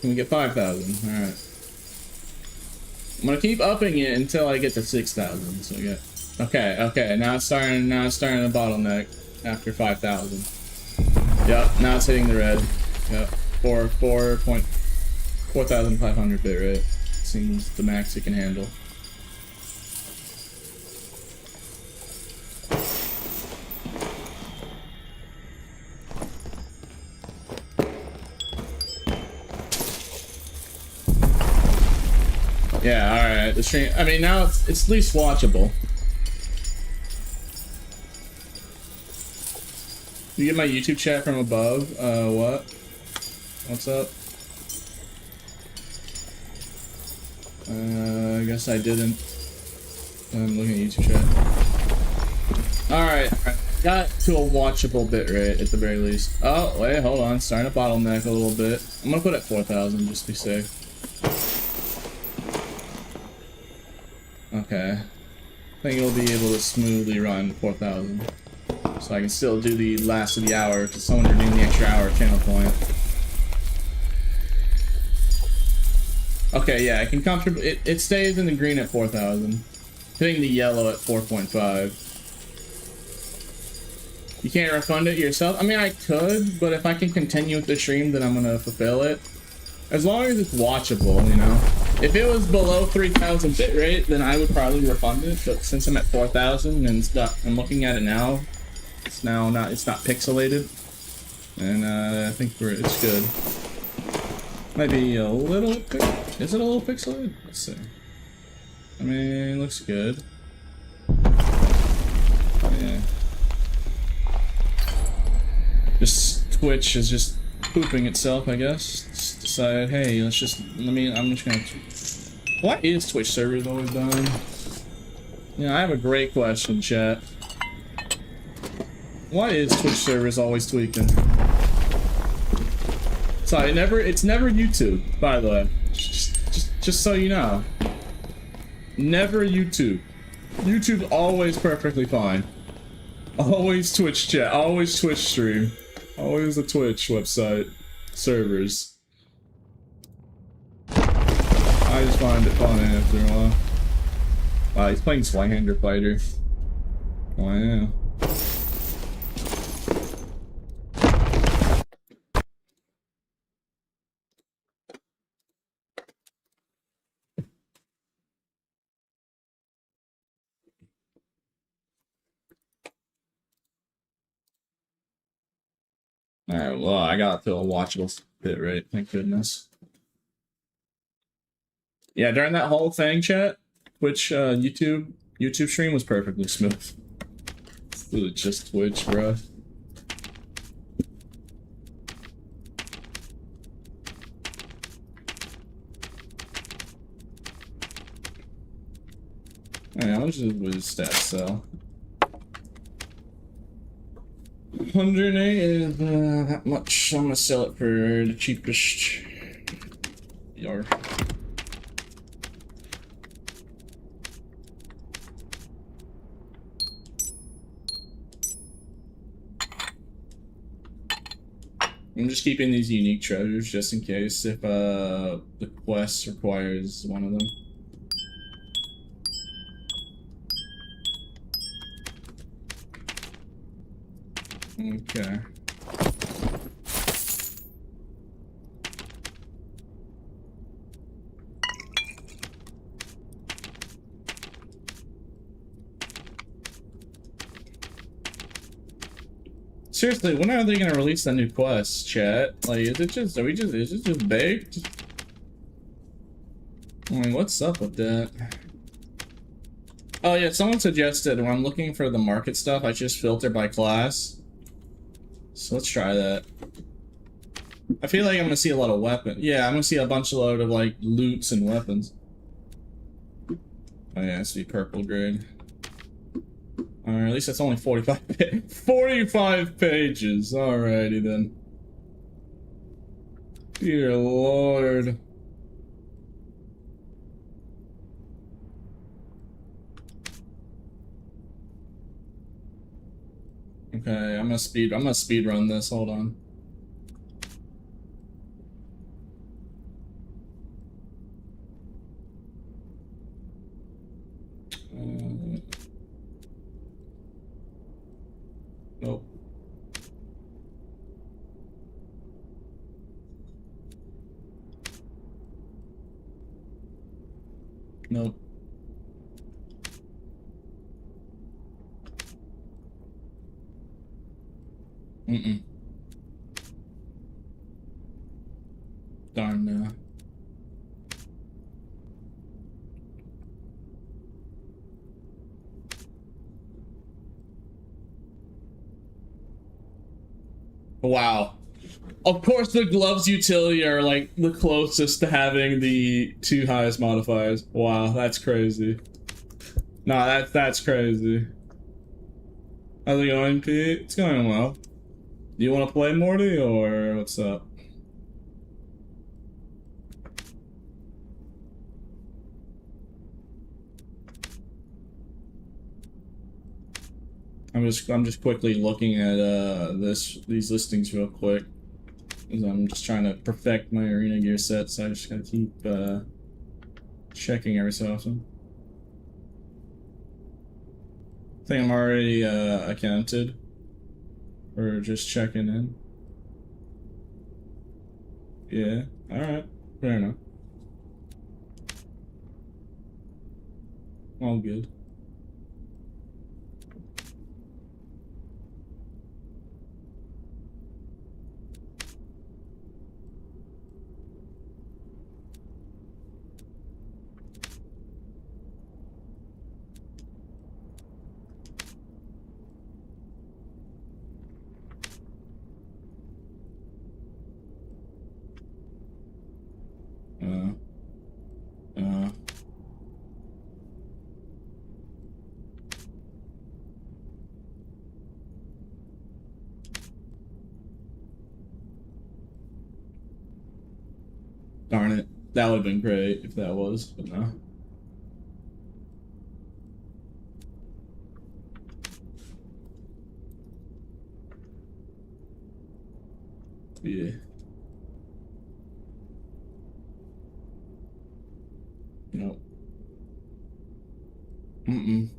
S1: Can we get 5,000? Alright. I'm gonna keep upping it until I get to 6,000. So yeah. Okay, okay, now it's starting to bottleneck after 5,000. Yep, now it's hitting the red. Yep. 4,500 bit rate. Seems the max it can handle. Yeah, alright, the stream, I mean, now it's at least watchable. You get my YouTube chat from above? What? What's up? I guess I didn't. I'm looking at YouTube chat. Alright, got to a watchable bit rate at the very least. Oh, wait, hold on, starting to bottleneck a little bit. I'm gonna put it at 4,000 just to be safe. Okay. I think it'll be able to smoothly run 4,000. So I can still do the last of the hour, because someone are doing the extra hour channel point. Okay, yeah, I can comfortably. It stays in the green at 4,000. Hitting the yellow at 4.5. You can't refund it yourself? I mean, I could, but if I can continue with the stream, then I'm gonna fulfill it. As long as it's watchable, you know? If it was below 3,000 bitrate, then I would probably refund it, but since I'm at 4,000 and I'm looking at it now, it's not pixelated, and I think it's good. Might be a little, is it a little pixelated? Let's see. I mean, it looks good. Yeah. Just Twitch is just pooping itself, I guess. Just decide, hey, I'm just gonna. Why is Twitch servers always down? Yeah, I have a great question, chat. Why is Twitch servers always tweaking? Sorry, it's never YouTube, by the way. Just so you know. Never YouTube. YouTube's always perfectly fine. Always Twitch chat, always Twitch stream. Always the Twitch website. Servers. I just find it fun after a while. Wow, he's playing Swinghander Fighter. Wow. Alright, well, I got to a watchable bit rate, thank goodness. Yeah, during that whole thing, chat, Twitch, YouTube stream was perfectly smooth. It was just Twitch, bro. Alright, how much was stats sell? 108 is that much. I'm gonna sell it for the cheapest. Yar. I'm just keeping these unique treasures just in case if the quest requires one of them. Okay. Seriously, when are they gonna release the new quest, chat? Like, is it just, is it just baked? I mean, what's up with that? Oh yeah, someone suggested when I'm looking for the market stuff, I just filter by class. So let's try that. I feel like I'm gonna see a lot of weapons. Yeah, I'm gonna see a load of like loots and weapons. Oh yeah, it's the purple grade. Alright, at least that's only 45 pages. Alrighty then. Dear Lord. Okay, I'm gonna speed run this. Hold on. Nope. Nope. Mm-mm. Darn no. Wow. Of course the gloves utility are like the closest to having the two highest modifiers. Wow, that's crazy. Nah, that's crazy. How's it going, Pete? It's going well. Do you want to play, Morty, or what's up? I'm just quickly looking at these listings real quick. I'm just trying to perfect my arena gear set, so I just gotta keep checking every so often. I think I'm already accounted for just checking in. Yeah, alright, fair enough. All good. Darn it. That would have been great if that was, but no. Yeah. Nope. Mm-mm.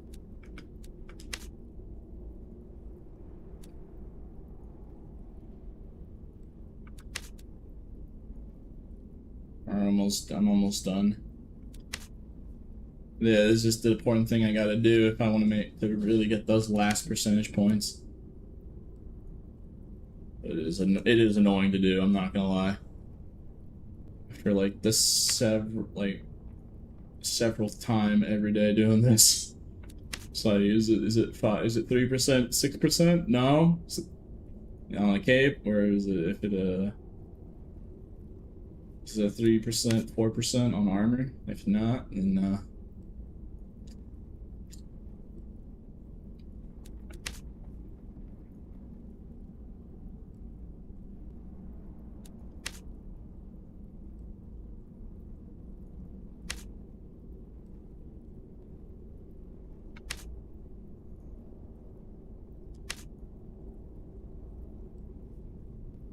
S1: I'm almost done. Yeah, this is just the important thing I gotta do if I want to really get those last percentage points. It is annoying to do, I'm not gonna lie. After like this several time every day doing this. It's like, is it 3%, 6%? No? Is it on a cape, or is it is it 3%, 4% on armor? If not, then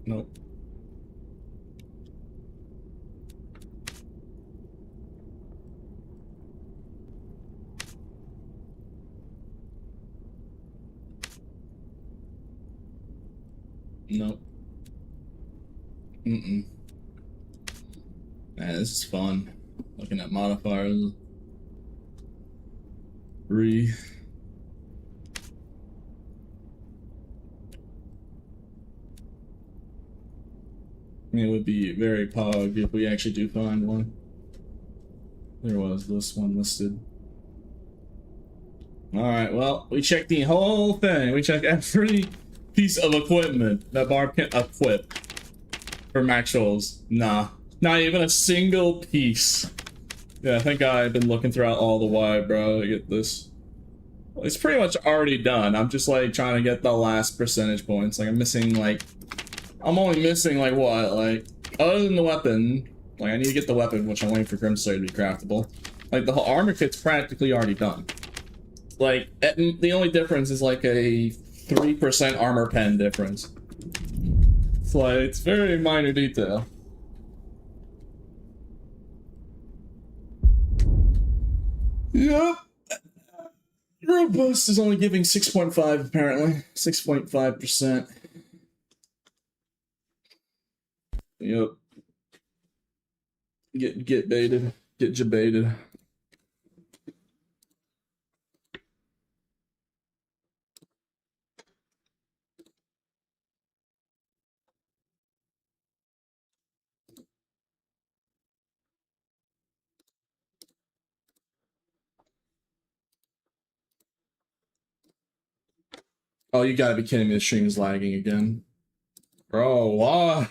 S1: nope. Nope. Mm-mm. Man, this is fun. Looking at modifiers. Three. It would be very pog if we actually do find one. There was this one listed. Alright, well, we checked the whole thing. We checked every piece of equipment that Barb can equip for Maxwell's. Nah, not even a single piece. Yeah, I think I've been looking throughout all the wide, bro, to get this. Well, it's pretty much already done. I'm just like trying to get the last percentage points. Like I'm missing like, I'm only missing like what? Like, other than the weapon, like I need to get the weapon, which I'm waiting for Grimslayer to be craftable. Like the whole armor kit's practically already done. Like, the only difference is like a 3% armor pen difference. It's like, it's very minor detail. Yep. Robust is only giving 6.5 apparently. 6.5%. Yep. Get baited. Get jebaited. Oh, you gotta be kidding me, the stream is lagging again. Bro, why?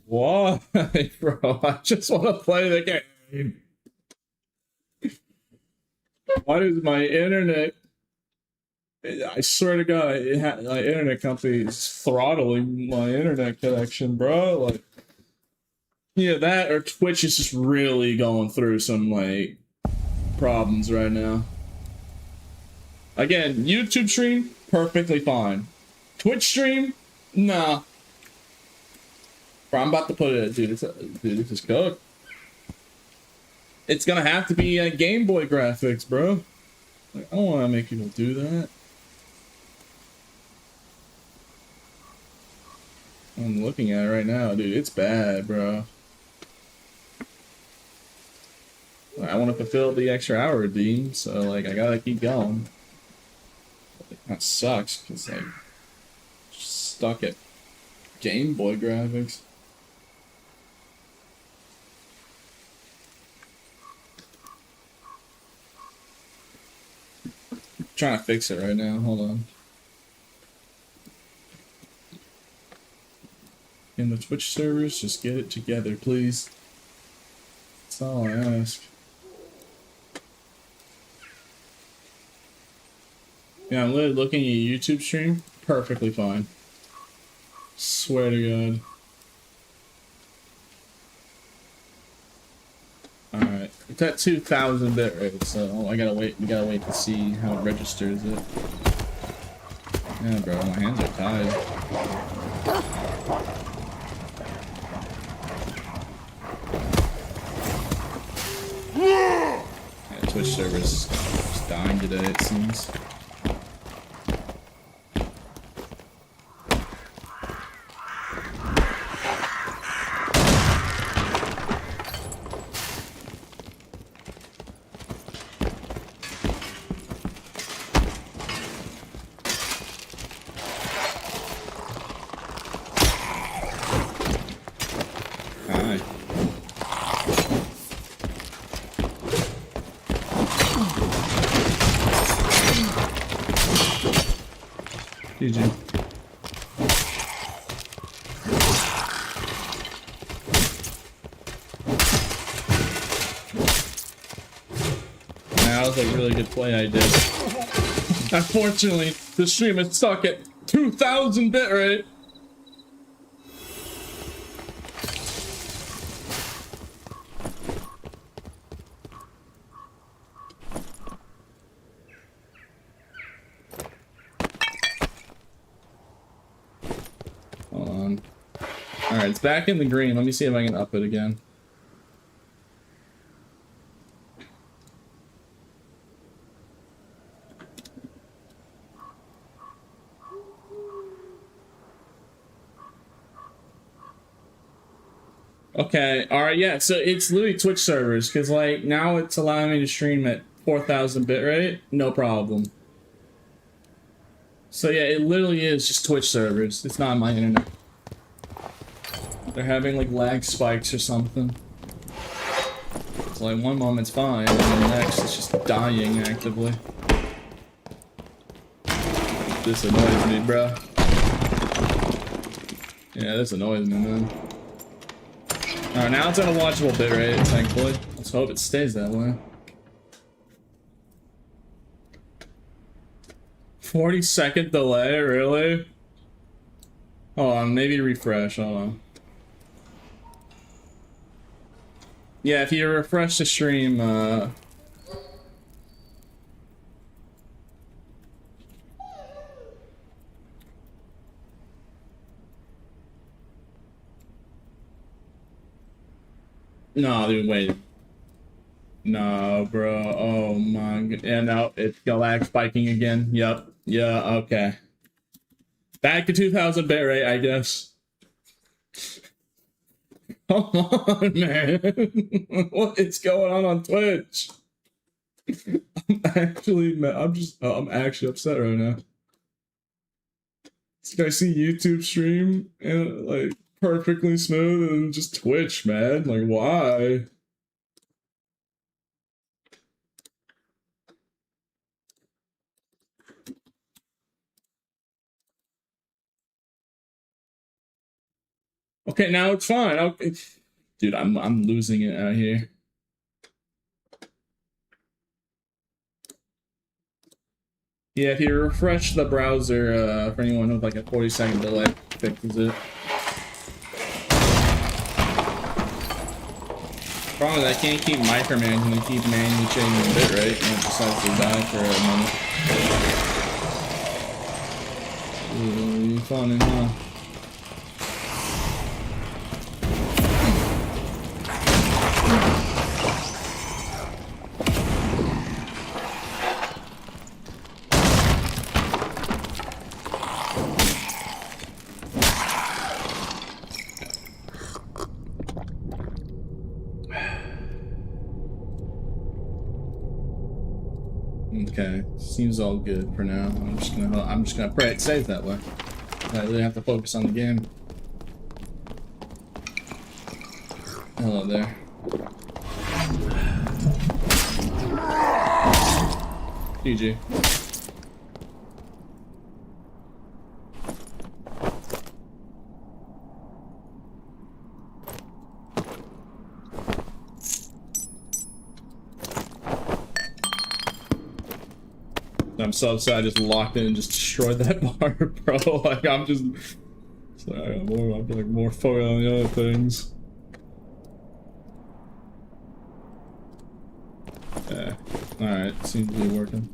S1: Why, bro? I just want to play the game. Why does my internet... I swear to God, my internet company is throttling my internet connection, bro. Like, yeah, that or Twitch is just really going through some, like, problems right now. Again, YouTube stream, perfectly fine. Twitch stream, nah. Bro, I'm about to put it, dude, this is code. It's gonna have to be Game Boy graphics, bro. Like, I don't want to make people do that. I'm looking at it right now, dude. It's bad, bro. I want to fulfill the extra hour redeem, so like I gotta keep going. That sucks because like stuck at Game Boy graphics. I'm trying to fix it right now. Hold on. In the Twitch servers, just get it together, please. That's all I ask. Yeah, I'm literally looking at your YouTube stream. Perfectly fine. Swear to God. Alright. It's at 2000 bit rate, so I gotta wait. We gotta wait to see how it registers it. Yeah, bro, my hands are tied. Yeah, Twitch servers just dying today, it seems. GG. That was a really good play I did. Unfortunately, the stream is stuck at 2000 bit rate. Hold on. Alright, it's back in the green. Let me see if I can up it again. Okay, alright, yeah, so it's literally Twitch servers, because, like, now it's allowing me to stream at 4,000 bitrate, no problem. So, yeah, it literally is just Twitch servers. It's not my internet. They're having, like, lag spikes or something. It's like, one moment's fine, and then the next it's just dying actively. This annoys me, bro. Yeah, this annoys me, man. Alright, now it's at a watchable bitrate, thankfully. Let's hope it stays that way. 40-second delay, really? Hold on, maybe refresh, hold on. Yeah, if you refresh the stream, no, dude, wait. No, bro. Oh my god. Yeah, no, it's lag spiking again. Yep. Yeah, okay. Back to 2000 bitrate, I guess. Come on, man. What is going on Twitch? I'm actually I'm actually upset right now. It's like I see YouTube stream and like perfectly smooth and just Twitch, man. Like, why? Okay, now it's fine. Okay. Dude, I'm losing it out here. Yeah, if you refresh the browser, for anyone with like a 40-second delay, fixes it. Problem is I can't keep micromanaging and keep manually changing the bitrate and it decides to die for a minute. Ooh, fun, huh? Okay, seems all good for now. I'm just gonna pray it stays that way. I really have to focus on the game. Hello there. GG. I'm so upset I just locked in and just destroyed that bar, bro. Like, I'm just... Sorry, I'm like more focused on the other things. Yeah. Alright, seems to be working.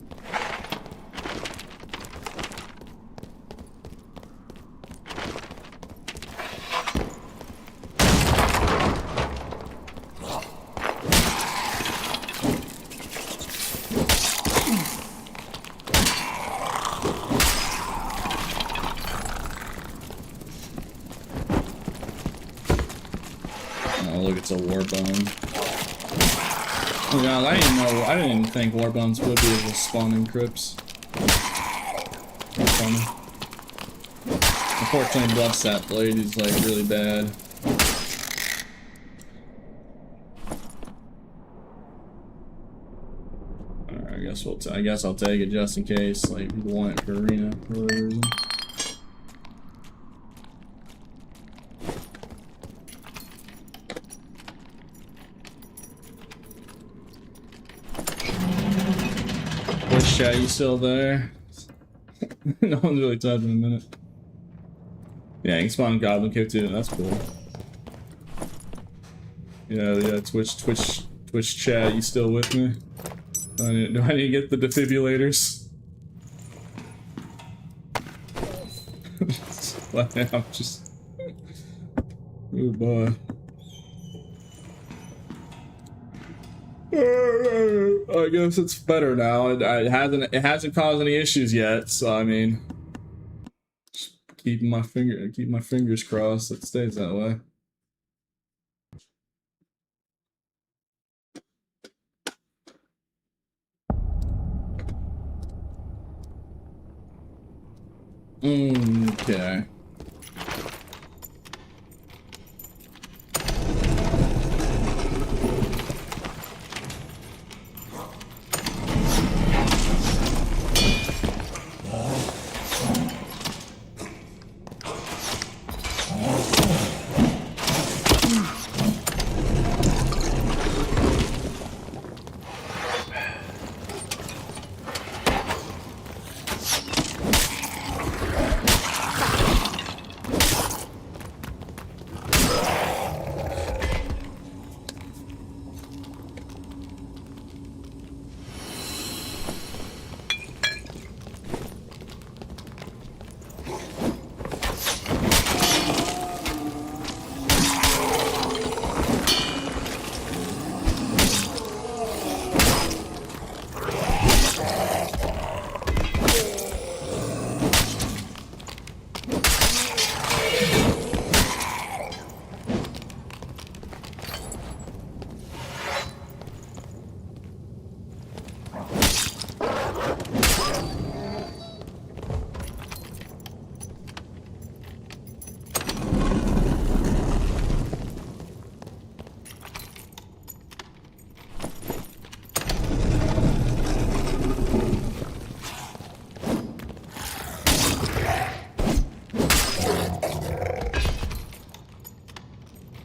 S1: It's a war bone. Oh god, I didn't think war bones would be able to spawn in crypts. That's funny. Unfortunately, Bloodsapp Blade is like really bad. Alright, I guess I'll take it just in case like people want it for arena for whatever reason. Chat, you still there? No one's really typing in a minute. Yeah, you can spawn Goblin Cave too, that's cool. Yeah, Twitch chat, you still with me? Do I need to get the defibrillators? I'm just... Oh boy. I guess it's better now. It hasn't caused any issues yet. So I mean, just keep my fingers crossed. It stays that way. Okay.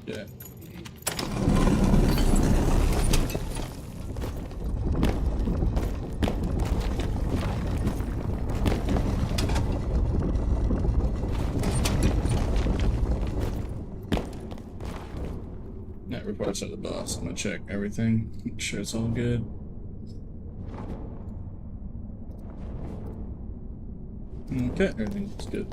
S1: Yeah. That reports of the boss. I'm gonna check everything, make sure it's all good. Okay, everything's good.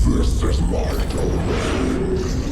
S5: This is my domain.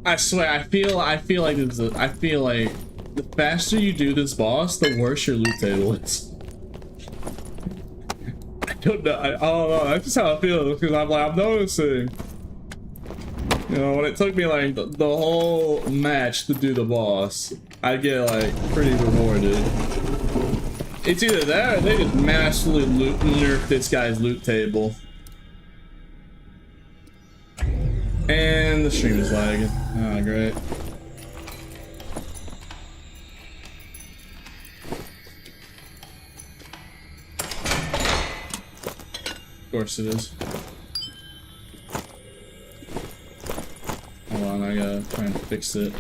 S1: I swear, I feel like this is I feel like the faster you do this boss, the worse your loot table is. I don't know. I don't know. That's just how I feel because I'm noticing. You know, when it took me like the whole match to do the boss, I get like pretty rewarded. It's either that or they just massively nerf this guy's loot table. And the stream is lagging. Ah, great. Of course it is. Hold on, I gotta try and fix it.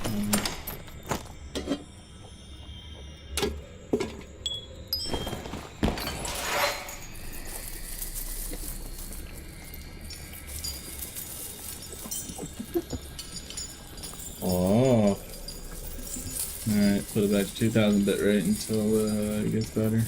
S1: Oh. Alright, put it back to 2000 bit rate until it gets better.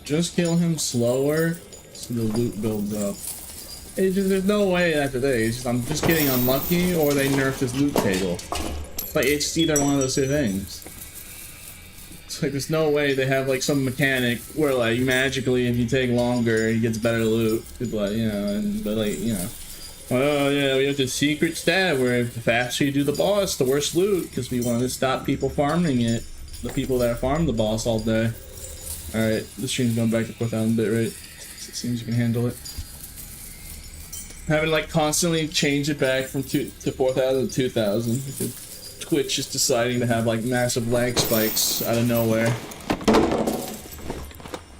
S1: Just kill him slower so the loot builds up. It's just, there's no way that today. It's just, I'm just getting unlucky or they nerfed his loot table. Like, it's either one of those two things. It's like there's no way they have like some mechanic where like magically if you take longer he gets better loot. It's like, you know, but like, you know. Oh yeah, we have this secret stat where the faster you do the boss, the worse loot, because we want to stop people farming it. The people that farm the boss all day. Alright, the stream's going back to 4000 bit rate. So it seems you can handle it. Having like constantly change it back from 4,000 to 2,000 because Twitch is deciding to have like massive lag spikes out of nowhere.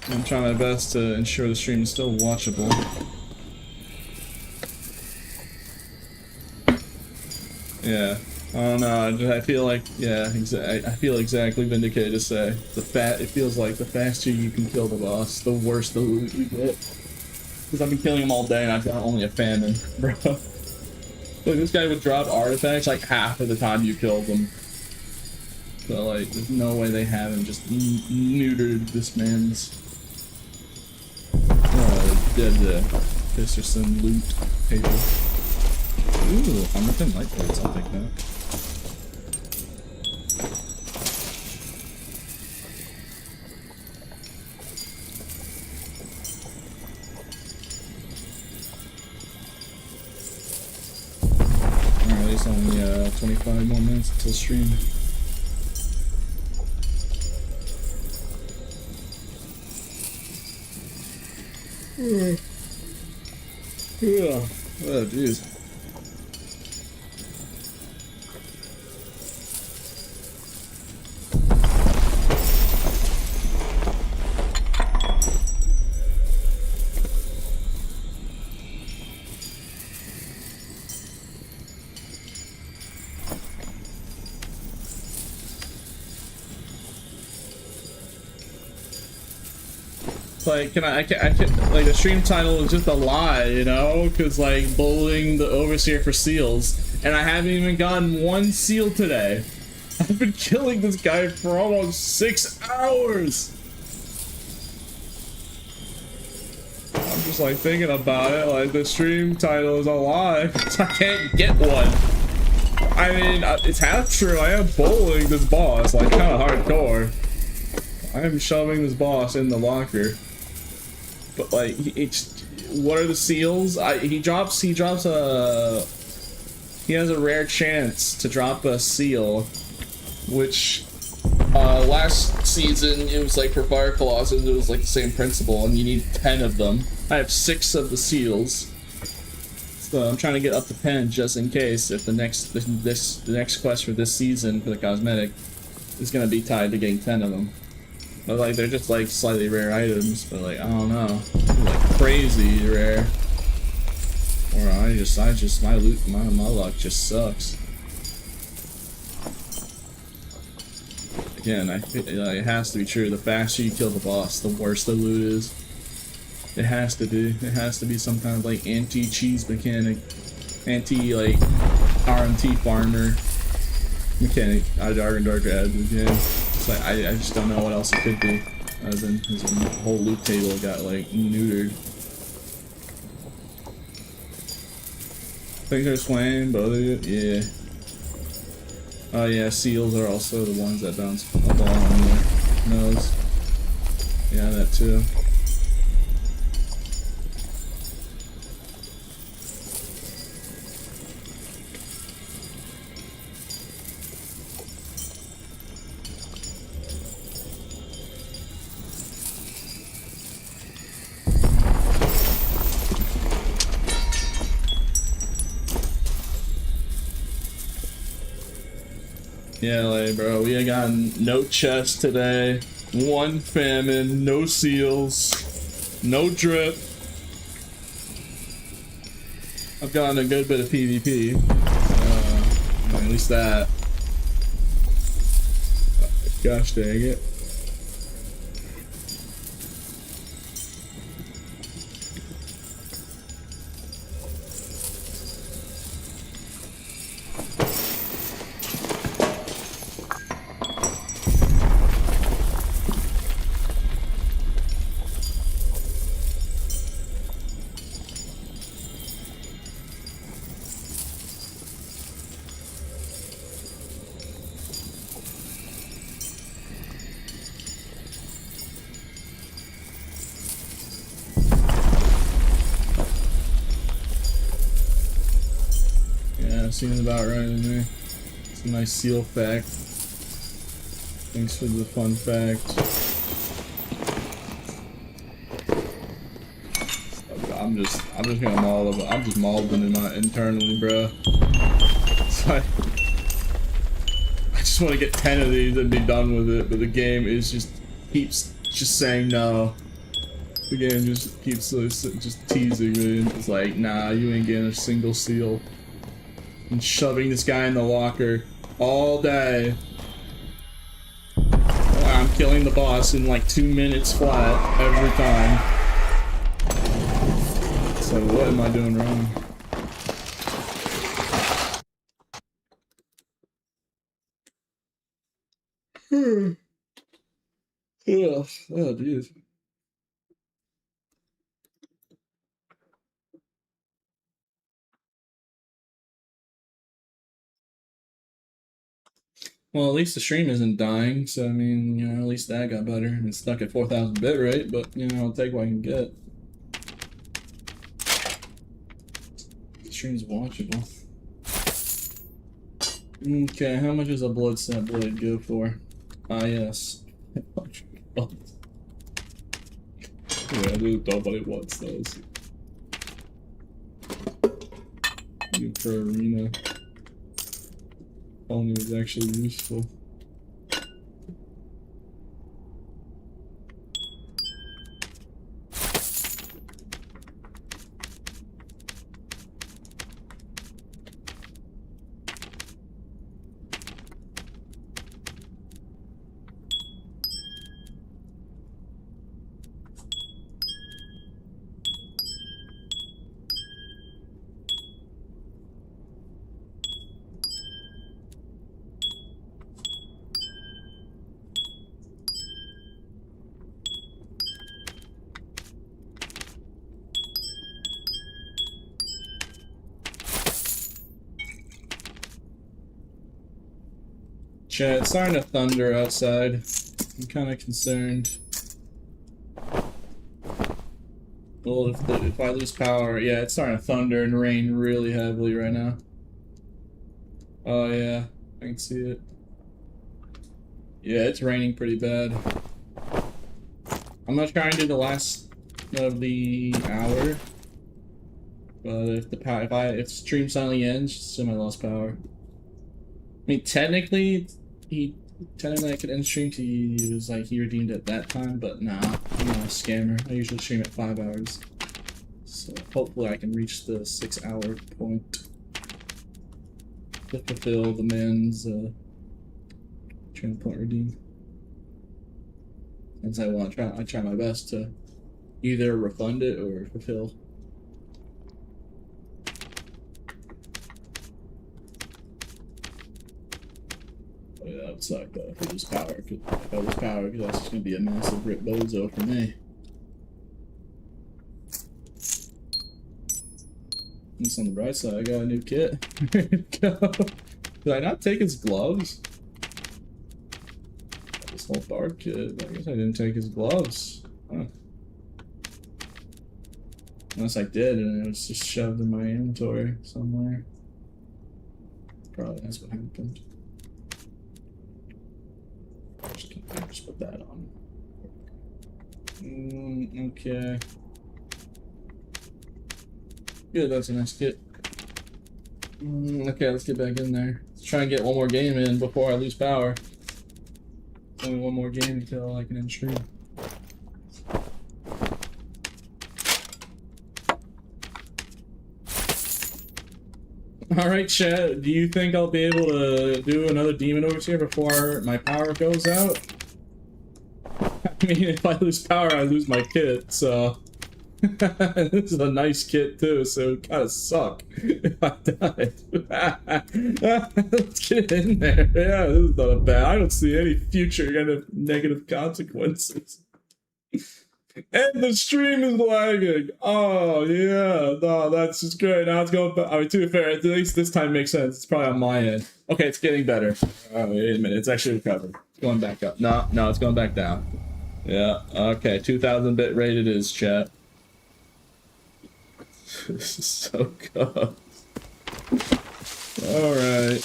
S1: I'm trying my best to ensure the stream is still watchable. Yeah. I don't know. I feel like, yeah, I feel exactly vindicated to say it feels like the faster you can kill the boss, the worse the loot you get. Because I've been killing him all day and I've got only a famine, bro. Look, this guy would drop artifacts like half of the time you killed him. So like, there's no way they haven't just neutered this man's this or some loot table. Ooh, I'm within light plates, I'll take that. Alright, it's only 25 more minutes until stream. Yeah. Oh, jeez. Like, I can, like, the stream title is just a lie, you know? Because, like, bullying the Overseer for seals. And I haven't even gotten one seal today. I've been killing this guy for almost 6 hours! I'm just, like, thinking about it, like, the stream title is a lie. I can't get one. I mean, it's half true, I am bullying this boss, like, kind of hardcore. I am shoving this boss in the locker. But like, it's what are the seals? He has a rare chance to drop a seal, which last season it was like for Fire Colossus it was like the same principle, and you need 10 of them. I have 6 of the seals, so I'm trying to get up to 10 just in case if the next quest for this season for the cosmetic is gonna be tied to getting 10 of them. But like, they're just like slightly rare items, but like, I don't know, like crazy rare. Or my loot, my luck just sucks. Again, I feel like it has to be true. The faster you kill the boss, the worse the loot is. It has to be. It has to be some kind of like anti-cheese mechanic, anti like RMT farmer mechanic. Dark and Dark ads again. It's like, I just don't know what else it could be. As in, his whole loot table got, like, neutered. Things are swaying, but yeah. Oh yeah, seals are also the ones that bounce up along your nose. Yeah, that too. Yeah, like, bro, we ain't got no chest today, one famine, no seals, no drip. I've gotten a good bit of PvP. At least that. Gosh dang it. Seems about right in there. It's a nice seal fact. Thanks for the fun fact. I'm just gonna maul it. I'm just mauling it internally, bro. It's like, I just want to get 10 of these and be done with it, but the game is keeps saying no. The game just keeps just teasing me. It's like, nah, you ain't getting a single seal. And shoving this guy in the locker all day. I'm killing the boss in like 2 minutes flat every time. So what am I doing wrong? Oh, jeez. Well, at least the stream isn't dying, so I mean, you know, at least that got better. It's stuck at 4,000 bit rate, but you know, I'll take what I can get. The stream's watchable. Okay, how much does a blood set blade go for? Ah, yes. Yeah, nobody wants those. New for arena. Only was actually useful. Chat, it's starting to thunder outside. I'm kind of concerned. Well, if I lose power, yeah, it's starting to thunder and rain really heavily right now. Oh yeah, I can see it. Yeah, it's raining pretty bad. I'm gonna try and do the last of the hour, but if stream suddenly ends, just assume I lost power. I mean, technically I could end stream to use like he redeemed at that time, but nah, I'm not a scammer. I usually stream at 5 hours, so hopefully I can reach the 6-hour point to fulfill the man's channel point redeem. Since I try my best to either refund it or fulfill.
S6: Oh, yeah, that would suck though if I lose power. If I lose power, because that's just gonna be a massive rip bozo for me. At least on the bright side, I got a new kit. Did I not take his gloves? This whole dark kit. I guess I didn't take his gloves. Huh. Unless I did, and it was just shoved in my inventory somewhere. Probably that's what happened. Just put that on. Okay. Good, that's a nice kit. Okay, let's get back in there. Let's try and get one more game in before I lose power. Only one more game until I can end stream. Alright, chat, do you think I'll be able to do another demon overseer before my power goes out? I mean, if I lose power, I lose my kit, so... This is a nice kit too, so it kinda suck if I died. Let's get in there. Yeah, this is not a bad. I don't see any future kind of negative consequences. And the stream is lagging. Oh yeah, no, that's just great. Now it's going back. I mean, to be fair, at least this time makes sense. It's probably on my end. Okay, it's getting better. Oh, wait a minute, it's actually recovered. It's going back up. No, it's going back down. Yeah, okay, 2000 bit rate it is, chat. This is so good. Alright.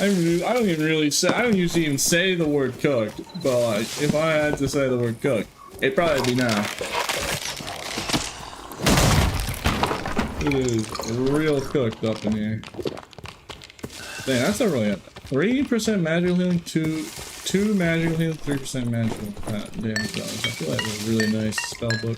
S6: I don't even really say, I don't usually even say the word cooked, but like, if I had to say the word cooked, it'd probably be now. It is real cooked up in here. Dang, that's not really it. 3% magical healing, 2 magical healing, 3% magical damage dollars. I feel like it's a really nice spell book.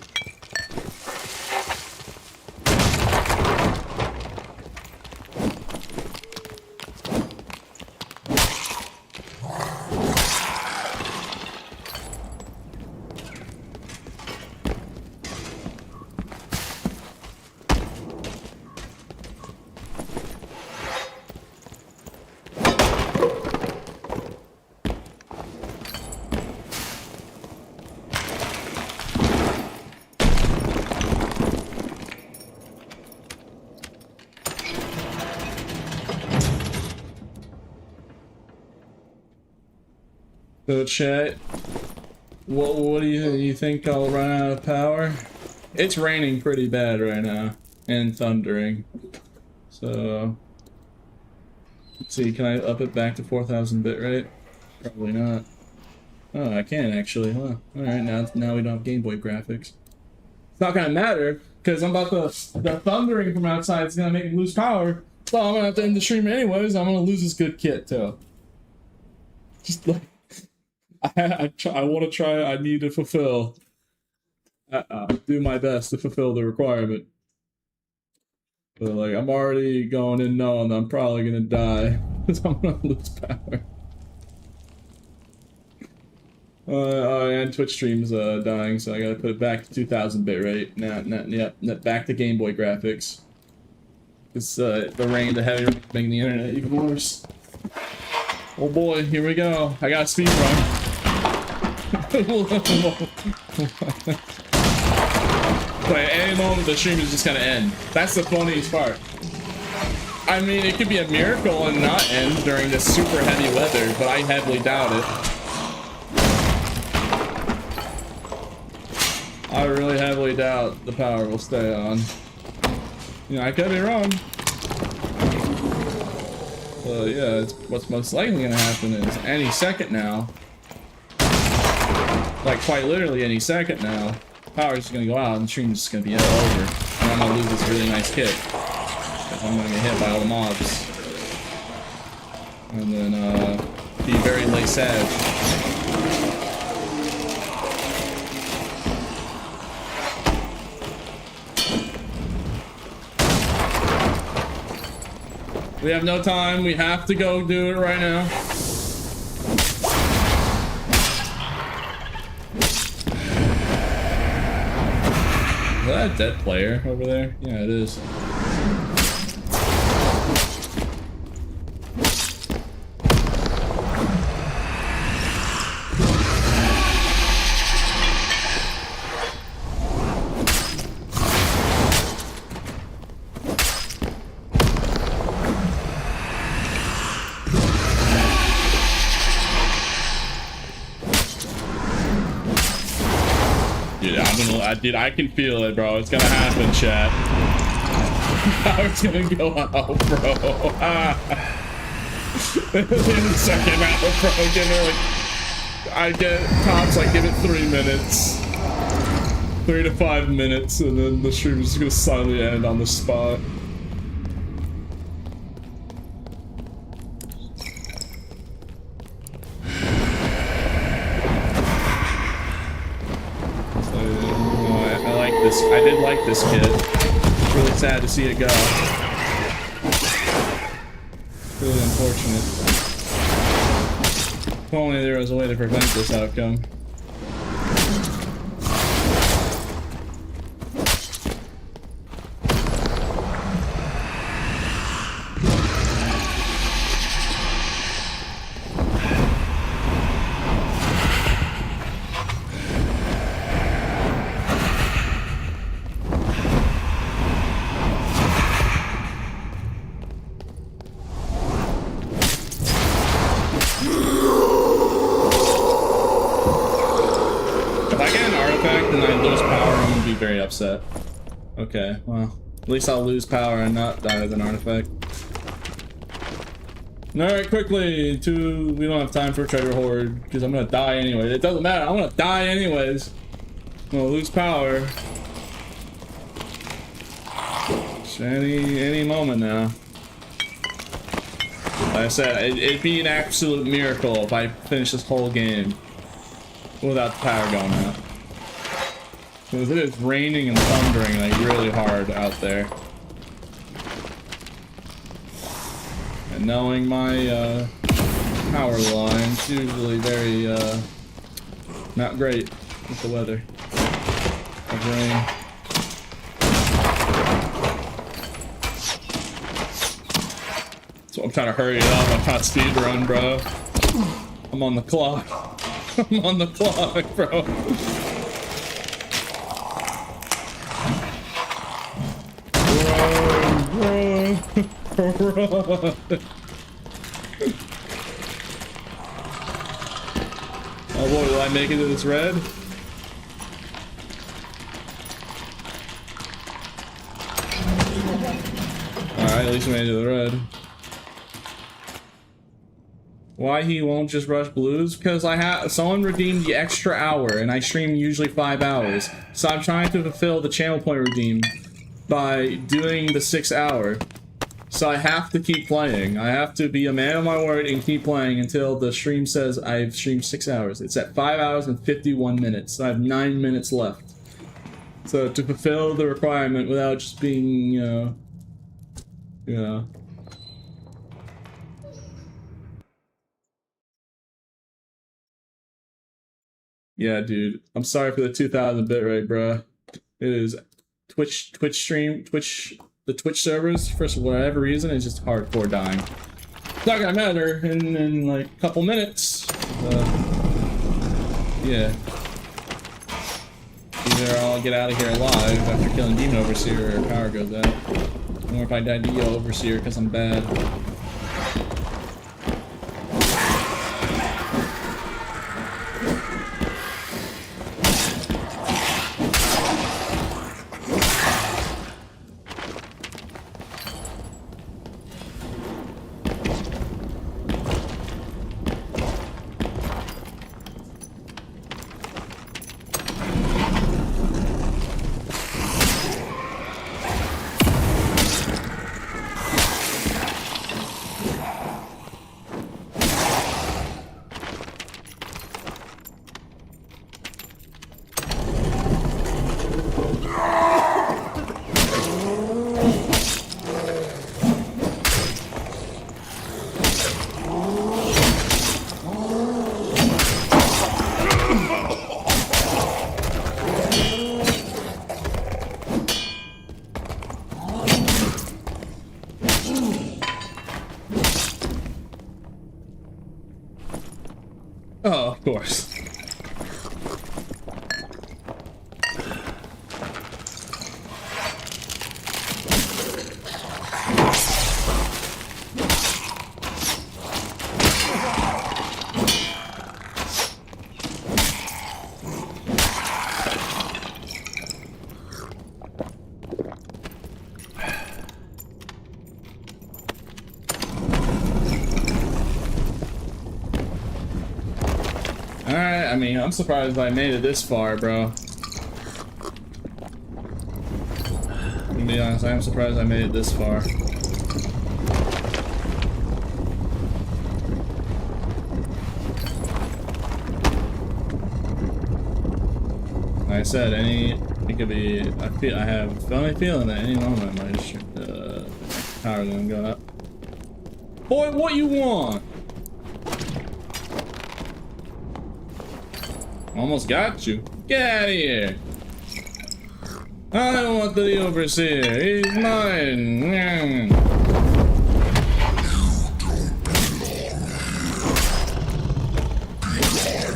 S6: So chat, what do you think I'll run out of power? It's raining pretty bad right now, and thundering. So, let's see, can I up it back to 4000 bit rate? Probably not. Oh, I can actually, huh? Alright, now we don't have Game Boy graphics. It's not gonna matter, because the thundering from outside is gonna make me lose power. So I'm gonna have to end the stream anyways, I'm gonna lose this good kit too. Just like... I want to try. I need to fulfill. Do my best to fulfill the requirement. But like, I'm already going in knowing that I'm probably gonna die because I'm gonna lose power. And Twitch stream's dying, so I gotta put it back to 2000 bit rate. Yep, back to Game Boy graphics. It's the rain, the heavy rain, making the internet even worse. Oh boy, here we go. I got a speed run. Like, any moment the stream is just gonna end. That's the funniest part. I mean, it could be a miracle and not end during this super heavy weather, but I heavily doubt it. I really heavily doubt the power will stay on. You know, I could be wrong. But yeah, what's most likely gonna happen is any second now, like quite literally any second now, power's just gonna go out and the stream's just gonna be over. And I'm gonna lose this really nice kit. I'm gonna get hit by all the mobs. And then, be very late savage. We have no time, we have to go do it right now. Is that a dead player over there? Yeah, it is.
S1: Dude, I can feel it, bro. It's gonna happen, chat. Power's gonna go out, bro. In the second hour, bro. Give it like, I get tops like give it 3 minutes, 3 to 5 minutes, and then the stream is just gonna suddenly end on the spot. I did like this kid. It's really sad to see it go. Really unfortunate. If only there was a way to prevent this outcome. Upset. Okay, well, at least I'll lose power and not die with an artifact. Alright, quickly, we don't have time for a treasure hoard, because I'm gonna die anyway. It doesn't matter, I'm gonna die anyways. I'm gonna lose power. Just any moment now. Like I said, it'd be an absolute miracle if I finish this whole game without the power going out. Because it is raining and thundering like really hard out there. And knowing my power line's usually very not great with the weather of rain. So I'm trying to hurry it up. I'm trying to speed run, bro. I'm on the clock. I'm on the clock, bro. Run. Oh boy, will I make it to this red? Alright, at least we made it to the red. Why he won't just rush blues? Because someone redeemed the extra hour and I stream usually 5 hours. So I'm trying to fulfill the channel point redeem by doing the 6 hour. So I have to keep playing. I have to be a man of my word and keep playing until the stream says I've streamed 6 hours. It's at 5 hours and 51 minutes. So I have 9 minutes left. So to fulfill the requirement without just being, you know. Yeah, dude. I'm sorry for the 2000 bitrate, bro. It is Twitch the Twitch servers, for whatever reason, is just hardcore dying. It's not gonna matter in like a couple minutes. Yeah. Either I'll get out of here alive after killing Demon Overseer or power goes out. Or if I die to Yo Overseer because I'm bad. Oh, of course.
S6: Alright, I mean, I'm surprised I made it this far, bro. To be honest, I am surprised I made it this far. Like I said, it could be, I have a funny feeling that any moment my power gonna go up. Boy, what you want? Almost got you. Get out of here. I don't want the overseer. He's mine.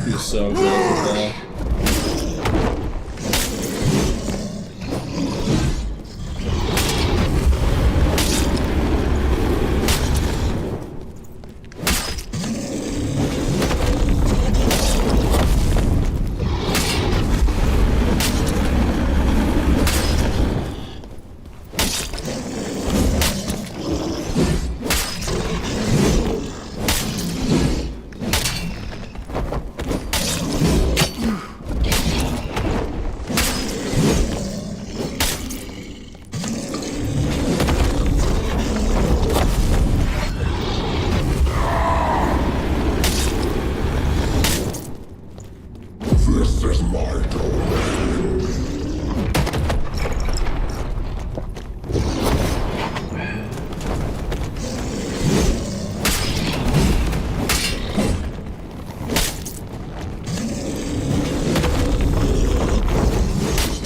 S6: You're so good,
S5: This is my domain.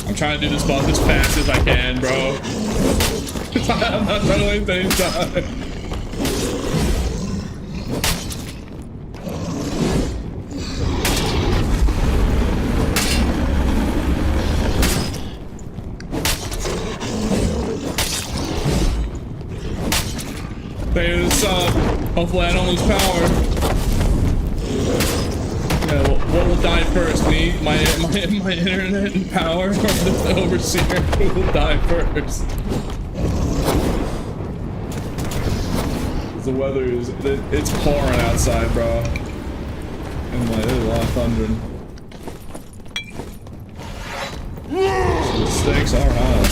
S6: I'm trying to do this boss as fast as I can, bro. I'm not trying to waste any time. Figure this out. Hopefully I don't lose power. Yeah, what will die first? Me? My internet and power? Or the overseer who will die first? The weather is... it's pouring outside, bro. And like, there's a lot of thundering. So the stakes are high.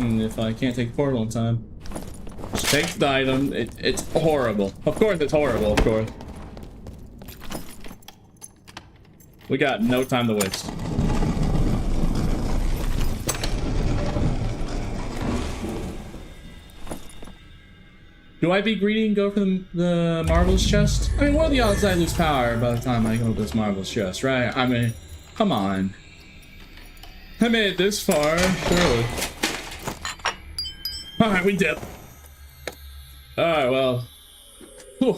S6: If I can't take the portal in time. Just take the item. It's horrible. Of course it's horrible, of course. We got no time to waste. Do I be greedy and go for the marvelous chest? I mean, what are the odds I lose power by the time I go to this marvelous chest, right? I mean, come on. I made it this far, surely. Alright, we did. Alright, well. Whew.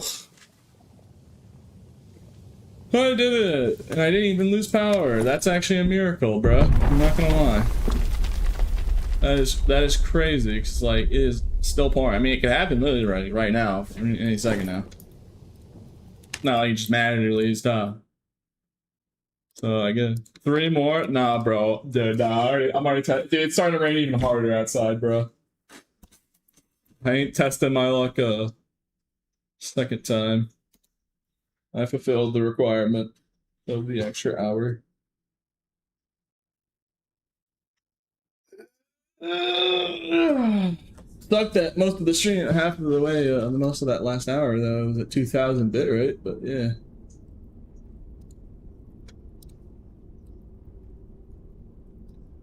S6: I did it! And I didn't even lose power. That's actually a miracle, bro. I'm not gonna lie. That is crazy, because like, it is still pouring. I mean, it could happen literally right now, any second now. Not like you just manually stop. So I get 3 more. Nah, bro. Dude, nah, I'm already dude, it's starting to rain even harder outside, bro. I ain't testing my luck a second time. I fulfilled the requirement of the extra hour. Stuck that most of the stream, half of the way, most of that last hour though, was at 2000 bit rate, but yeah.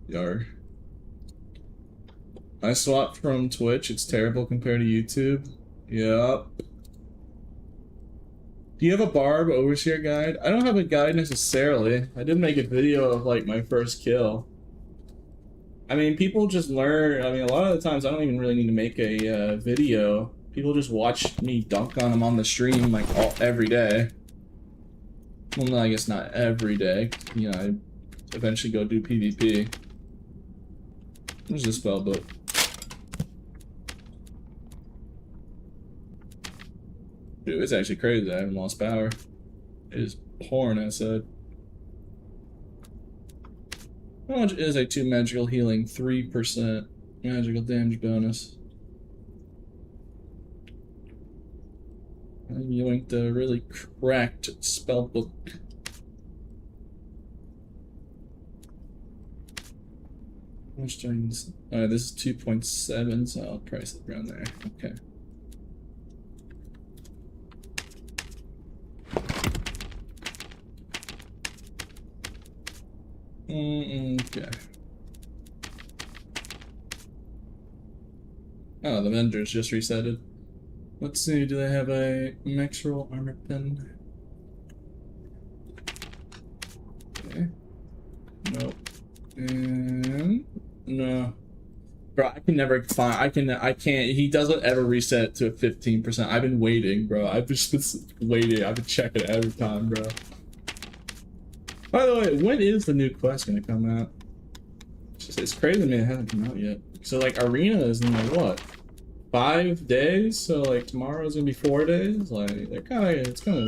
S6: Yar. I swapped from Twitch, it's terrible compared to YouTube. Yup. Do you have a Barb Overseer guide? I don't have a guide necessarily. I did make a video of like my first kill. I mean, people just learn. I mean, a lot of the times I don't even really need to make a video. People just watch me dunk on them on the stream like every day. Well, no, I guess not every day. You know, I eventually go do PvP. There's the spell book. Dude, it's actually crazy. I haven't lost power. It is pouring outside. How much is a 2 magical healing? 3% magical damage bonus. I yoinked a really cracked spell book. How much do I need this? Alright, this is 2.7, so I'll price it around there. Okay. Okay. Oh, the vendors just resetted. Let's see, do they have a max roll armor pin? Okay. Nope. And no. Bro, I can never find I can't he doesn't ever reset to 15%. I've been waiting, bro. I've just been waiting. I've been checking it every time, bro. By the way, when is the new quest gonna come out? It's crazy to me it hasn't come out yet. So like Arena is in like what? 5 days? So like tomorrow's gonna be 4 days? Like they're kinda it's gonna.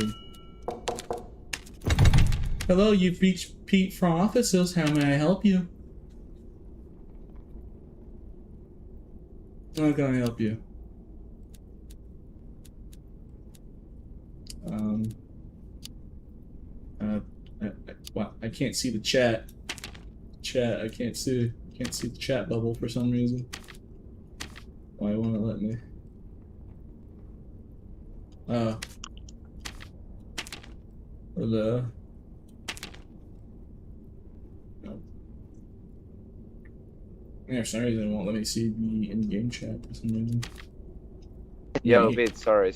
S6: Hello, you've reached Pete from offices. How may I help you? How can I help you? Wow, I can't see the chat. I can't see the chat bubble for some reason. Why won't it let me? Hello. Oh. Yeah, for some reason it won't let me see the in-game chat for some reason.
S2: Yeah, a bit. Sorry.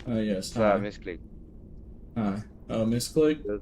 S6: Yes.
S2: Misclick.
S6: Hi. Oh, misclick?